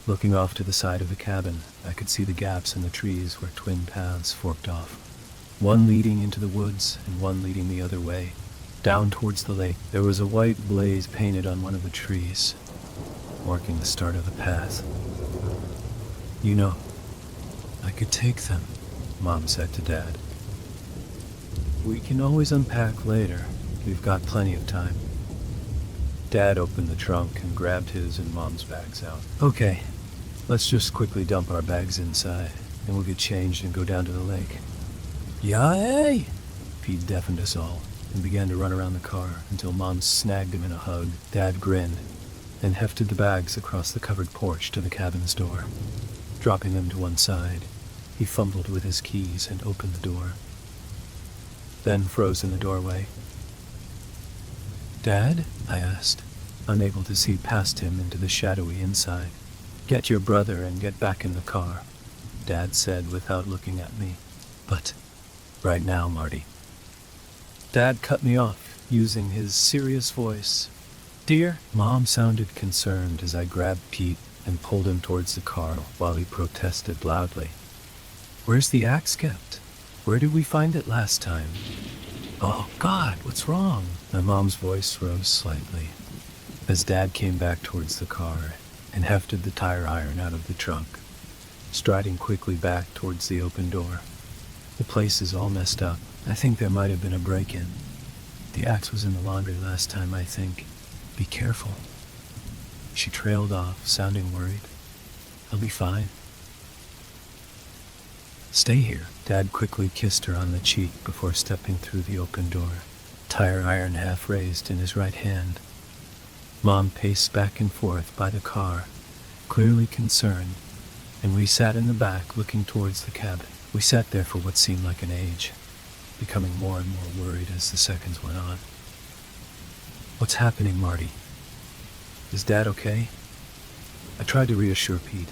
Looking off to the side of the cabin, I could see the gaps in the trees where twin paths forked off, one leading into the woods and one leading the other way, down towards the lake. There was a white blaze painted on one of the trees, marking the start of the path. "You know, I could take them," Mom said to Dad. "We can always unpack later. We've got plenty of time." Dad opened the trunk and grabbed his and Mom's bags out. "Okay, let's just quickly dump our bags inside, and we'll get changed and go down to the lake." "Yay!" Pete deafened us all and began to run around the car until Mom snagged him in a hug. Dad grinned and hefted the bags across the covered porch to the cabin's door. Dropping them to one side, he fumbled with his keys and opened the door, then froze in the doorway. "Dad?" I asked, unable to see past him into the shadowy inside. "Get your brother and get back in the car," Dad said without looking at me. "But right now, Marty." Dad cut me off, using his serious voice. "Dear?" Mom sounded concerned as I grabbed Pete and pulled him towards the car while he protested loudly. "Where's the axe kept? Where did we find it last time?" Oh, God, what's wrong? My mom's voice rose slightly as Dad came back towards the car and hefted the tire iron out of the trunk, striding quickly back towards the open door. The place is all messed up. I think there might have been a break-in. The axe was in the laundry last time, I think. Be careful. She trailed off, sounding worried. I'll be fine. Stay here. Dad quickly kissed her on the cheek before stepping through the open door, tire iron half raised in his right hand. Mom paced back and forth by the car, clearly concerned, and we sat in the back looking towards the cabin. We sat there for what seemed like an age, becoming more and more worried as the seconds went on. What's happening, Marty? Is Dad okay? I tried to reassure Pete.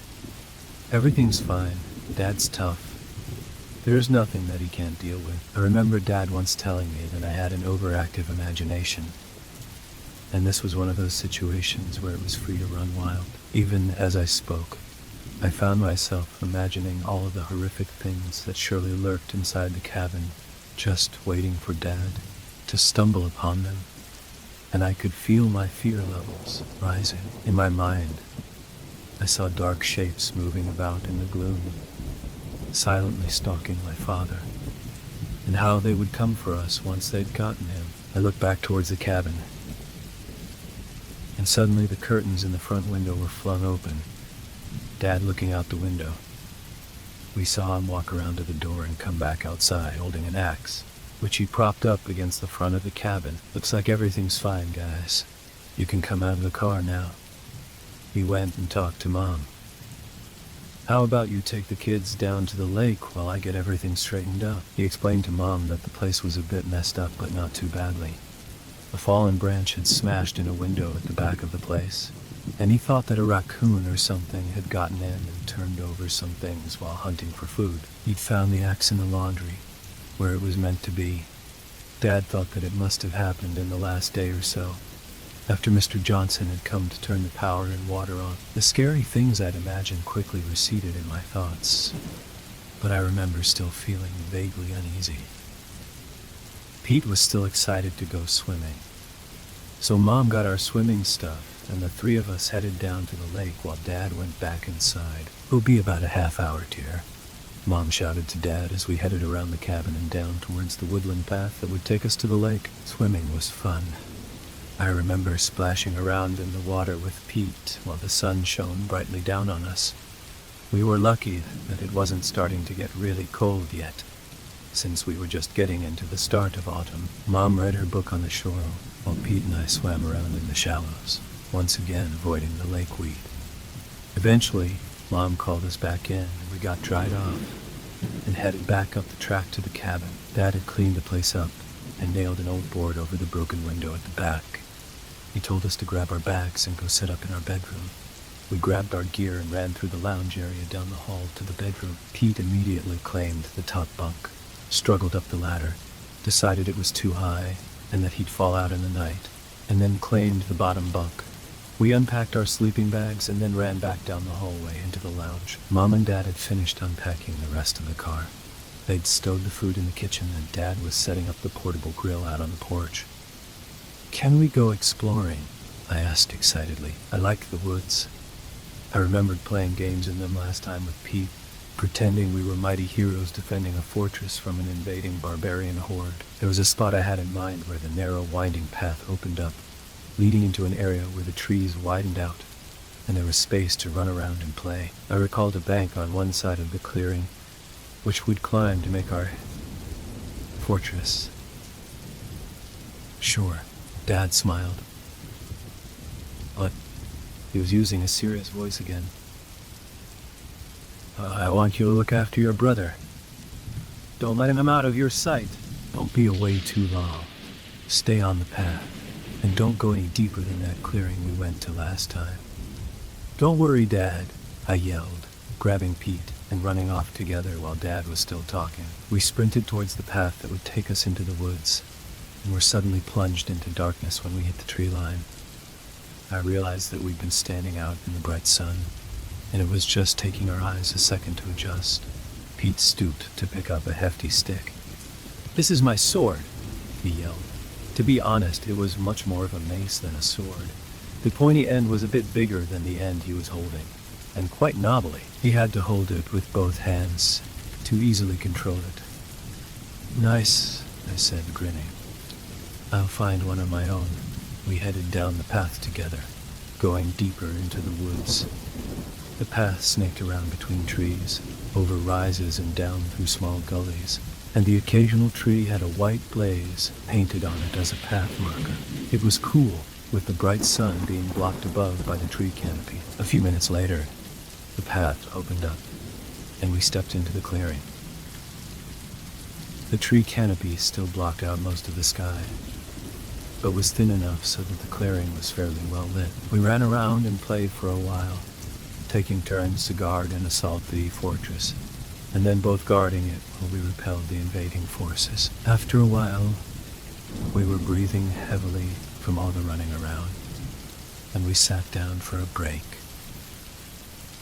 Everything's fine. Dad's tough. There's nothing that he can't deal with. I remember Dad once telling me that I had an overactive imagination. And this was one of those situations where it was free to run wild. Even as I spoke, I found myself imagining all of the horrific things that surely lurked inside the cabin, just waiting for Dad to stumble upon them. And I could feel my fear levels rising. In my mind, I saw dark shapes moving about in the gloom, silently stalking my father, and how they would come for us once they'd gotten him. I looked back towards the cabin, and suddenly the curtains in the front window were flung open. Dad looking out the window. We saw him walk around to the door and come back outside holding an axe, which he propped up against the front of the cabin. Looks like everything's fine, guys. You can come out of the car now. He went and talked to Mom. How about you take the kids down to the lake while I get everything straightened up? He explained to Mom that the place was a bit messed up, but not too badly. A fallen branch had smashed in a window at the back of the place, and he thought that a raccoon or something had gotten in and turned over some things while hunting for food. He'd found the axe in the laundry, where it was meant to be. Dad thought that it must have happened in the last day or so, after Mr. Johnson had come to turn the power and water on. The scary things I'd imagined quickly receded in my thoughts, but I remember still feeling vaguely uneasy. Pete was still excited to go swimming, so Mom got our swimming stuff, and the three of us headed down to the lake while Dad went back inside. It'll be about a half hour, dear, Mom shouted to Dad as we headed around the cabin and down towards the woodland path that would take us to the lake. Swimming was fun. I remember splashing around in the water with Pete while the sun shone brightly down on us. We were lucky that it wasn't starting to get really cold yet, since we were just getting into the start of autumn. Mom read her book on the shore while Pete and I swam around in the shallows, once again avoiding the lake weed. Eventually, Mom called us back in and we got dried off and headed back up the track to the cabin. Dad had cleaned the place up and nailed an old board over the broken window at the back. He told us to grab our bags and go sit up in our bedroom. We grabbed our gear and ran through the lounge area down the hall to the bedroom. Pete immediately claimed the top bunk, struggled up the ladder, decided it was too high and that he'd fall out in the night, and then claimed the bottom bunk. We unpacked our sleeping bags and then ran back down the hallway into the lounge. Mom and Dad had finished unpacking the rest of the car. They'd stowed the food in the kitchen and Dad was setting up the portable grill out on the porch. Can we go exploring? I asked excitedly. I like the woods. I remembered playing games in them last time with Pete, pretending we were mighty heroes defending a fortress from an invading barbarian horde. There was a spot I had in mind where the narrow, winding path opened up, leading into an area where the trees widened out, and there was space to run around and play. I recalled a bank on one side of the clearing, which we'd climb to make our fortress. Sure, Dad smiled. But he was using a serious voice again. I want you to look after your brother. Don't let him out of your sight. Don't be away too long. Stay on the path, and don't go any deeper than that clearing we went to last time. Don't worry, Dad, I yelled, grabbing Pete and running off together while Dad was still talking. We sprinted towards the path that would take us into the woods, and were suddenly plunged into darkness when we hit the tree line. I realized that we'd been standing out in the bright sun, and it was just taking our eyes a second to adjust. Pete stooped to pick up a hefty stick. This is my sword. he yelled. To be honest, it was much more of a mace than a sword. The pointy end was a bit bigger than the end he was holding, and quite knobbly. He had to hold it with both hands to easily control it. Nice, I said, grinning. I'll find one of my own. We headed down the path together, going deeper into the woods. The path snaked around between trees, over rises and down through small gullies, and the occasional tree had a white blaze painted on it as a path marker. It was cool, with the bright sun being blocked above by the tree canopy. A few minutes later, the path opened up, and we stepped into the clearing. The tree canopy still blocked out most of the sky, but was thin enough so that the clearing was fairly well lit. We ran around and played for a while, taking turns to guard and assault the fortress, and then both guarding it while we repelled the invading forces. After a while, we were breathing heavily from all the running around, and we sat down for a break.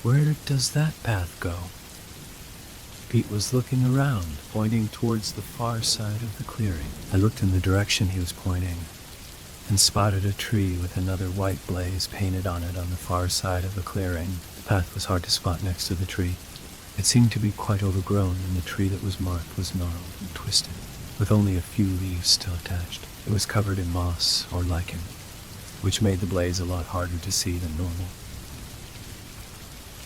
Where does that path go? Pete was looking around, pointing towards the far side of the clearing. I looked in the direction he was pointing, and spotted a tree with another white blaze painted on it on the far side of the clearing. The path was hard to spot next to the tree. It seemed to be quite overgrown, and the tree that was marked was gnarled and twisted, with only a few leaves still attached. It was covered in moss or lichen, which made the blaze a lot harder to see than normal.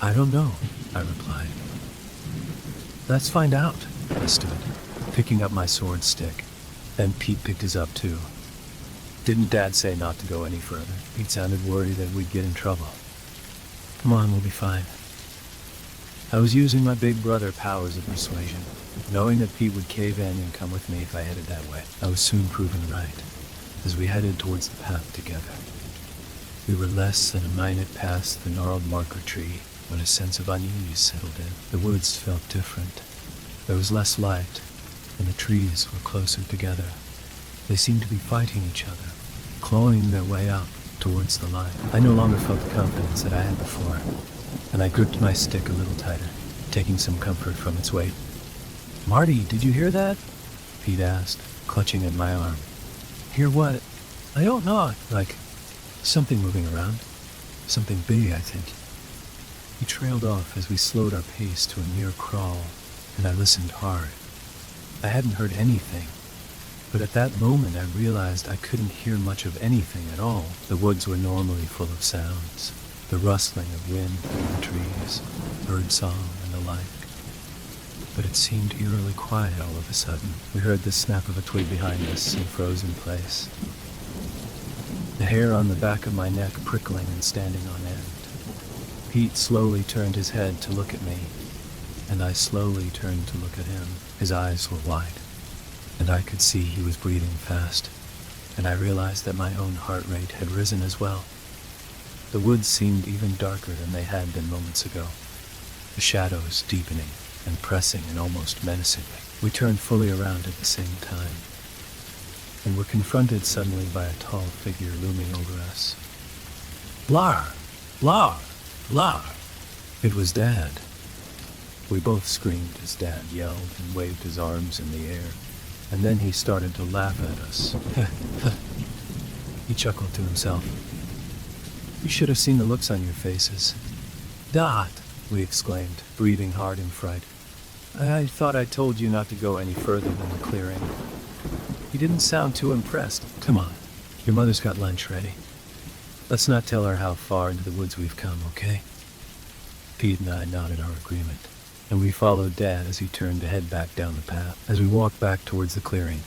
I don't know, I replied. Let's find out, I stood, picking up my sword stick, and Pete picked his up too. Didn't Dad say not to go any further? Pete sounded worried that we'd get in trouble. Come on, we'll be fine. I was using my big brother powers of persuasion, knowing that Pete would cave in and come with me if I headed that way. I was soon proven right, as we headed towards the path together. We were less than a minute past the gnarled marker tree when a sense of unease settled in. The woods felt different. There was less light, and the trees were closer together. They seemed to be fighting each other, clawing their way up towards the light. I no longer felt the confidence that I had before, and I gripped my stick a little tighter, taking some comfort from its weight. Marty, did you hear that? Pete asked, clutching at my arm. Hear what? I don't know. Like something moving around. Something big, I think. He trailed off as we slowed our pace to a near crawl, and I listened hard. I hadn't heard anything, but at that moment I realized I couldn't hear much of anything at all. The woods were normally full of sounds, the rustling of wind through the trees, bird song, and the like. But it seemed eerily quiet all of a sudden. We heard the snap of a twig behind us and froze in place. The hair on the back of my neck prickling and standing on end. Pete slowly turned his head to look at me, and I slowly turned to look at him. His eyes were wide, and I could see he was breathing fast, and I realized that my own heart rate had risen as well. The woods seemed even darker than they had been moments ago, the shadows deepening and pressing and almost menacingly. We turned fully around at the same time, and were confronted suddenly by a tall figure looming over us. Blar! Blar! Blar! It was Dad. We both screamed as Dad yelled and waved his arms in the air, and then he started to laugh at us. He chuckled to himself. You should have seen the looks on your faces. Dad, we exclaimed, breathing hard in fright. I thought I told you not to go any further than the clearing. You didn't sound too impressed. Come on, your mother's got lunch ready. Let's not tell her how far into the woods we've come, okay? Pete and I nodded our agreement, and we followed Dad as he turned to head back down the path. As we walked back towards the clearing,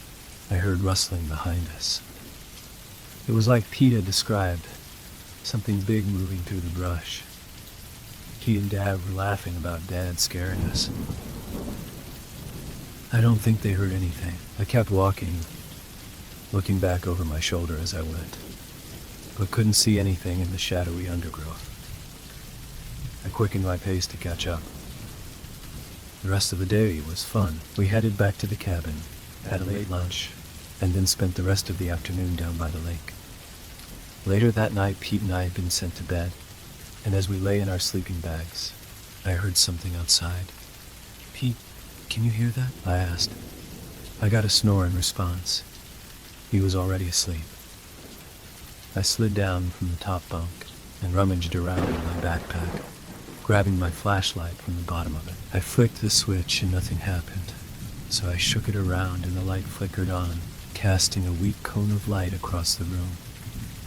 I heard rustling behind us. It was like Pete had described, something big moving through the brush. Pete and Dad were laughing about Dad scaring us. I don't think they heard anything. I kept walking, looking back over my shoulder as I went, but couldn't see anything in the shadowy undergrowth. I quickened my pace to catch up. The rest of the day was fun. We headed back to the cabin, had a late lunch, and then spent the rest of the afternoon down by the lake. Later that night, Pete and I had been sent to bed, and as we lay in our sleeping bags, I heard something outside. Pete, can you hear that? I asked. I got a snore in response, He was already asleep. I slid down from the top bunk and rummaged around in my backpack, grabbing my flashlight from the bottom of it. I flicked the switch and nothing happened, so I shook it around and the light flickered on, casting a weak cone of light across the room.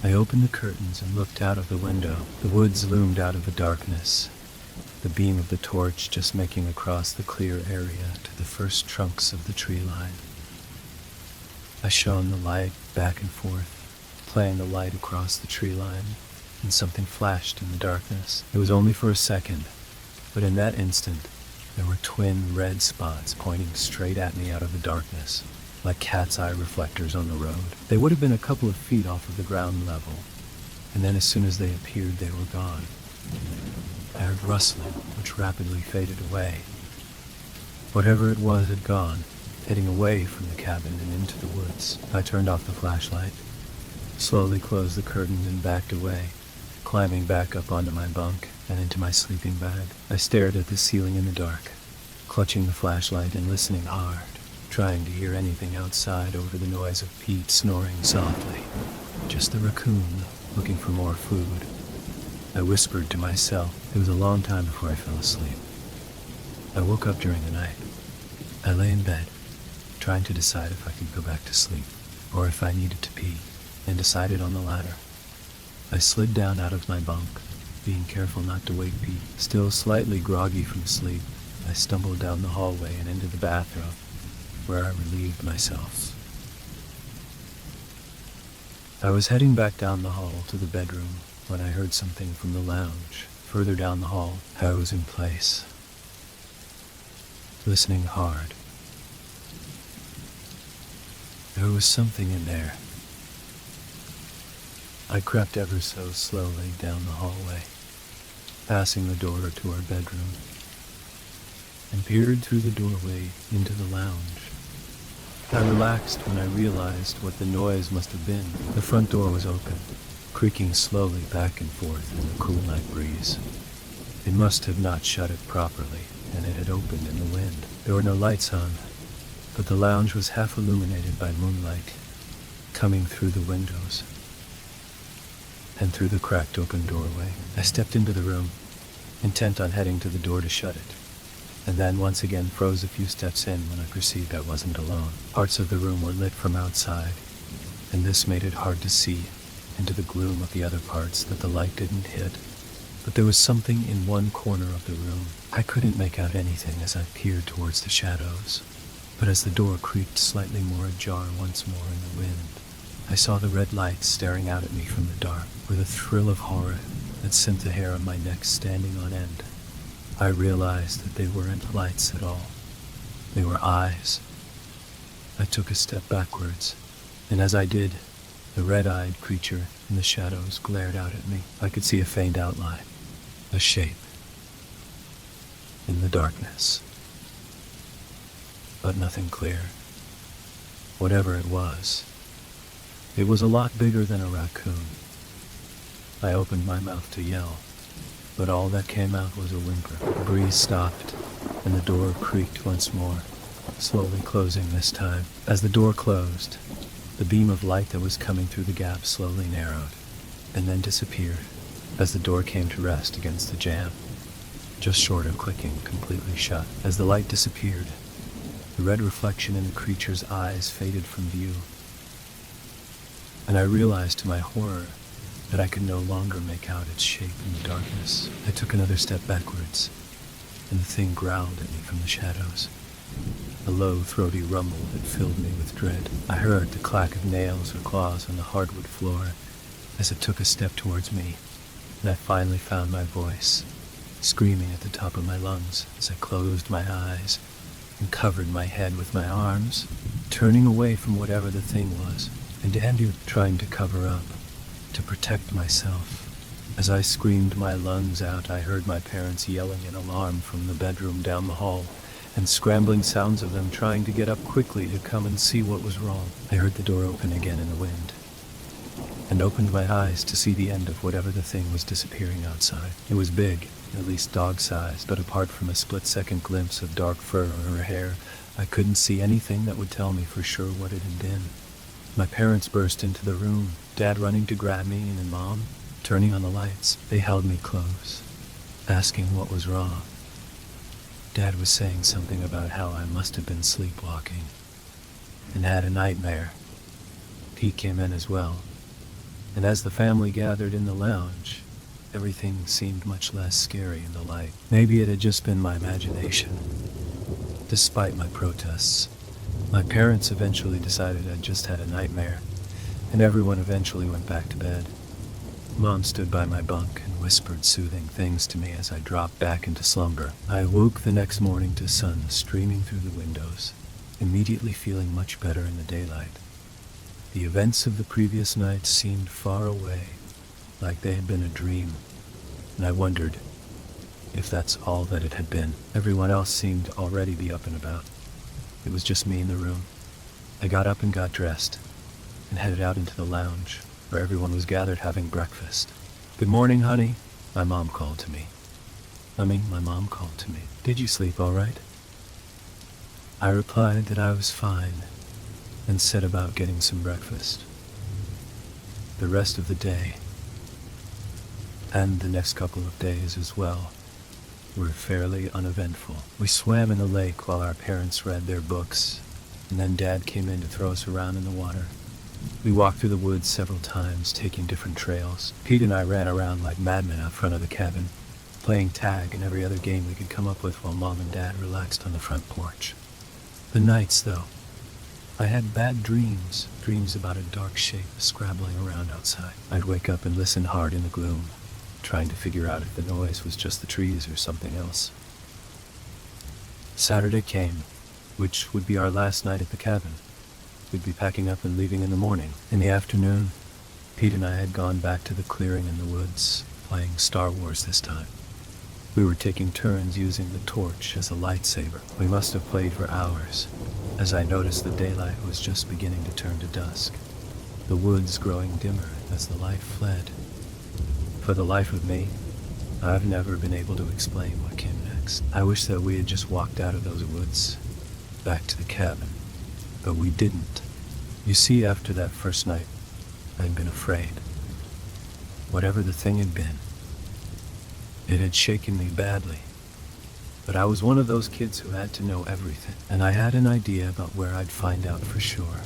I opened the curtains and looked out of the window. The woods loomed out of the darkness, the beam of the torch just making across the clear area to the first trunks of the tree line. I shone the light back and forth, playing the light across the tree line, and something flashed in the darkness. It was only for a second, but in that instant, there were twin red spots pointing straight at me out of the darkness, like cat's eye reflectors on the road. They would have been a couple of feet off of the ground level, and then as soon as they appeared, they were gone. I heard rustling, which rapidly faded away. Whatever it was had gone, heading away from the cabin and into the woods. I turned off the flashlight, slowly closed the curtains and backed away, climbing back up onto my bunk and into my sleeping bag. I stared at the ceiling in the dark, clutching the flashlight and listening hard, trying to hear anything outside over the noise of Pete snoring softly. Just the raccoon looking for more food. I whispered to myself. It was a long time before I fell asleep. I woke up during the night. I lay in bed, trying to decide if I could go back to sleep, or if I needed to pee, and decided on the latter. I slid down out of my bunk, being careful not to wake Pete. Still slightly groggy from sleep, I stumbled down the hallway and into the bathroom, where I relieved myself. I was heading back down the hall to the bedroom when I heard something from the lounge. Further down the hall, I was in place, listening hard. There was something in there. I crept ever so slowly down the hallway, passing the door to our bedroom, and peered through the doorway into the lounge. I relaxed when I realized what the noise must have been. The front door was open, creaking slowly back and forth in the cool night breeze. It must have not shut it properly, and it had opened in the wind. There were no lights on, but the lounge was half illuminated by moonlight coming through the windows and through the cracked open doorway. I stepped into the room, intent on heading to the door to shut it, and then once again froze a few steps in when I perceived I wasn't alone. Parts of the room were lit from outside, and this made it hard to see into the gloom of the other parts that the light didn't hit. But there was something in one corner of the room. I couldn't make out anything as I peered towards the shadows, but as the door creaked slightly more ajar once more in the wind, I saw the red lights staring out at me from the dark. With a thrill of horror that sent the hair on my neck standing on end, I realized that they weren't lights at all. They were eyes. I took a step backwards, and as I did, the red-eyed creature in the shadows glared out at me. I could see a faint outline, a shape, in the darkness, but nothing clear. Whatever it was a lot bigger than a raccoon. I opened my mouth to yell, but all that came out was a whimper. The breeze stopped, and the door creaked once more, slowly closing this time. As the door closed, the beam of light that was coming through the gap slowly narrowed, and then disappeared as the door came to rest against the jamb, just short of clicking completely shut. As the light disappeared, the red reflection in the creature's eyes faded from view, and I realized to my horror that I could no longer make out its shape in the darkness. I took another step backwards, and the thing growled at me from the shadows, a low, throaty rumble that filled me with dread. I heard the clack of nails or claws on the hardwood floor as it took a step towards me, and I finally found my voice, screaming at the top of my lungs as I closed my eyes and covered my head with my arms, turning away from whatever the thing was, and trying to cover up, to protect myself. As I screamed my lungs out, I heard my parents yelling in alarm from the bedroom down the hall, and scrambling sounds of them trying to get up quickly to come and see what was wrong. I heard the door open again in the wind, and opened my eyes to see the end of whatever the thing was disappearing outside. It was big, at least dog-sized, but apart from a split-second glimpse of dark fur on her hair, I couldn't see anything that would tell me for sure what it had been. My parents burst into the room, Dad running to grab me and then Mom turning on the lights. They held me close, asking what was wrong. Dad was saying something about how I must have been sleepwalking and had a nightmare. Pete came in as well, and as the family gathered in the lounge, everything seemed much less scary in the light. Maybe it had just been my imagination. Despite my protests, my parents eventually decided I'd just had a nightmare, and everyone eventually went back to bed. Mom stood by my bunk and whispered soothing things to me as I dropped back into slumber. I awoke the next morning to sun streaming through the windows, immediately feeling much better in the daylight. The events of the previous night seemed far away, like they had been a dream, and I wondered if that's all that it had been. Everyone else seemed to already be up and about. It was just me in the room. I got up and got dressed, and headed out into the lounge, where everyone was gathered having breakfast. "Good morning, honey," my mom called to me. My mom called to me. "Did you sleep all right?" I replied that I was fine, and set about getting some breakfast. The rest of the day, and the next couple of days as well, were fairly uneventful. We swam in the lake while our parents read their books, and then Dad came in to throw us around in the water. We walked through the woods several times, taking different trails. Pete and I ran around like madmen out front of the cabin, playing tag and every other game we could come up with while Mom and Dad relaxed on the front porch. The nights, though, I had bad dreams about a dark shape scrabbling around outside. I'd wake up and listen hard in the gloom, trying to figure out if the noise was just the trees or something else. Saturday came, which would be our last night at the cabin. We'd be packing up and leaving in the morning. In the afternoon, Pete and I had gone back to the clearing in the woods, playing Star Wars this time. We were taking turns using the torch as a lightsaber. We must have played for hours, as I noticed the daylight was just beginning to turn to dusk, the woods growing dimmer as the light fled. For the life of me, I've never been able to explain what came next. I wish that we had just walked out of those woods, back to the cabin, but we didn't. You see, after that first night, I'd been afraid. Whatever the thing had been, it had shaken me badly. But I was one of those kids who had to know everything, and I had an idea about where I'd find out for sure.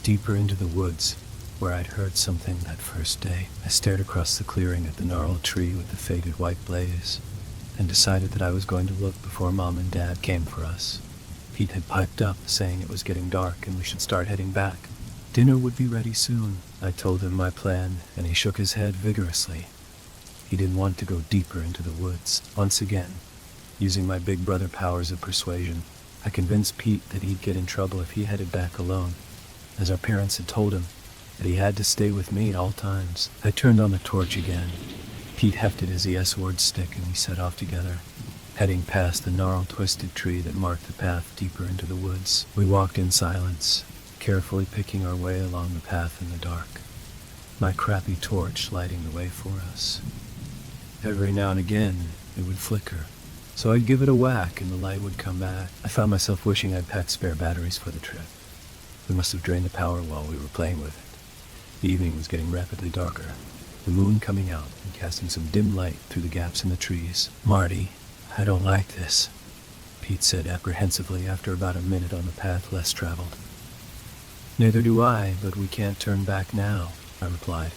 Deeper into the woods, where I'd heard something that first day. I stared across the clearing at the gnarled tree with the faded white blaze, and decided that I was going to look before Mom and Dad came for us. Pete had piped up, saying it was getting dark and we should start heading back. Dinner would be ready soon. I told him my plan, and he shook his head vigorously. He didn't want to go deeper into the woods. Once again, using my big brother powers of persuasion, I convinced Pete that he'd get in trouble if he headed back alone, as our parents had told him that he had to stay with me at all times. I turned on the torch again. Pete hefted his sword stick and we set off together, heading past the gnarled twisted tree that marked the path deeper into the woods. We walked in silence, carefully picking our way along the path in the dark, my crappy torch lighting the way for us. Every now and again, it would flicker, so I'd give it a whack and the light would come back. I found myself wishing I'd packed spare batteries for the trip. We must have drained the power while we were playing with it. The evening was getting rapidly darker, the moon coming out and casting some dim light through the gaps in the trees. "Marty, I don't like this," Pete said apprehensively after about a minute on the path less traveled. "Neither do I, but we can't turn back now," I replied.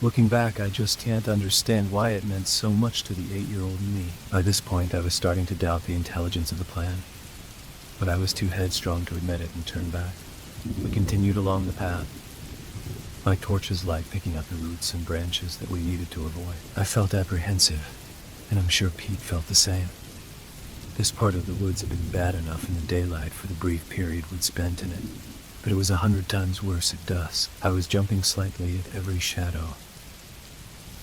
Looking back, I just can't understand why it meant so much to the 8-year-old me. By this point, I was starting to doubt the intelligence of the plan, but I was too headstrong to admit it and turn back. We continued along the path, my torch's light picking up the roots and branches that we needed to avoid. I felt apprehensive, and I'm sure Pete felt the same. This part of the woods had been bad enough in the daylight for the brief period we'd spent in it, but it was 100 times worse at dusk. I was jumping slightly at every shadow,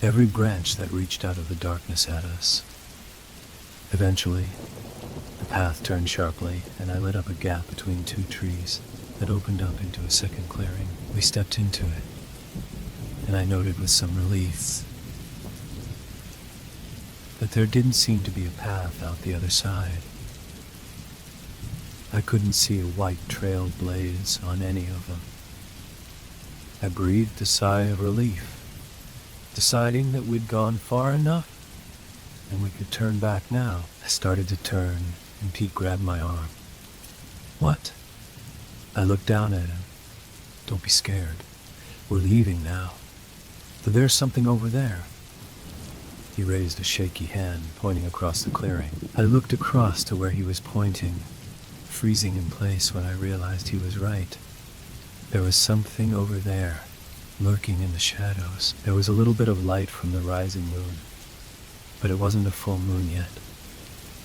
every branch that reached out of the darkness at us. Eventually, the path turned sharply, and I lit up a gap between two trees that opened up into a second clearing. We stepped into it, and I noted with some relief that there didn't seem to be a path out the other side. I couldn't see a white trail blaze on any of them. I breathed a sigh of relief, deciding that we'd gone far enough and we could turn back now. I started to turn, and Pete grabbed my arm. "What?" I looked down at him. "Don't be scared. We're leaving now. But there's something over there." He raised a shaky hand, pointing across the clearing. I looked across to where he was pointing, freezing in place when I realized he was right. There was something over there, lurking in the shadows. There was a little bit of light from the rising moon, but it wasn't a full moon yet,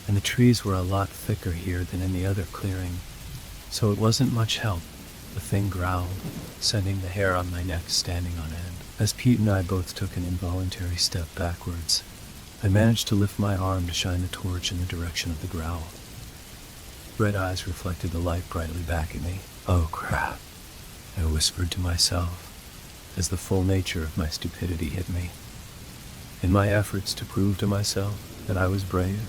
and the trees were a lot thicker here than in the other clearing, so it wasn't much help. The thing growled, sending the hair on my neck standing on end. As Pete and I both took an involuntary step backwards, I managed to lift my arm to shine the torch in the direction of the growl. Red eyes reflected the light brightly back at me. "Oh crap," I whispered to myself, as the full nature of my stupidity hit me. In my efforts to prove to myself that I was brave,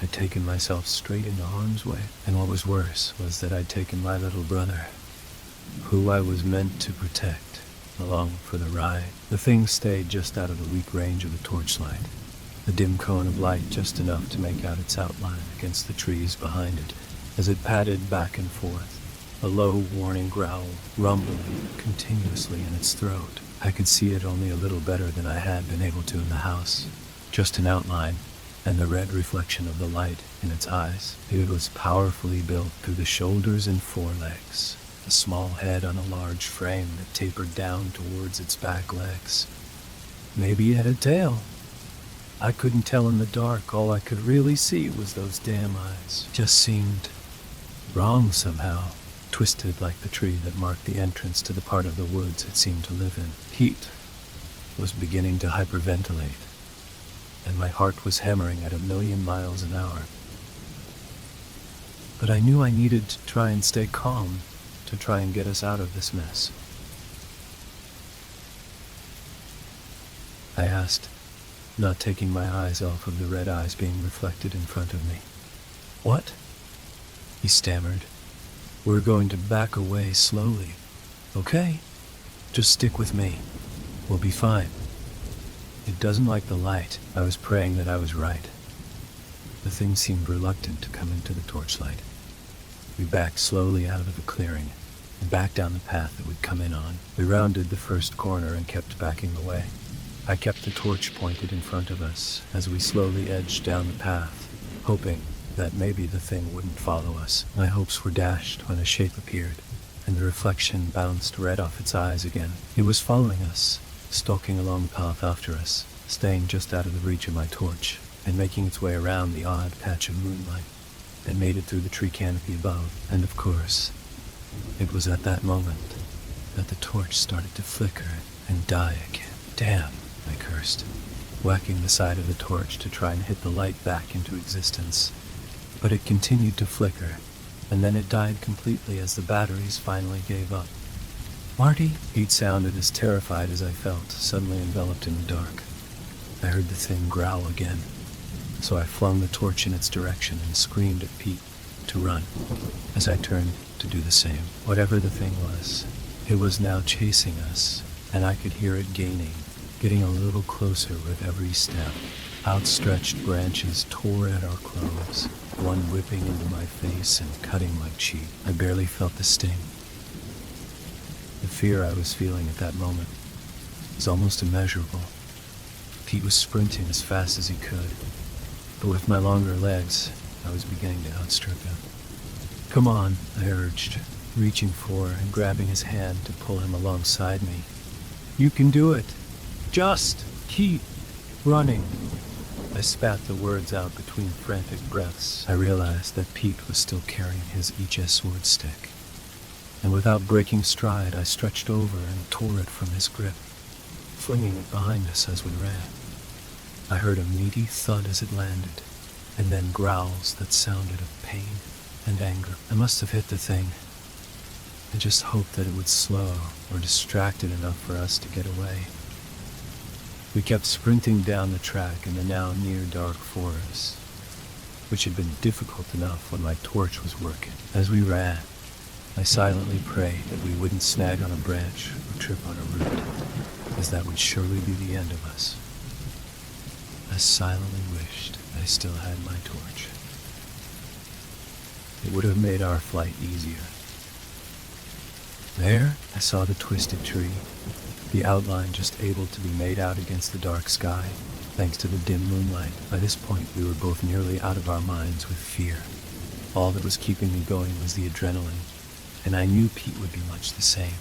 I'd taken myself straight into harm's way. And what was worse was that I'd taken my little brother, who I was meant to protect, along for the ride. The thing stayed just out of the weak range of the torchlight, a dim cone of light just enough to make out its outline against the trees behind it. As it padded back and forth, a low warning growl rumbling continuously in its throat. I could see it only a little better than I had been able to in the house. Just an outline, and the red reflection of the light in its eyes. It was powerfully built through the shoulders and forelegs, a small head on a large frame that tapered down towards its back legs. Maybe it had a tail. I couldn't tell in the dark. All I could really see was those damn eyes. Just seemed wrong somehow, twisted like the tree that marked the entrance to the part of the woods it seemed to live in. Pete was beginning to hyperventilate, and my heart was hammering at 1,000,000 miles an hour. But I knew I needed to try and stay calm, to try and get us out of this mess. I asked, not taking my eyes off of the red eyes being reflected in front of me. "What?" he stammered. "We're going to back away slowly, okay? Just stick with me. We'll be fine." It doesn't like the light. I was praying that I was right. The thing seemed reluctant to come into the torchlight. We backed slowly out of the clearing and back down the path that we'd come in on. We rounded the first corner and kept backing away. I kept the torch pointed in front of us as we slowly edged down the path, hoping that maybe the thing wouldn't follow us. My hopes were dashed when a shape appeared, and the reflection bounced red off its eyes again. It was following us, stalking along the path after us, staying just out of the reach of my torch, and making its way around the odd patch of moonlight that made it through the tree canopy above. And of course, it was at that moment that the torch started to flicker and die again. "Damn," I cursed, whacking the side of the torch to try and hit the light back into existence. But it continued to flicker, and then it died completely as the batteries finally gave up. "Marty?" Pete sounded as terrified as I felt, suddenly enveloped in the dark. I heard the thing growl again, so I flung the torch in its direction and screamed at Pete to run as I turned to do the same. Whatever the thing was, it was now chasing us, and I could hear it getting a little closer with every step. Outstretched branches tore at our clothes, one whipping into my face and cutting my cheek. I barely felt the sting. The fear I was feeling at that moment was almost immeasurable. Pete was sprinting as fast as he could, but with my longer legs, I was beginning to outstrip him. "Come on," I urged, reaching for and grabbing his hand to pull him alongside me. "You can do it. Just keep running." I spat the words out between frantic breaths. I realized that Pete was still carrying his HS sword stick, and without breaking stride, I stretched over and tore it from his grip, flinging it behind us as we ran. I heard a meaty thud as it landed, and then growls that sounded of pain and anger. I must have hit the thing. I just hoped that it would slow or distract it enough for us to get away. We kept sprinting down the track in the now near-dark forest, which had been difficult enough when my torch was working. As we ran, I silently prayed that we wouldn't snag on a branch or trip on a route, as that would surely be the end of us. I silently wished I still had my torch. It would have made our flight easier. There, I saw the twisted tree, the outline just able to be made out against the dark sky, thanks to the dim moonlight. By this point, we were both nearly out of our minds with fear. All that was keeping me going was the adrenaline, and I knew Pete would be much the same.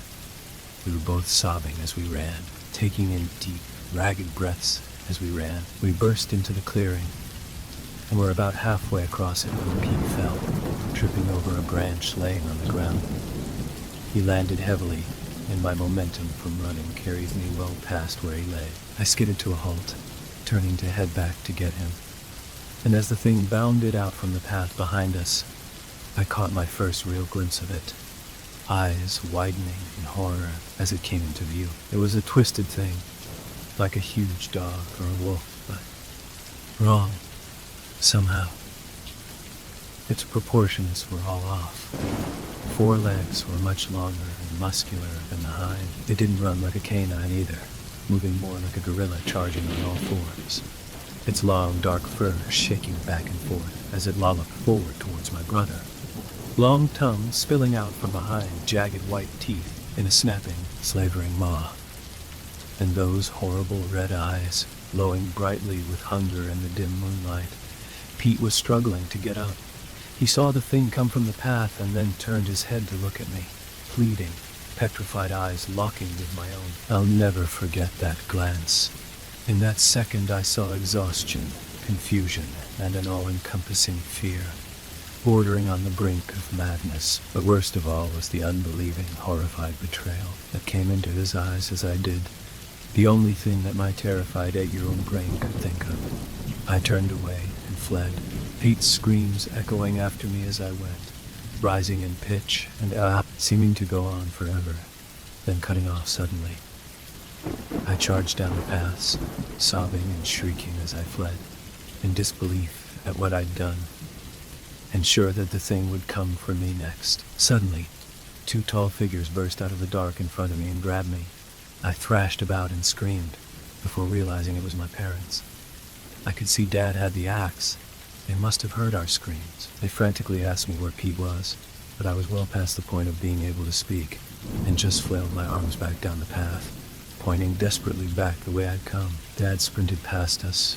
We were both sobbing as we ran, taking in deep, ragged breaths as we ran. We burst into the clearing, and were about halfway across it when Pete fell, tripping over a branch laying on the ground. He landed heavily, and my momentum from running carried me well past where he lay. I skidded to a halt, turning to head back to get him. And as the thing bounded out from the path behind us, I caught my first real glimpse of it, eyes widening in horror as it came into view. It was a twisted thing, like a huge dog or a wolf, but wrong, somehow. Its proportions were all off. 4 legs were much longer and muscular than the hind. It didn't run like a canine either, moving more like a gorilla charging on all fours. Its long, dark fur shaking back and forth as it lolloped forward towards my brother. Long tongue spilling out from behind jagged white teeth in a snapping, slavering maw. And those horrible red eyes, glowing brightly with hunger in the dim moonlight. Pete was struggling to get up. He saw the thing come from the path and then turned his head to look at me, pleading, petrified eyes locking with my own. I'll never forget that glance. In that second I saw exhaustion, confusion, and an all-encompassing fear, bordering on the brink of madness. But worst of all was the unbelieving, horrified betrayal that came into his eyes as I did, the only thing that my terrified 8-year-old brain could think of. I turned away and fled, Pete's screams echoing after me as I went, rising in pitch and seeming to go on forever, then cutting off suddenly. I charged down the paths, sobbing and shrieking as I fled, in disbelief at what I'd done, and sure that the thing would come for me next. Suddenly, 2 tall figures burst out of the dark in front of me and grabbed me. I thrashed about and screamed, before realizing it was my parents. I could see Dad had the axe. They must have heard our screams. They frantically asked me where Pete was, but I was well past the point of being able to speak, and just flailed my arms back down the path, pointing desperately back the way I'd come. Dad sprinted past us,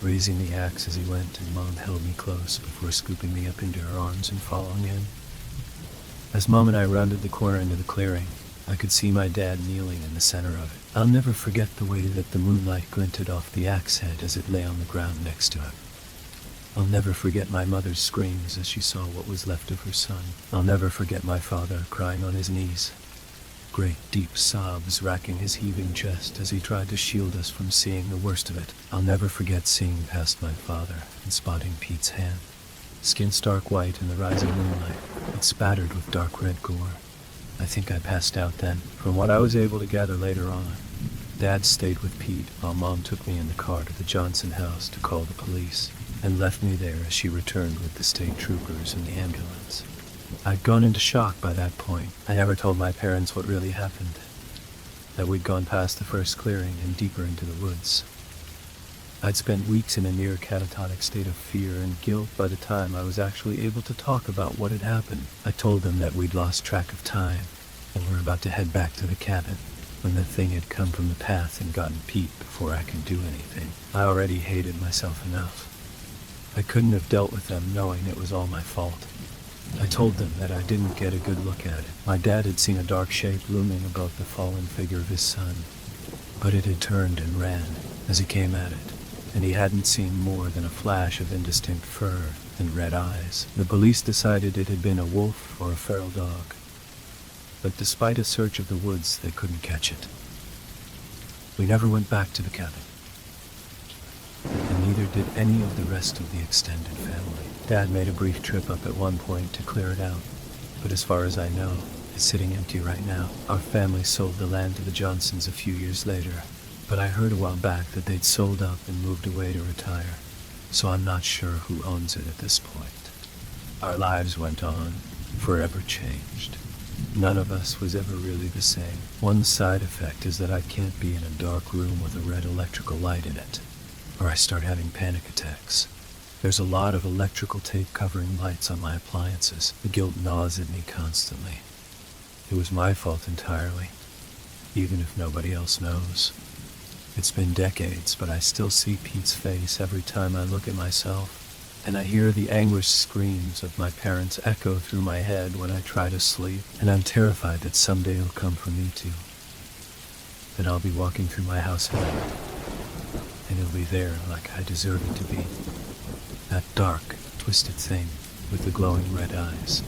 raising the axe as he went, and Mom held me close before scooping me up into her arms and following in. As Mom and I rounded the corner into the clearing, I could see my dad kneeling in the center of it. I'll never forget the way that the moonlight glinted off the axe head as it lay on the ground next to him. I'll never forget my mother's screams as she saw what was left of her son. I'll never forget my father crying on his knees, great deep sobs racking his heaving chest as he tried to shield us from seeing the worst of it. I'll never forget seeing past my father and spotting Pete's hand, skin stark white in the rising moonlight, and spattered with dark red gore. I think I passed out then. From what I was able to gather later on, Dad stayed with Pete while Mom took me in the car to the Johnson house to call the police, and left me there as she returned with the state troopers and the ambulance. I'd gone into shock by that point. I never told my parents what really happened, that we'd gone past the first clearing and deeper into the woods. I'd spent weeks in a near catatonic state of fear and guilt by the time I was actually able to talk about what had happened. I told them that we'd lost track of time and were about to head back to the cabin when the thing had come from the path and gotten Pete before I could do anything. I already hated myself enough. I couldn't have dealt with them knowing it was all my fault. I told them that I didn't get a good look at it. My dad had seen a dark shape looming above the fallen figure of his son, but it had turned and ran as he came at it, and he hadn't seen more than a flash of indistinct fur and red eyes. The police decided it had been a wolf or a feral dog, but despite a search of the woods, they couldn't catch it. We never went back to the cabin, and neither did any of the rest of the extended family. Dad made a brief trip up at one point to clear it out, but as far as I know, it's sitting empty right now. Our family sold the land to the Johnsons a few years later, but I heard a while back that they'd sold up and moved away to retire, so I'm not sure who owns it at this point. Our lives went on, forever changed. None of us was ever really the same. One side effect is that I can't be in a dark room with a red electrical light in it, or I start having panic attacks. There's a lot of electrical tape covering lights on my appliances. The guilt gnaws at me constantly. It was my fault entirely, even if nobody else knows. It's been decades, but I still see Pete's face every time I look at myself, and I hear the anguished screams of my parents echo through my head when I try to sleep, and I'm terrified that someday it'll come for me too. That I'll be walking through my house at night, and it'll be there like I deserve it to be. That dark, twisted thing with the glowing red eyes.